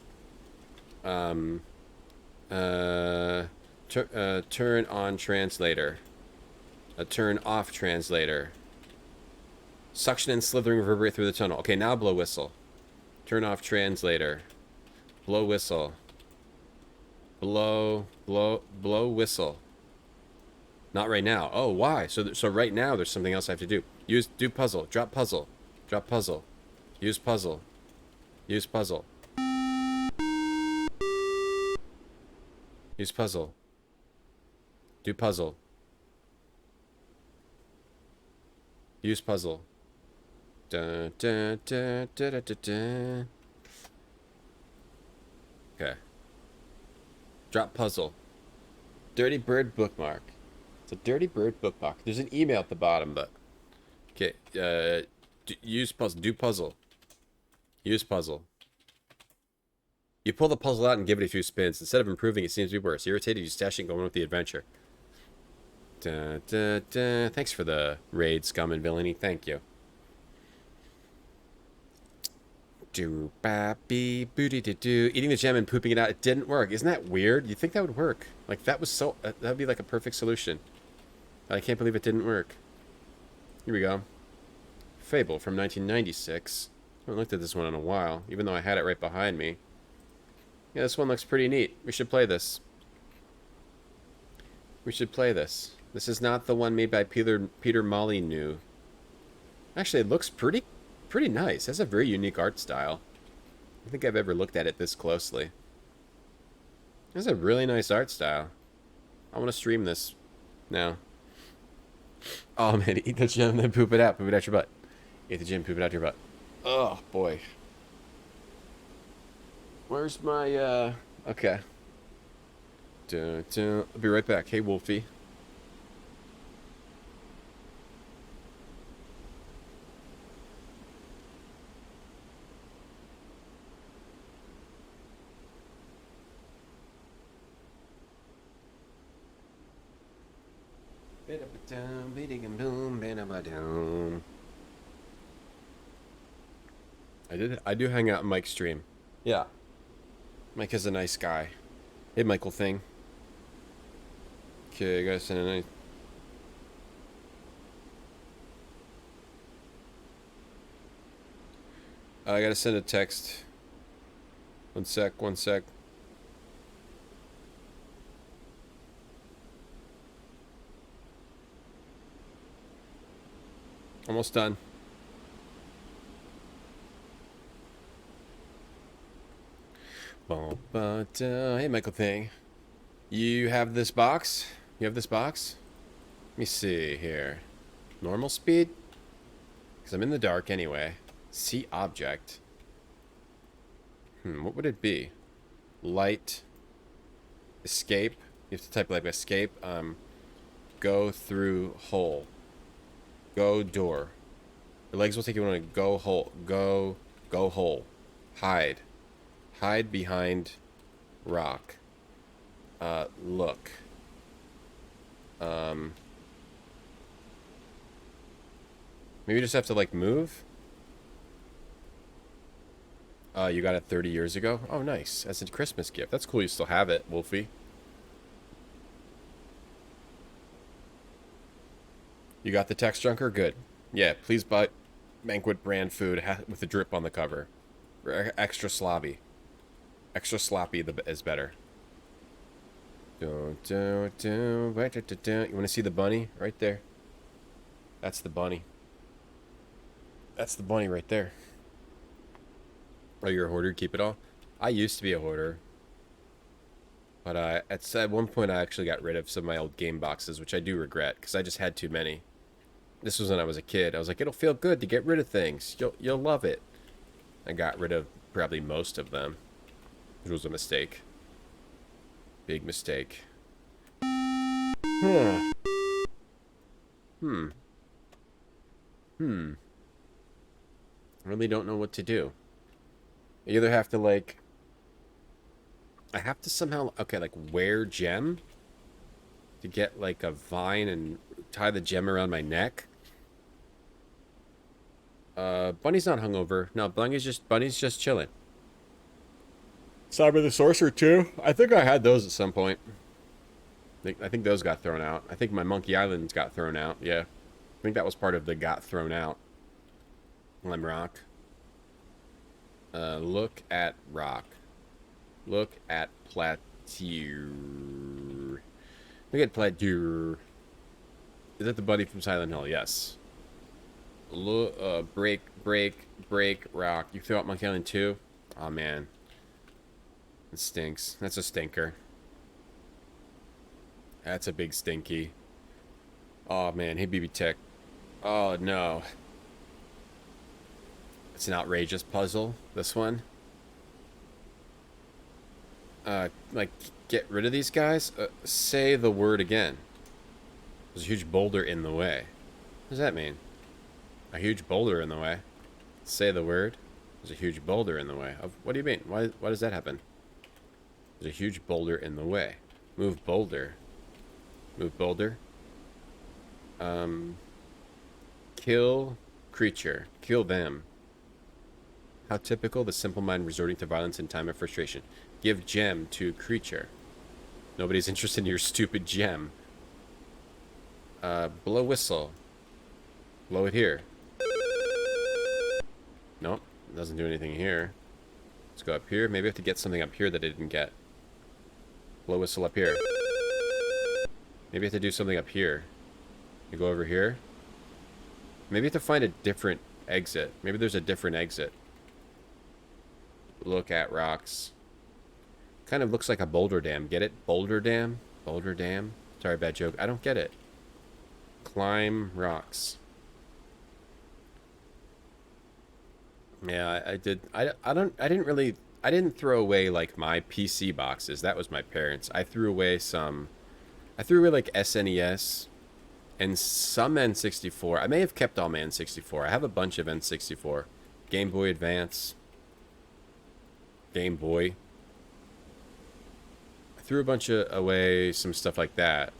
Turn on translator. A turn off translator. Suction and slithering reverberate through the tunnel. Okay, now blow whistle. Turn off translator. Blow whistle. Blow whistle. Not right now. Oh, why? So right now there's something else I have to do. Do puzzle. Drop puzzle. Drop puzzle. Use puzzle. Use puzzle. Use puzzle. Do puzzle. Use puzzle. Dun, dun, dun, dun, dun, dun, dun. Okay. Drop puzzle. Dirty bird bookmark. It's a dirty bird bookmark. There's an email at the bottom, but... Okay. Use puzzle. Do puzzle. Use puzzle. You pull the puzzle out and give it a few spins. Instead of improving, it seems to be worse. Irritated, you stash it and go on with the adventure. Dun, dun, dun. Thanks for the raid, scum and villainy. Thank you. Do ba bee booty do do. Eating the gem and pooping it out. It didn't work. Isn't that weird? You'd think that would work. Like that was so. That would be like a perfect solution. I can't believe it didn't work. Here we go. Fable from 1996. I haven't looked at this one in a while, even though I had it right behind me. Yeah, this one looks pretty neat. We should play this. We should play this. This is not the one made by Peter Molyneux. Actually, it looks pretty nice. It has a very unique art style. I don't think I've ever looked at it this closely. It has a really nice art style. I want to stream this now. Oh man, eat the gem and then poop it out. Poop it out your butt. Eat the gem, poop it out your butt. Oh boy. Where's my okay. Dun, dun. I'll be right back. Hey Wolfie. I do hang out in Mike's stream. Yeah. Mike is a nice guy. Hey Michael thing. Okay, I gotta send a nice. I gotta send a text. One sec, one sec. Almost done. Hey Michael Thing. You have this box? You have this box? Let me see here. Normal speed? Because I'm in the dark anyway. See object. What would it be? Light. Escape. You have to type like escape. Go through hole. Go door. Your legs will take you on a go hole. Go hole. Hide. Hide behind rock. Look. Maybe you just have to like move. You got it 30 years ago? Oh, nice. That's a Christmas gift. That's cool you still have it, Wolfie. You got the text junker? Good. Yeah, please buy Banquet brand food with a drip on the cover. Extra sloppy. Extra sloppy is better. You want to see the bunny? Right there. That's the bunny. That's the bunny right there. Oh, you're a hoarder? Keep it all? I used to be a hoarder. But at one point I actually got rid of some of my old game boxes, which I do regret, because I just had too many. This was when I was a kid. I was like, it'll feel good to get rid of things. You'll love it. I got rid of probably most of them. Which was a mistake. Big mistake. I really don't know what to do. I either have to like... I have to somehow... Okay, like wear gem? To get like a vine and tie the gem around my neck? Bunny's not hungover. No, Bunny's just chilling. Cyber the Sorcerer too? I think I had those at some point. I think those got thrown out. I think my Monkey Islands got thrown out. Yeah. I think that was part of the got thrown out. Lime rock. Look at rock. Look at plateau. Look at plateau. Is that the buddy from Silent Hill? Yes. Look, break, rock. You throw out Monkey Island 2? Oh, man. It stinks. That's a stinker. That's a big stinky. Oh, man. Hey, BB Tech. Oh, no. It's an outrageous puzzle, this one. Like, get rid of these guys? Say the word again. There's a huge boulder in the way. What does that mean? A huge boulder in the way. Say the word. There's a huge boulder in the way. What do you mean? Why does that happen? There's a huge boulder in the way. Move boulder. Move boulder. Kill creature. Kill them. How typical, the simple mind resorting to violence in time of frustration. Give gem to creature. Nobody's interested in your stupid gem. Blow whistle. Blow it here. Nope, doesn't do anything here. Let's go up here. Maybe I have to get something up here that I didn't get. Blow whistle up here. Maybe I have to do something up here. You go over here. Maybe I have to find a different exit. Maybe there's a different exit. Look at rocks. Kind of looks like a boulder dam. Get it? Boulder dam? Boulder dam? Sorry, bad joke. I don't get it. Climb rocks. Yeah, I did. I didn't throw away like my PC boxes. That was my parents. I threw away like SNES and some N64. I may have kept all my N64. I have a bunch of N64. Game Boy Advance. Game Boy. I threw a bunch of away, some stuff like that.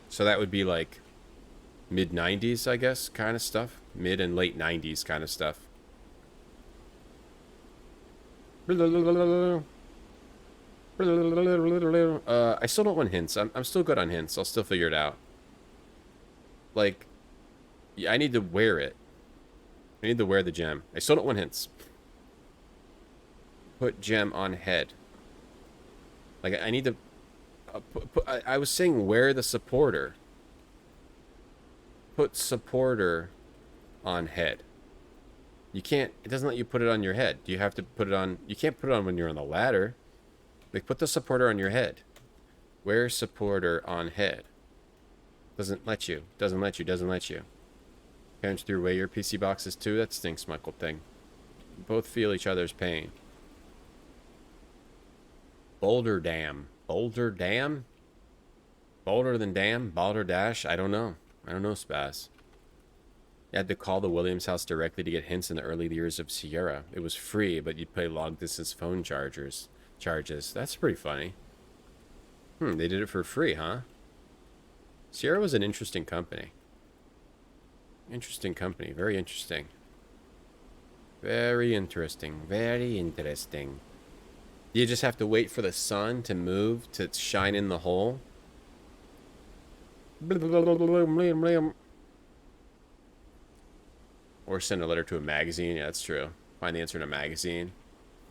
So that would be like mid 90s, I guess, kind of stuff. Mid and late 90s kind of stuff. I still don't want hints. I'm still good on hints. I'll still figure it out. Like, yeah, I need to wear it. I need to wear the gem. I still don't want hints. Put gem on head. Like, I need to... I was saying wear the supporter. Put supporter on head. You can't... It doesn't let you put it on your head. You have to put it on... You can't put it on when you're on the ladder. Like, put the supporter on your head. Wear supporter on head. Doesn't let you. Doesn't let you. Doesn't let you. Parents threw away your PC boxes too? That stinks, Michael thing. Both feel each other's pain. Boulder Dam. Boulder Dam? Bolder than Dam? Balderdash? I don't know. I don't know, Spaz. You had to call the Williams house directly to get hints in the early years of Sierra. It was free, but you'd pay long-distance phone charges. That's pretty funny. They did it for free, huh? Sierra was an interesting company. Interesting company. Very interesting. Very interesting. Very interesting. You just have to wait for the sun to move to shine in the hole. Or send a letter to a magazine. Yeah, that's true. Find the answer in a magazine.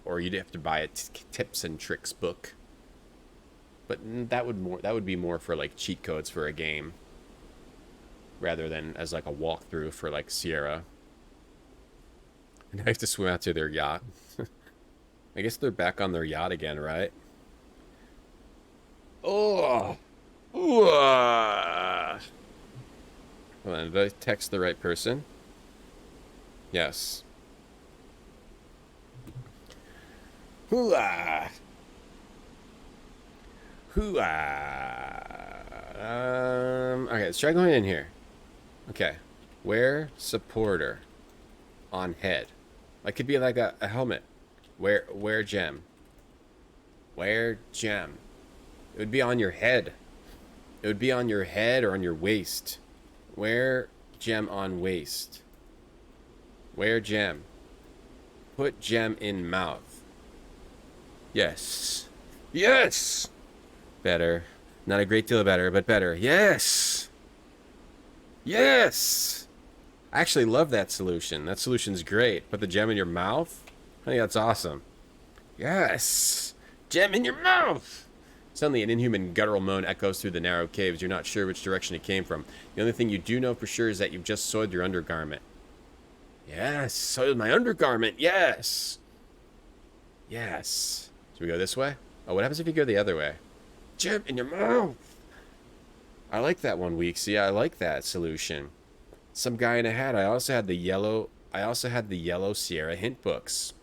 Or you'd have to buy a tips and tricks book. But that would be more for like cheat codes for a game. Rather than as like a walkthrough for like Sierra. And I have to swim out to their yacht. I guess they're back on their yacht again, right? Oh! Hold on, did I text the right person? Yes. Hooah! Hooah! Okay, let's try going in here. Okay. Wear supporter on head. Like, could be like a helmet. Wear gem. Wear gem. It would be on your head. It would be on your head or on your waist. Wear gem on waist. Wear gem. Put gem in mouth. Yes. Yes! Better. Not a great deal better, but better. Yes! Yes! I actually love that solution. That solution's great. Put the gem in your mouth? I think that's awesome. Yes! Gem in your mouth! Suddenly, an inhuman guttural moan echoes through the narrow caves. You're not sure which direction it came from. The only thing you do know for sure is that you've just soiled your undergarment. Yes! Soiled my undergarment! Yes! Yes. Should we go this way? Oh, what happens if you go the other way? Gem in your mouth! I like that one, Weeksy. I like that solution. Some guy in a hat. I also had the yellow Sierra hint books.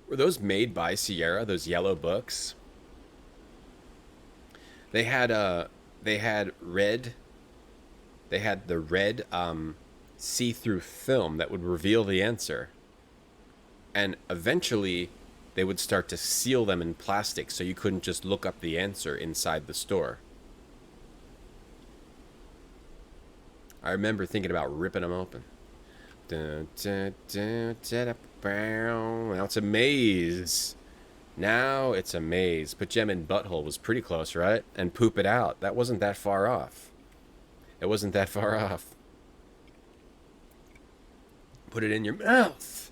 Were those made by Sierra, those yellow books? They had the red see-through film that would reveal the answer. And eventually they would start to seal them in plastic so you couldn't just look up the answer inside the store. I remember thinking about ripping them open. Now it's a maze. Now it's a maze. Put gem in butthole was pretty close, right? And poop it out. That wasn't that far off. It wasn't that far off. Put it in your mouth.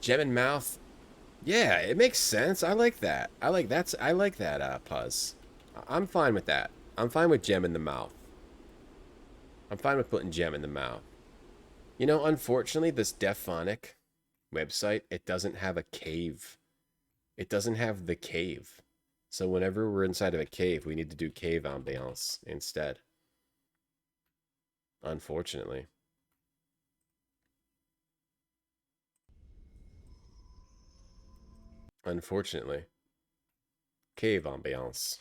Gem in mouth. Yeah, it makes sense. I like that. I like that, Puzz. I'm fine with that. I'm fine with gem in the mouth. I'm fine with putting gem in the mouth. You know, unfortunately, this Dephonic website, it doesn't have a cave. It doesn't have the cave. So whenever we're inside of a cave, we need to do cave ambiance instead. Unfortunately. Unfortunately. Cave ambiance.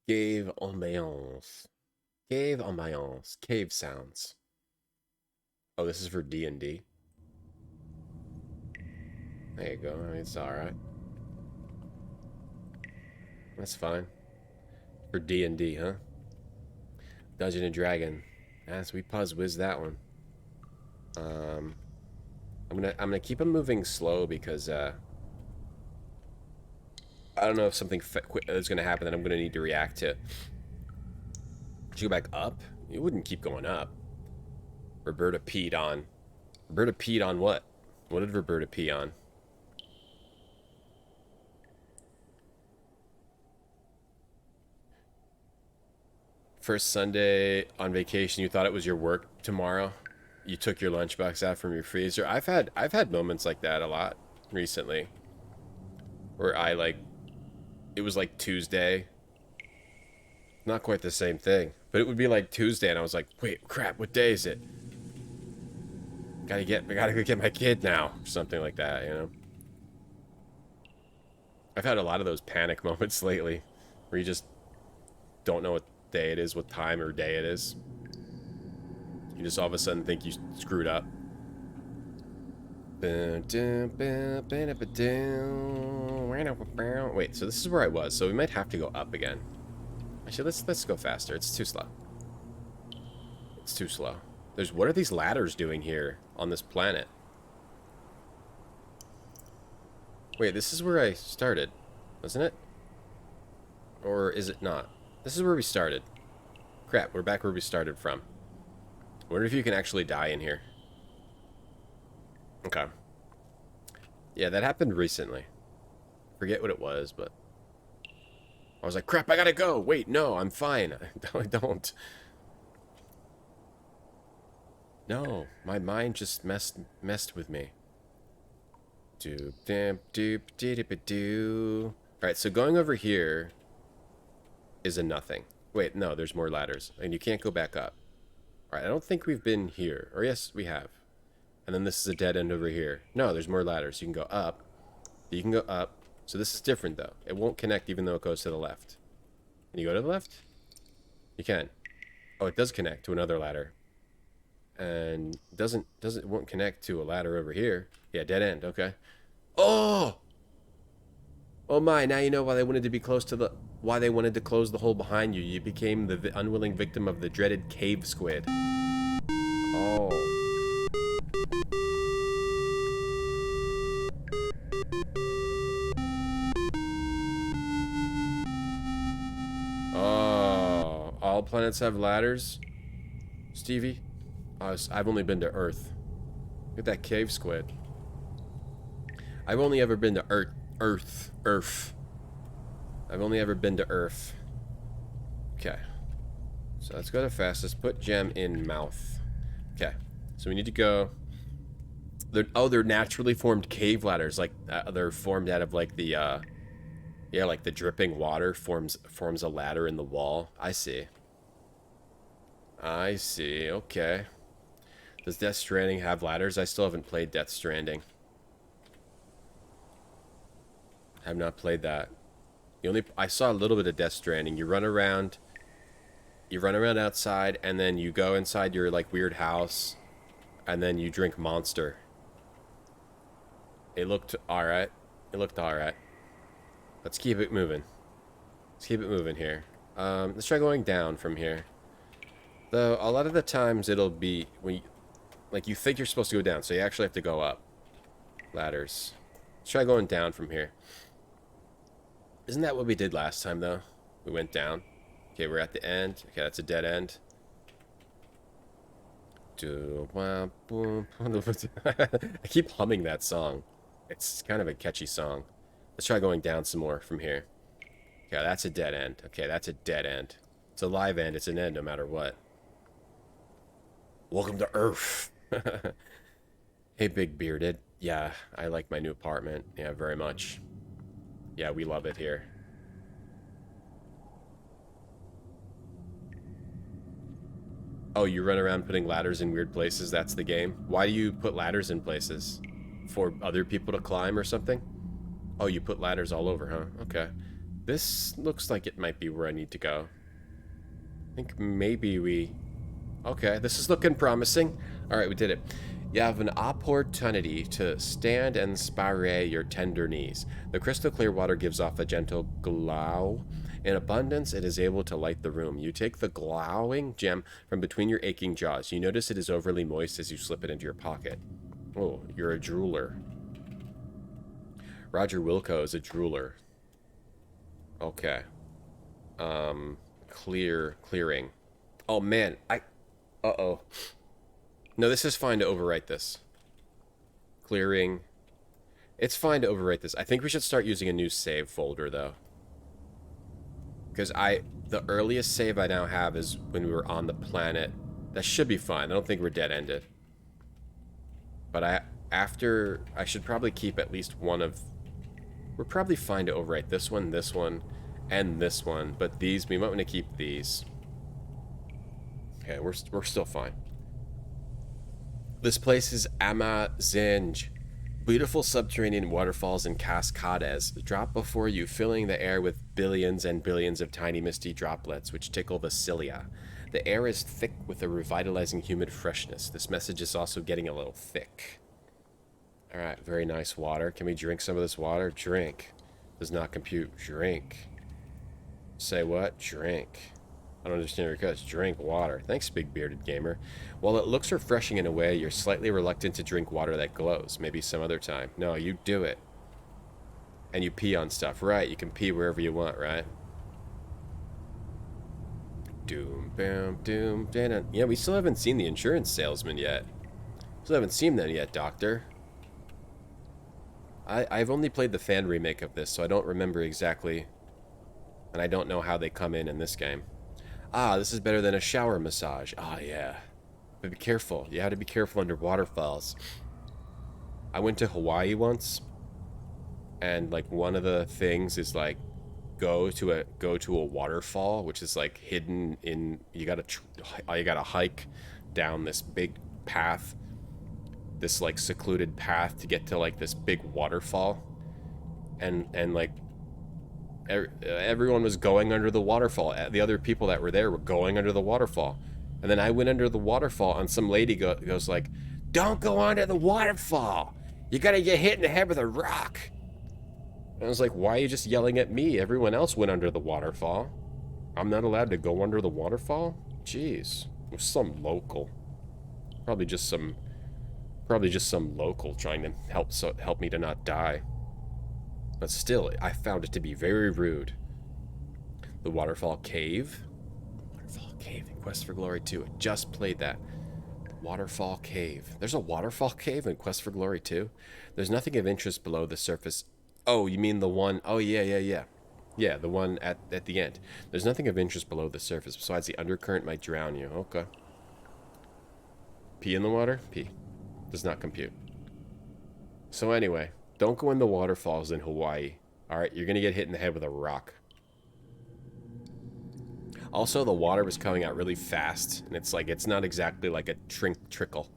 Cave ambiance. Cave ambiance. Cave sounds. Oh, this is for D&D. There you go. It's alright. That's fine. For D&D, huh? Dungeon and Dragon. As we puzz whiz that one. I'm gonna keep them moving slow because I don't know if something is gonna happen that I'm gonna need to react to. Should you go back up? You wouldn't keep going up. Roberta peed on. Roberta peed on what? What did Roberta pee on? First Sunday on vacation, you thought it was your work tomorrow. You took your lunchbox out from your freezer. I've had moments like that a lot recently. Where it was like Tuesday. Not quite the same thing. But it would be like Tuesday and I was like, wait, crap, what day is it? I gotta go get my kid now. Or something like that, you know? I've had a lot of those panic moments lately. Where you just don't know what day it is, what time or day it is. You just all of a sudden think you screwed up. Wait, so this is where I was, so we might have to go up again. Actually, let's go faster. It's too slow. It's too slow. What are these ladders doing here on this planet? Wait, this is where I started, wasn't it? Or is it not? This is where we started. Crap, we're back where we started from. I wonder if you can actually die in here. Okay. Yeah, that happened recently. Forget what it was, but I was like, crap, I gotta go. Wait, no, I'm fine. I don't. No, my mind just messed with me. Alright, so going over here is a nothing. Wait, no, there's more ladders. And you can't go back up. Alright, I don't think we've been here. Or yes, we have. And then this is a dead end over here. No, there's more ladders. You can go up. You can go up. So this is different, though. It won't connect even though it goes to the left. Can you go to the left? You can. Oh, it does connect to another ladder. And it won't connect to a ladder over here. Yeah, dead end. Okay. Oh! Oh my, now you know why they wanted to be close to why they wanted to close the hole behind you. You became the unwilling victim of the dreaded cave squid. Oh. all planets have ladders, Stevie? I've only been to Earth. Look at that cave squid. I've only ever been to Earth. I've only ever been to Earth. Okay. So let's go to fastest. Put gem in mouth. Okay. So we need to go. They're naturally formed cave ladders. Like they're formed out of like the yeah, like the dripping water forms a ladder in the wall. I see. I see. Okay. Does Death Stranding have ladders? I still haven't played Death Stranding. I have not played that. I saw a little bit of Death Stranding. You run around outside, and then you go inside your like weird house, and then you drink Monster. It looked alright. It looked alright. Let's keep it moving. Let's keep it moving here. Let's try going down from here. Though a lot of the times it'll be when you think you're supposed to go down, so you actually have to go up. Ladders. Let's try going down from here. Isn't that what we did last time, though? We went down. Okay, we're at the end. Okay, that's a dead end. I keep humming that song. It's kind of a catchy song. Let's try going down some more from here. Okay, that's a dead end. Okay, that's a dead end. It's a live end. It's an end no matter what. Welcome to Earth. Hey, Big Bearded. Yeah, I like my new apartment. Yeah, very much. Yeah, we love it here. Oh, you run around putting ladders in weird places? That's the game? Why do you put ladders in places? For other people to climb or something? Oh, you put ladders all over, huh? Okay. This looks like it might be where I need to go. I think maybe we... Okay, this is looking promising. Alright, we did it. You have an opportunity to stand and spare your tender knees. The crystal clear water gives off a gentle glow. In abundance, it is able to light the room. You take the glowing gem from between your aching jaws. You notice it is overly moist as you slip it into your pocket. Oh, you're a drooler. Roger Wilco is a drooler. Okay. Clearing. Oh, man. Uh-oh. No, this is fine to overwrite this. Clearing. It's fine to overwrite this. I think we should start using a new save folder, though. Because the earliest save I now have is when we were on the planet. That should be fine. I don't think we're dead-ended. But I should probably keep at least one of... We're probably fine to overwrite this one, and this one. But these, we might want to keep these. Okay, we're still fine. This place is Amazinj. Beautiful subterranean waterfalls and cascades drop before you, filling the air with billions and billions of tiny misty droplets which tickle the cilia. The air is thick with a revitalizing humid freshness. This message is also getting a little thick. Alright, very nice water. Can we drink some of this water? Drink. Does not compute. Drink. Say what? Drink. I don't understand your request. Drink water. Thanks, Big Bearded Gamer. While it looks refreshing in a way, you're slightly reluctant to drink water that glows. Maybe some other time. No, you do it. And you pee on stuff. Right, you can pee wherever you want, right? Doom, bam, doom, da. Yeah, we still haven't seen the insurance salesman yet. Still haven't seen that yet, Doctor. I've only played the fan remake of this, so I don't remember exactly. And I don't know how they come in this game. Ah, this is better than a shower massage. Ah, yeah. But be careful. You have to be careful under waterfalls. I went to Hawaii once, and like one of the things is like go to a waterfall, which is like hidden in. You gotta hike down this big path, this like secluded path to get to like this big waterfall, and like. Everyone was going under the waterfall. The other people that were there were going under the waterfall. And then I went under the waterfall, and some lady goes like, "Don't go under the waterfall. You gotta get hit in the head with a rock." And I was like, why are you just yelling at me? Everyone else went under the waterfall. I'm not allowed to go under the waterfall? Jeez. It was some local. Probably just some local trying to help me to not die. But still, I found it to be very rude. The waterfall cave? Waterfall Cave in Quest for Glory 2. I just played that. Waterfall Cave. There's a Waterfall Cave in Quest for Glory 2? There's nothing of interest below the surface. Oh, you mean the one... Oh, yeah. Yeah, the one at the end. There's nothing of interest below the surface besides the undercurrent might drown you. Okay. Pee in the water? Pee. Does not compute. So anyway, don't go in the waterfalls in Hawaii. Alright, you're going to get hit in the head with a rock. Also, the water was coming out really fast, and it's like, it's not exactly like a trickle.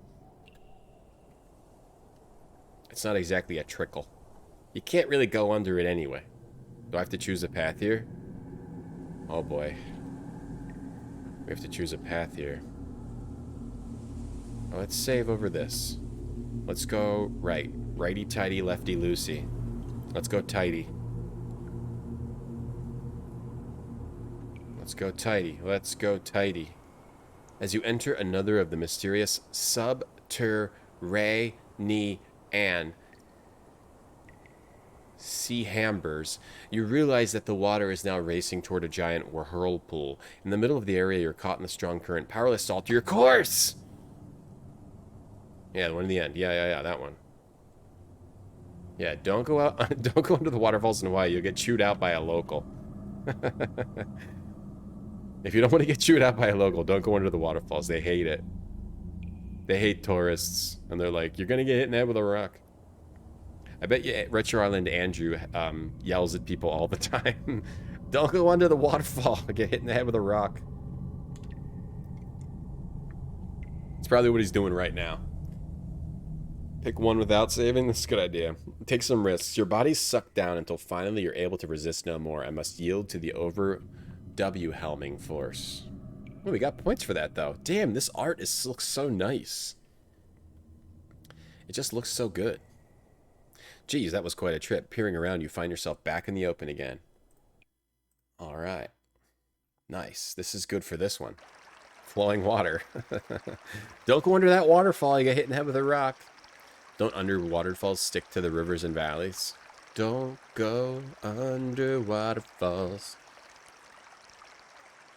It's not exactly a trickle. You can't really go under it anyway. Do I have to choose a path here? Oh boy. We have to choose a path here. Oh, let's save over this. Let's go right. Righty-tighty, lefty-loosey. Let's go tighty. Let's go tighty. Let's go tighty. As you enter another of the mysterious subterranean sea hambers, you realize that the water is now racing toward a giant whirlpool. In the middle of the area, you're caught in the strong current, powerless to alter your course! Yeah, the one in the end. Yeah, that one. Yeah, don't go out. Don't go into the waterfalls in Hawaii. You'll get chewed out by a local. If you don't want to get chewed out by a local, don't go into the waterfalls. They hate it. They hate tourists, and they're like, "You're gonna get hit in the head with a rock." I bet you Retro Island Andrew yells at people all the time. Don't go under the waterfall. Get hit in the head with a rock. It's probably what he's doing right now. Pick one without saving. That's a good idea. Take some risks. Your body's sucked down until finally you're able to resist no more and must yield to the over-W-helming force. Oh, we got points for that, though. Damn, this art looks so nice. It just looks so good. Geez, that was quite a trip. Peering around, you find yourself back in the open again. Alright. Nice. This is good for this one. Flowing water. Don't go under that waterfall. You get hit in the head with a rock. Don't under waterfalls stick to the rivers and valleys. Don't go under waterfalls.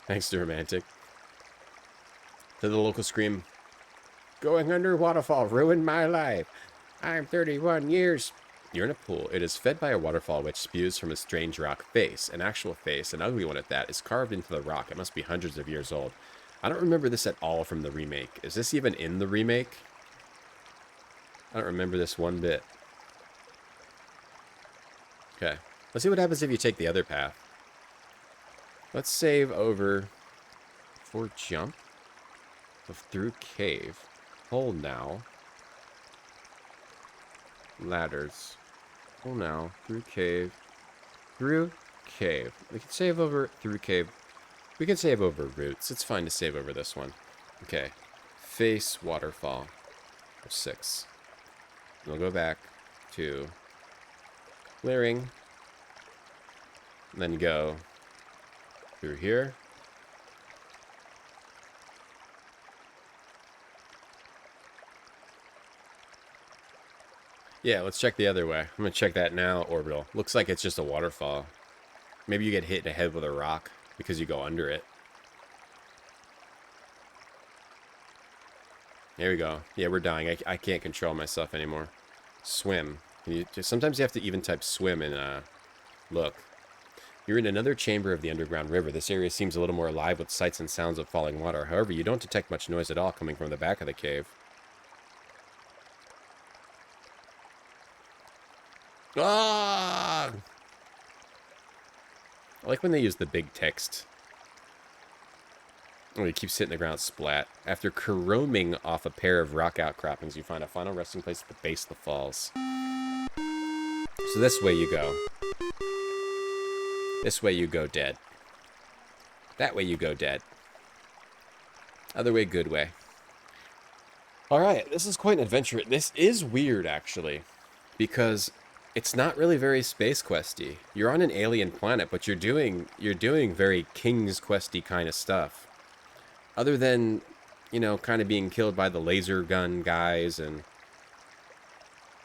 Thanks to Romantic. To the local scream, going under waterfall ruined my life. I'm 31 years. You're in a pool. It is fed by a waterfall which spews from a strange rock face. An actual face, an ugly one at that, is carved into the rock. It must be hundreds of years old. I don't remember this at all from the remake. Is this even in the remake? I don't remember this one bit. Okay. Let's see what happens if you take the other path. Let's save over for jump through cave. Hold now. Ladders. Hold now. Through cave. Through cave. We can save over through cave. We can save over roots. It's fine to save over this one. Okay. Face waterfall. 6. We'll go back to clearing. Then go through here. Yeah, let's check the other way. I'm going to check that now, Orbital. Looks like it's just a waterfall. Maybe you get hit in the head with a rock because you go under it. There we go. Yeah, we're dying. I can't control myself anymore. Swim. Sometimes you have to even type swim and look. You're in another chamber of the underground river. This area seems a little more alive with sights and sounds of falling water. However, you don't detect much noise at all coming from the back of the cave. Ah! I like when they use the big text. Oh, he keeps hitting the ground, splat. After caroming off a pair of rock outcroppings, you find a final resting place at the base of the falls. So this way you go. This way you go dead. That way you go dead. Other way, good way. Alright, this is quite an adventure. This is weird, actually. Because it's not really very space questy. You're on an alien planet, but you're doing very King's Questy kind of stuff. Other than, you know, kind of being killed by the laser gun guys, and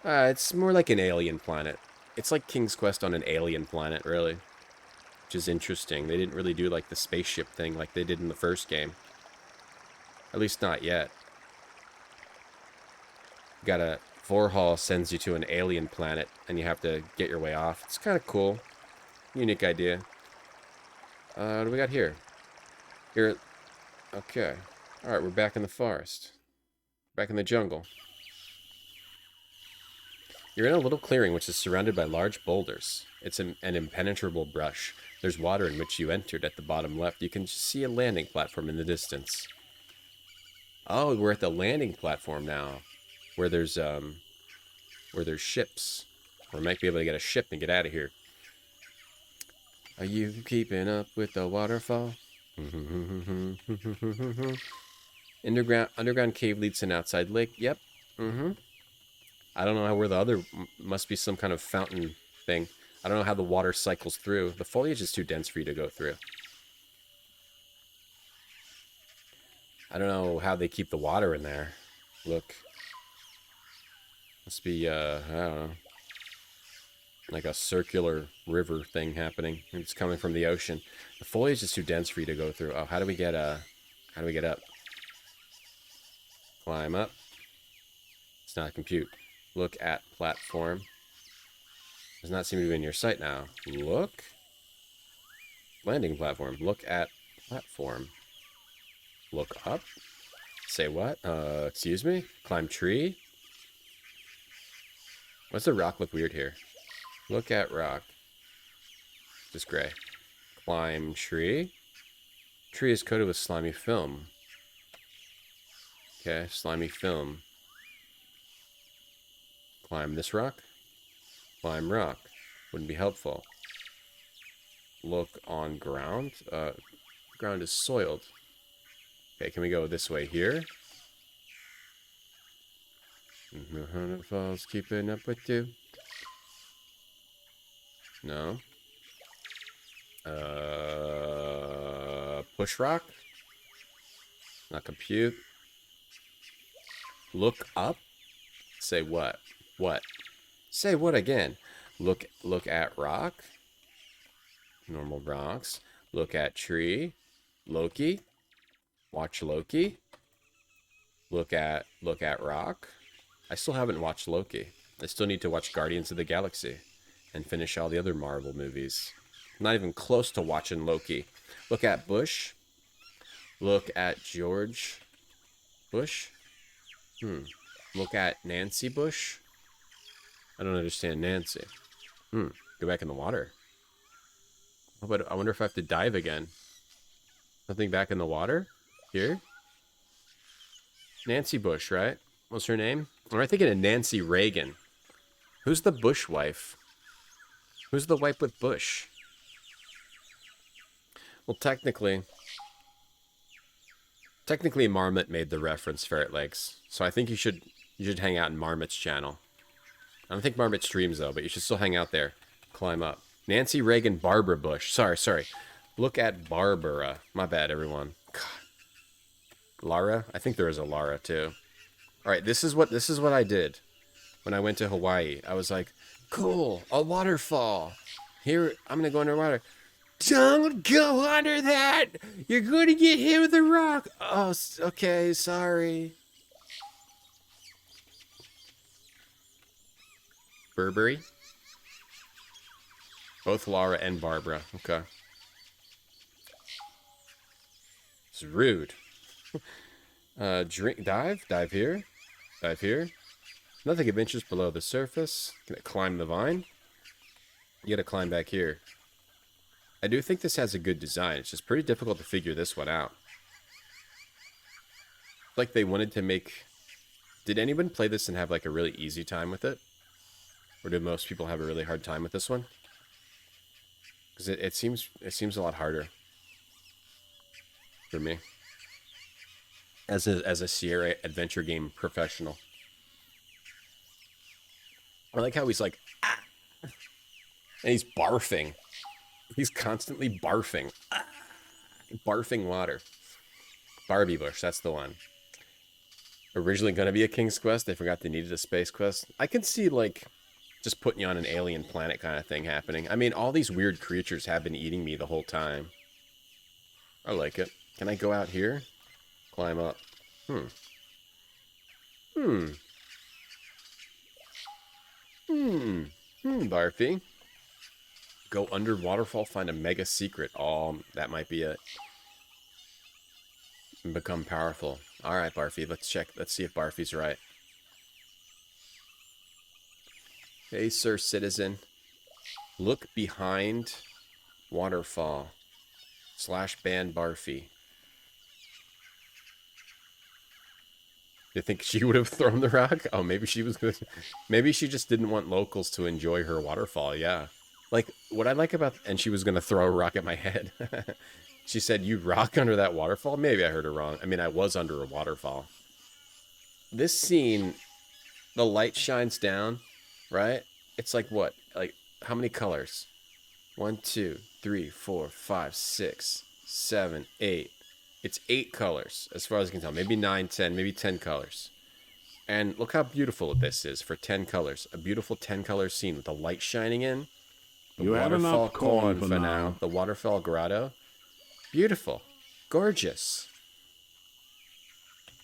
it's more like an alien planet. It's like King's Quest on an alien planet, really. which is interesting. They didn't really do like the spaceship thing like they did in the first game. At least not yet. Vohaul sends you to an alien planet, and you have to get your way off. It's kind of cool. Unique idea. What do we got here? Here. Okay. Alright, we're back in the forest. Back in the jungle. You're in a little clearing which is surrounded by large boulders. It's an impenetrable brush. There's water in which you entered at the bottom left. You can just see a landing platform in the distance. Oh, we're at the landing platform now. Where there's ships. Or might be able to get a ship and get out of here. Are you keeping up with the waterfall? Underground cave leads to an outside lake. Yep. I don't know where the other... Must be some kind of fountain thing. I don't know how the water cycles through. The foliage is too dense for you to go through. I don't know how they keep the water in there. Look. Must be, I don't know. Like a circular river thing happening. It's coming from the ocean. The foliage is too dense for you to go through. Oh, how do we get up? Climb up. It's not compute. Look at platform. Does not seem to be in your sight now. Look. Landing platform. Look at platform. Look up. Say what? Excuse me? Climb tree? What's the rock look weird here? Look at rock. Just gray. Climb tree. Tree is coated with slimy film. Okay, slimy film. Climb this rock. Climb rock. Wouldn't be helpful. Look on ground. Ground is soiled. Okay, can we go this way here? Falls keeping up with you. No. Push rock. Not compute. Look up. Say what? What? Say what again? Look at rock. Normal rocks. Look at tree. Loki. Watch Loki. Look at rock. I still haven't watched Loki. I still need to watch Guardians of the Galaxy and finish all the other Marvel movies. I'm not even close to watching Loki. Look at Bush. Look at George Bush. Look at Nancy Bush. I don't understand Nancy. Go back in the water. Oh, but I wonder if I have to dive again. Nothing back in the water? Here? Nancy Bush, right? What's her name? Or am I thinking of Nancy Reagan? Who's the Bush wife? Who's the wife with Bush? Well, technically Marmot made the reference, Ferret Legs. So I think you should hang out in Marmot's channel. I don't think Marmot streams, though, but you should still hang out there. Climb up. Nancy Reagan Barbara Bush. Sorry. Look at Barbara. My bad, everyone. God. Lara? I think there is a Lara, too. Alright, this is what I did when I went to Hawaii. I was like, cool, a waterfall. Here, I'm going to go underwater. Don't go under that! You're going to get hit with a rock! Oh, okay, sorry. Burberry? Both Laura and Barbara. Okay. It's rude. Dive here. Dive here. Nothing of interest below the surface. Can I climb the vine? You gotta climb back here. I do think this has a good design. It's just pretty difficult to figure this one out. Like they wanted to make... Did anyone play this and have like a really easy time with it? Or do most people have a really hard time with this one? Because it seems a lot harder. For me. As a Sierra adventure game professional. I like how he's like, ah! And he's barfing. He's constantly barfing. Ah! Barfing water. Barbie Bush, that's the one. Originally going to be a King's Quest. They forgot they needed a Space Quest. I can see, like, Just putting you on an alien planet kind of thing happening. I mean, all these weird creatures have been eating me the whole time. I like it. Can I go out here? Climb up. Barfy. Go under waterfall, find a mega secret. Oh, that might be it. And become powerful. Alright, Barfy, let's check. Let's see if Barfy's right. Hey, sir citizen. Look behind waterfall. / ban Barfy. You think she would have thrown the rock? Oh, maybe she was good. Maybe she just didn't want locals to enjoy her waterfall, yeah. Like, what I like about... And she was going to throw a rock at my head. She said, you rock under that waterfall? Maybe I heard her wrong. I mean, I was under a waterfall. This scene, the light shines down, right? It's like what? Like, how many colors? 1, 2, 3, 4, 5, 6, 7, 8. It's 8 colors, as far as I can tell. Maybe 9, 10, maybe 10 colors. And look how beautiful this is for 10 colors. A beautiful 10-color scene with the light shining in. The You had waterfall enough corn for now. The waterfall grotto. Beautiful. Gorgeous.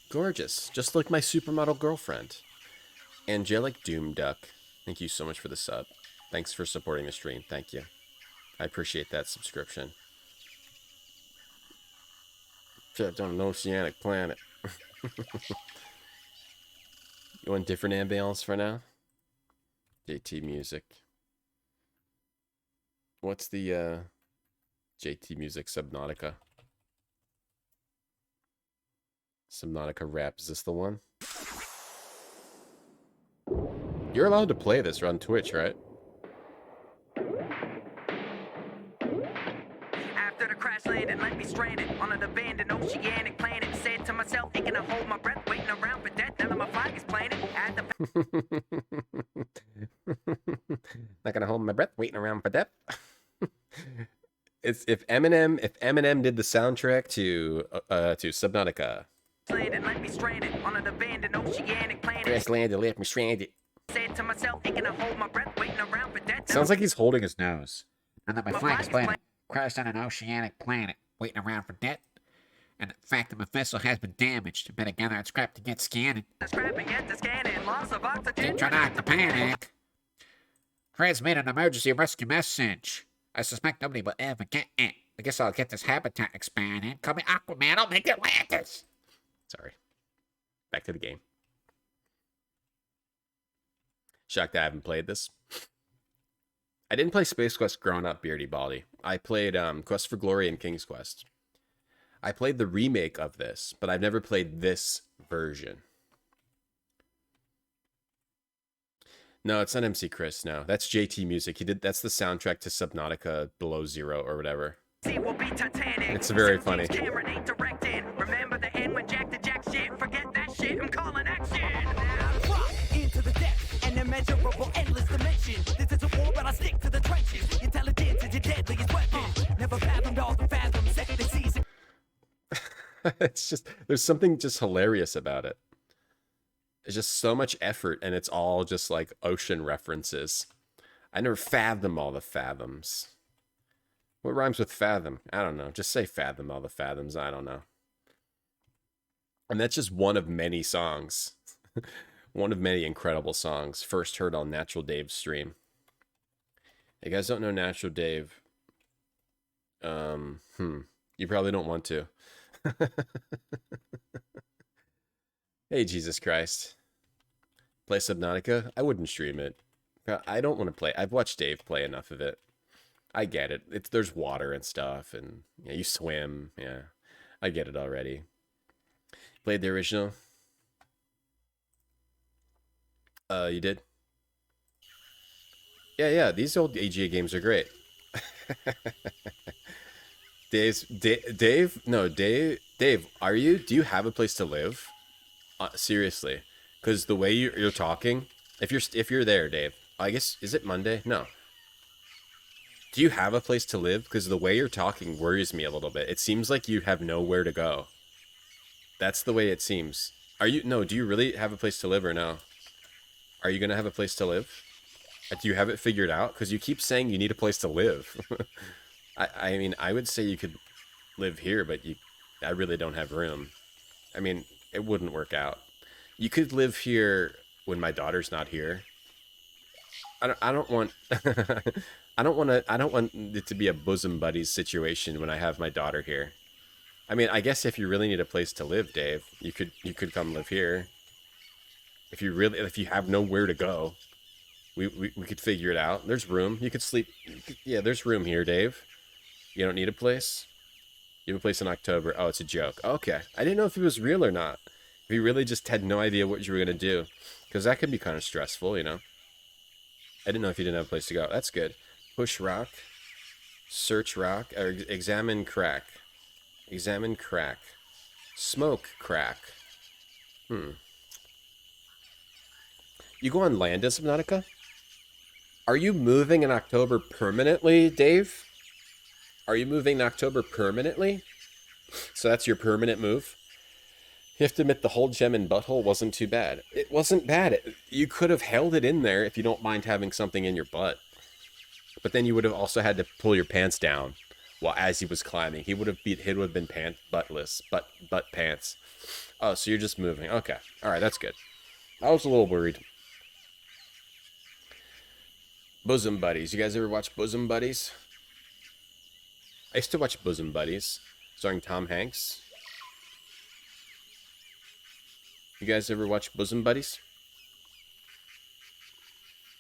Gorgeous. Just like my supermodel girlfriend. Angelic Doom Duck. Thank you so much for the sub. Thanks for supporting the stream. Thank you. I appreciate that subscription. Trapped on an oceanic planet. You want different ambience for now? JT music. What's the JT music Subnautica? Subnautica rap, is this the one? You're allowed to play this on Twitch, right? After the crash landed, left me stranded on an abandoned oceanic planet. Said to myself, ain't gonna hold my breath, waiting around for death. None of my flag is planted. At the Not gonna hold my breath, waiting around for death. It's if Eminem did the soundtrack to Subnautica. landed, left me stranded on an abandoned oceanic planet. Crash landed, left me stranded. Said to myself, ain't gonna hold my breath, waiting around for death. Sounds like he's holding his nose. And then my flag is planted. Crashed on an oceanic planet, waiting around for death. And the fact that my vessel has been damaged, better gather and scrap to get scanning. Scrap and get to scanning, loss of oxygen. Try not to panic. Transmit an emergency rescue message. I suspect nobody will ever get it. I guess I'll get this habitat expanded. Call me Aquaman, I'll make Atlantis. Sorry. Back to the game. Shocked I haven't played this. I didn't play Space Quest growing up, Beardy Baldy. I played Quest for Glory and King's Quest. I played the remake of this, but I've never played this version. No, it's not MC Chris, no. That's JT Music. That's the soundtrack to Subnautica Below Zero or whatever. It's very funny. Remember the end when Jack the Jack shit? Forget that shit, I'm calling action. Into the depth and immeasurable endless dimension. This is a war, but I stick to the trenches. Intelligence is your deadliest weapon. Never fathomed all the fathoms. Second season. It's just, there's something just hilarious about it. It's just so much effort, and it's all just like ocean references. I never fathom all the fathoms. What rhymes with fathom? I don't know. Just say fathom all the fathoms. I don't know. And that's just one of many songs. One of many incredible songs. First heard on Natural Dave's stream. You guys don't know Natural Dave. You probably don't want to. Hey, Jesus Christ. Play Subnautica? I wouldn't stream it. I don't want to play. I've watched Dave play enough of it. I get it. There's water and stuff, and yeah, you swim. Yeah, I get it already. Played the original? You did? Yeah, these old AGA games are great. Dave, do you have a place to live? Seriously, because the way you're talking, if you're there, Dave, I guess, is it Monday? No. Do you have a place to live? Because the way you're talking worries me a little bit. It seems like you have nowhere to go. That's the way it seems. Do you really have a place to live or no? Are you going to have a place to live? Do you have it figured out? Because you keep saying you need a place to live. I mean, I would say you could live here, but I really don't have room. I mean, it wouldn't work out. You could live here when my daughter's not here. I don't want I don't want it to be a bosom buddies situation when I have my daughter here. I mean, I guess if you really need a place to live, Dave, you could come live here. If you have nowhere to go, we could figure it out. There's room. You could sleep. Yeah, there's room here, Dave. You don't need a place? You have a place in October. Oh, it's a joke. Okay. I didn't know if it was real or not. If you really just had no idea what you were going to do. Because that could be kind of stressful, you know? I didn't know if you didn't have a place to go. That's good. Push rock. Search rock. Or examine crack. Examine crack. Smoke crack. You go on land, Subnautica? Are you moving in October permanently, Dave? Are you moving in October permanently? So that's your permanent move? You have to admit the whole gem in butthole wasn't too bad. It wasn't bad. You could have held it in there if you don't mind having something in your butt. But then you would have also had to pull your pants down while as he was climbing. He would have been buttless. Butt pants. Oh, so you're just moving. Okay. Alright, that's good. I was a little worried. Bosom Buddies. You guys ever watch Bosom Buddies? I used to watch Bosom Buddies, starring Tom Hanks. You guys ever watch Bosom Buddies?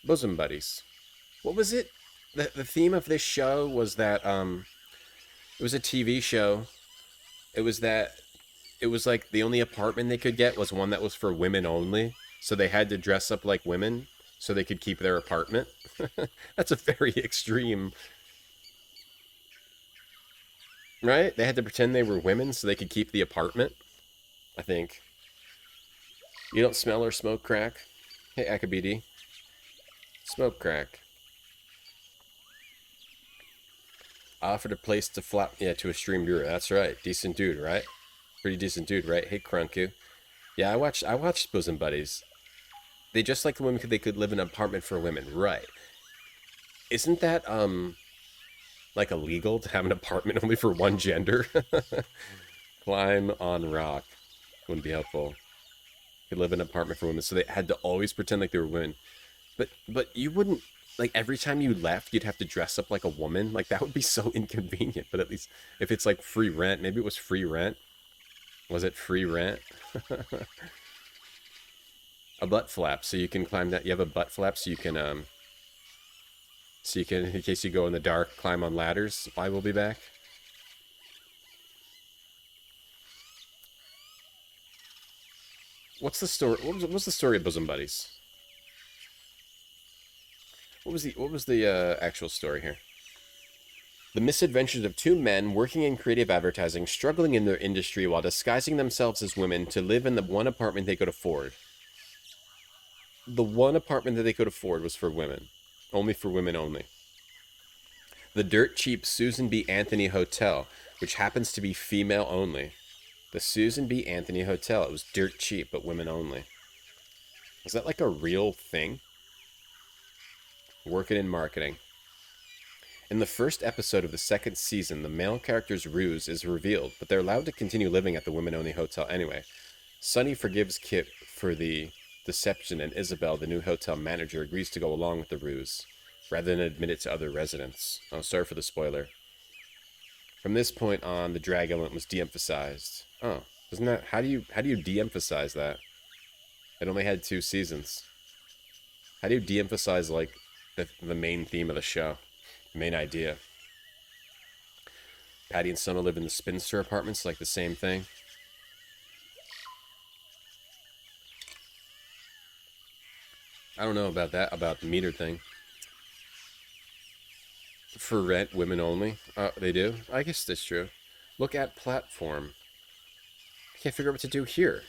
Bosom Buddies. What was it? The theme of this show was that, it was a TV show. It was like the only apartment they could get was one that was for women only. So they had to dress up like women so they could keep their apartment. That's a very extreme... Right? They had to pretend they were women so they could keep the apartment. I think. You don't smell or smoke crack? Hey, Akabidi. Smoke crack. Offered a place to to a stream viewer. That's right. Decent dude, right? Pretty decent dude, right? Hey, Krunku. Yeah, I watched Bosom Buddies. They just like the women, they could live in an apartment for women. Right. Isn't that, like illegal to have an apartment only for one gender? Climb on rock. Wouldn't be helpful. Could live in an apartment for women, so they had to always pretend like they were women. But you wouldn't, like, every time you left, you'd have to dress up like a woman. Like, that would be so inconvenient. But at least, if it's like free rent, maybe it was free rent. Was it free rent? A butt flap, so you can climb that. You have a butt flap, so you can, in case you go in the dark, climb on ladders. I will be back. What's the story? What was the story of Bosom Buddies? What was the actual story here? The misadventures of two men working in creative advertising, struggling in their industry while disguising themselves as women to live in the one apartment they could afford. The one apartment that they could afford was for women. Only for women only. The dirt cheap Susan B. Anthony Hotel, which happens to be female only. The Susan B. Anthony Hotel. It was dirt cheap, but women only. Is that like a real thing? Working in marketing. In the first episode of the second season, the male character's ruse is revealed, but they're allowed to continue living at the women-only hotel anyway. Sonny forgives Kip for the deception, and Isabel, the new hotel manager, agrees to go along with the ruse, rather than admit it to other residents. Oh, sorry for the spoiler. From this point on, the drag element was de-emphasized. Oh, isn't that... How do you de-emphasize that? It only had 2 seasons. How do you de-emphasize, like, the main theme of the show? The main idea. Patty and Summer live in the spinster apartments, like the same thing. I don't know about that, about the meter thing. For rent, women only. They do? I guess that's true. Look at platform. I can't figure out what to do here.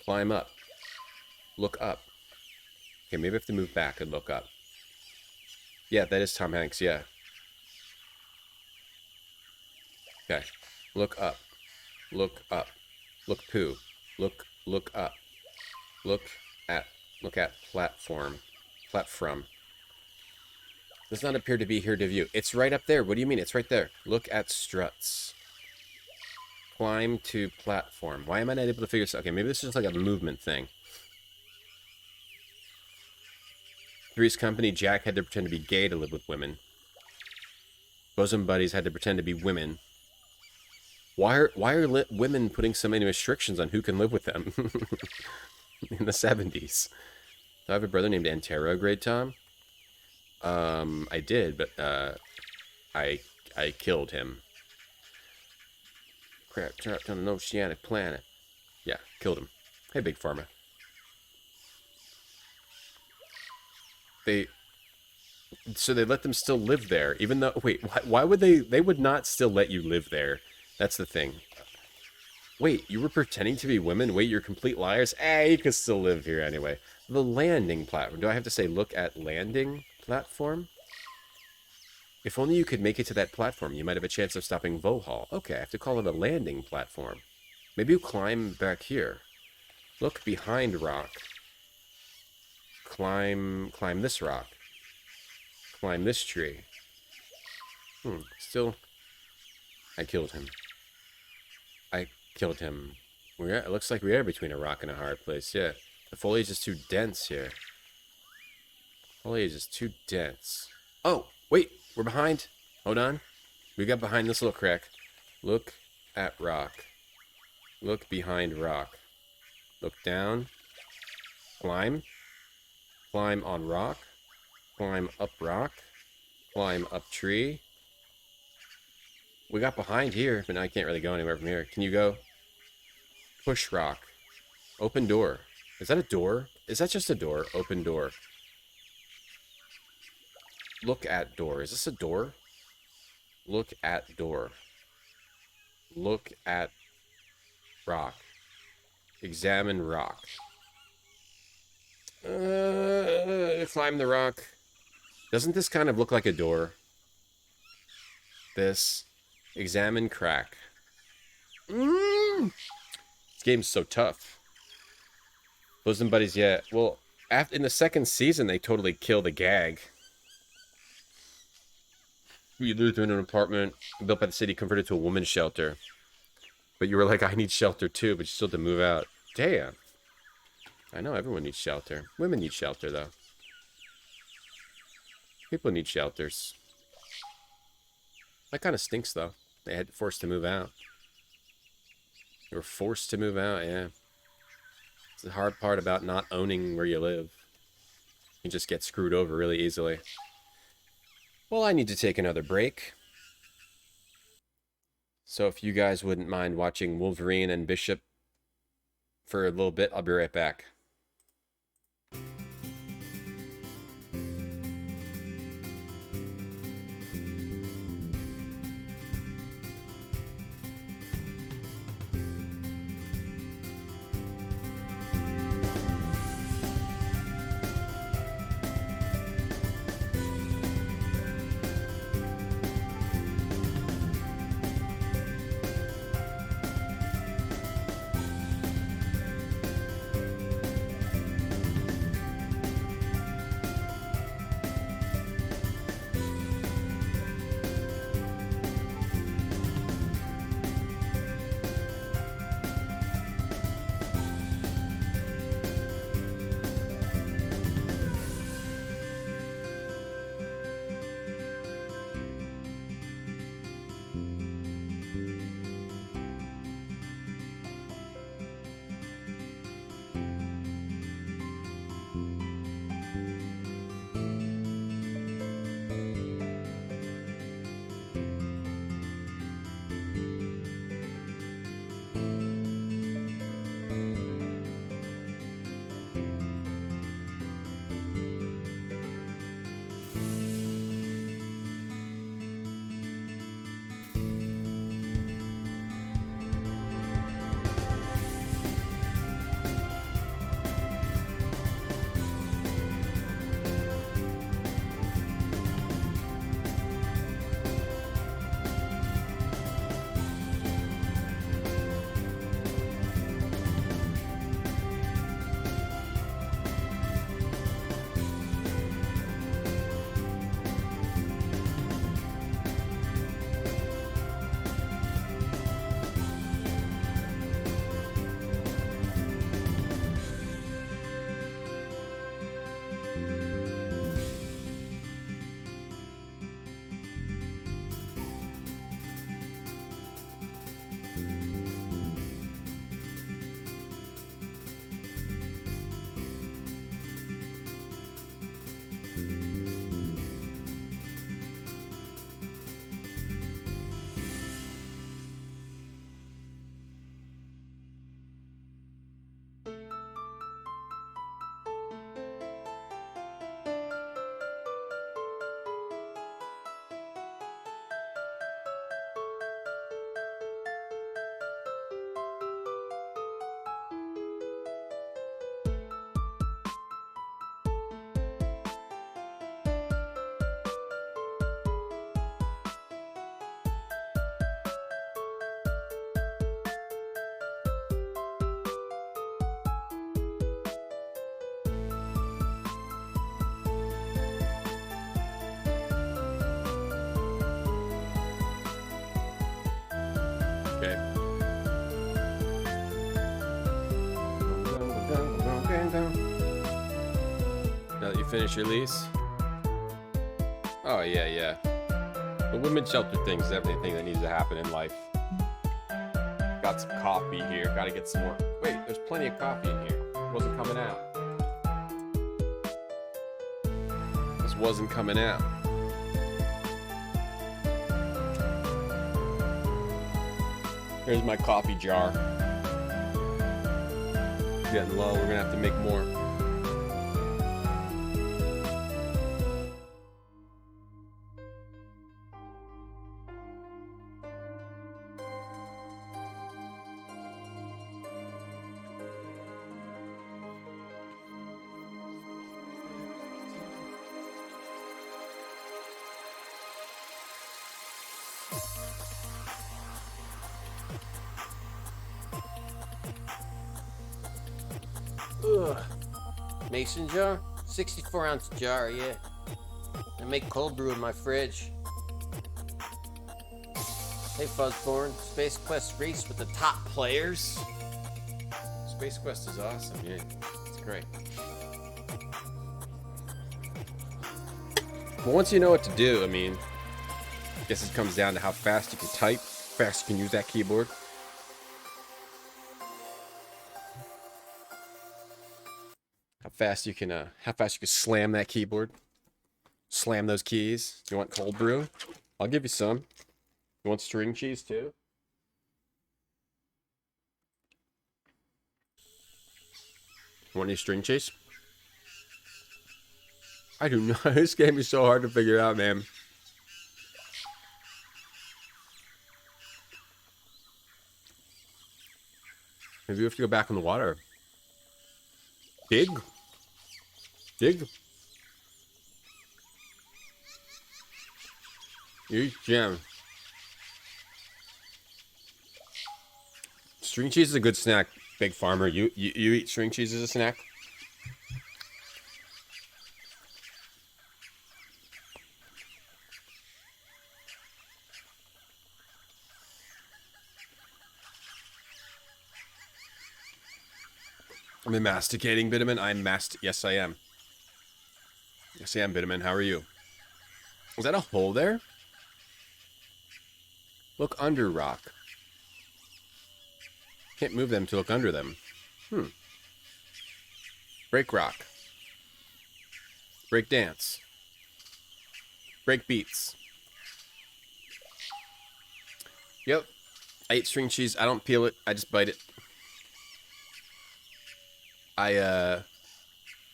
Climb up. Look up. Okay, maybe I have to move back and look up. Yeah, that is Tom Hanks, yeah. Okay. Look up. Look up. Look poo. Look up. Look at platform. Platform. Does not appear to be here to view. It's right up there. What do you mean? It's right there. Look at struts. Climb to platform. Why am I not able to figure this out? Okay, maybe this is just like a movement thing. Three's Company, Jack had to pretend to be gay to live with women. Bosom buddies had to pretend to be women. Why are women putting so many restrictions on who can live with them in the 70s? Do I have a brother named Antero, Great Tom? I did, but I killed him. Crap, trapped on an oceanic planet. Yeah, killed him. Hey, Big Pharma. So they let them still live there, even though... Wait, why would they... They would not still let you live there. That's the thing. Wait, you were pretending to be women? Wait, you're complete liars? You could still live here anyway. The landing platform. Do I have to say, look at landing platform? If only you could make it to that platform, you might have a chance of stopping Vohaul. Okay, I have to call it a landing platform. Maybe you climb back here. Look behind rock. Climb this rock. Climb this tree. Still... I killed him. I killed him. It looks like we are between a rock and a hard place, yeah. The foliage is too dense here. Foliage is too dense. Oh, wait, we're behind. Hold on. We got behind this little crack. Look at rock. Look behind rock. Look down. Climb. Climb on rock. Climb up rock. Climb up tree. We got behind here, but now I can't really go anywhere from here. Can you go? Push rock. Open door. Is that a door? Is that just a door? Open door. Look at door. Is this a door? Look at door. Look at rock. Examine rock. Climb the rock. Doesn't this kind of look like a door? This. Examine crack. This game's so tough. Bosom buddies, yeah. Well, in the second season, they totally kill the gag. You lived in an apartment built by the city, converted to a women's shelter. But you were like, I need shelter too, but you still had to move out. Damn. I know everyone needs shelter. Women need shelter, though. People need shelters. That kind of stinks, though. They had forced to move out. They were forced to move out, yeah. It's the hard part about not owning where you live. You just get screwed over really easily. Well, I need to take another break. So if you guys wouldn't mind watching Wolverine and Bishop for a little bit, I'll be right back. Okay. Now that you finish your lease? Oh, yeah, yeah. The women's shelter thing is everything that needs to happen in life. Got some coffee here. Gotta get some more. Wait, there's plenty of coffee in here. It wasn't coming out. This wasn't coming out. Here's my coffee jar. Getting low. We're gonna have to make more. Ugh. Mason jar? 64-ounce jar, yeah. I make cold brew in my fridge. Hey, Fuzzborn. Space Quest race with the top players. Space Quest is awesome, yeah. It's great. But once you know what to do, I mean, I guess it comes down to how fast you can type, fast you can use that keyboard. How fast you can slam that keyboard, slam those keys. You want cold brew? I'll give you some. You want string cheese too? You want any string cheese? I do not. This game is so hard to figure out, man. Maybe we have to go back in the water. Dig? Dig? Eat jam. String cheese is a good snack, Big Farmer. You eat string cheese as a snack? I'm masticating, Bitterman. Yes, I am. Yes, I am, Bitterman. How are you? Is that a hole there? Look under rock. Can't move them to look under them. Break rock. Break dance. Break beats. Yep. I eat string cheese. I don't peel it. I just bite it. I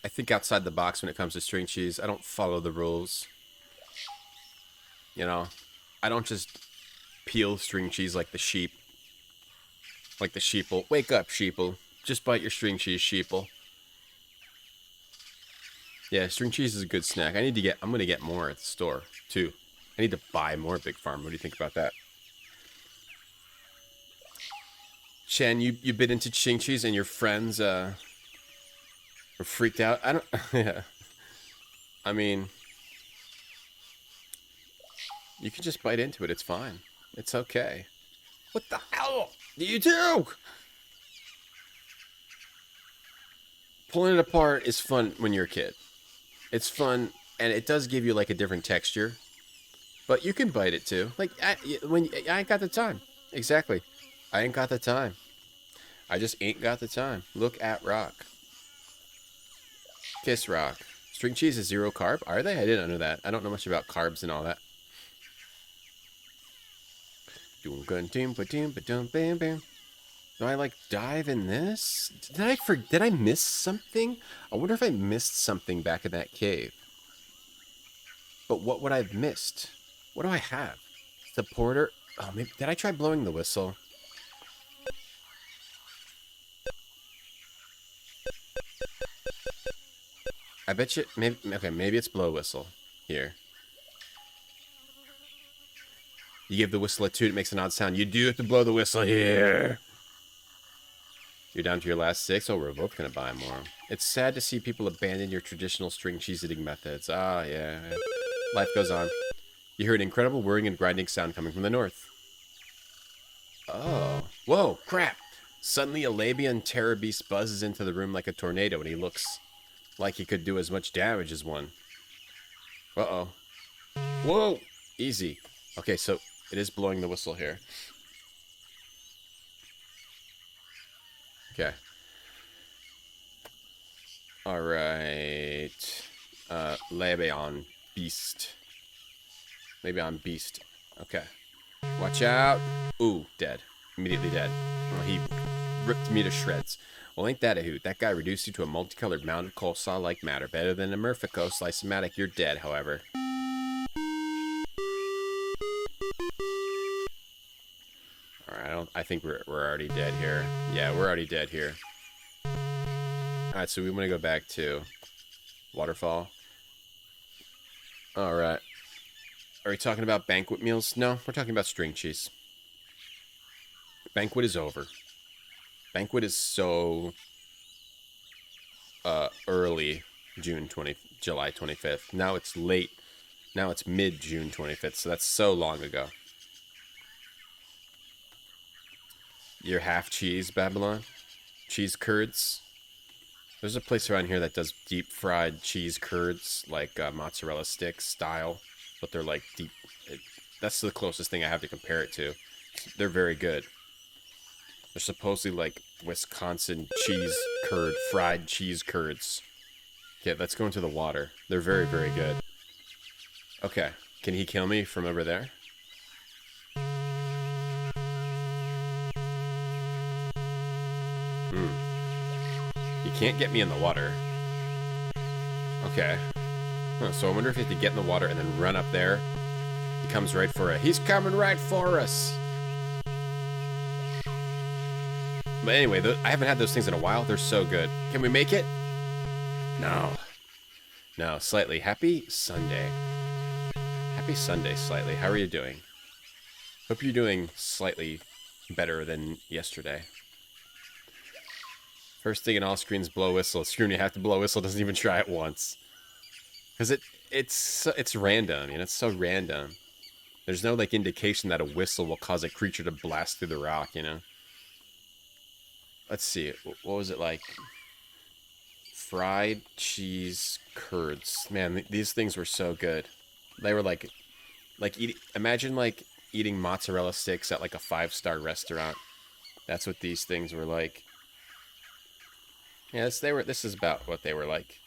think outside the box when it comes to string cheese. I don't follow the rules. You know, I don't just peel string cheese like the sheep. Like the sheeple. Wake up, sheeple. Just bite your string cheese, sheeple. Yeah, string cheese is a good snack. I'm gonna get more at the store, too. I need to buy more, Big Farm. What do you think about that? Chen, you bit into string cheese and your friends, were freaked out. I don't... Yeah. I mean... You can just bite into it. It's fine. It's okay. What the hell do you do? Pulling it apart is fun when you're a kid. It's fun, and it does give you, like, a different texture. But you can bite it, too. Like, I ain't got the time. Exactly. I ain't got the time. I just ain't got the time. Look at rock. Kiss rock. String cheese is 0 carb? Are they? I didn't know that. I don't know much about carbs and all that. Do I like dive in this? Did I miss something? I wonder if I missed something back in that cave. But what would I have missed? What do I have? The porter. Oh, maybe did I try blowing the whistle? I bet you maybe it's blow whistle here. You give the whistle a toot, it makes an odd sound. You do have to blow the whistle here. You're down to your last 6. Oh, we're both gonna buy more. It's sad to see people abandon your traditional string cheese eating methods. Ah, yeah. Life goes on. You heard an incredible whirring and grinding sound coming from the north. Oh. Whoa, crap. Suddenly a Labian terror beast buzzes into the room like a tornado and he looks like he could do as much damage as one. Uh-oh. Whoa! Easy. Okay, so it is blowing the whistle here. Okay. Alright. Labian beast. Labian beast. Okay. Watch out. Ooh, dead. Immediately dead. Well, he ripped me to shreds. Well, ain't that a hoot? That guy reduced you to a multicolored mounted coleslaw-like matter. Better than a Murphico slice-o-matic. You're dead, however. Alright, I think we're already dead here. Yeah, we're already dead here. Alright, so we want to go back to Waterfall. Alright. Are we talking about banquet meals? No, we're talking about string cheese. Banquet is over. Banquet is so early July 25th. Now it's late. Now it's mid-June 25th, so that's so long ago. You're half cheese, Babylon? Cheese curds? There's a place around here that does deep fried cheese curds, like mozzarella sticks style, but they're like deep. That's the closest thing I have to compare it to. They're very good. They're supposedly like Wisconsin cheese curd, fried cheese curds. Okay, let's go into the water. They're very, very good. Okay, can he kill me from over there? He can't get me in the water. Okay. Huh, so I wonder if you have to get in the water and then run up there. He comes right for it. He's coming right for us. But anyway, I haven't had those things in a while. They're so good. Can we make it? No. No, Slightly. Happy Sunday. Happy Sunday, Slightly. How are you doing? Hope you're doing slightly better than yesterday. First thing in all screens, blow whistle. Screen, you have to blow whistle. Doesn't even try it once. Because it's random. You know, it's so random. There's no like indication that a whistle will cause a creature to blast through the rock. You know. Let's see. What was it like? Fried cheese curds. Man, these things were so good. They were like imagine like eating mozzarella sticks at like a 5-star restaurant. That's what these things were like. Yeah, this is about what they were like.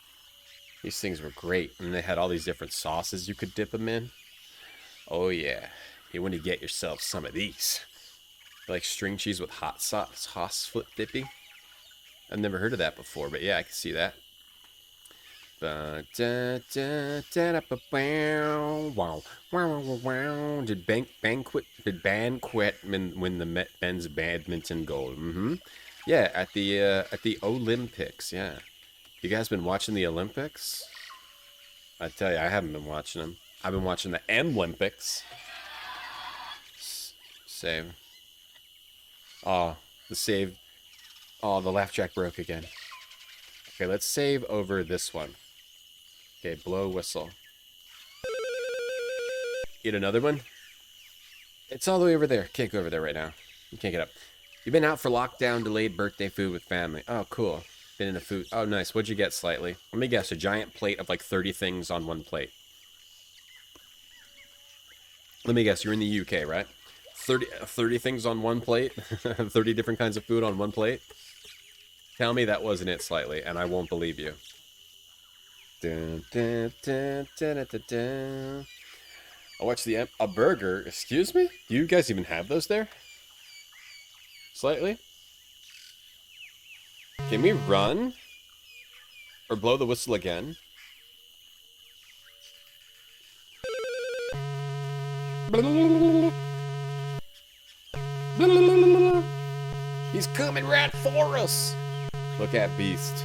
These things were great. And they had all these different sauces you could dip them in. Oh yeah. You want to get yourself some of these. Like string cheese with hot sauce, flip dippy. I've never heard of that before, but yeah, I can see that. Did Banquet win the men's badminton gold? Yeah, at the Olympics. Yeah, you guys been watching the Olympics? I tell you, I haven't been watching them. I've been watching the M-Olympics. Save. Oh, the save. Oh, the laugh track broke again. Okay, let's save over this one. Okay, blow whistle. Get another one? It's all the way over there. Can't go over there right now. You can't get up. You've been out for lockdown, delayed birthday food with family. Oh, cool. Been in a food. Oh, nice. What'd you get, Slightly? Let me guess. A giant plate of like 30 things on one plate. Let me guess. You're in the UK, right? 30 things on one plate? 30 different kinds of food on one plate? Tell me that wasn't it, Slightly, and I won't believe you. Dun, dun, dun, dun, dun, dun, dun. I watched a burger. Excuse me? Do you guys even have those there? Slightly? Can we run? Or blow the whistle again? He's coming right for us! Look at Beast.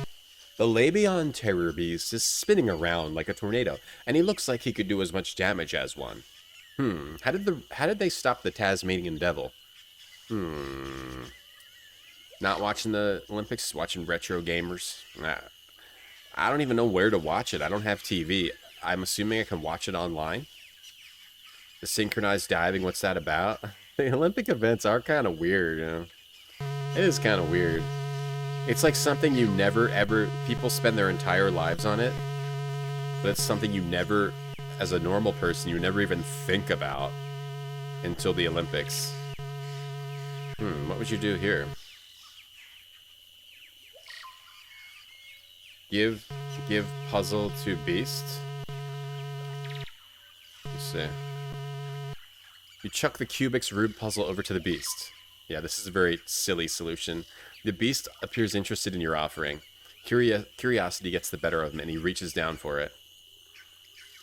The Labian Terror Beast is spinning around like a tornado, and he looks like he could do as much damage as one. How did they stop the Tasmanian Devil? Not watching the Olympics, watching retro gamers. I don't even know where to watch it. I don't have TV. I'm assuming I can watch it online. The synchronized diving, what's that about? The Olympic events are kind of weird, you know? It is kind of weird. It's like something you never ever... People spend their entire lives on it. But it's something you never, as a normal person, you never even think about until the Olympics. What would you do here? Give puzzle to beast. Let's see. You chuck the Cubix Rube puzzle over to the beast. Yeah, this is a very silly solution. The beast appears interested in your offering. Curiosity gets the better of him, and he reaches down for it.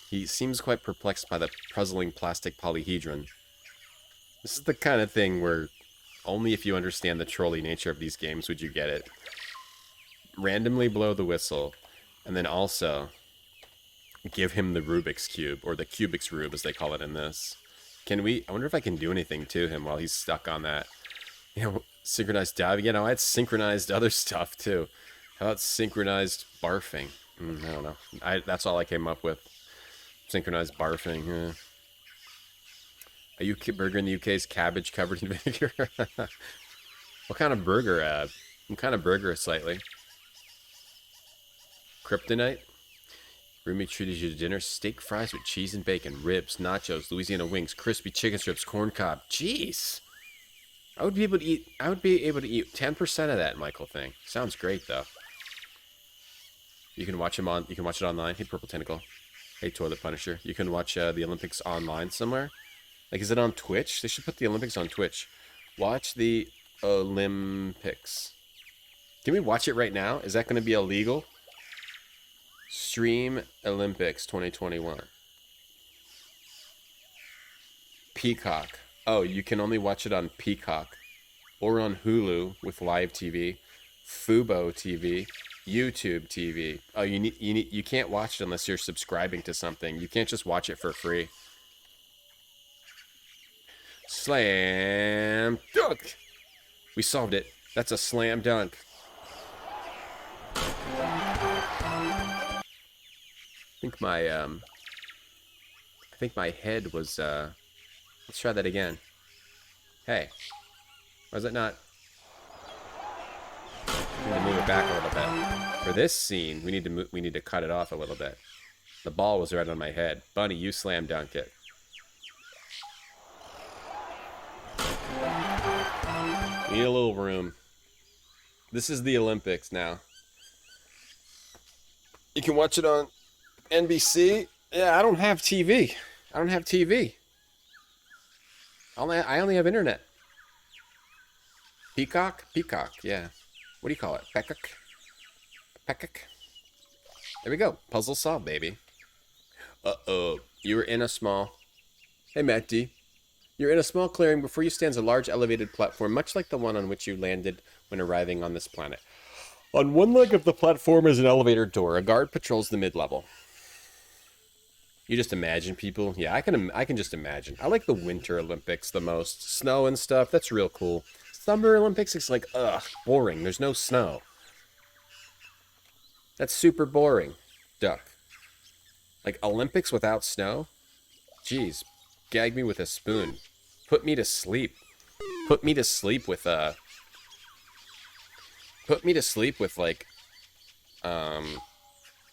He seems quite perplexed by the puzzling plastic polyhedron. This is the kind of thing where only if you understand the trolly nature of these games would you get it. Randomly blow the whistle, and then also give him the Rubik's Cube, or the Cubix Rube as they call it in this. Can we... I wonder if I can do anything to him while he's stuck on that. You know, synchronized diving. You know, I had synchronized other stuff too. How about synchronized barfing? I don't know. That's all I came up with. Synchronized barfing. Yeah. A UK burger in the UK is cabbage covered in vinegar. What kind of burger? What kind of burger slightly? Kryptonite? Roomy treated you to dinner. Steak fries with cheese and bacon. Ribs, nachos, Louisiana wings, crispy chicken strips, corn cob. Jeez! I would be able to eat 10% of that Michael thing. Sounds great though. You can watch it online. Hey Purple Tentacle. Hey Toilet Punisher. You can watch the Olympics online somewhere. Like, is it on Twitch? They should put the Olympics on Twitch. Watch the Olympics. Can we watch it right now? Is that going to be illegal? Stream Olympics 2021. Peacock. Oh, you can only watch it on Peacock. Or on Hulu with live TV. Fubo TV. YouTube TV. Oh, you can't watch it unless you're subscribing to something. You can't just watch it for free. Slam dunk. We solved it. That's a slam dunk. I think my head was let's try that again. Hey. Why is it not? We need to move it back a little bit. For this scene, we need to cut it off a little bit. The ball was right on my head. Bunny, you slam dunk it. We need a little room. This is the Olympics now. You can watch it on NBC. Yeah, I don't have TV. I don't have TV. I only have internet. Peacock? Peacock, yeah. What do you call it? Peacock? Peacock? There we go. Puzzle solved, baby. Uh-oh. You were in a small... Hey, Matt D. You're in a small clearing. Before you stands a large elevated platform, much like the one on which you landed when arriving on this planet. On one leg of the platform is an elevator door. A guard patrols the mid-level. You just imagine people? Yeah, I can just imagine. I like the Winter Olympics the most. Snow and stuff, that's real cool. Summer Olympics, it's like, ugh, boring. There's no snow. That's super boring. Duck. Like, Olympics without snow? Jeez. Gag me with a spoon. Put me to sleep. Put me to sleep with, like,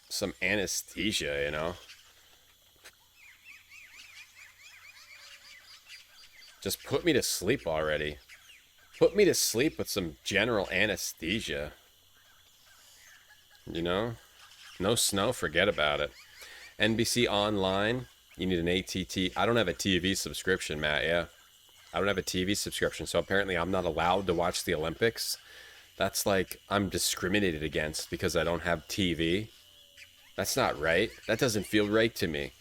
some anesthesia, you know? Just put me to sleep already. Put me to sleep with some general anesthesia. You know? No snow, forget about it. NBC Online, you need an ATT. I don't have a TV subscription, Matt, yeah. I don't have a TV subscription, so apparently I'm not allowed to watch the Olympics. That's like, I'm discriminated against because I don't have TV. That's not right. That doesn't feel right to me.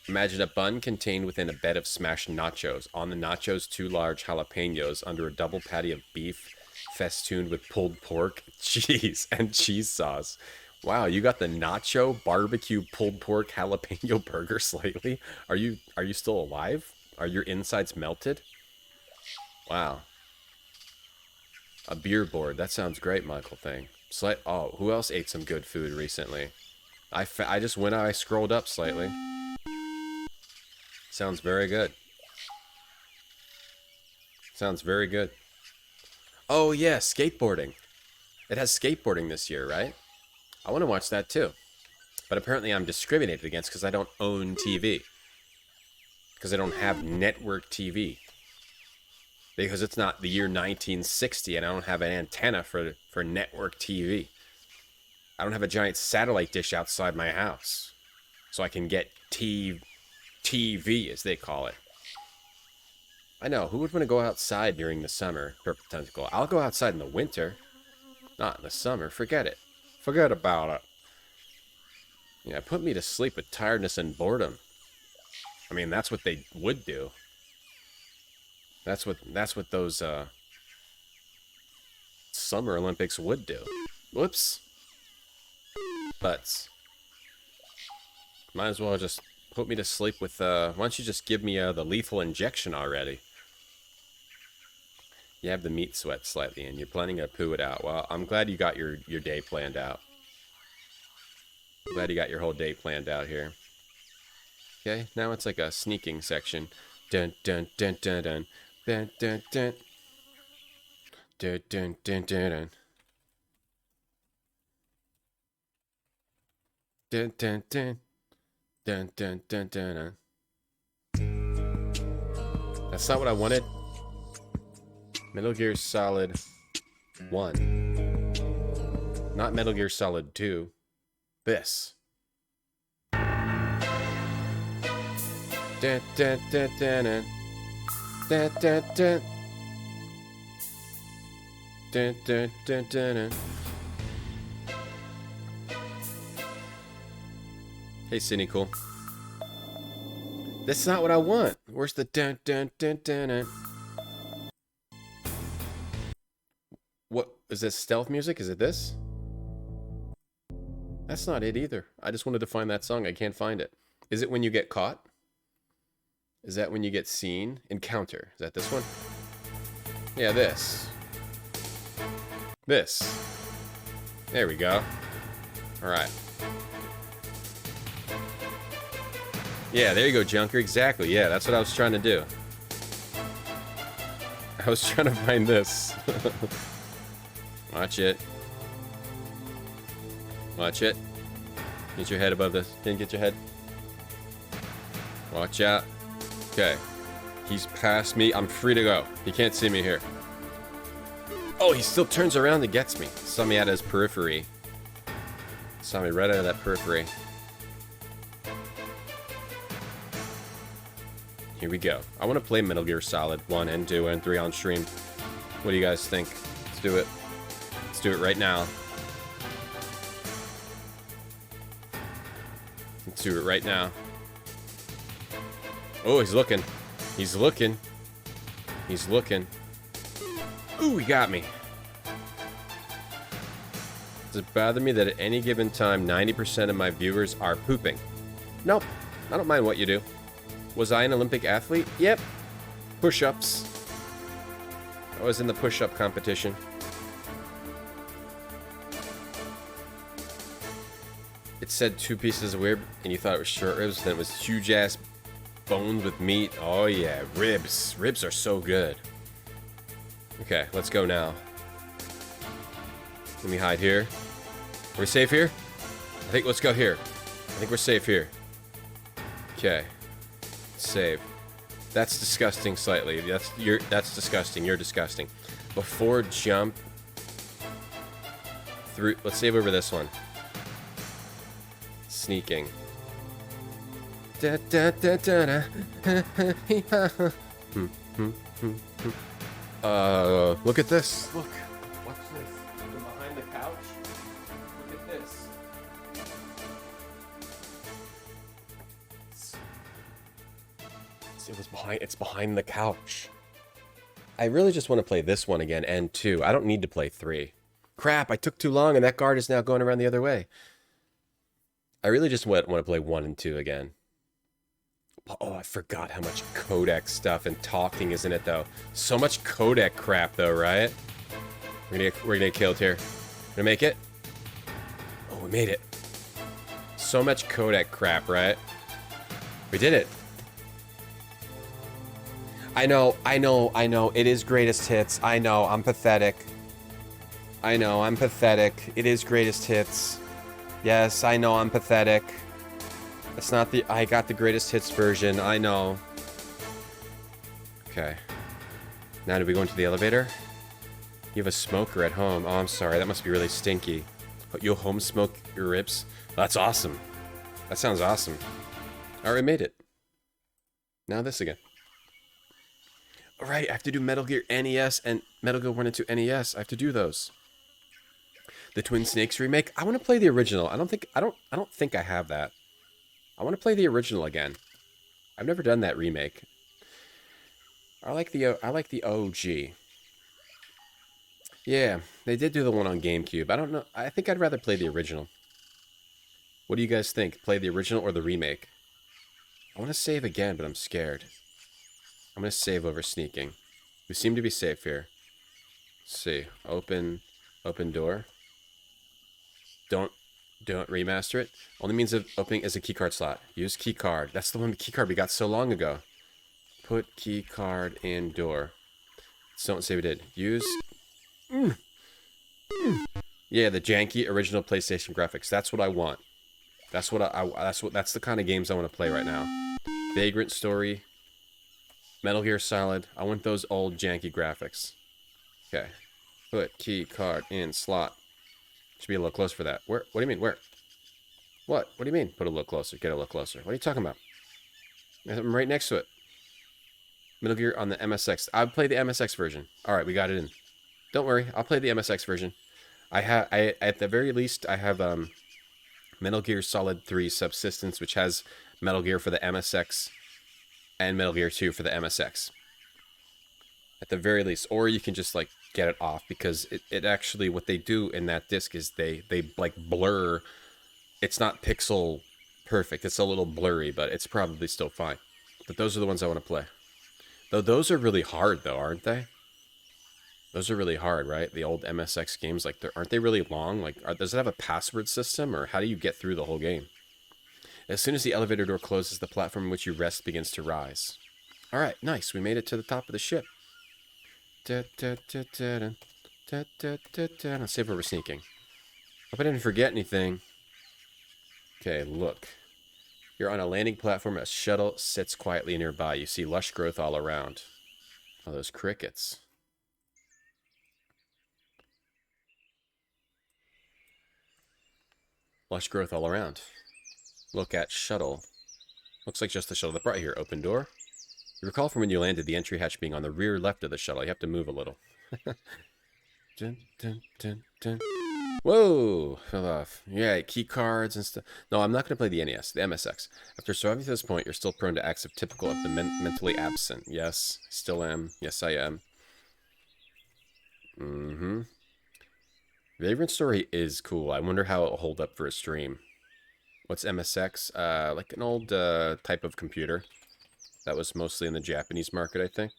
Imagine a bun contained within a bed of smashed nachos. On the nachos, 2 large jalapenos under a double patty of beef festooned with pulled pork, cheese, and cheese sauce. Wow, you got the nacho barbecue pulled pork jalapeno burger slightly? Are you still alive? Are your insides melted? Wow. A beer board. That sounds great, Michael thing. Oh, who else ate some good food recently? I scrolled up slightly. Sounds very good. Sounds very good. Oh yeah, skateboarding. It has skateboarding this year, right? I want to watch that too. But apparently I'm discriminated against because I don't own TV. Because I don't have network TV. Because it's not the year 1960 and I don't have an antenna for network TV. I don't have a giant satellite dish outside my house. So I can get TV, as they call it. I know, who would want to go outside during the summer? Purple Tentacle. I'll go outside in the winter. Not in the summer. Forget it. Forget about it. Yeah, put me to sleep with tiredness and boredom. I mean, that's what they would do. That's what those Summer Olympics would do. Whoops. Butts. Might as well just put me to sleep with, why don't you just give me the lethal injection already? You have the meat sweat slightly and you're planning to poo it out. Well, I'm glad you got your day planned out. Glad you got your whole day planned out here. Okay, now it's like a sneaking section. Dun dun dun dun dun. Dun dun dun. Dun dun dun dun dun. Dun dun dun. Dun dun dun dun dun. That's not what I wanted. Metal Gear Solid 1. Not Metal Gear Solid 2. This. Dun dun dun dun dun. Dun dun dun. Dun dun dun dun dun. Hey, Cynical. That's not what I want. Where's the dun dun dun dun dun? What is this stealth music? Is it this? That's not it either. I just wanted to find that song. I can't find it. Is it when you get caught? Is that when you get seen? Encounter. Is that this one? Yeah, this. This. There we go. Alright. Yeah, there you go, Junker. Exactly. Yeah, that's what I was trying to do. I was trying to find this. Watch it. Watch it. Get your head above this. Can you get your head? Watch out. Okay. He's past me. I'm free to go. He can't see me here. Oh, he still turns around and gets me. Saw me out of his periphery. Saw me right out of that periphery. Here we go. I want to play Metal Gear Solid 1 and 2 and 3 on stream. What do you guys think? Let's do it. Let's do it right now. Let's do it right now. Oh, he's looking. He's looking. He's looking. Ooh, he got me. Does it bother me that at any given time, 90% of my viewers are pooping? Nope. I don't mind what you do. Was I an Olympic athlete? Yep. Push-ups. I was in the push-up competition. It said 2 pieces of rib, and you thought it was short ribs, then it was huge-ass bones with meat. Oh yeah, ribs. Ribs are so good. Okay, let's go now. Let me hide here. Are we safe here? I think let's go here. I think we're safe here. Okay. Save. That's disgusting slightly. That's disgusting. You're disgusting. Before jump through, let's save over this one. Sneaking. Da, da, da, da, da. Look at this. Look. Watch this. From behind the couch. Look at this. It's behind the couch. I really just want to play this one again and 2. I don't need to play 3. Crap, I took too long and that guard is now going around the other way. I really just want to play 1 and 2 again. Oh, I forgot how much codec stuff and talking is in it, though. So much codec crap, though, right? We're gonna get killed here. Gonna make it? Oh, we made it. So much codec crap, right? We did it. I know. It is greatest hits. I know, I'm pathetic. I know, I'm pathetic. It is greatest hits. Yes, I know, I'm pathetic. It's not the... I got the greatest hits version. I know. Okay. Now, do we go into the elevator? You have a smoker at home. Oh, I'm sorry. That must be really stinky. You'll home smoke your ribs? That's awesome. That sounds awesome. Alright, made it. Now this again. Alright, I have to do Metal Gear NES and Metal Gear 1 and 2 NES. I have to do those. The Twin Snakes remake. I want to play the original. I don't think I have that. I want to play the original again. I've never done that remake. I like the OG. Yeah, they did do the one on GameCube. I don't know. I think I'd rather play the original. What do you guys think? Play the original or the remake? I want to save again, but I'm scared. I'm going to save over sneaking. We seem to be safe here. Let's see. Open door. Don't remaster it. Only means of opening is a keycard slot. Use keycard. That's the one keycard we got so long ago. Put keycard in door. So don't say we did. Use... Yeah, the janky original PlayStation graphics. That's what I want. That's the kind of games I want to play right now. Vagrant Story, Metal Gear Solid. I want those old janky graphics. Okay. Put key card in slot. Should be a little closer for that. Where? What do you mean? Where? What? What do you mean? Put a little closer. Get a little closer. What are you talking about? I'm right next to it. Metal Gear on the MSX. I'll play the MSX version. All right, we got it in. Don't worry. I'll play the MSX version. At the very least, I have Metal Gear Solid 3 Subsistence, which has Metal Gear for the MSX and Metal Gear 2 for the MSX. At the very least. Or you can just, like, get it off, because it actually, what they do in that disc is they like, blur. It's not pixel perfect. It's a little blurry, but it's probably still fine. But those are the ones I want to play. Though those are really hard, though, aren't they? Those are really hard, right? The old MSX games, like, aren't they really long? Like, does it have a password system, or how do you get through the whole game? As soon as the elevator door closes, the platform in which you rest begins to rise. All right, nice. We made it to the top of the ship. I'll save over sneaking. Hope I didn't forget anything. Okay, look. You're on a landing platform. A shuttle sits quietly nearby. You see lush growth all around. Oh, those crickets. Lush growth all around. Look at shuttle. Looks like just the shuttle that brought you here. Open door. You recall from when you landed the entry hatch being on the rear left of the shuttle. You have to move a little. Dun, dun, dun, dun. Whoa! Fell off. Yeah, key cards and stuff. No, I'm not going to play the NES, the MSX. After surviving to this point, you're still prone to acts of typical of the mentally absent. Yes, still am. Yes, I am. Mm-hmm. Vagrant Story is cool. I wonder how it'll hold up for a stream. What's MSX? Like an old type of computer. That was mostly in the Japanese market, I think.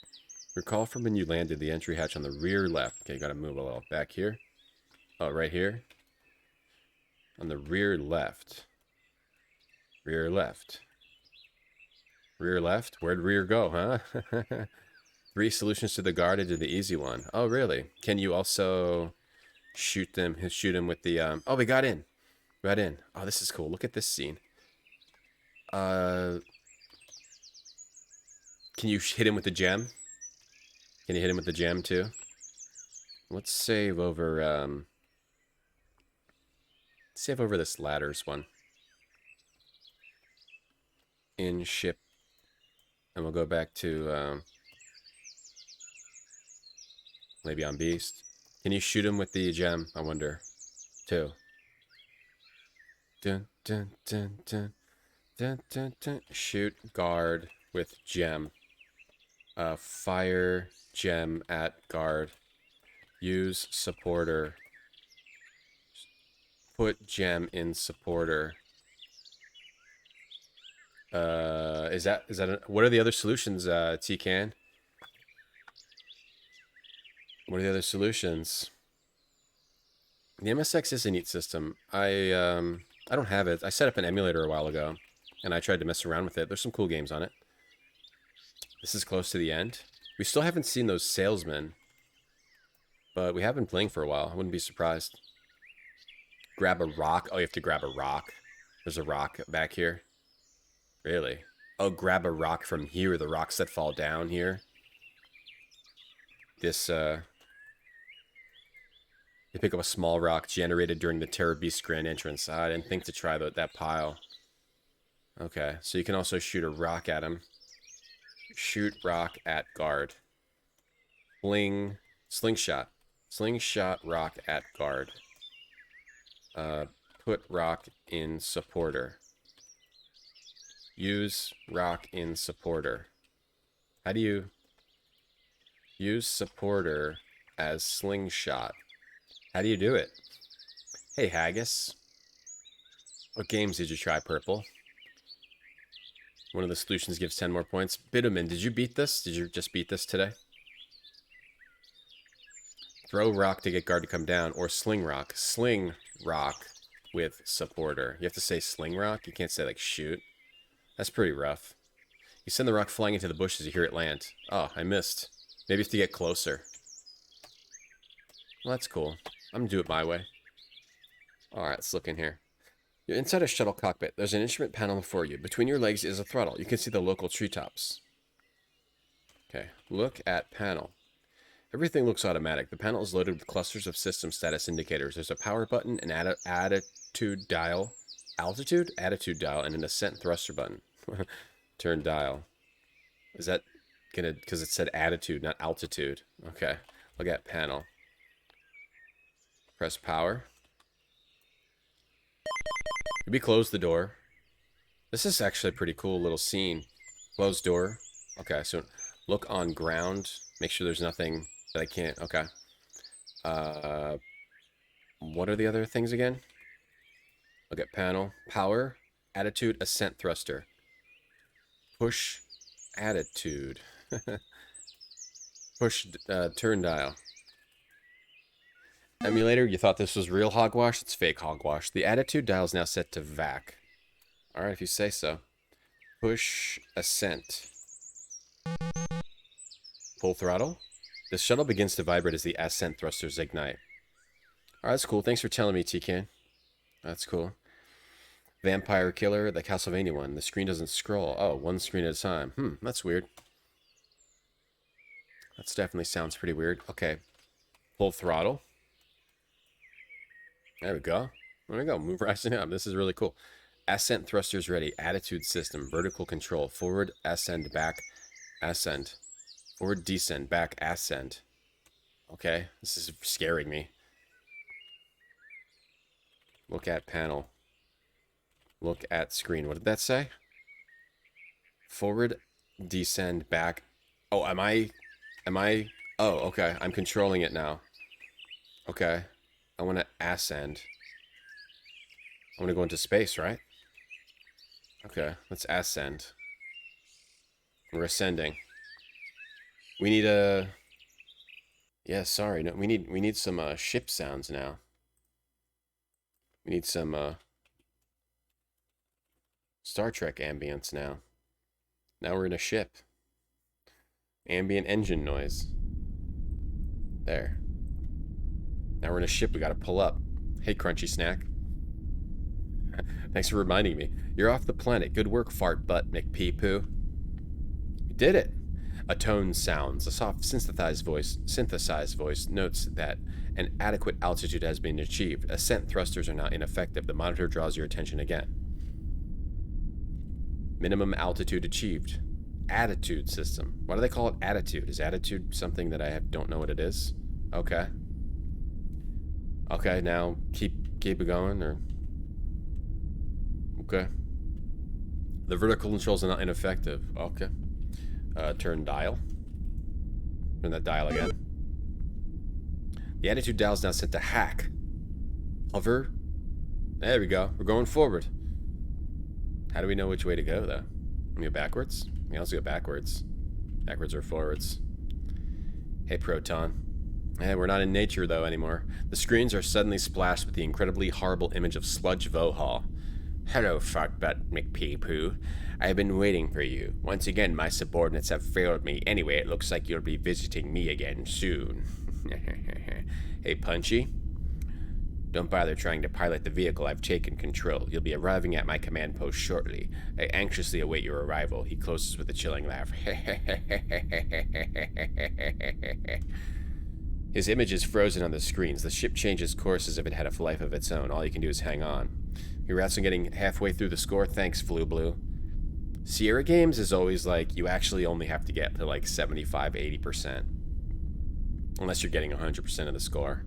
Recall from when you landed the entry hatch on the rear left. Okay, you gotta move a little. Back here. Oh, right here. On the rear left. Rear left. Rear left? Where'd rear go, huh? 3 solutions to the guard. I did the easy one. Oh, really? Can you also shoot them with the... Oh, we got in. We got in. Oh, this is cool. Look at this scene. Can you hit him with the gem? Can you hit him with the gem, too? Let's save over, save over this ladders one. In ship. And we'll go back to, maybe on Beast. Can you shoot him with the gem, I wonder? Too. Dun, dun, dun, dun. Dun, dun, dun. Shoot guard with gem. Fire gem at guard. Use supporter. Put gem in supporter. What are the other solutions, T-Can? What are the other solutions? The MSX is a neat system. I don't have it. I set up an emulator a while ago, and I tried to mess around with it. There's some cool games on it. This is close to the end. We still haven't seen those salesmen. But we have been playing for a while. I wouldn't be surprised. Grab a rock. Oh, you have to grab a rock. There's a rock back here. Really? Oh, grab a rock from here. The rocks that fall down here. This, You pick up a small rock generated during the Terror Beast Grand Entrance. I didn't think to try that pile. Okay, so you can also shoot a rock at him. Shoot rock at guard. Slingshot. Slingshot rock at guard. Put rock in supporter. Use rock in supporter. How do you use supporter as slingshot? How do you do it? Hey, Haggis. What games did you try, Purple? One of the solutions gives 10 more points. Bitumen, did you beat this? Did you just beat this today? Throw rock to get guard to come down, or sling rock. Sling rock with supporter. You have to say sling rock? You can't say, like, shoot. That's pretty rough. You send the rock flying into the bushes, you hear it land. Oh, I missed. Maybe you have to get closer. Well, that's cool. I'm gonna do it my way. Alright, let's look in here. You're inside a shuttle cockpit. There's an instrument panel before you. Between your legs is a throttle. You can see the local treetops. Okay, look at panel. Everything looks automatic. The panel is loaded with clusters of system status indicators. There's a power button, an attitude dial, attitude dial, and an ascent thruster button. Turn dial. Is that gonna, because it said attitude, not altitude. Okay, look at panel. Press power. Maybe close the door. This is actually a pretty cool little scene. Close door. Okay, so look on ground. Make sure there's nothing that I can't. Okay. What are the other things again? Look at panel. Power. Attitude. Ascent thruster. Push. Attitude. Push. Turn dial. Emulator, you thought this was real hogwash? It's fake hogwash. The attitude dial is now set to VAC. Alright, if you say so. Push ascent. Pull throttle. The shuttle begins to vibrate as the ascent thrusters ignite. Alright, that's cool. Thanks for telling me, T-Can. That's cool. Vampire Killer, the Castlevania one. The screen doesn't scroll. Oh, one screen at a time. That's weird. That definitely sounds pretty weird. Okay. Pull throttle. There we go. There we go. Move rising up. This is really cool. Ascent thrusters ready. Attitude system. Vertical control. Forward, ascend, back, ascend. Forward, descend, back, ascend. Okay. This is scaring me. Look at panel. Look at screen. What did that say? Forward, descend, back. Oh, am I? Oh, okay. I'm controlling it now. Okay. I want to ascend. I want to go into space, right? Okay, let's ascend. We're ascending. We need a... Yeah, sorry. No, we need some ship sounds now. We need some Star Trek ambience now. Now we're in a ship. Ambient engine noise. There. Now we're in a ship, we gotta pull up. Hey, Crunchy Snack. Thanks for reminding me. You're off the planet. Good work, fart butt, McPee-poo. You did it. A tone sounds. A soft synthesized voice notes that an adequate altitude has been achieved. Ascent thrusters are now ineffective. The monitor draws your attention again. Minimum altitude achieved. Attitude system. Why do they call it attitude? Is attitude something that I don't know what it is? Okay. Okay, now keep it going, or... Okay. The vertical controls are not ineffective. Okay. Turn dial. Turn that dial again. The attitude dial is now set to hack. Hover. There we go. We're going forward. How do we know which way to go, though? We go backwards? We can also go backwards. Backwards or forwards. Hey, Proton. We're not in nature, though, anymore. The screens are suddenly splashed with the incredibly horrible image of Sludge Vohaul. Hello, fartbutt McPee-poo. I have been waiting for you. Once again, my subordinates have failed me. Anyway, it looks like you'll be visiting me again soon. Hey, Punchy. Don't bother trying to pilot the vehicle. I've taken control. You'll be arriving at my command post shortly. I anxiously await your arrival. He closes with a chilling laugh. His image is frozen on the screens. The ship changes course as if it had a life of its own. All you can do is hang on. Congrats on getting halfway through the score. Thanks, Flu Blue. Sierra Games is always like, you actually only have to get to like 75, 80%. Unless you're getting 100% of the score.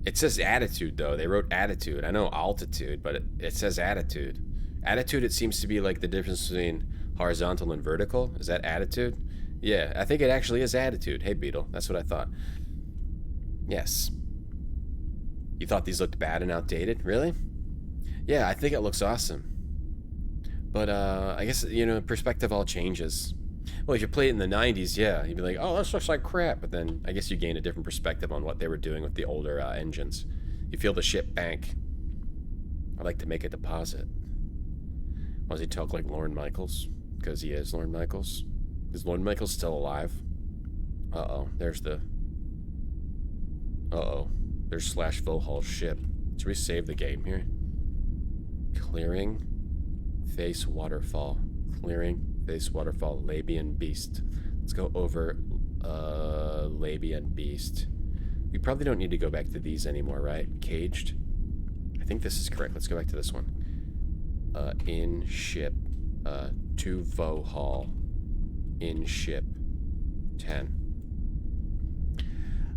It says attitude, though. They wrote attitude. I know altitude, but it says attitude. Attitude, it seems to be like the difference between horizontal and vertical. Is that attitude? Yeah, I think it actually is attitude. Hey, Beetle. That's what I thought. Yes. You thought these looked bad and outdated? Really? Yeah, I think it looks awesome. But, I guess, you know, perspective all changes. Well, if you played it in the 90s, yeah, you'd be like, oh, this looks like crap. But then I guess you gain a different perspective on what they were doing with the older engines. You feel the ship bank. I'd like to make a deposit. Why does he talk like Lorne Michaels? Because he is Lorne Michaels. Is Lorne Michaels still alive? Uh-oh, there's the... Uh-oh, there's / Vohaul's ship. Should we save the game here? Clearing. Face waterfall. Clearing. Face waterfall. Labian beast. Let's go over Labian beast. We probably don't need to go back to these anymore, right? Caged. I think this is correct. Let's go back to this one. In ship to Vohaul. In ship 10.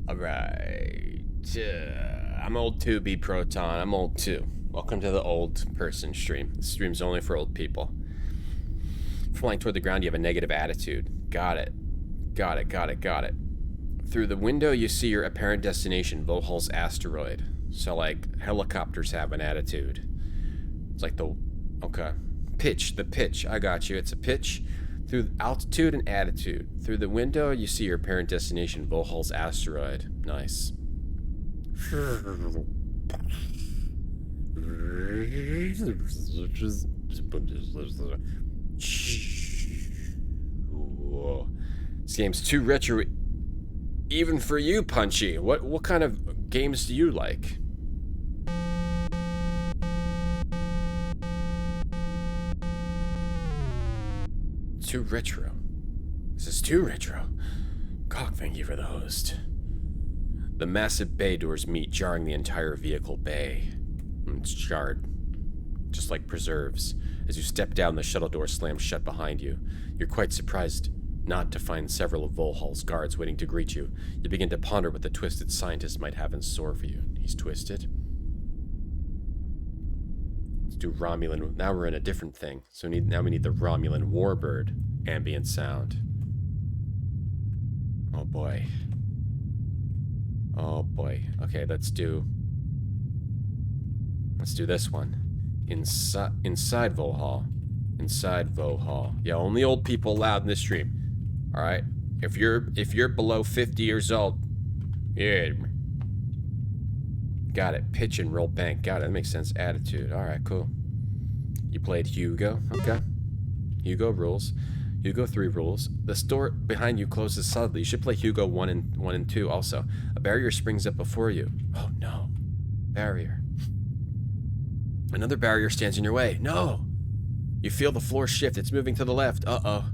Alright. I'm old too, B Proton. I'm old too. Welcome to the old person stream. This stream's only for old people. Flying toward the ground, you have a negative attitude. Got it. Got it, got it, got it. Through the window, you see your apparent destination, Vohaul's asteroid. So, like, helicopters have an attitude. It's like the... Okay. Pitch. The pitch. I got you. It's a pitch. Through altitude and attitude. Through the window, you see your apparent destination, Vohaul's asteroid. Nice. This game's too retro, even for you, Punchy. What kind of games do you like? Too retro. This is too retro. Cock, thank you for the host. The massive bay doors meet, jarring the entire vehicle bay. It's jarred, just like preserves. As you step down, the shuttle door slams shut behind you. You're quite surprised not to find several of Vohaul's guards waiting to greet you. You begin to ponder what the twisted scientist might have in store for you. He's twisted? Let's do Romulan. Now we're in a different thing. So now we need the Romulan Warbird ambient sound. Oh boy. Oh boy. Okay, let's do this one. Inside Vohaul. Inside Vohaul. Yeah, only old people allowed in this stream. Alright? If you're below 50 years old, yeah. Got it. Pitch and roll bank. Got it. That makes sense. Attitude. Alright, cool. You played Hugo. Okay. Hugo rules. Hugo 3 rules. The door behind you closes solidly. You should play Hugo 1 and 2 also. A barrier springs up before you. Oh no. Barrier. Another barrier stands in your way. No! You feel the floor shift. It's moving to the left. Uh-oh.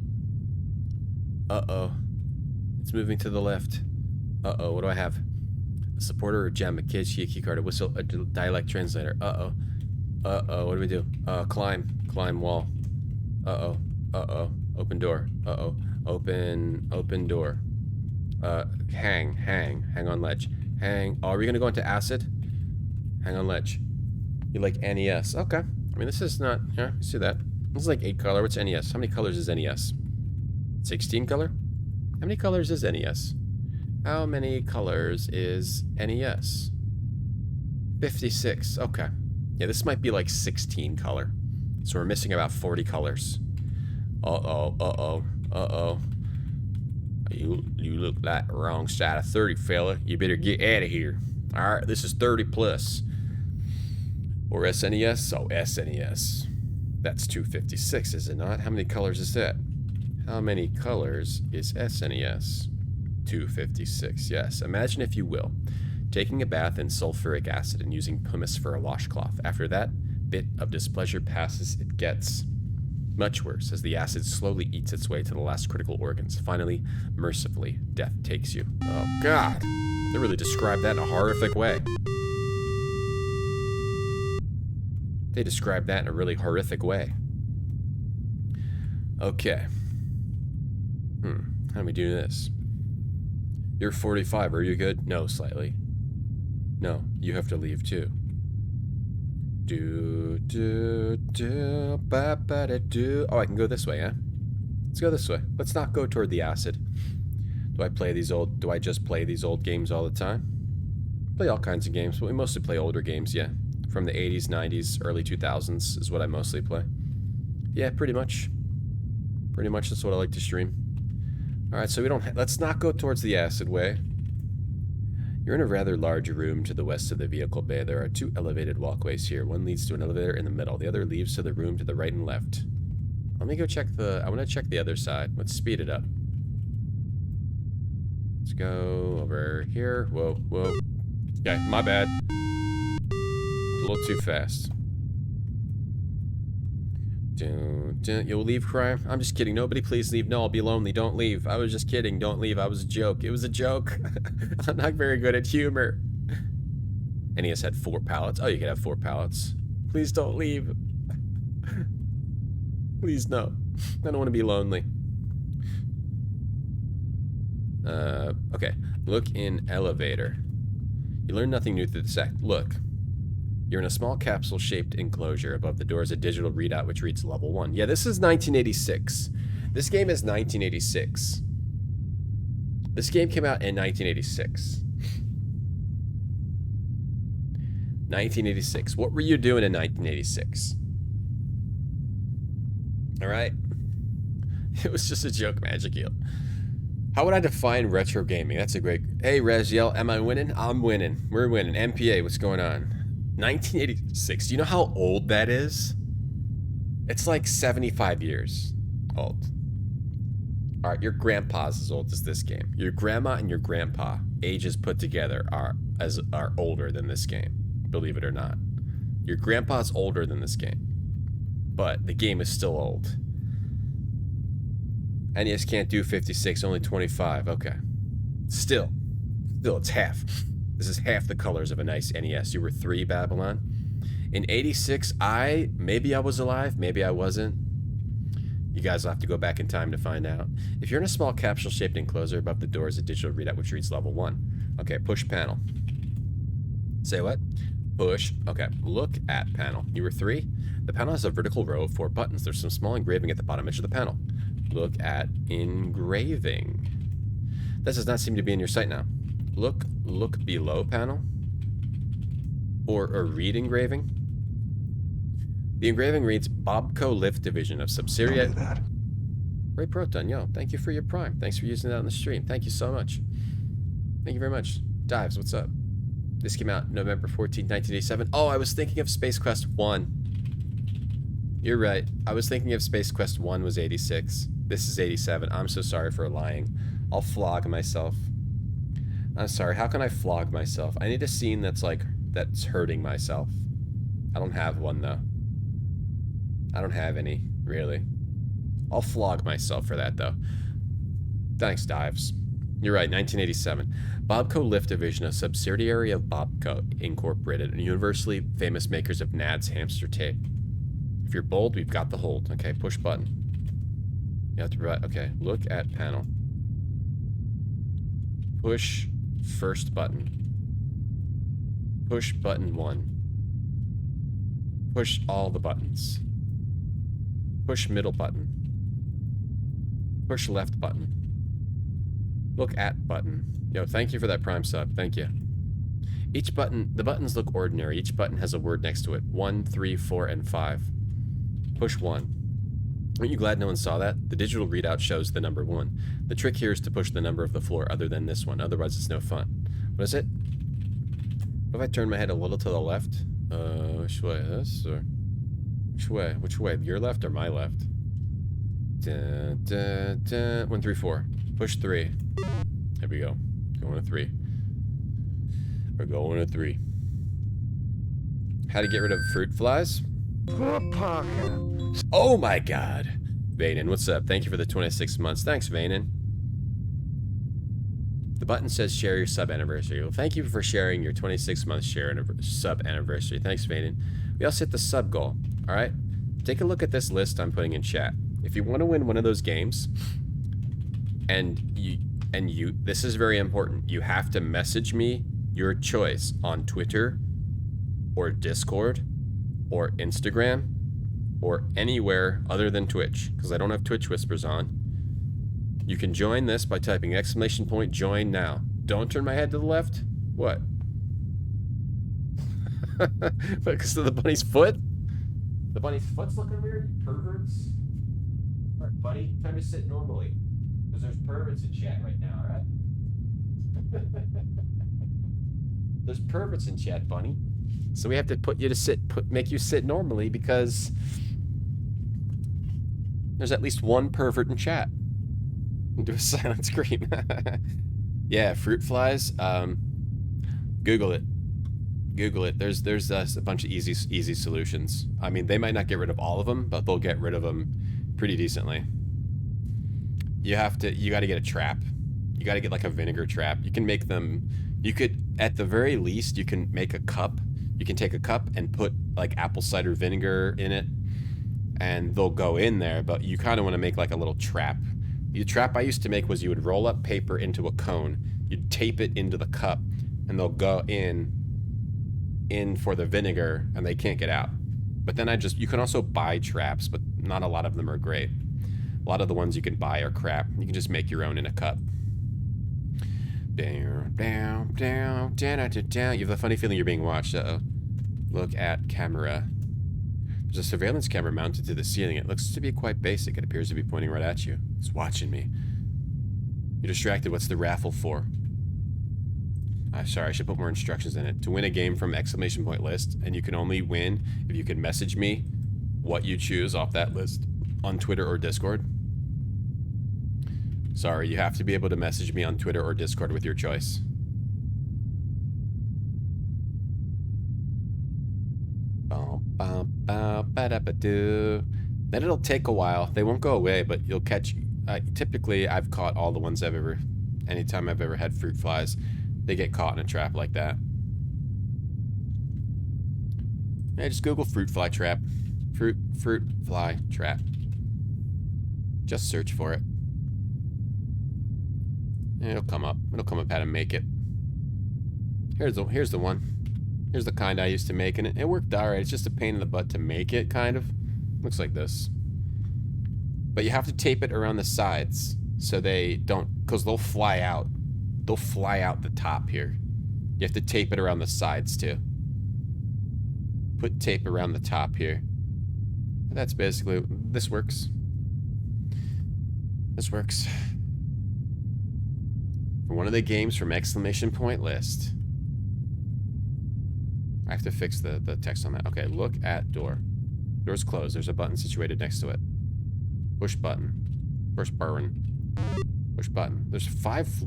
Uh-oh. It's moving to the left. Uh-oh. What do I have? A supporter or gem, a key card, a whistle, a dialect translator. Uh-oh. Uh-oh. What do we do? Climb. Climb wall. Uh-oh. Uh-oh. Open door. Uh-oh. Open door. Hang on ledge. Hang. Oh, are we gonna go into acid? Hang on ledge. You like NES. Okay. I mean, this is not... Yeah, you see that. This is like 8 color. What's NES? How many colors is NES? 16 color? How many colors is NES? How many colors is NES? 56. Okay. Yeah, this might be like 16 color. So we're missing about 40 colors. Uh-oh. Uh-oh. Uh-oh. You look like the wrong side of 30, fella. You better get out of here. Alright, this is 30 plus. Or SNES? Oh, SNES. That's 256, is it not? How many colors is that? How many colors is SNES? 256, yes. Imagine, if you will, taking a bath in sulfuric acid and using pumice for a washcloth. After that bit of displeasure passes, it gets much worse as the acid slowly eats its way to the last critical organs. Finally, mercifully, death takes you. Oh, God. They really describe that in a horrific way. They describe that in a really horrific way. Okay. How do we do this? You're 45. Are you good? No, slightly. No, you have to leave too. Oh, I can go this way, huh? Let's go this way. Let's not go toward the acid. Do I just play these old games all the time? Play all kinds of games, but we mostly play older games, yeah. From the 80s, 90s, early 2000s is what I mostly play. Yeah, pretty much. Pretty much that's what I like to stream. Alright, so let's not go towards the acid way. You're in a rather large room to the west of the vehicle bay. There are 2 elevated walkways here. One leads to an elevator in the middle. The other leads to the room to the right and left. Let me go check I want to check the other side. Let's speed it up. Let's go over here. Whoa, whoa. Okay, my bad. A little too fast. You'll leave, crime? I'm just kidding. Nobody please leave. No, I'll be lonely. Don't leave. I was just kidding. Don't leave. I was a joke. It was a joke. I'm not very good at humor. NES had 4 pallets. Oh, you can have 4 pallets. Please don't leave. Please, no. I don't want to be lonely. Okay. Look in elevator. You learn nothing new through the sec. Look. You're in a small capsule-shaped enclosure. Above the door is a digital readout which reads level 1. Yeah, this is 1986. This game is 1986. This game came out in 1986. 1986. What were you doing in 1986? Alright? It was just a joke, Magic Eel. How would I define retro gaming? That's a great... Hey, Reziel, am I winning? I'm winning. We're winning. MPA, what's going on? 1986. Do you know how old that is? It's like 75 years old. Alright, your grandpa's as old as this game. Your grandma and your grandpa, ages put together, are older than this game. Believe it or not. Your grandpa's older than this game. But the game is still old. NES can't do 56, only 25. Okay. Still, it's half. This is half the colors of a nice NES. You were 3, Babylon. In 86, maybe I was alive, maybe I wasn't. You guys will have to go back in time to find out. If you're in a small capsule-shaped enclosure, above the door is a digital readout which reads level 1. Okay, push panel. Say what? Push. Okay, look at panel. You were 3? The panel has a vertical row of 4 buttons. There's some small engraving at the bottom edge of the panel. Look at engraving. This does not seem to be in your sight now. Look below panel. Or read engraving. The engraving reads Bobco Lift Division of Subsidiary. Ray Proton, yo, thank you for your prime. Thanks for using that on the stream. Thank you so much. Thank you very much. Dives, what's up? This came out November 14, 1987. Oh, I was thinking of Space Quest 1. You're right. I was thinking of Space Quest 1 was 86. This is 87. I'm so sorry for lying. I'll flog myself. I'm sorry. How can I flog myself? I need a scene that's hurting myself. I don't have one, though. I don't have any, really. I'll flog myself for that, though. Thanks, Dives. You're right, 1987. Bobco Lift Division, a subsidiary of Bobco Incorporated, and universally famous makers of Nad's hamster tape. If you're bold, we've got the hold. Okay, push button. You have to provide... Okay, look at panel. Push first button. Push button 1. Push all the buttons. Push middle button. Push left button. Look at button. Yo, thank you for that prime sub. Thank you. Each button, the buttons look ordinary. Each button has a word next to it. 1, 3, 4, and 5. Push 1. Aren't you glad no one saw that? The digital readout shows the number 1. The trick here is to push the number of the floor other than this one. Otherwise, it's no fun. What is it? What if I turn my head a little to the left? Which way? This or... Which way? Which way? Your left or my left? 1, 3, 4. Push 3. There we go. Going to 3. We're going to 3. How to get rid of fruit flies? Oh my god. Vanen, what's up? Thank you for the 26 months. Thanks, Vanen. The button says share your sub anniversary. Well, thank you for sharing your 26 month sub anniversary. Thanks, Vanen. We also hit the sub goal. All right? Take a look at this list I'm putting in chat. If you want to win one of those games, and you, this is very important. You have to message me your choice on Twitter or Discord or Instagram or anywhere other than Twitch, because I don't have Twitch Whispers on. You can join this by typing ! Join now. Don't turn my head to the left. What? Because of the bunny's foot? The bunny's foot's looking weird? Perverts? Alright, buddy, time to sit normally. Because there's perverts in chat right now, alright? There's perverts in chat, bunny. So we have to put you to sit, make you sit normally because there's at least one pervert in chat. Do a silent scream. Yeah, fruit flies. Google it. Google it. There's a bunch of easy solutions. I mean, they might not get rid of all of them, but they'll get rid of them pretty decently. You got to get a trap. You got to get like a vinegar trap. You can make them. You could, at the very least, you can make a cup. You can take a cup and put like apple cider vinegar in it, and they'll go in there. But you kind of want to make like a little trap. The trap I used to make was you would roll up paper into a cone, you'd tape it into the cup, and they'll go in for the vinegar, and they can't get out. But then you can also buy traps, but not a lot of them are great. A lot of the ones you can buy are crap. You can just make your own in a cup. Down, down, down, down, down, down. You have a funny feeling you're being watched. Uh-oh. Look at camera. There's a surveillance camera mounted to the ceiling. It looks to be quite basic. It appears to be pointing right at you. It's watching me. You're distracted. What's the raffle for? Sorry, I should put more instructions in it. To win a game from ! List, and you can only win if you can message me what you choose off that list on Twitter or Discord. Sorry, you have to be able to message me on Twitter or Discord with your choice. Then it'll take a while. They won't go away, but you'll catch. Typically, I've caught all the ones anytime I've ever had fruit flies, they get caught in a trap like that. Yeah, just Google fruit fly trap. Fruit fly trap. Just search for it. It'll come up. It'll come up how to make it. Here's the one. Here's the kind I used to make, and it worked alright. It's just a pain in the butt to make it, kind of. Looks like this. But you have to tape it around the sides so they don't, because they'll fly out. They'll fly out the top here. You have to tape it around the sides too. Put tape around the top here. That's basically, this works. This works. For one of the games from ! List. I have to fix the text on that. Okay, look at door. Door's closed. There's a button situated next to it. Push button. Push button. Push button. There's 5...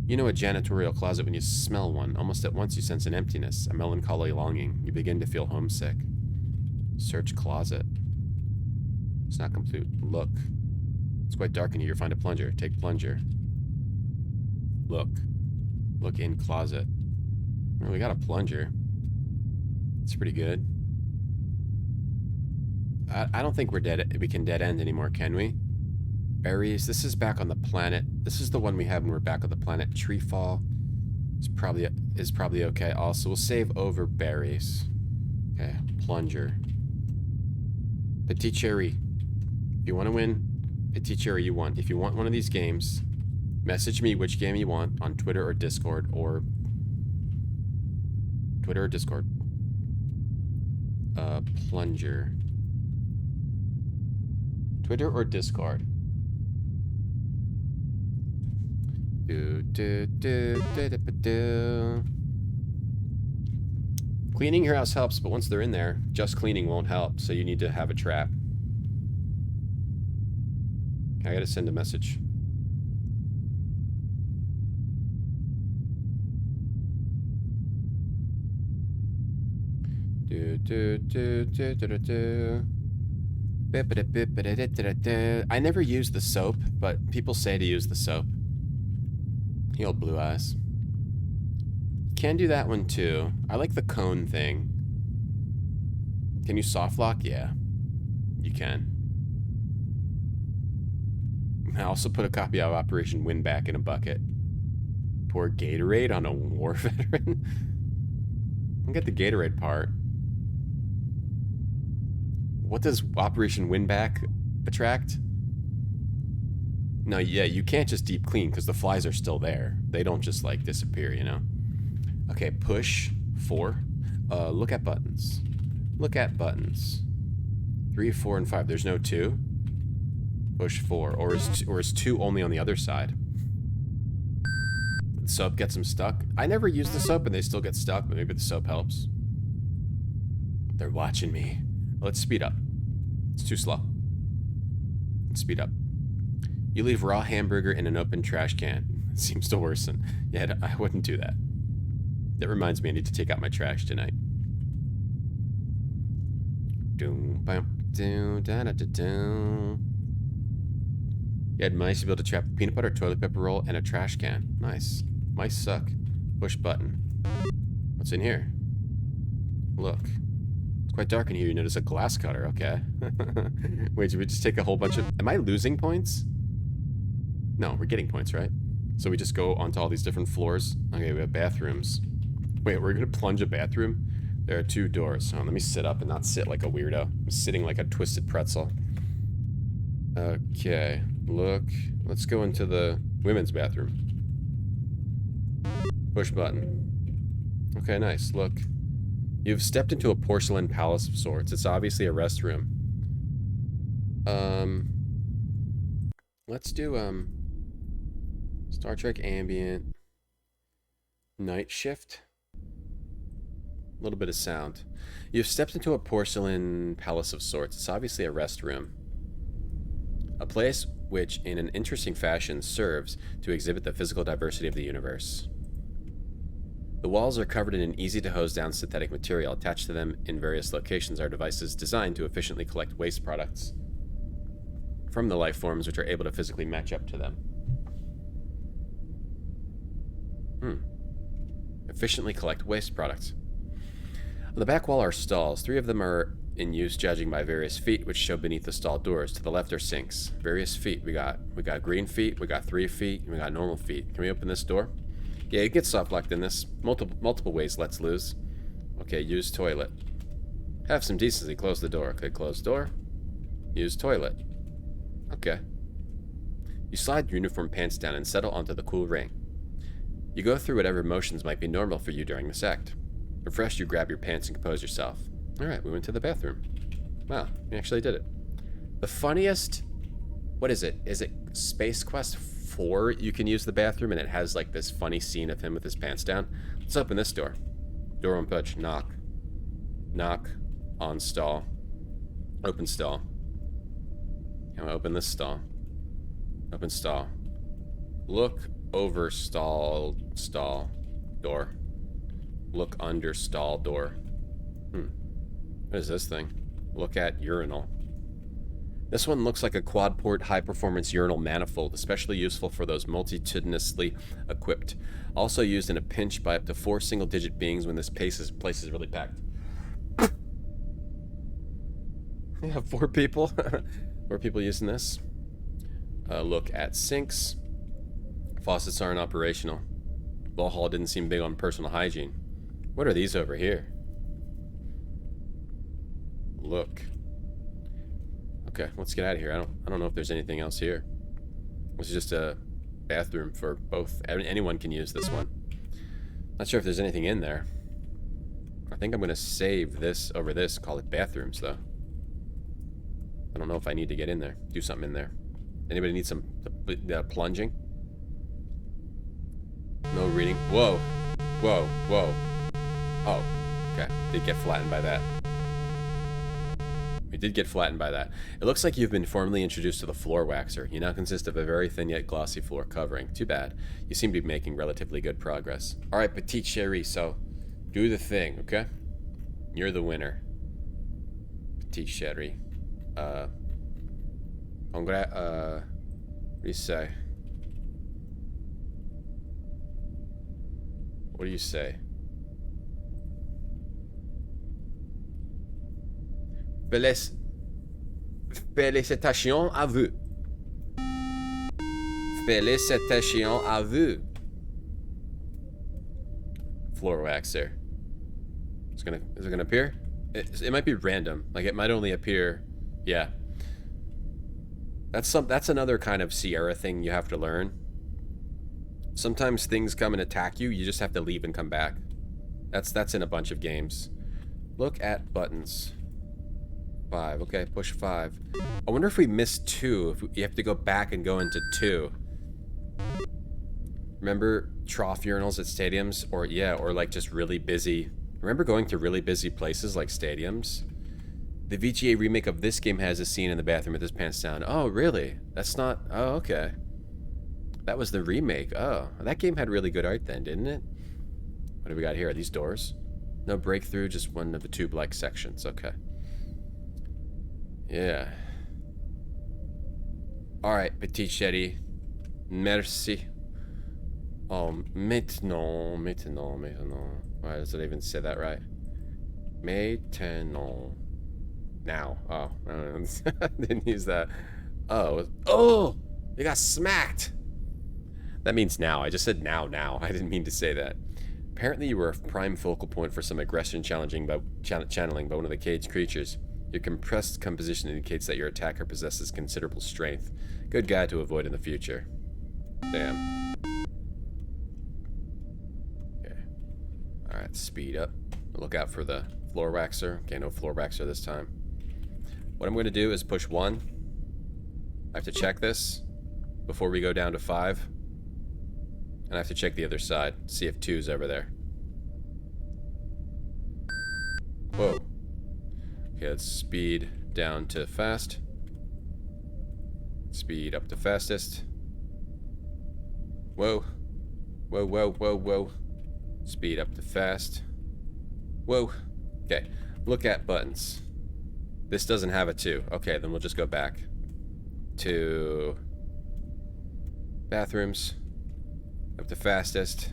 You know a janitorial closet when you smell one. Almost at once you sense an emptiness, a melancholy longing. You begin to feel homesick. Search closet. It's not complete. Look. It's quite dark in here. Find a plunger. Take plunger. Look. Look in closet. Well, we got a plunger. It's pretty good. I don't think we can dead end anymore, can we? Berries. This is back on the planet. This is the one we have when we're back on the planet. Tree fall is probably okay. Also, we'll save over berries. Okay, plunger. Petit cherry. If you want to win, petit cherry you want. If you want one of these games, message me which game you want on Twitter or Discord Plunger. Twitter or Discord. Cleaning your house helps, but once they're in there, just cleaning won't help, so you need to have a trap. I gotta send a message. I never use the soap, but people say to use the soap. The old blue eyes. Can do that one too. I like the cone thing. Can you soft lock? Yeah, you can. I also put a copy of Operation Windback in a bucket. Pour Gatorade on a war veteran? I get the Gatorade part. What does Operation Windback attract? No, yeah, you can't just deep clean because the flies are still there. They don't just like disappear, you know? Okay, push 4. Look at buttons. Look at buttons. 3, 4, and 5. There's no 2. Push 4. Or is 2 only on the other side? The soap gets them stuck. I never use the soap and they still get stuck, but maybe the soap helps. They're watching me. Let's speed up. It's too slow. Let's speed up. You leave raw hamburger in an open trash can. It seems to worsen. Yeah, I wouldn't do that. That reminds me I need to take out my trash tonight. Doom, bum, doom, da da da doom. You had mice to be able to trap a peanut butter, toilet paper roll, and a trash can. Nice. Mice suck. Push button. What's in here? Look. It's quite dark in here. You notice a glass cutter. Okay. Wait, did we just take a whole bunch of... Am I losing points? No, we're getting points, right? So we just go onto all these different floors. Okay, we have bathrooms. Wait, we're going to plunge a bathroom? There are 2 doors. So let me sit up and not sit like a weirdo. I'm sitting like a twisted pretzel. Okay, look. Let's go into the women's bathroom. Push button. Okay, nice. Look. You've stepped into a porcelain palace of sorts. It's obviously a restroom. Let's do, Star Trek Ambient. Night Shift. A little bit of sound. You've stepped into a porcelain palace of sorts. It's obviously a restroom. A place which, in an interesting fashion, serves to exhibit the physical diversity of the universe. The walls are covered in an easy-to-hose-down synthetic material. Attached to them in various locations are devices designed to efficiently collect waste products from the life forms which are able to physically match up to them. Efficiently collect waste products. On the back wall are stalls. 3 of them are in use, judging by various feet which show beneath the stall doors. To the left are sinks. Various feet. We got green feet, we got 3 feet, and we got normal feet. Can we open this door? Yeah, it gets soft locked in this. Multiple ways let's lose. Okay, use toilet. Have some decency, close the door. Okay, close door. Use toilet. Okay. You slide your uniform pants down and settle onto the cool ring. You go through whatever motions might be normal for you during this act. Refreshed, you grab your pants and compose yourself. Alright, we went to the bathroom. Wow, we actually did it. The funniest... What is it? Is it Space Quest 4? You can use the bathroom and it has like this funny scene of him with his pants down. Let's open this door. Door on push. Knock. Knock. On stall. Open stall. Can I open this stall? Open stall. Look over stall. Stall. Door. Look under stall door. What is this thing? Look at urinal. This one looks like a quad-port high-performance urinal manifold, especially useful for those multitudinously equipped. Also used in a pinch by up to 4 single-digit beings when this place is really packed. You have 4 people? 4 people using this. Look at sinks. Faucets aren't operational. Vohaul didn't seem big on personal hygiene. What are these over here? Look. Okay, let's get out of here. I don't know if there's anything else here. This is just a bathroom for both. Anyone can use this one. Not sure if there's anything in there. I think I'm gonna save this over this. Call it bathrooms, though. I don't know if I need to get in there. Do something in there. Anybody need some plunging? No reading. Whoa. Whoa. Whoa. Oh. Okay, did get flattened by that. We did get flattened by that. It looks like you've been formally introduced to the floor waxer. You now consist of a very thin yet glossy floor covering. Too bad. You seem to be making relatively good progress. Alright, petite chérie, so do the thing, okay? You're the winner. Petite chérie. What do you say? What do you say? Félicitations à vous. Félicitations à vous. Floor waxer. Is it gonna appear? It might be random. Like it might only appear. Yeah. That's another kind of Sierra thing you have to learn. Sometimes things come and attack you. You just have to leave and come back. That's in a bunch of games. Look at buttons. 5. Okay, push 5. I wonder if we missed 2. If you have to go back and go into 2. Remember trough urinals at stadiums? Or like just really busy. Remember going to really busy places like stadiums? The VGA remake of this game has a scene in the bathroom with his pants down. Oh, really? That's not... Oh, okay. That was the remake. Oh, that game had really good art then, didn't it? What do we got here? Are these doors? No breakthrough, just one of the tube-like sections. Okay. Yeah. Alright, petite chérie. Merci. Oh, maintenant. Why does it even say that right? Maintenant. Now. Oh, I didn't use that. Oh! You got smacked! That means now. I just said now. I didn't mean to say that. Apparently you were a prime focal point for some aggression channeling by one of the caged creatures. Your compressed composition indicates that your attacker possesses considerable strength. Good guy to avoid in the future. Damn. Okay. Alright, speed up. Look out for the floor waxer. Okay, no floor waxer this time. What I'm going to do is push 1. I have to check this before we go down to 5. And I have to check the other side, see if 2's over there. Whoa. Okay, let's speed down to fast. Speed up to fastest. Whoa. Whoa. Speed up to fast. Whoa. Okay, look at buttons. This doesn't have a 2. Okay, then we'll just go back to bathrooms. Up to fastest.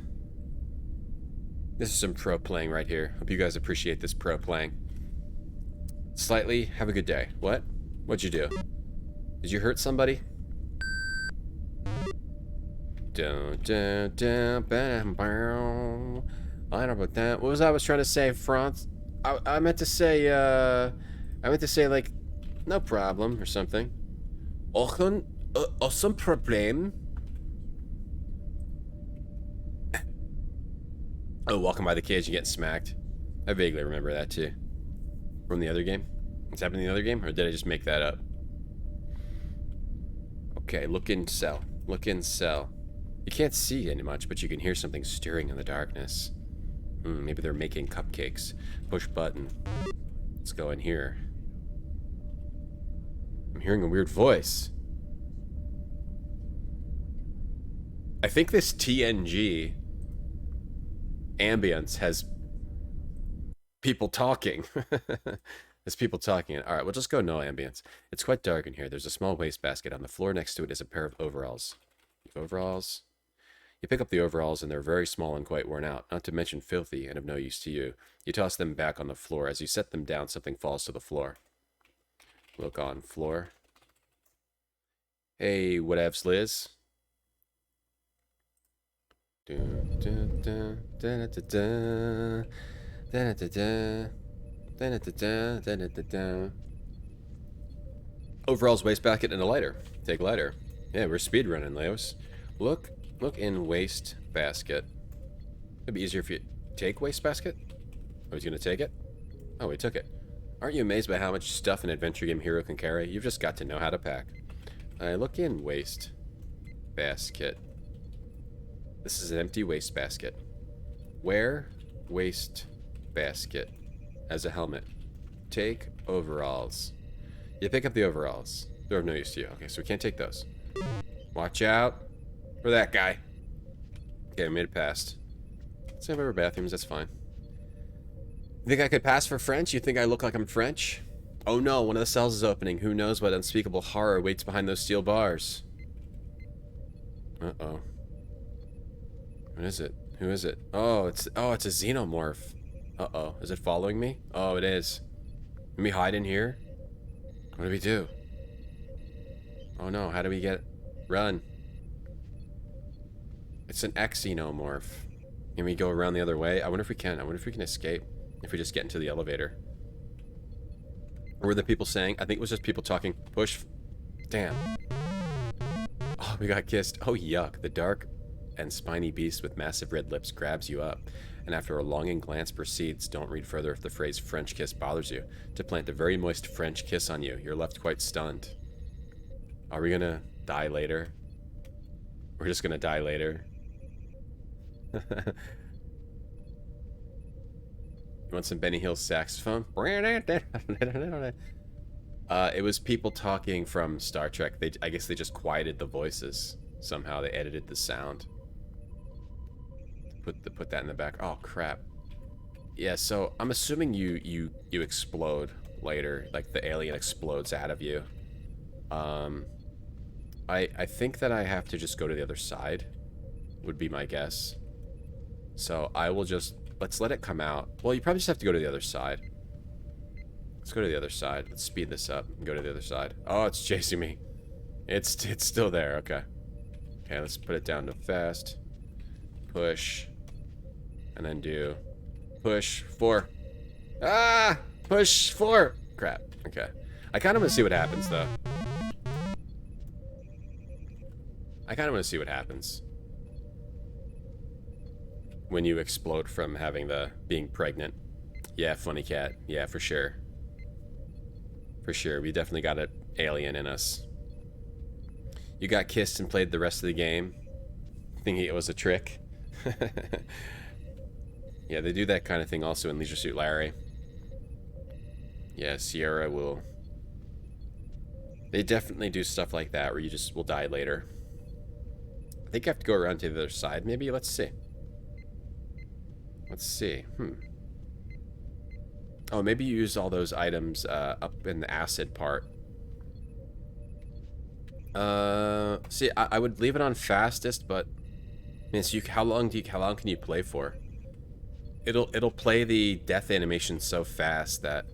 This is some pro playing right here. Hope you guys appreciate this pro playing. Slightly. Have a good day. What? What'd you do? Did you hurt somebody? I don't know about that. What was I was trying to say, France? I meant to say, like, no problem or something. Some problem. Oh, walking by the cage and getting smacked. I vaguely remember that too. From the other game? What's happening in the other game? Or did I just make that up? Okay, look in cell. Look in cell. You can't see any much, but you can hear something stirring in the darkness. Maybe they're making cupcakes. Push button. Let's go in here. I'm hearing a weird voice. I think this TNG ambience has people talking. There's people talking. Alright, we'll just go no ambience. It's quite dark in here. There's a small wastebasket. On the floor next to it is a pair of overalls. Overalls? You pick up the overalls and they're very small and quite worn out, not to mention filthy and of no use to you. You toss them back on the floor. As you set them down, something falls to the floor. Look on floor. Hey, whatevs, Liz? Overalls, wastebasket, and a lighter. Take lighter. Yeah, we're speedrunning, Leos. Look in wastebasket. It'd be easier if you take wastebasket. Oh, he's gonna take it? Oh, he took it. Aren't you amazed by how much stuff an adventure game hero can carry? You've just got to know how to pack. Look in wastebasket. This is an empty wastebasket. Where? Wastebasket. basket as a helmet. Take overalls. You pick up the overalls. They're of no use to you. Okay, so we can't take those. Watch out for that guy. Okay, I made it past. Let's have our bathrooms, that's fine. You think I could pass for French? You think I look like I'm French? Oh no, one of the cells is opening. Who knows what unspeakable horror waits behind those steel bars? Uh-oh. What is it? Who is it? Oh, it's a xenomorph. Uh-oh. Is it following me? Oh, it is. Let me hide in here. What do we do? Oh no, how do we get... Run. It's an xenomorph. Can we go around the other way? I wonder if we can. I wonder if we can escape. If we just get into the elevator. Or were the people saying? I think it was just people talking. Push. Damn. Oh, we got kissed. Oh, yuck. The dark and spiny beast with massive red lips grabs you up. And after a longing glance proceeds, don't read further if the phrase French kiss bothers you, to plant a very moist French kiss on you. You're left quite stunned. Are we gonna die later? We're just gonna die later. You want some Benny Hill saxophone? It was people talking from Star Trek. I guess they just quieted the voices. Somehow they edited the sound. Put that in the back. Oh crap. Yeah, so I'm assuming you explode later, like the alien explodes out of you. I think that I have to just go to the other side, would be my guess. So I will just, let's let it come out. Well, you probably just have to go to the other side. Let's go to the other side. Let's speed this up and go to the other side. Oh, it's chasing me. It's still there. Okay. Okay, let's put it down to fast. Push. And then do push 4. Ah! Push 4. Crap. Okay. I kind of want to see what happens, though. I kind of want to see what happens when you explode from having being pregnant. Yeah, funny cat. Yeah, for sure. For sure. We definitely got an alien in us. You got kissed and played the rest of the game thinking it was a trick. Yeah, they do that kind of thing also in Leisure Suit Larry. Yeah, Sierra will... They definitely do stuff like that where you just will die later. I think I have to go around to the other side, maybe? Let's see. Let's see. Oh, maybe you use all those items up in the acid part. See, I would leave it on fastest, but... I mean, so how long can you play for? It'll play the death animation so fast that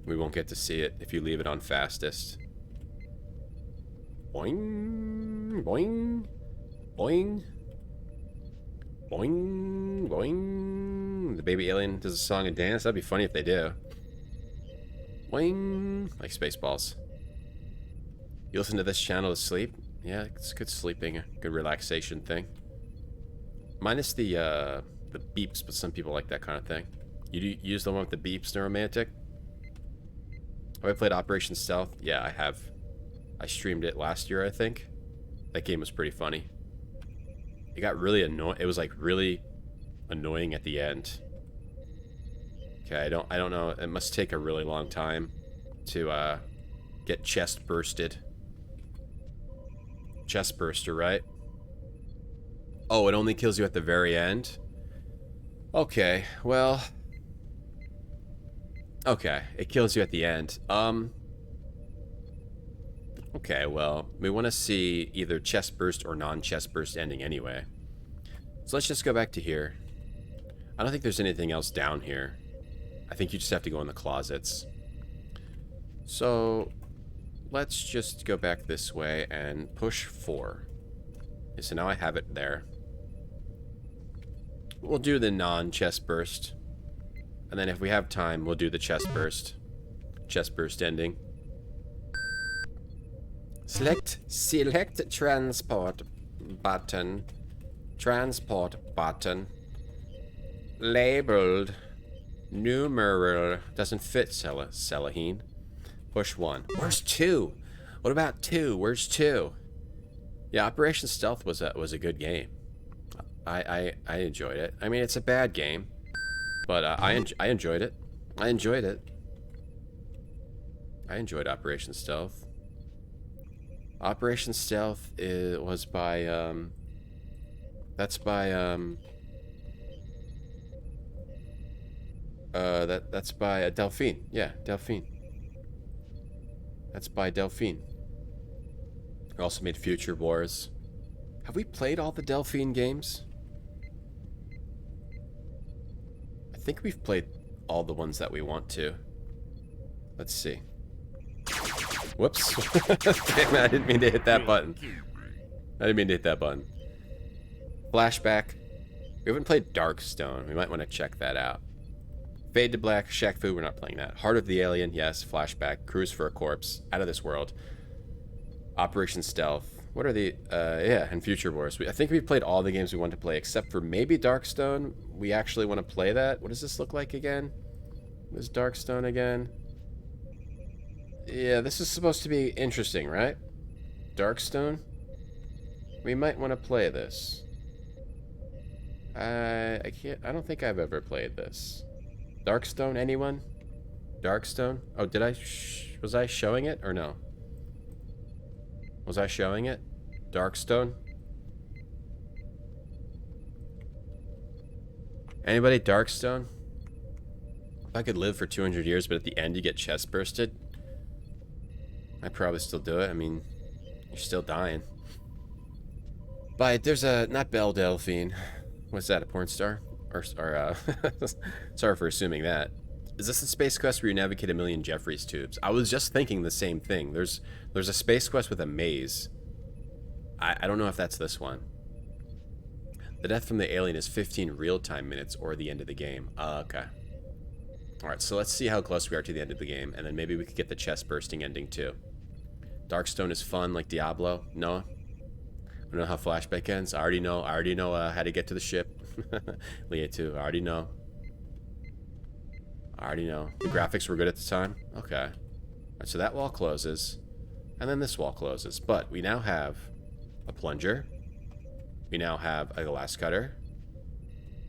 we won't get to see it if you leave it on fastest. Boing, boing, boing, boing, boing. The baby alien does a song and dance. That'd be funny if they do. Boing, like Spaceballs. You listen to this channel to sleep? Yeah, it's good sleeping, a good relaxation thing. Minus the beeps, but some people like that kind of thing. You use the one with the beeps, Neuromantic? Have I played Operation Stealth? Yeah, I have. I streamed it last year, I think. That game was pretty funny. It got really annoying. It was like really annoying at the end. Okay, I don't know. It must take a really long time to get chest bursted. Chest burster, right? Oh, it only kills you at the very end? Okay, well... Okay, it kills you at the end. Okay, well, we want to see either chest burst or non-chest burst ending anyway. So let's just go back to here. I don't think there's anything else down here. I think you just have to go in the closets. So, let's just go back this way and push 4. Okay, so now I have it there. We'll do the non-chest burst. And then if we have time, we'll do the chest burst. Chest burst ending. Select transport button. Transport button. Labeled. Numeral. Doesn't fit, Selaheen. Push 1. Where's 2? What about 2? Where's 2? Yeah, Operation Stealth was a good game. I enjoyed it. I mean, it's a bad game, but I enjoyed it. I enjoyed it. I enjoyed Operation Stealth. Operation Stealth was by that's by that's by Delphine. Yeah, Delphine. That's by Delphine. I also made Future Wars. Have we played all the Delphine games? I think we've played all the ones that we want to. Let's see. Whoops. Damn it, I didn't mean to hit that button. I didn't mean to hit that button. Flashback. We haven't played Darkstone. We might want to check that out. Fade to Black, Shaq Fu, we're not playing that. Heart of the Alien, yes. Flashback. Cruise for a Corpse, Out of This World. Operation Stealth. What are the, yeah, and Future Wars. I think we've played all the games we want to play, except for maybe Darkstone. We actually want to play that. What does this look like again? What is Darkstone again? Yeah, this is supposed to be interesting, right? Darkstone? We might want to play this. I don't think I've ever played this. Darkstone, anyone? Darkstone? Oh, did I? Was I showing it or no? Was I showing it? Darkstone? Anybody Darkstone? If I could live for 200 years, but at the end you get chest bursted, I'd probably still do it. I mean, you're still dying. But there's a, not Belle Delphine. What's that, a porn star? Or sorry for assuming that. Is this the space quest where you navigate a million Jeffries tubes? I was just thinking the same thing. There's a space quest with a maze. I don't know if that's this one. The death from the alien is 15 real-time minutes or the end of the game. Okay. Alright, so let's see how close we are to the end of the game, and then maybe we could get the chest bursting ending too. Darkstone is fun like Diablo. No? I don't know how Flashback ends. I already know how to get to the ship. Leah too. I already know. The graphics were good at the time. Okay. Alright, so that wall closes. And then this wall closes. But we now have a plunger. We now have a glass cutter.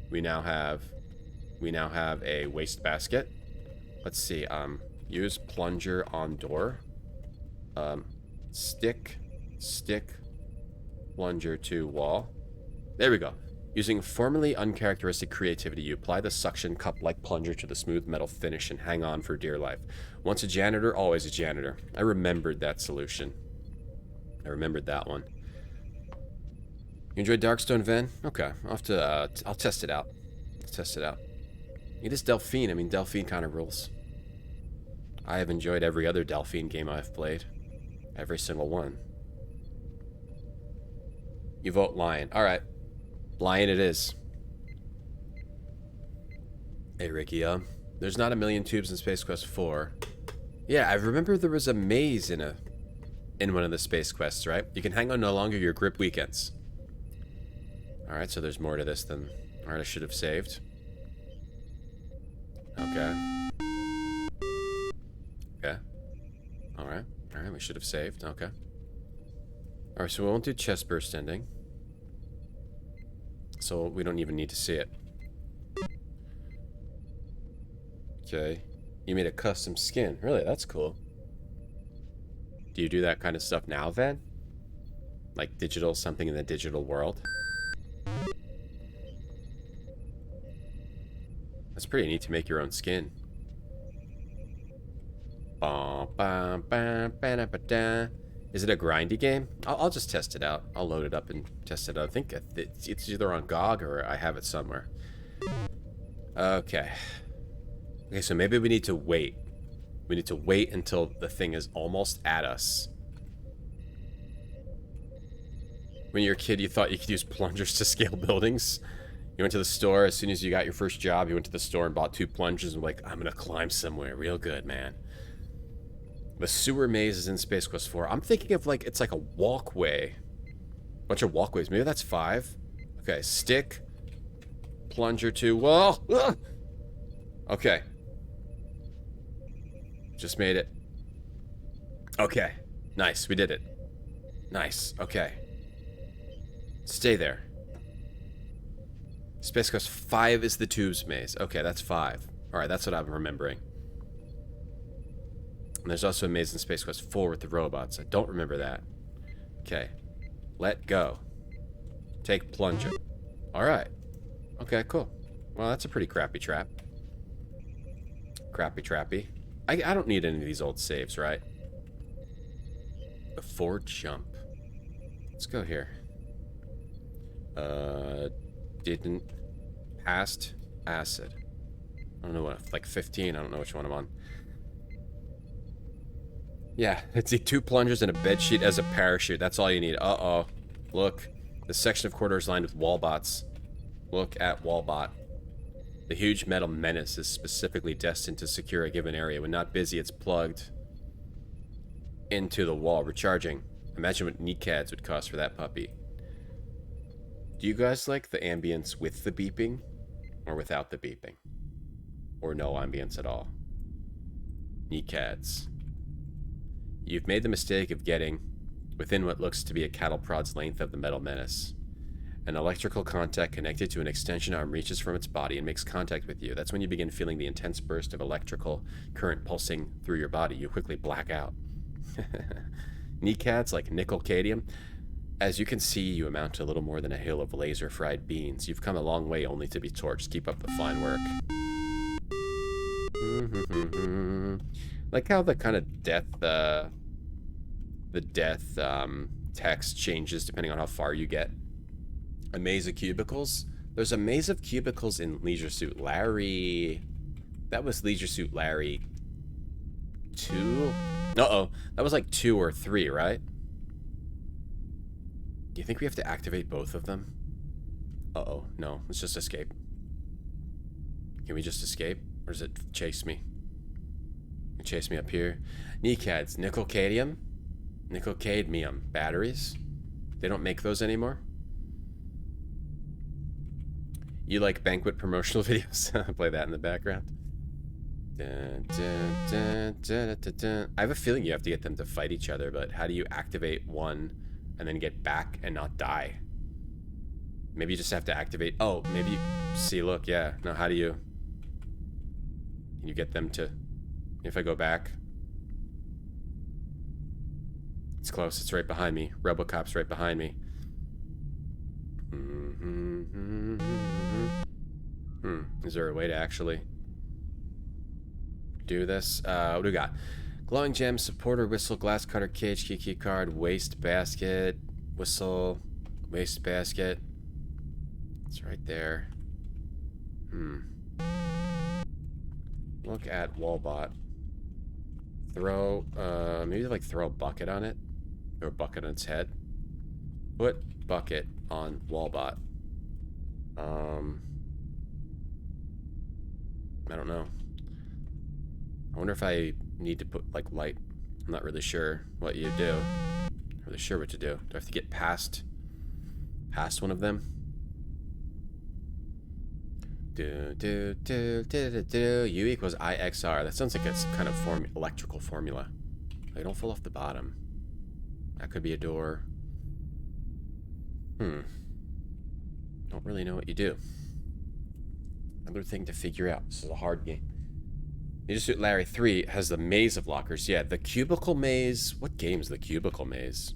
We now have a waste basket. Let's see. Use plunger on door. Stick, plunger to wall. There we go. Using formerly uncharacteristic creativity, you apply the suction cup-like plunger to the smooth metal finish and hang on for dear life. Once a janitor, always a janitor. I remembered that solution. I remembered that one. You enjoyed Darkstone, Ven? Okay, I'll have to, I'll test it out. It is Delphine. I mean, Delphine kind of rules. I have enjoyed every other Delphine game I've played. Every single one. You vote Lion. Alright. Lion it is. Hey, Ricky, there's not a million tubes in Space Quest 4. Yeah, I remember there was a maze in one of the Space Quests, right? You can hang on no longer your grip weekends. Alright, so there's more to this than... Alright, I should have saved. Okay. Okay. Alright. Alright, we should have saved. Okay. Alright, so we won't do chest burst ending. So we don't even need to see it. Okay. You made a custom skin. Really, that's cool. Do you do that kind of stuff now, Van? Like digital, something in the digital world? That's pretty neat to make your own skin. Is it a grindy game? I'll just test it out. I'll load it up and test it out. I think it's either on GOG or I have it somewhere. Okay. Okay, so maybe we need to wait. We need to wait until the thing is almost at us. When you were a kid, you thought you could use plungers to scale buildings. You went to the store, as soon as you got your first job, you went to the store and bought 2 plungers and were like, I'm gonna climb somewhere real good, man. The sewer maze is in Space Quest 4. I'm thinking of like, it's like a walkway. Bunch of walkways. Maybe that's 5. Okay, stick. Plunger to wall. Ugh! Okay. Just made it. Okay. Nice, we did it. Nice, okay. Stay there. Space Quest 5 is the tubes maze. Okay, that's 5. Alright, that's what I'm remembering. And there's also a maze in Space Quest 4 with the robots. I don't remember that. Okay. Let go. Take plunger. Alright. Okay, cool. Well, that's a pretty crappy trap. Crappy trappy. I don't need any of these old saves, right? Before jump. Let's go here. Didn't. Past acid. I don't know what, like 15. I don't know which one I'm on. Yeah, it's the 2 plungers and a bedsheet as a parachute. That's all you need. Uh-oh. Look. The section of corridor is lined with wallbots. Look at wallbot. The huge metal menace is specifically destined to secure a given area. When not busy, it's plugged into the wall, recharging. Imagine what kneecads would cost for that puppy. Do you guys like the ambience with the beeping or without the beeping? Or no ambience at all? Kneecads. You've made the mistake of getting within what looks to be a cattle prod's length of the metal menace. An electrical contact connected to an extension arm reaches from its body and makes contact with you. That's when you begin feeling the intense burst of electrical current pulsing through your body. You quickly black out. Kneecads like nickel cadmium. As you can see, you amount to little more than a hill of laser-fried beans. You've come a long way only to be torched. Keep up the fine work. Like how the kind of death, text changes depending on how far you get. A maze of cubicles. There's a maze of cubicles in Leisure Suit Larry. That was Leisure Suit Larry 2? Uh-oh. That was like 2 or 3, right? Do you think we have to activate both of them? Uh-oh. No. Let's just escape. Can we just escape? Or does it chase me? Chase me up here. Kneecads. Nickel cadmium? Nickel cadmium. Batteries? They don't make those anymore? You like banquet promotional videos? Play that in the background. Dun, dun, dun, dun, dun, dun. I have a feeling you have to get them to fight each other, but how do you activate one and then get back and not die? Maybe you just have to activate... Oh, maybe you... See, look, yeah. No, how do you... Can you get them to... If I go back... It's close. It's right behind me. Robocop's right behind me. Is there a way to actually do this? What do we got? Glowing gem, supporter, whistle, glass cutter, cage, key card, waste basket, whistle, waste basket. It's right there. Look at wallbot. Throw, maybe like throw a bucket on it. Throw a bucket on its head. Put bucket on wallbot. I don't know. I wonder if I need to put like light. I'm not really sure what you do. Not really sure what to do. Do I have to get past one of them? U equals IXR. That sounds like it's kind of electrical formula. They don't fall off the bottom. That could be a door. Don't really know what you do. Another thing to figure out. This is a hard game. Leisure Suit Larry 3 has the maze of lockers. Yeah, the cubicle maze. What game is the cubicle maze?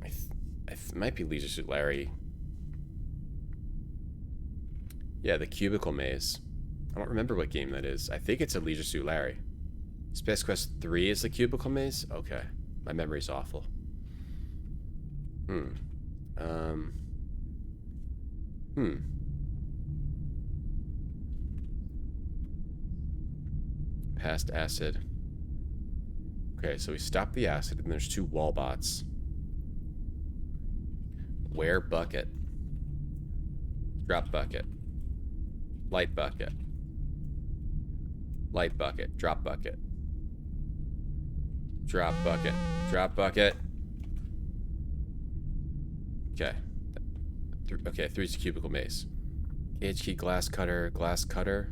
It might be Leisure Suit Larry. Yeah, the cubicle maze. I don't remember what game that is. I think it's a Leisure Suit Larry. Space Quest 3 is the cubicle maze? Okay. My memory's awful. Past acid. Okay, so we stop the acid, and there's 2 wallbots. Where bucket? Drop bucket. Light bucket. Light bucket. Drop bucket. Drop bucket. Drop bucket. Okay. Okay, 3's a cubicle maze. Cage key, glass cutter,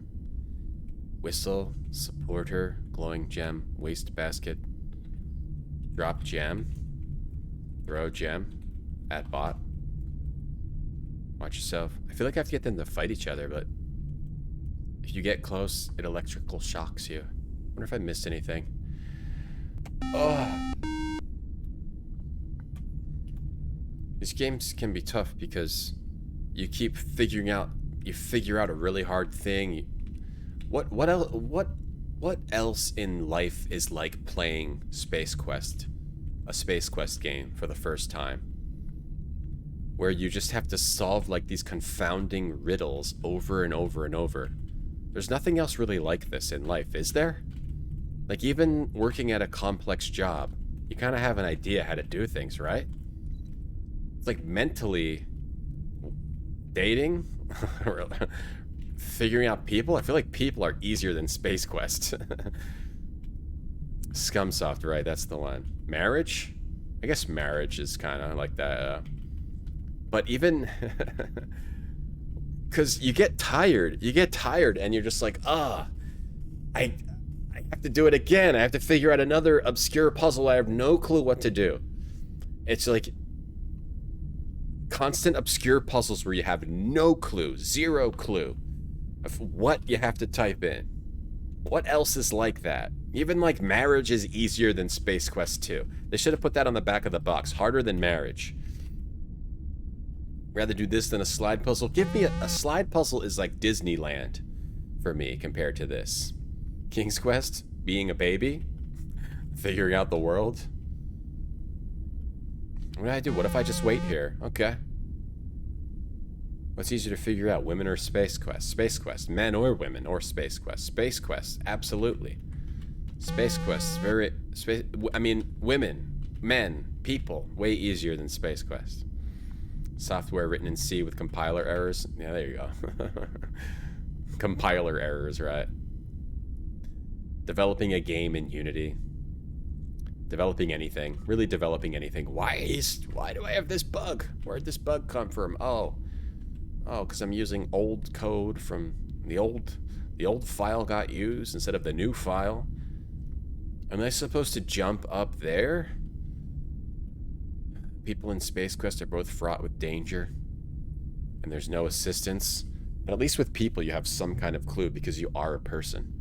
whistle, supporter, glowing gem, waste basket, drop gem, throw gem, at bot, Watch yourself. I feel like I have to get them to fight each other, but if you get close, it electrical shocks you. Wonder if I missed anything. Oh. These games can be tough because you keep figuring out. You figure out a really hard thing. What else in life is like playing Space Quest, a Space Quest game for the first time, where you just have to solve like these confounding riddles over and over and over? There's nothing else really like this in life, is there? Like, even working at a complex job, you kind of have an idea how to do things, right? It's like mentally dating or figuring out people. I feel like people are easier than Space Quest. Scumsoft, right? That's the one. Marriage? I guess marriage is kind of like that. But even... Because you get tired. You get tired and you're just like, I have to do it again. I have to figure out another obscure puzzle. I have no clue what to do. It's like constant obscure puzzles where you have no clue, zero clue of what you have to type in. What else is like that? Even like marriage is easier than Space Quest 2. They should have put that on the back of the box. Harder than marriage. Rather do this than a slide puzzle. Give me a slide puzzle is like Disneyland for me compared to this. King's Quest, being a baby, figuring out the world. What do I do? What if I just wait here? Okay. What's easier to figure out, women or Space Quest? Space Quest, men or women, or Space Quest? Space Quest, absolutely. Space Quest, women, men, people, way easier than Space Quest. Software written in C with compiler errors. Yeah, there you go. Compiler errors, right? Developing a game in Unity. Developing anything. Really developing anything. Why do I have this bug? Where'd this bug come from? Oh, because I'm using old code from the old file got used instead of the new file. Am I supposed to jump up there? People in Space Quest are both fraught with danger, and there's no assistance. But at least with people, you have some kind of clue because you are a person.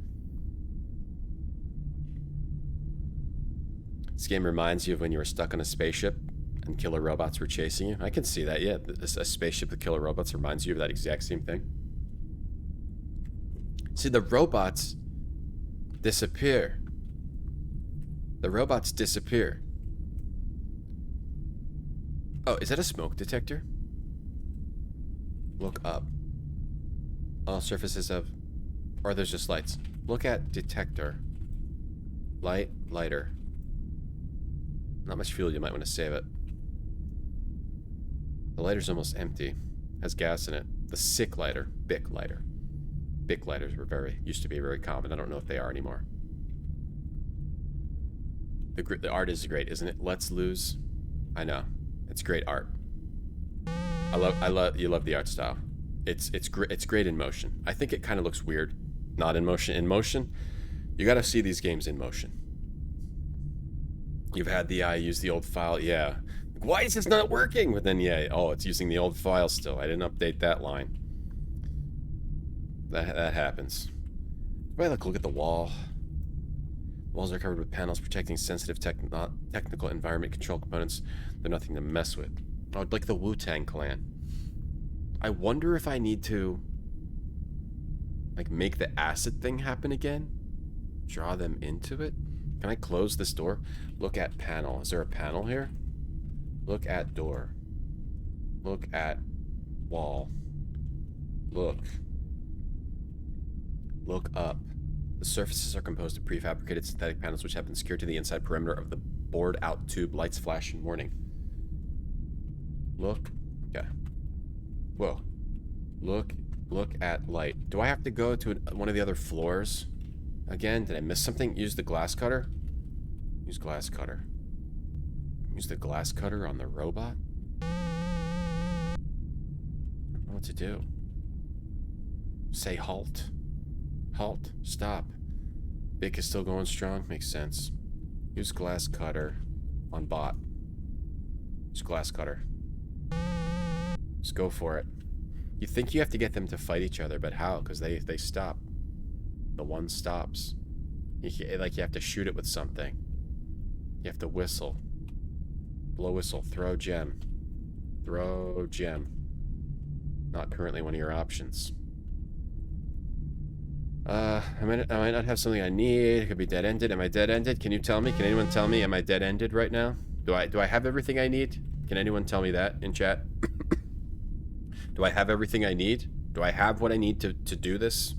This game reminds you of when you were stuck on a spaceship and killer robots were chasing you. I can see that, yeah. A spaceship with killer robots reminds you of that exact same thing. See, the robots disappear. The robots disappear. Oh, is that a smoke detector? Look up. All surfaces of... Or there's just lights. Look at detector. Light, lighter. Not much fuel, you might want to save it. The lighter's almost empty. Has gas in it. The sick lighter. Bic lighter. Bic lighters used to be very common. I don't know if they are anymore. The art is great, isn't it? Let's Lose. I know. It's great art. You love the art style. It's great in motion. I think it kind of looks weird not in motion. In motion, you got to see these games in motion. You've had the eye use the old file. Yeah. Why is this not working? But then, yeah, oh, it's using the old file still. I didn't update that line. That happens. Well, look at the wall. Walls are covered with panels protecting sensitive technical environment control components. They're nothing to mess with. Oh, like the Wu-Tang Clan. I wonder if I need to, like, make the acid thing happen again? Draw them into it? Can I close this door? Look at panel. Is there a panel here? Look at door. Look at wall. Look. Look up. The surfaces are composed of prefabricated synthetic panels which have been secured to the inside perimeter of the bored out tube. Lights flash in warning. Look. Okay. Whoa. Look at light. Do I have to go to one of the other floors? Again, did I miss something? Use the glass cutter? Use glass cutter. Use the glass cutter on the robot? I don't know what to do. Say halt. Halt. Stop. Bic is still going strong? Makes sense. Use glass cutter on bot. Use glass cutter. Just go for it. You think you have to get them to fight each other, but how? Because they stop. The one stops. Like you have to shoot it with something. You have to whistle. Blow whistle. Throw gem. Throw gem. Not currently one of your options. I might not have something I need. It could be dead-ended. Am I dead-ended? Can you tell me? Can anyone tell me? Am I dead-ended right now? Do I have everything I need? Can anyone tell me that in chat? Do I have everything I need? Do I have what I need to do this?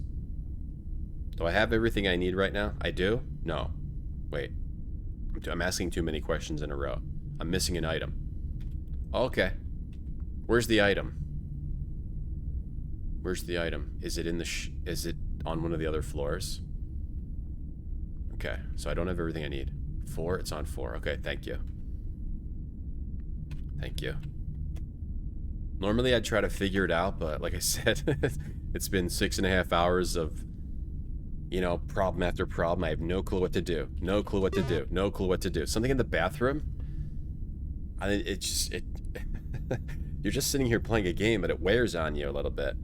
Do I have everything I need right now? I do? No. Wait. I'm asking too many questions in a row. I'm missing an item. Okay. Where's the item? Where's the item? Is it in the is it on one of the other floors? Okay, so I don't have everything I need. 4? It's on 4. Okay, thank you. Thank you. Normally I'd try to figure it out, but like I said, it's been 6.5 hours of, you know, problem after problem. I have no clue what to do. No clue what to do. No clue what to do. Something in the bathroom? I mean, it just, you're just sitting here playing a game, but it wears on you a little bit.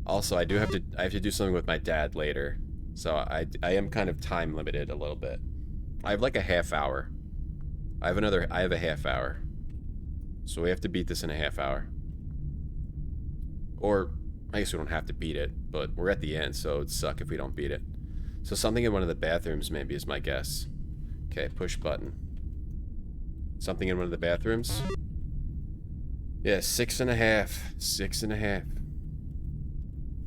Also, I have to do something with my dad later. So I am kind of time limited a little bit. I have like a half hour. I have a half hour. So we have to beat this in a half hour. Or, I guess we don't have to beat it, but we're at the end, so it'd suck if we don't beat it. So something in one of the bathrooms maybe is my guess. Okay, push button. Something in one of the bathrooms? Yeah, 6.5. 6.5.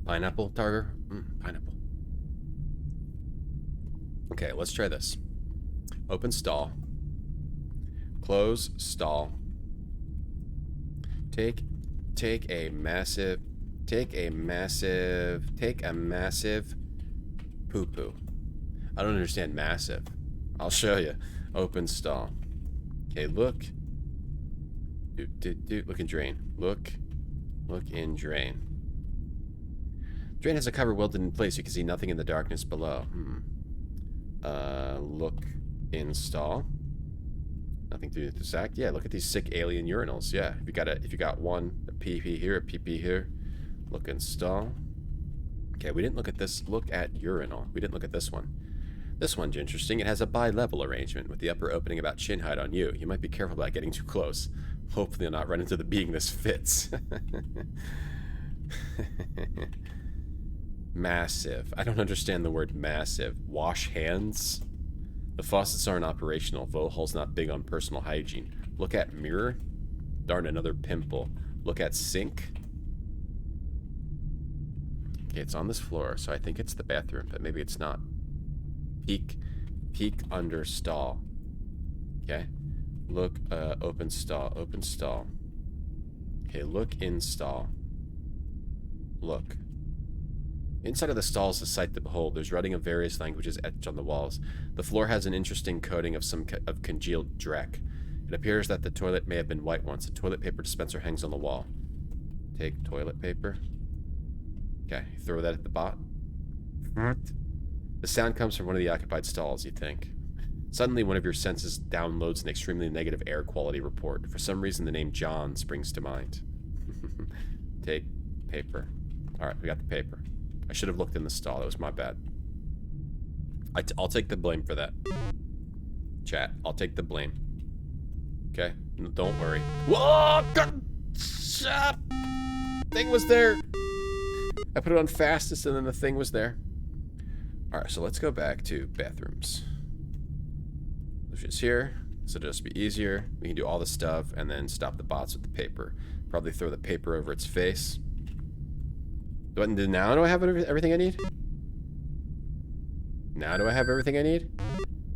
Pineapple tartar? Pineapple. Okay, let's try this. Open stall. Close stall. Take a massive poo-poo. I don't understand massive. I'll show you. Open stall. Okay, look. Look in drain. Look in drain. Drain has a cover welded in place. You can see nothing in the darkness below. Look in stall. Nothing to do with this act. Yeah, look at these sick alien urinals. Yeah, if you got one, a PP here, a PP here. Look in stall. Okay, we didn't look at this. Look at urinal. We didn't look at this one. This one's interesting. It has a bi-level arrangement with the upper opening about chin height on you. You might be careful about getting too close. Hopefully you'll not run into the being this fits. Massive. I don't understand the word massive. Wash hands? The faucets aren't operational. Vohaul's not big on personal hygiene. Look at mirror. Darn, another pimple. Look at sink. Okay, it's on this floor, so I think it's the bathroom, but maybe it's not. Peek under stall. Okay. Look, open stall. Okay, look in stall. Look. Inside of the stall is a sight to behold. There's writing of various languages etched on the walls. The floor has an interesting coating of congealed dreck. It appears that the toilet may have been white once. A toilet paper dispenser hangs on the wall. Take toilet paper. Okay, throw that at the bot. The sound comes from one of the occupied stalls, you think. Suddenly, one of your senses downloads an extremely negative air quality report. For some reason, the name John springs to mind. Take paper. Alright, we got the paper. I should have looked in the stall. That was my bad. I'll take the blame for that. Chat, I'll take the blame. Okay? Don't worry. Whoa! God! Shut! Thing was there! I put it on fastest and then the thing was there. Alright, so let's go back to bathrooms. Lucian's here. This will just be easier. We can do all the stuff and then stop the bots with the paper. Probably throw the paper over its face. Now do I have everything I need? Now do I have everything I need?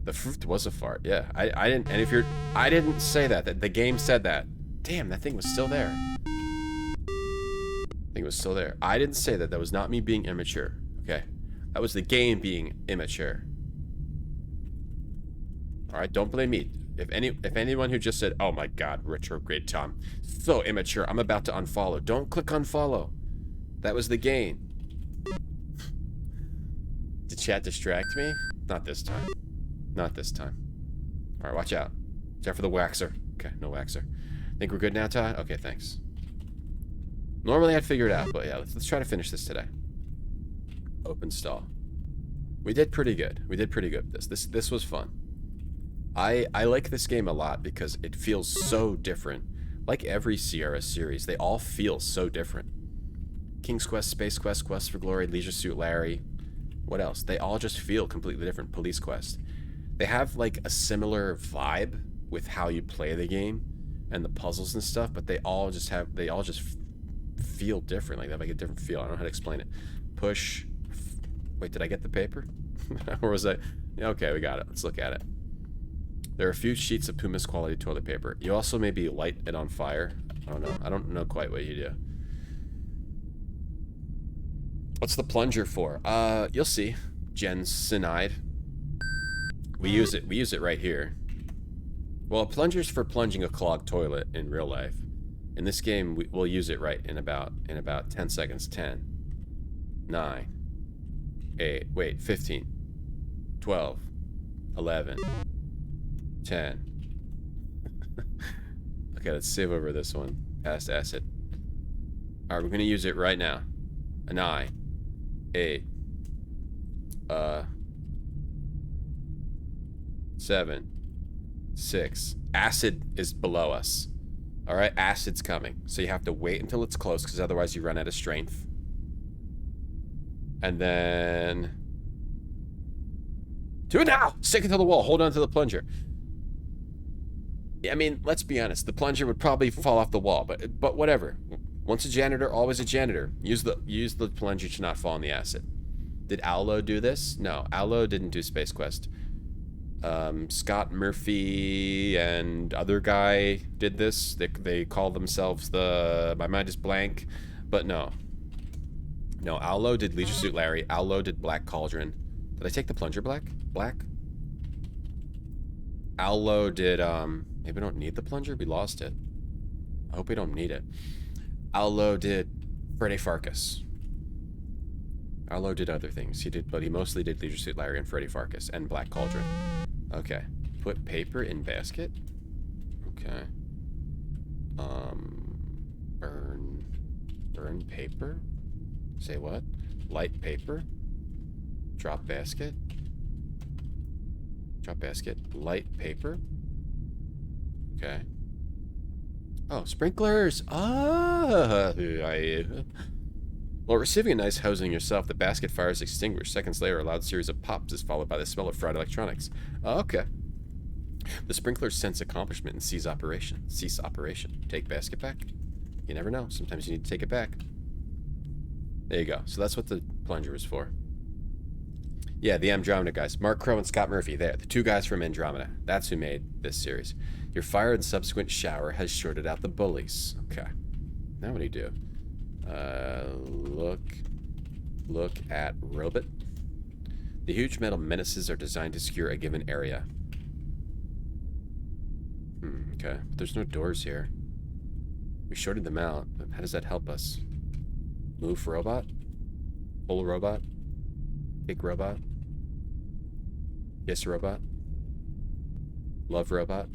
The fruit was a fart. Yeah, I didn't. And if you're, I didn't say that. The game said that. Damn, that thing was still there. Thing was still there. I didn't say that. That was not me being immature. Okay, that was the game being immature. All right, don't blame me. If anyone who just said, "Oh my God, retrograde Tom, so immature," I'm about to unfollow. Don't click unfollow. That was the game. Did chat distract me? Not this time. Not this time. Alright, watch out. Watch out for the waxer. Okay, no waxer. Think we're good now, Todd? Okay, thanks. Normally I'd figure it out, but yeah, let's try to finish this today. Open stall. We did pretty good. We did pretty good with this. This was fun. I like this game a lot because it feels so different. Like every Sierra series, they all feel so different. King's Quest, Space Quest, Quest for Glory, Leisure Suit Larry. What else? They all just feel completely different. Police Quest. They have like a similar vibe with how you play the game and the puzzles and stuff, but they all just feel different. Like they have like a different feel. I don't know how to explain it. Push. Wait, did I get the paper? Or was I? Okay, we got it. Let's look at it. There are a few sheets of Pumice quality toilet paper. You also maybe light it on fire. I don't know. I don't know quite what you do. What's the plunger for? You'll see. Gensinide. We use it right here. Well, a plunger's for plunging a clogged toilet in real life. In this game, we'll use it right in about 10 seconds. 10, 9, 8, wait, 15, 12, 11, 10. Okay, let's save over this one. Past acid. Alright, we're gonna use it right now. 9, 8, 7, 6. Acid is below us. Alright, acid's coming. So you have to wait until it's close, because otherwise you run out of strength. And then... do it now! Stick it to the wall. Hold on to the plunger. I mean, let's be honest. The plunger would probably fall off the wall, but whatever. Once a janitor, always a janitor. Use the plunger to not fall in the acid. Did Aulo do this? No, Aulo didn't do Space Quest. Scott Murphy and other guy did this. They call themselves the... my mind is blank. But no. No, Aulo did Leisure Suit Larry. Aulo did Black Cauldron. Did I take the plunger black? Aulo did, maybe we don't need the plunger? We lost it. I hope we don't need it. Aulo did Freddy Farkas. Aulo did other things. But he mostly did Leisure Suit Larry and Freddy Farkas and Black Cauldron. Okay. Put paper in basket. Okay. Burn paper. Say what? Light paper. Drop basket. Drop basket. Light paper. Okay. Oh, sprinklers! Ah! While receiving a nice housing yourself, the basket fire is extinguished. Seconds later, a loud series of pops is followed by the smell of fried electronics. Oh, okay. The sprinklers sense accomplishment and cease operation. Take basket back. You never know. Sometimes you need to take it back. There you go. So that's what the plunger was for. Yeah, the Andromeda guys. Mark Crow and Scott Murphy. There, the two guys from Andromeda. That's who made this series. Your fire and subsequent shower has shorted out the bullies. Okay. Now what do you do? Look at robot. The huge metal menaces are designed to secure a given area. Okay. But there's no doors here. We shorted them out, but how does that help us? Move robot? Pull robot? Kick robot? Kiss robot? Love robot?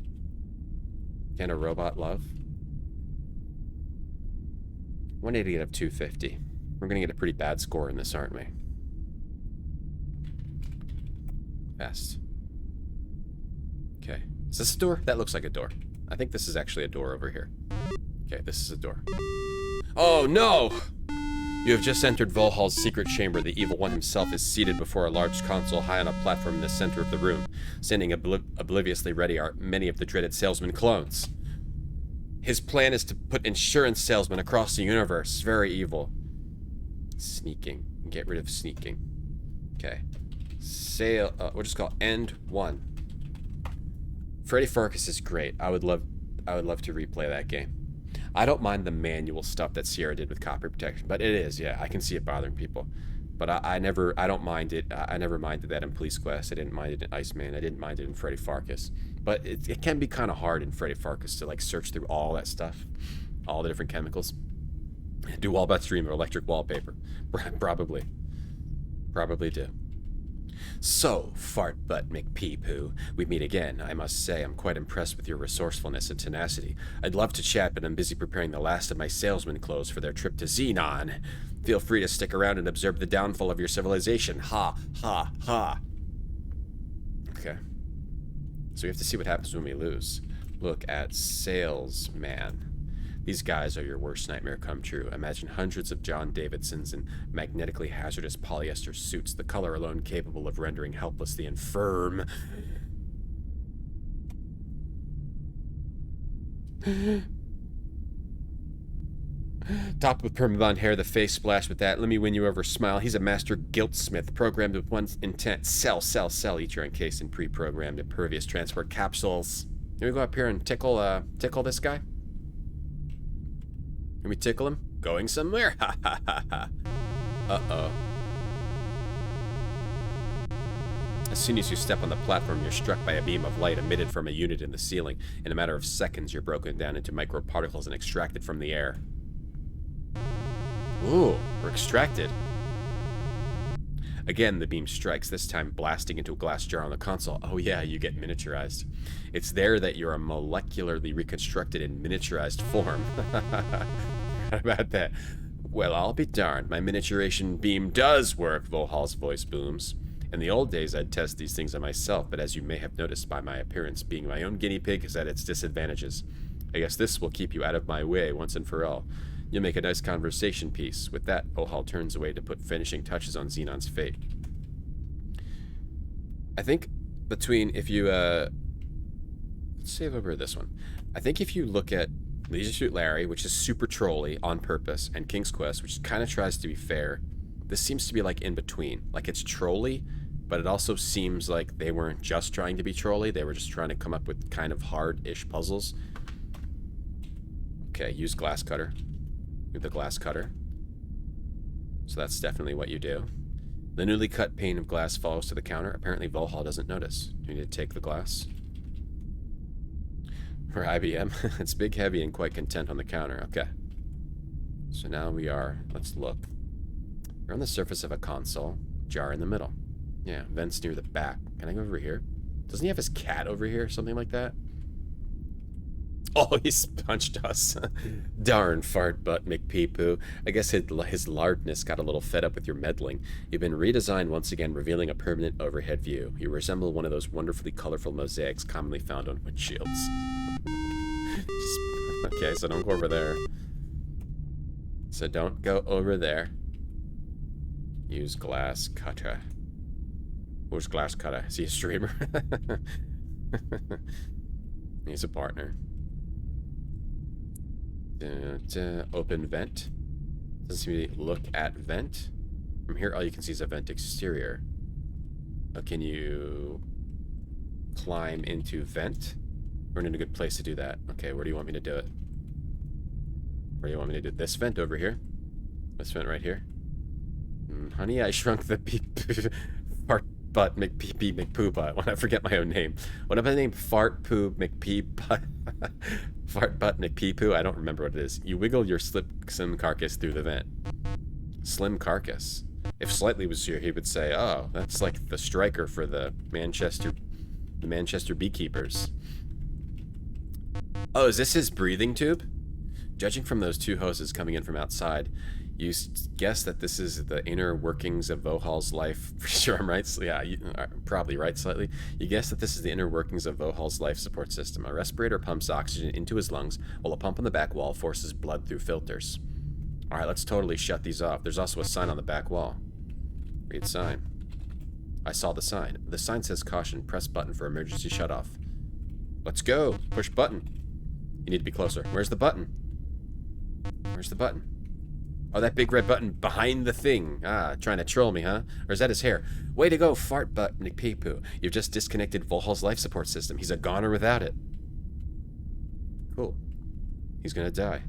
Can a robot love? 180 out of 250. We're gonna get a pretty bad score in this, aren't we? Fast. Okay. Is this a door? That looks like a door. I think this is actually a door over here. Okay, this is a door. Oh, no! You have just entered Vohaul's secret chamber. The Evil One himself is seated before a large console high on a platform in the center of the room. Standing obliviously ready are many of the dreaded salesman clones. His plan is to put insurance salesmen across the universe. Very evil. Sneaking. Get rid of sneaking. Okay. We'll just call End 1. Freddy Farkas is great. I would love to replay that game. I don't mind the manual stuff that Sierra did with copy protection, but it is, yeah, I can see it bothering people. But I don't mind it. I never minded that in Police Quest. I didn't mind it in Iceman. I didn't mind it in Freddy Farkas. But it can be kind of hard in Freddy Farkas to like search through all that stuff, all the different chemicals. Do Wallbat Stream or electric wallpaper. Probably do. So, Fart Butt McPeepoo, we meet again. I must say I'm quite impressed with your resourcefulness and tenacity. I'd love to chat, but I'm busy preparing the last of my salesman clothes for their trip to Xenon. Feel free to stick around and observe the downfall of your civilization. Ha, ha, ha. Okay. So we have to see what happens when we lose. Look at salesman. These guys are your worst nightmare come true. Imagine hundreds of John Davidsons in magnetically hazardous polyester suits, the color alone capable of rendering helpless the infirm. Topped with permablonde hair, the face splashed with that. Let me win you over smile. He's a master guiltsmith, programmed with one intent. Sell, sell, sell. Each are encased in pre-programmed impervious transport capsules. Can we go up here and tickle this guy? Can we tickle him? Going somewhere? Ha ha ha ha. Uh-oh. As soon as you step on the platform, you're struck by a beam of light emitted from a unit in the ceiling. In a matter of seconds, you're broken down into microparticles and extracted from the air. Ooh, we're extracted. Again, the beam strikes, this time blasting into a glass jar on the console. Oh yeah, you get miniaturized. It's there that you're molecularly reconstructed in miniaturized form. How about that? Well, I'll be darned. My miniaturation beam does work, Vohaul's voice booms. In the old days, I'd test these things on myself, but as you may have noticed by my appearance, being my own guinea pig is at its disadvantages. I guess this will keep you out of my way once and for all. You'll make a nice conversation piece. With that, Vohaul turns away to put finishing touches on Xenon's fate. I think between, if you, let's save over this one. I think if you look at Leisure Suit Larry, which is super trolly on purpose, and King's Quest, which kind of tries to be fair, this seems to be like in between. Like it's trolly, but it also seems like they weren't just trying to be trolly, they were just trying to come up with kind of hard-ish puzzles. Okay, use glass cutter. Do the glass cutter. So that's definitely what you do. The newly cut pane of glass falls to the counter. Apparently Vohaul doesn't notice. Do you need to take the glass? For IBM, it's big, heavy, and quite content on the counter. Okay. So now we are, let's look. We're on the surface of a console. Jar in the middle. Yeah, vents near the back. Can I go over here? Doesn't he have his cat over here? Something like that? Oh, he's punched us. Darn Fart Butt McPeepoo. I guess his lardness got a little fed up with your meddling. You've been redesigned once again, revealing a permanent overhead view. You resemble one of those wonderfully colorful mosaics commonly found on windshields. Okay, so don't go over there. So don't go over there. Use glass cutter. Who's glass cutter? Is he a streamer? He's a partner. Open vent. Doesn't seem to look at vent. From here, all you can see is a vent exterior. But can you climb into vent? We're in a good place to do that. Okay, where do you want me to do it? Where do you want me to do it? This vent over here? This vent right here? Honey, I shrunk the Fart Butt McPee McPoop. When I forget my own name. What if I name Fart Poo McPee Fart Butt McPeepoo? I don't remember what it is. You wiggle your slim carcass through the vent. Slim carcass. If Slightly was here, he would say, "Oh, that's like the striker for the Manchester Beekeepers." Oh, is this his breathing tube? Judging from those two hoses coming in from outside, you guess that this is the inner workings of Vohaul's life. For sure I'm right? Yeah, you are probably right slightly. You guess that this is the inner workings of Vohaul's life support system. A respirator pumps oxygen into his lungs, while a pump on the back wall forces blood through filters. Alright, let's totally shut these off. There's also a sign on the back wall. Read sign. I saw the sign. The sign says, "Caution, press button for emergency shutoff." Let's go. Push button. You need to be closer. Where's the button? Where's the button? Oh, that big red button behind the thing. Ah, trying to troll me, huh? Or is that his hair? Way to go, Fart Butt McPeepoo. You've just disconnected Vohaul's life support system. He's a goner without it. Cool. He's gonna die.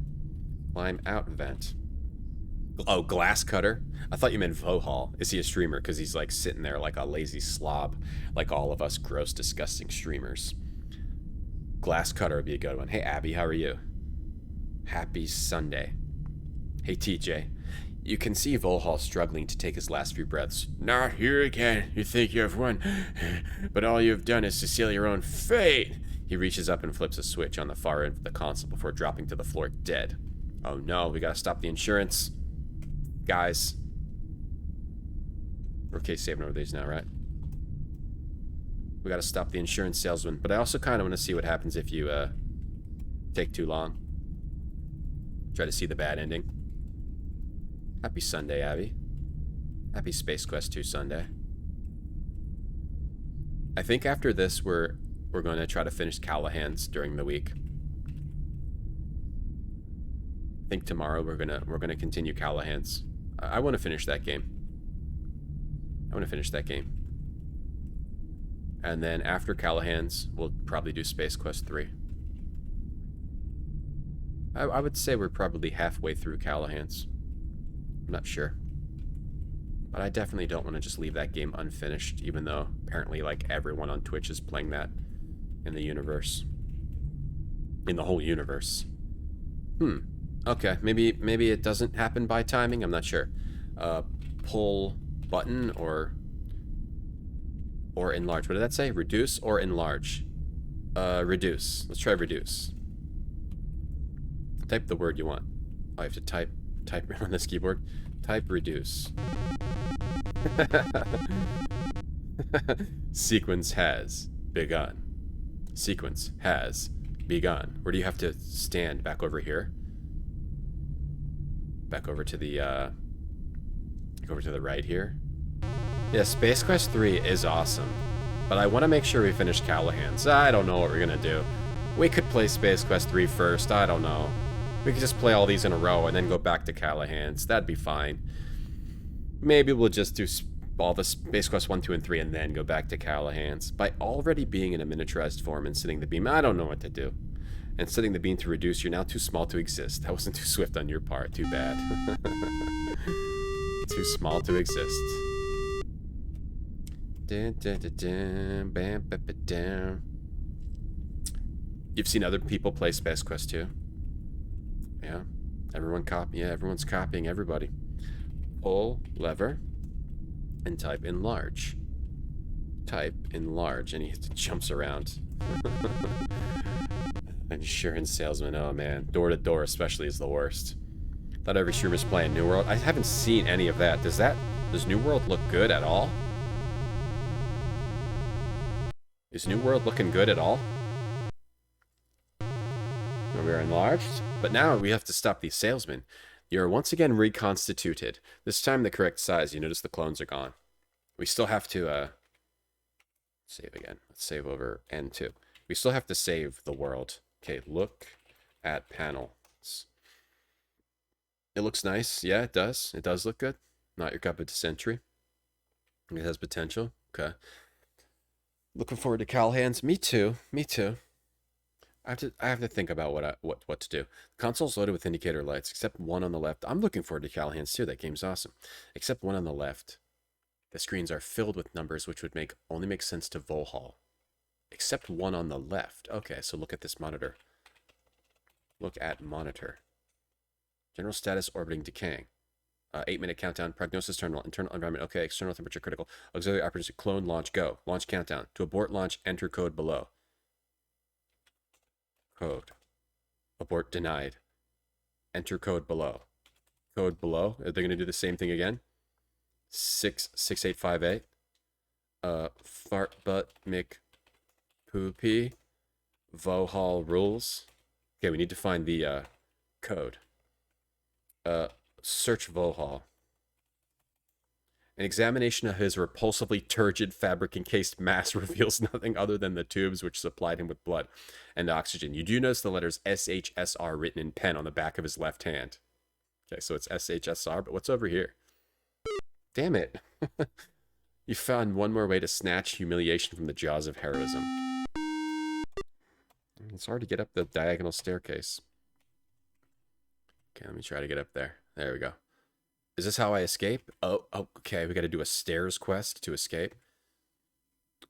Climb out vent. Oh, glass cutter? I thought you meant Vohaul. Is he a streamer? Because he's like sitting there like a lazy slob. Like all of us gross, disgusting streamers. Glass cutter would be a good one. Hey, Abby, how are you? Happy Sunday. Hey, TJ. You can see Vohaul struggling to take his last few breaths. Not here again. You think you have won, but all you have done is to seal your own fate. He reaches up and flips a switch on the far end of the console before dropping to the floor dead. Oh no, we gotta stop the insurance. Guys. We're okay saving over these now, right? We gotta stop the insurance salesman. But I also kind of want to see what happens if you take too long. Try to see the bad ending. Happy Sunday, Abby. Happy Space Quest 2 Sunday. I think after this we're going to try to finish Callahan's during the week. I think tomorrow we're gonna continue Callahan's. I want to finish that game. And then after Callahan's, we'll probably do Space Quest 3. I would say we're probably halfway through Callahan's. I'm not sure. But I definitely don't want to just leave that game unfinished, even though apparently like everyone on Twitch is playing that in the universe. In the whole universe. Okay, maybe it doesn't happen by timing, I'm not sure. Pull button or enlarge. What did that say? Reduce or enlarge? Reduce. Let's try reduce. Type the word you want. Oh, I have to type on this keyboard. Type reduce. Sequence has begun. Sequence has begun. Where do you have to stand? Back over here? Back over to the right here? Yeah, Space Quest 3 is awesome. But I want to make sure we finish Callahan's. I don't know what we're going to do. We could play Space Quest 3 first. I don't know. We could just play all these in a row and then go back to Callahan's. That'd be fine. Maybe we'll just do all the Space Quest 1, 2, and 3 and then go back to Callahan's. By already being in a miniaturized form and setting the beam, I don't know what to do. And setting the beam to reduce, you're now too small to exist. That wasn't too swift on your part. Too bad. Too small to exist. Dun, dun, dun, dun, bam, ba, ba, dun. You've seen other people play Space Quest 2? Yeah. Everyone's copying everybody. Pull lever and type enlarge. Type enlarge, and he jumps around. Insurance salesman, oh man. Door to door especially is the worst. Thought every streamer's playing New World. I haven't seen any of that. Does New World look good at all? Is New World looking good at all? We're enlarged, but now we have to stop these salesmen. You're once again reconstituted. This time the correct size. You notice the clones are gone. We still have to save again. Let's save over N2. We still have to save the world. Okay, look at panels. It looks nice. Yeah, it does. It does look good. Not your cup of century. It has potential. Okay. Looking forward to Callahan's. Me too. Me too. I have to think about what to do. The console's loaded with indicator lights, except one on the left. I'm looking forward to Callahan's too. That game's awesome. Except one on the left. The screens are filled with numbers, which would only make sense to Vohaul. Except one on the left. Okay, so look at this monitor. Look at monitor. General status orbiting decaying. 8-minute countdown. Prognosis terminal. Internal environment. Okay. External temperature critical. Auxiliary operators. Clone launch. Go. Launch countdown. To abort launch, enter code below. Code. Abort denied. Enter code below. Code below. Are they going to do the same thing again? 66858. Fart butt mick poopy. Vohaul rules. Okay, we need to find the code. Search Vohaul. An examination of his repulsively turgid fabric-encased mass reveals nothing other than the tubes which supplied him with blood and oxygen. You do notice the letters SHSR written in pen on the back of his left hand. Okay, so it's SHSR, but what's over here? Damn it. You found one more way to snatch humiliation from the jaws of heroism. It's hard to get up the diagonal staircase. Okay, let me try to get up there. There we go. Is this how I escape? Oh, okay. We got to do a stairs quest to escape.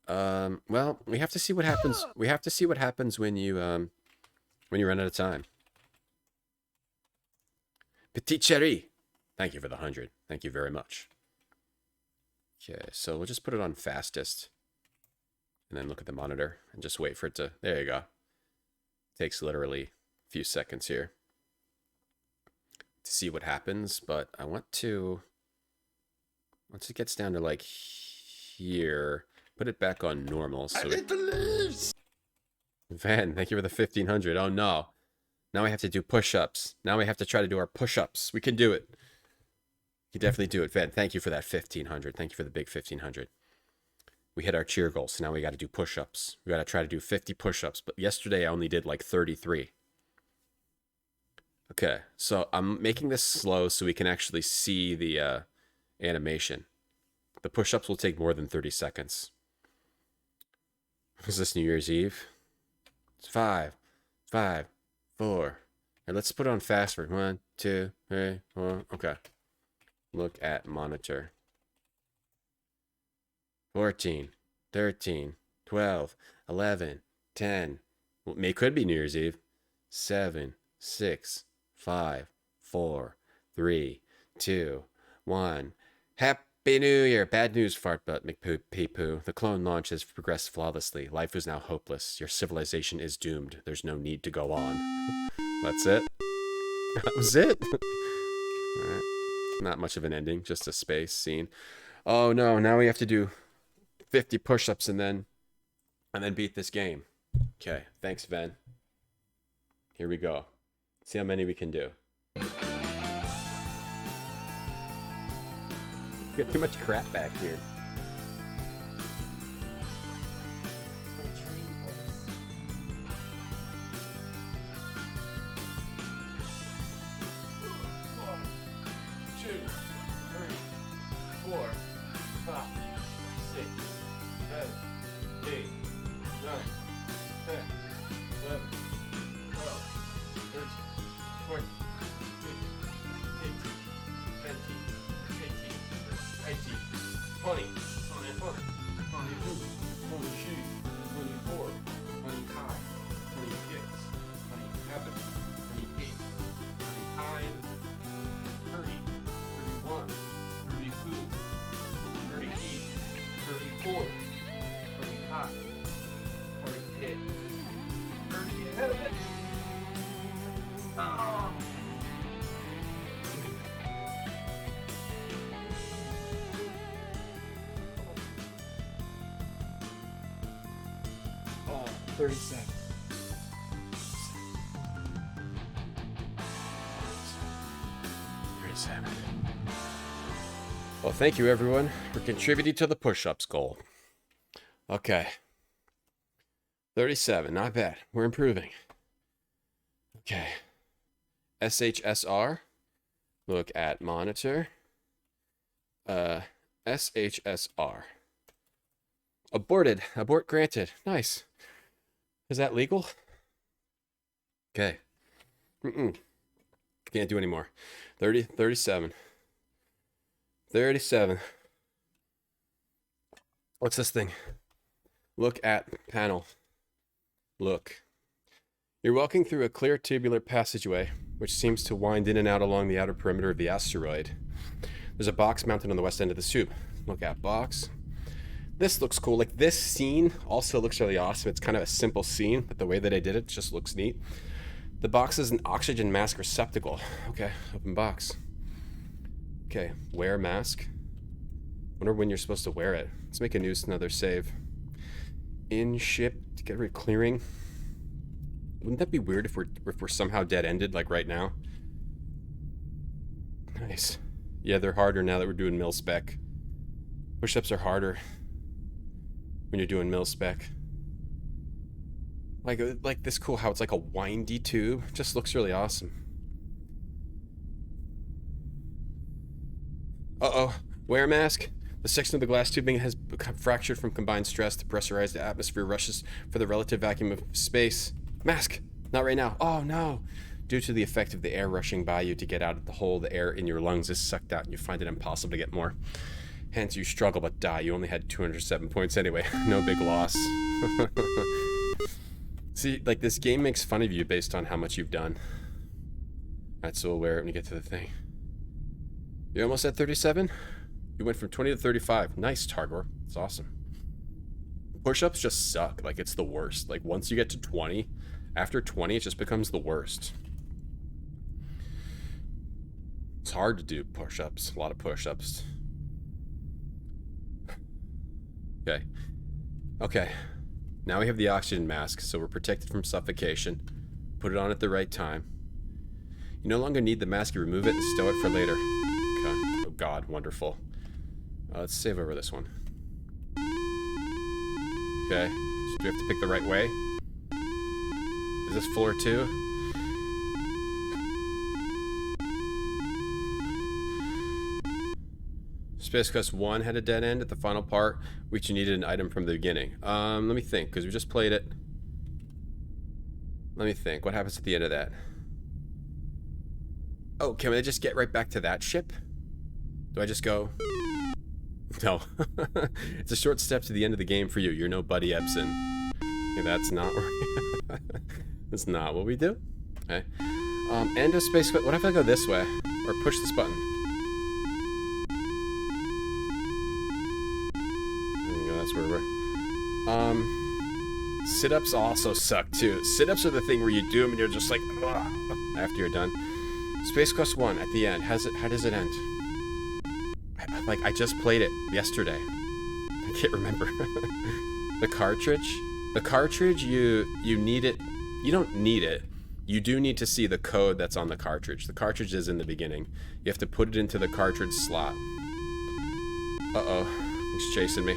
Well, we have to see what happens. We have to see what happens when you run out of time. Petit chéri. Thank you for the 100. Thank you very much. Okay, so we'll just put it on fastest. And then look at the monitor and just wait for it to... There you go. Takes literally a few seconds here to see what happens, but I want to... Once it gets down to like here, put it back on normal. So Van, thank you for the 1500. Oh no. Now we have to do push-ups. Now we have to try to do our push-ups. We can do it. You definitely do it, Van. Thank you for that 1500. Thank you for the big 1500. We hit our cheer goal, so now we got to do push-ups. We got to try to do 50 push-ups, but yesterday I only did like 33. Okay, so I'm making this slow so we can actually see the animation. The push-ups will take more than 30 seconds. Is this New Year's Eve? It's 5, 5, 4. And let's put it on fast for 1, 2, 3, 4. Okay. Look at monitor. 14, 13, 12, 11, 10. Well, May could be New Year's Eve. 7, 6, 5, 4, 3, 2, 1. Happy New Year. Bad news, fart butt McPoo. The clone launch has progressed flawlessly. Life is now hopeless. Your civilization is doomed. There's no need to go on. That's it. That was it. All right. Not much of an ending, just a space scene. Oh no, now we have to do 50 push-ups and then beat this game. Okay, thanks, Ven. Here we go. See how many we can do. We got too much crap back here. Oh, 37. Well, thank you everyone for contributing to the push-ups goal. Okay. 37, not bad. We're improving. Okay. SHSR. Look at monitor. SHSR. Aborted. Abort granted. Nice. Is that legal? Okay. Can't do any more. 37. 37. What's this thing? Look at panel. Look. You're walking through a clear tubular passageway, which seems to wind in and out along the outer perimeter of the asteroid. There's a box mounted on the west end of the tube. Look at box. This looks cool. Like, this scene also looks really awesome. It's kind of a simple scene, but the way that I did it just looks neat. The box is an oxygen mask receptacle. Okay, open box. Okay, wear mask. Wonder when you're supposed to wear it. Let's make another save. In ship to get rid of clearing. Wouldn't that be weird if we're somehow dead-ended, like right now? Nice. Yeah, they're harder now that we're doing mil spec. Push-ups are harder when you're doing mil spec. Like this cool how it's like a windy tube. Just looks really awesome. Uh-oh. Wear a mask. The section of the glass tubing has become fractured from combined stress. The pressurized atmosphere rushes for the relative vacuum of space. Mask! Not right now. Oh, no. Due to the effect of the air rushing by you to get out of the hole, the air in your lungs is sucked out and you find it impossible to get more. Hence, you struggle but die. You only had 207 points anyway. No big loss. See, like, this game makes fun of you based on how much you've done. Alright, so we'll wear it when you get to the thing. You're almost at 37? You went from 20 to 35. Nice, Targor. It's awesome. Push-ups just suck. Like, it's the worst. Like, once you get to 20, after 20, it just becomes the worst. It's hard to do push-ups. A lot of push-ups. Okay. Okay. Now we have the oxygen mask, so we're protected from suffocation. Put it on at the right time. You no longer need the mask. You remove it and stow it for later. Okay. Oh god, wonderful. Let's save over this one. Okay. So do we have to pick the right way? Is this floor 2? Space Quest 1 had a dead end at the final part, which you needed an item from the beginning. Let me think, because we just played it. Let me think. What happens at the end of that? Oh, can I just get right back to that ship? Do I just go? No. It's a short step to the end of the game for you. You're no Buddy Ebsen. Okay, that's not that's not what we do. Okay. End of Space Quest. What if I go this way? Or push this button? There we go, that's where we're... Sit-ups also suck too. Sit-ups are the thing where you do them and you're just like, ugh, after you're done. Space Quest 1 at the end. How does it end? Like, I just played it yesterday. I can't remember. The cartridge? The cartridge, you need it. You don't need it. You do need to see the code that's on the cartridge. The cartridge is in the beginning. You have to put it into the cartridge slot. Uh-oh. He's chasing me.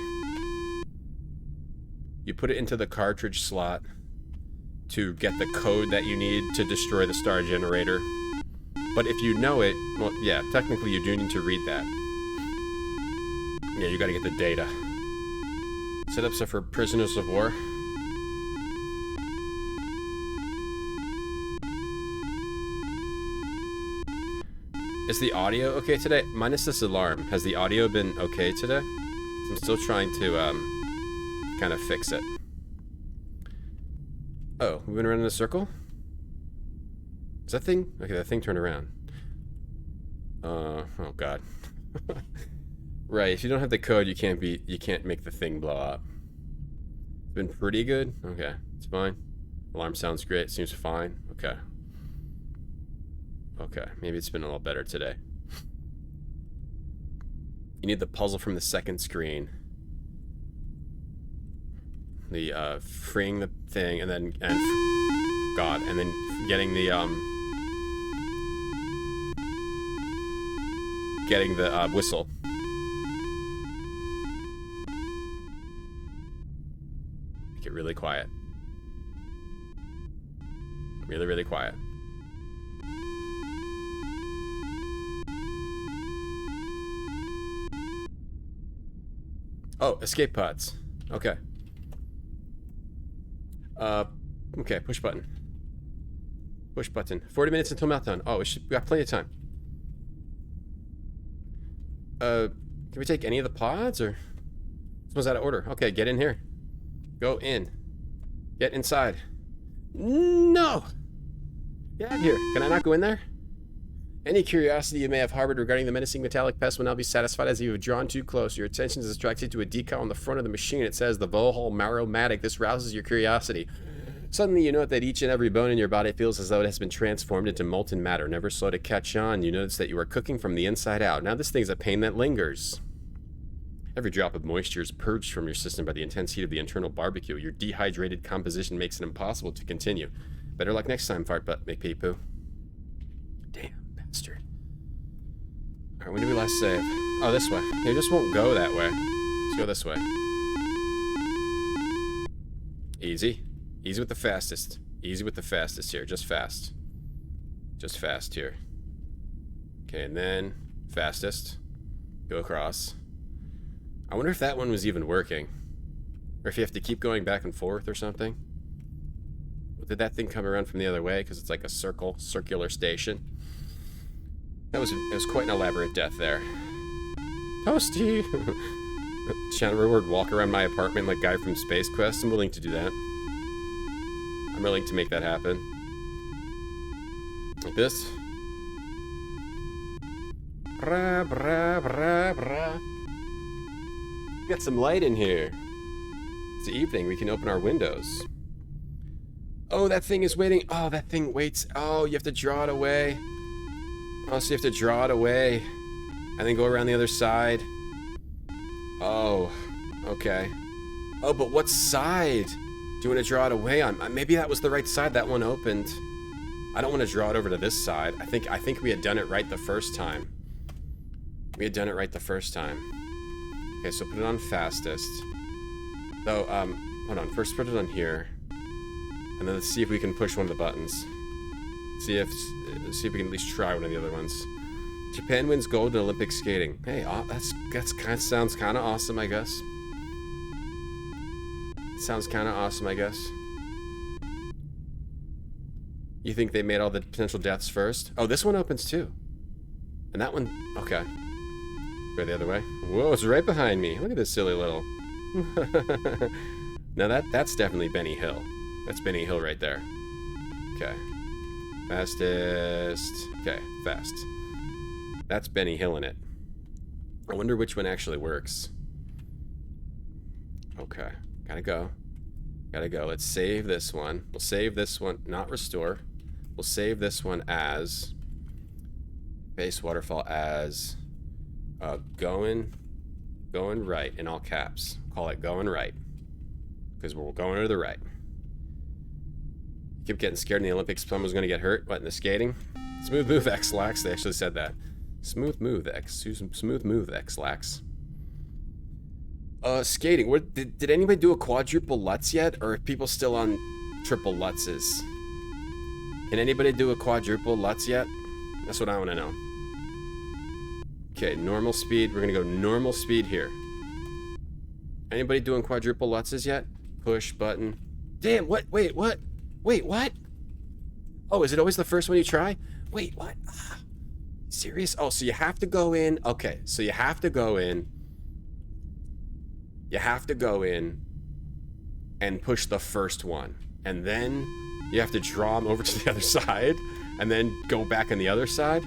You put it into the cartridge slot to get the code that you need to destroy the star generator. But if you know it, well, yeah, technically you do need to read that. Yeah, you gotta get the data. Setups are for prisoners of war. Is the audio okay today? Minus this alarm. Has the audio been okay today? I'm still trying to, kind of fix it. Oh, we've been running in a circle? Is that thing? Okay, that thing turned around. Oh god. Right, if you don't have the code, you can't make the thing blow up. It's been pretty good. Okay, it's fine. Alarm sounds great, seems fine. Okay. Okay, maybe it's been a little better today. You need the puzzle from the second screen. The freeing the thing and then God, and then getting the whistle. Make it really quiet. Really, really quiet. Oh, escape pods. Okay. Okay, push button. Push button. 40 minutes until meltdown. Oh, we got plenty of time. Can we take any of the pods, or? This one's out of order. Okay, get in here. Go in. Get inside. No! Get out of here. Can I not go in there? Any curiosity you may have harbored regarding the menacing metallic pest will now be satisfied as you have drawn too close. Your attention is attracted to a decal on the front of the machine. It says the Vohaul Marrow-matic. This rouses your curiosity. Suddenly you note that each and every bone in your body feels as though it has been transformed into molten matter. Never slow to catch on, you notice that you are cooking from the inside out. Now this thing's a pain that lingers. Every drop of moisture is purged from your system by the intense heat of the internal barbecue. Your dehydrated composition makes it impossible to continue. Better luck next time, fart butt McPeepoo. Damn bastard. Alright, when did we last save? Oh, this way. It just won't go that way. Let's go this way. Easy. Easy with the fastest. Easy with the fastest here. Just fast. Just fast here. Okay, and then fastest. Go across. I wonder if that one was even working. Or if you have to keep going back and forth or something. Did that thing come around from the other way? Because it's like a circular station. It was quite an elaborate death there. Toasty! Channel reward, walk around my apartment like guy from Space Quest. I'm willing to do that. I'm willing to make that happen. Like this. Brah, brah, brah, brah. Get some light in here. It's the evening. We can open our windows. Oh, that thing is waiting. Oh, that thing waits. Oh, you have to draw it away. Oh, so you have to draw it away. And then go around the other side. Oh, okay. Oh, but what side do you want to draw it away on? Maybe that was the right side that one opened. I don't want to draw it over to this side. I think we had done it right the first time. We had done it right the first time. Okay, so put it on fastest. So, hold on. First put it on here. And then let's see if we can push one of the buttons. See if we can at least try one of the other ones. Japan wins gold in Olympic skating. Hey, that's kind of sounds kind of awesome, I guess. Sounds kind of awesome, I guess. You think they made all the potential deaths first? Oh, this one opens too. And that one, okay. Go the other way. Whoa, it's right behind me. Look at this silly little. Now that's definitely Benny Hill. That's Benny Hill right there. Okay. Fastest. Okay, fast. That's Benny Hill in it. I wonder which one actually works. Okay. Gotta go. Gotta go. Let's save this one. We'll save this one. Not restore. We'll save this one as... Base waterfall as... going right in all caps. Call it going right. Because we're going to the right. Keep getting scared in the Olympics. Someone was going to get hurt. What, in the skating? Smooth move, X-Lax. They actually said that. Smooth move, X-Lax. Skating. What, did anybody do a quadruple Lutz yet? Or are people still on triple Lutzes? Can anybody do a quadruple Lutz yet? That's what I want to know. Okay, normal speed. We're going to go normal speed here. Anybody doing quadruple Lutzes yet? Push button. Damn, what? Wait, what? Wait, what? Oh, is it always the first one you try? Wait, what? Serious? Oh, so you have to go in. Okay, so you have to go in. You have to go in and push the first one. And then you have to draw them over to the other side and then go back on the other side.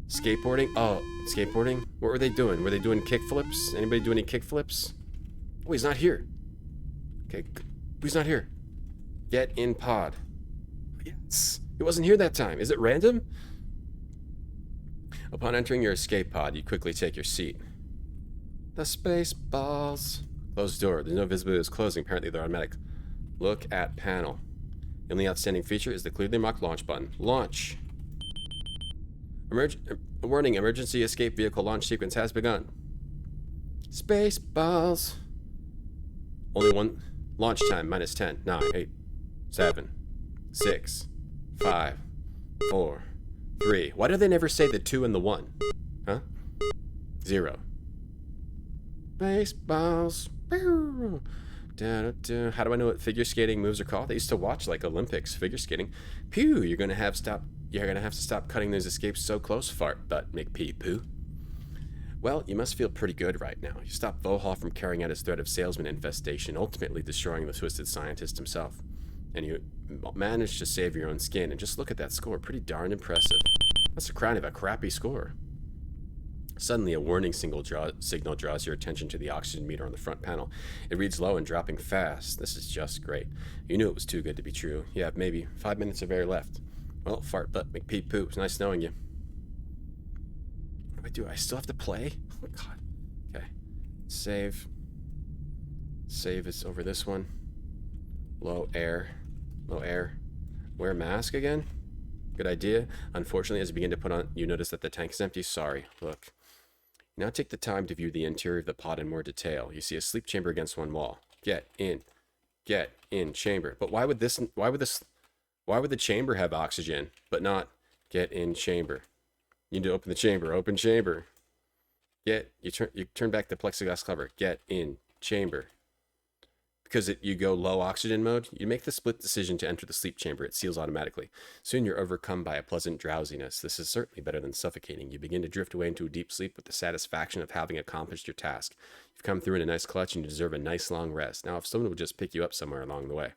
Skateboarding? Oh, skateboarding? What were they doing? Were they doing kickflips? Anybody do any kickflips? Oh, he's not here. Okay, he's not here. Get in pod. Yes. He wasn't here that time. Is it random? Upon entering your escape pod, you quickly take your seat. The space balls. Closed door. There's no visibility it's closing. Apparently they're automatic. Look at panel. The only outstanding feature is the clearly marked launch button. Launch. Warning, emergency escape vehicle launch sequence has begun. Space balls. Only one. Launch time, minus 10, 9, 8, 7, 6, 5, 4, 3. Why do they never say the 2 and the 1? Huh? 0. Baseballs. How do I know what figure skating moves are called? I used to watch like Olympics figure skating. Pew, you're gonna have to stop cutting those escapes so close, fart butt McPee-poo. Well, you must feel pretty good right now. You stopped Vohaul from carrying out his threat of salesman infestation, ultimately destroying the twisted scientist himself. And you managed to save your own skin, and just look at that score. Pretty darn impressive. That's the crown of a crappy score. Suddenly, a warning signal draws your attention to the oxygen meter on the front panel. It reads low and dropping fast. This is just great. You knew it was too good to be true. You have maybe 5 minutes of air left. Well, fart butt McPee-poo. It's nice knowing you. What do I do? I still have to play? Oh my god. Okay. Save. Save is over this one. Low air. Low air. Wear a mask again? Good idea. Unfortunately, as you begin to put on, you notice that the tank is empty. Sorry. Look. Now take the time to view the interior of the pod in more detail. You see a sleep chamber against one wall. Get in. Get in chamber. But why would the chamber have oxygen, but not get in chamber? You need to open the chamber. Open chamber. You turn back the plexiglass cover. Get in chamber. Because you go low oxygen mode, you make the split decision to enter the sleep chamber. It seals automatically. Soon you're overcome by a pleasant drowsiness. This is certainly better than suffocating. You begin to drift away into a deep sleep with the satisfaction of having accomplished your task. You've come through in a nice clutch and you deserve a nice long rest. Now if someone would just pick you up somewhere along the way.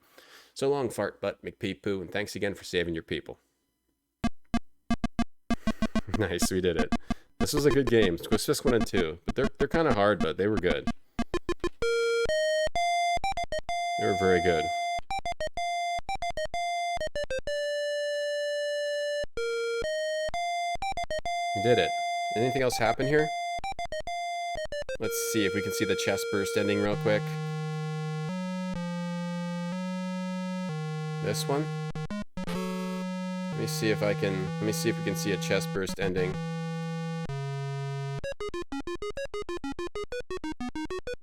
So long, fart butt McPee-poo, and thanks again for saving your people. Nice, we did it. This was a good game. Squish Fisk 1 and 2. But they're kind of hard, but they were good. They were very good. We did it. Anything else happen here? Let's see if we can see the chest burst ending real quick. This one? Let me see if we can see a chest burst ending.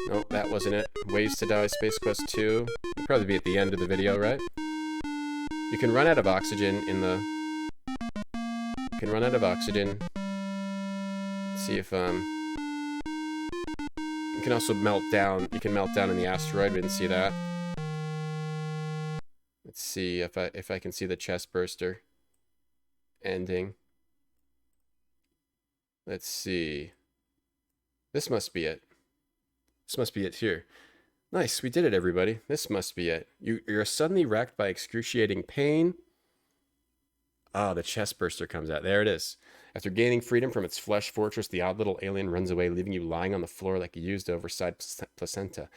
Nope, that wasn't it. Ways to Die, Space Quest 2. It'll probably be at the end of the video, right? You can run out of oxygen in the... You can run out of oxygen. Let's see if, You can also melt down. You can melt down in the asteroid. We didn't see that. Let's see if I can see the chest burster ending. Let's see. This must be it. This must be it here. Nice, we did it, everybody. This must be it. You're suddenly wrecked by excruciating pain. Ah, the chest burster comes out. There it is. After gaining freedom from its flesh fortress, the odd little alien runs away, leaving you lying on the floor like a used oversized placenta.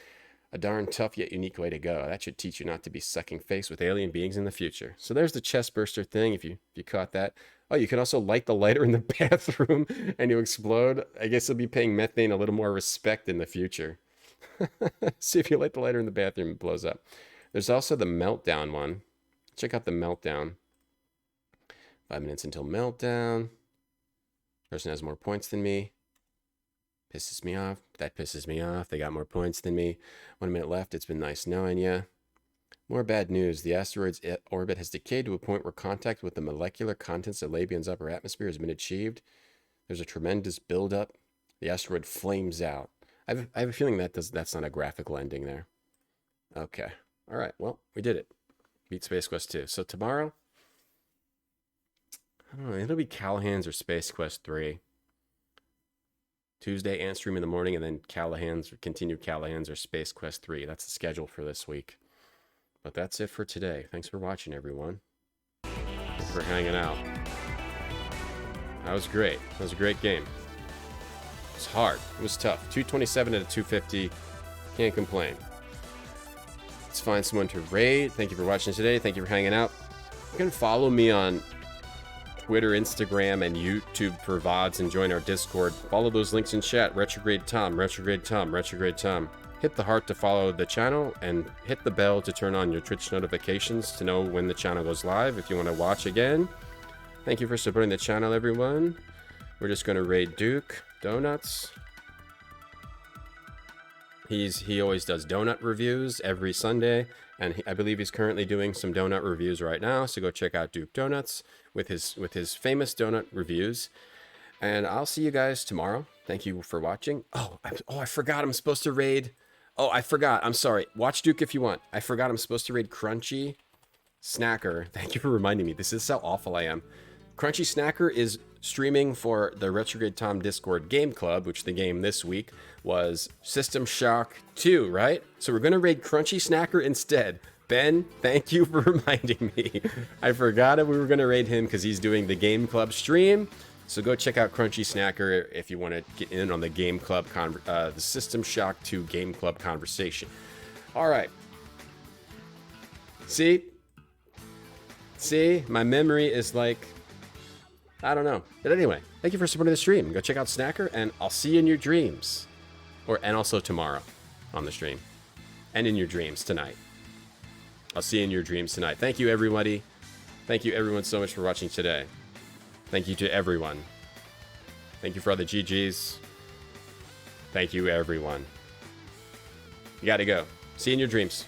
A darn tough yet unique way to go. That should teach you not to be sucking face with alien beings in the future. So there's the chest burster thing, if you caught that. Oh, you can also light the lighter in the bathroom and you explode. I guess you'll be paying methane a little more respect in the future. See if you light the lighter in the bathroom, it blows up. There's also the meltdown one. Check out the meltdown. 5 minutes until meltdown. Person has more points than me. Pisses me off. That pisses me off. They got more points than me. 1 minute left. It's been nice knowing ya. More bad news. The asteroid's orbit has decayed to a point where contact with the molecular contents of Labian's upper atmosphere has been achieved. There's a tremendous buildup. The asteroid flames out. I have a feeling that's not a graphical ending there. Okay. All right. Well, we did it. Beat Space Quest 2. So tomorrow, I don't know. It'll be Callahan's or Space Quest 3. Tuesday, Ant Stream in the morning, and then continue Callahan's or Space Quest 3. That's the schedule for this week. But that's it for today. Thanks for watching, everyone. Thanks for hanging out. That was great. That was a great game. It was hard. It was tough. 227 out of 250. Can't complain. Let's find someone to raid. Thank you for watching today. Thank you for hanging out. You can follow me on Twitter, Instagram, and YouTube for VODs and join our Discord. Follow those links in chat. Retrograde Tom, Retrograde Tom, Retrograde Tom. Hit the heart to follow the channel and hit the bell to turn on your Twitch notifications to know when the channel goes live if you want to watch again. Thank you for supporting the channel, everyone. We're just going to raid Duke Donuts. He always does donut reviews every Sunday, and I believe he's currently doing some donut reviews right now. So go check out Duke Donuts with his famous donut reviews. And I'll see you guys tomorrow. Thank you for watching. I forgot I'm supposed to raid. Oh, I forgot. I'm sorry. Watch Duke if you want. I forgot I'm supposed to raid Crunchy Snacker. Thank you for reminding me. This is how awful I am. Crunchy Snacker is streaming for the Retrograde Tom Discord Game Club, which the game this week was System Shock 2, right? So we're going to raid Crunchy Snacker instead. Ben, thank you for reminding me. I forgot we were going to raid him because he's doing the Game Club stream. So go check out Crunchy Snacker if you want to get in on the Game Club, the System Shock 2 Game Club conversation. All right. See, my memory is like, I don't know. But anyway, thank you for supporting the stream. Go check out Snacker, and I'll see you in your dreams. And also tomorrow on the stream. And in your dreams tonight. I'll see you in your dreams tonight. Thank you, everybody. Thank you, everyone, so much for watching today. Thank you to everyone. Thank you for all the GGs. Thank you, everyone. You gotta go. See you in your dreams.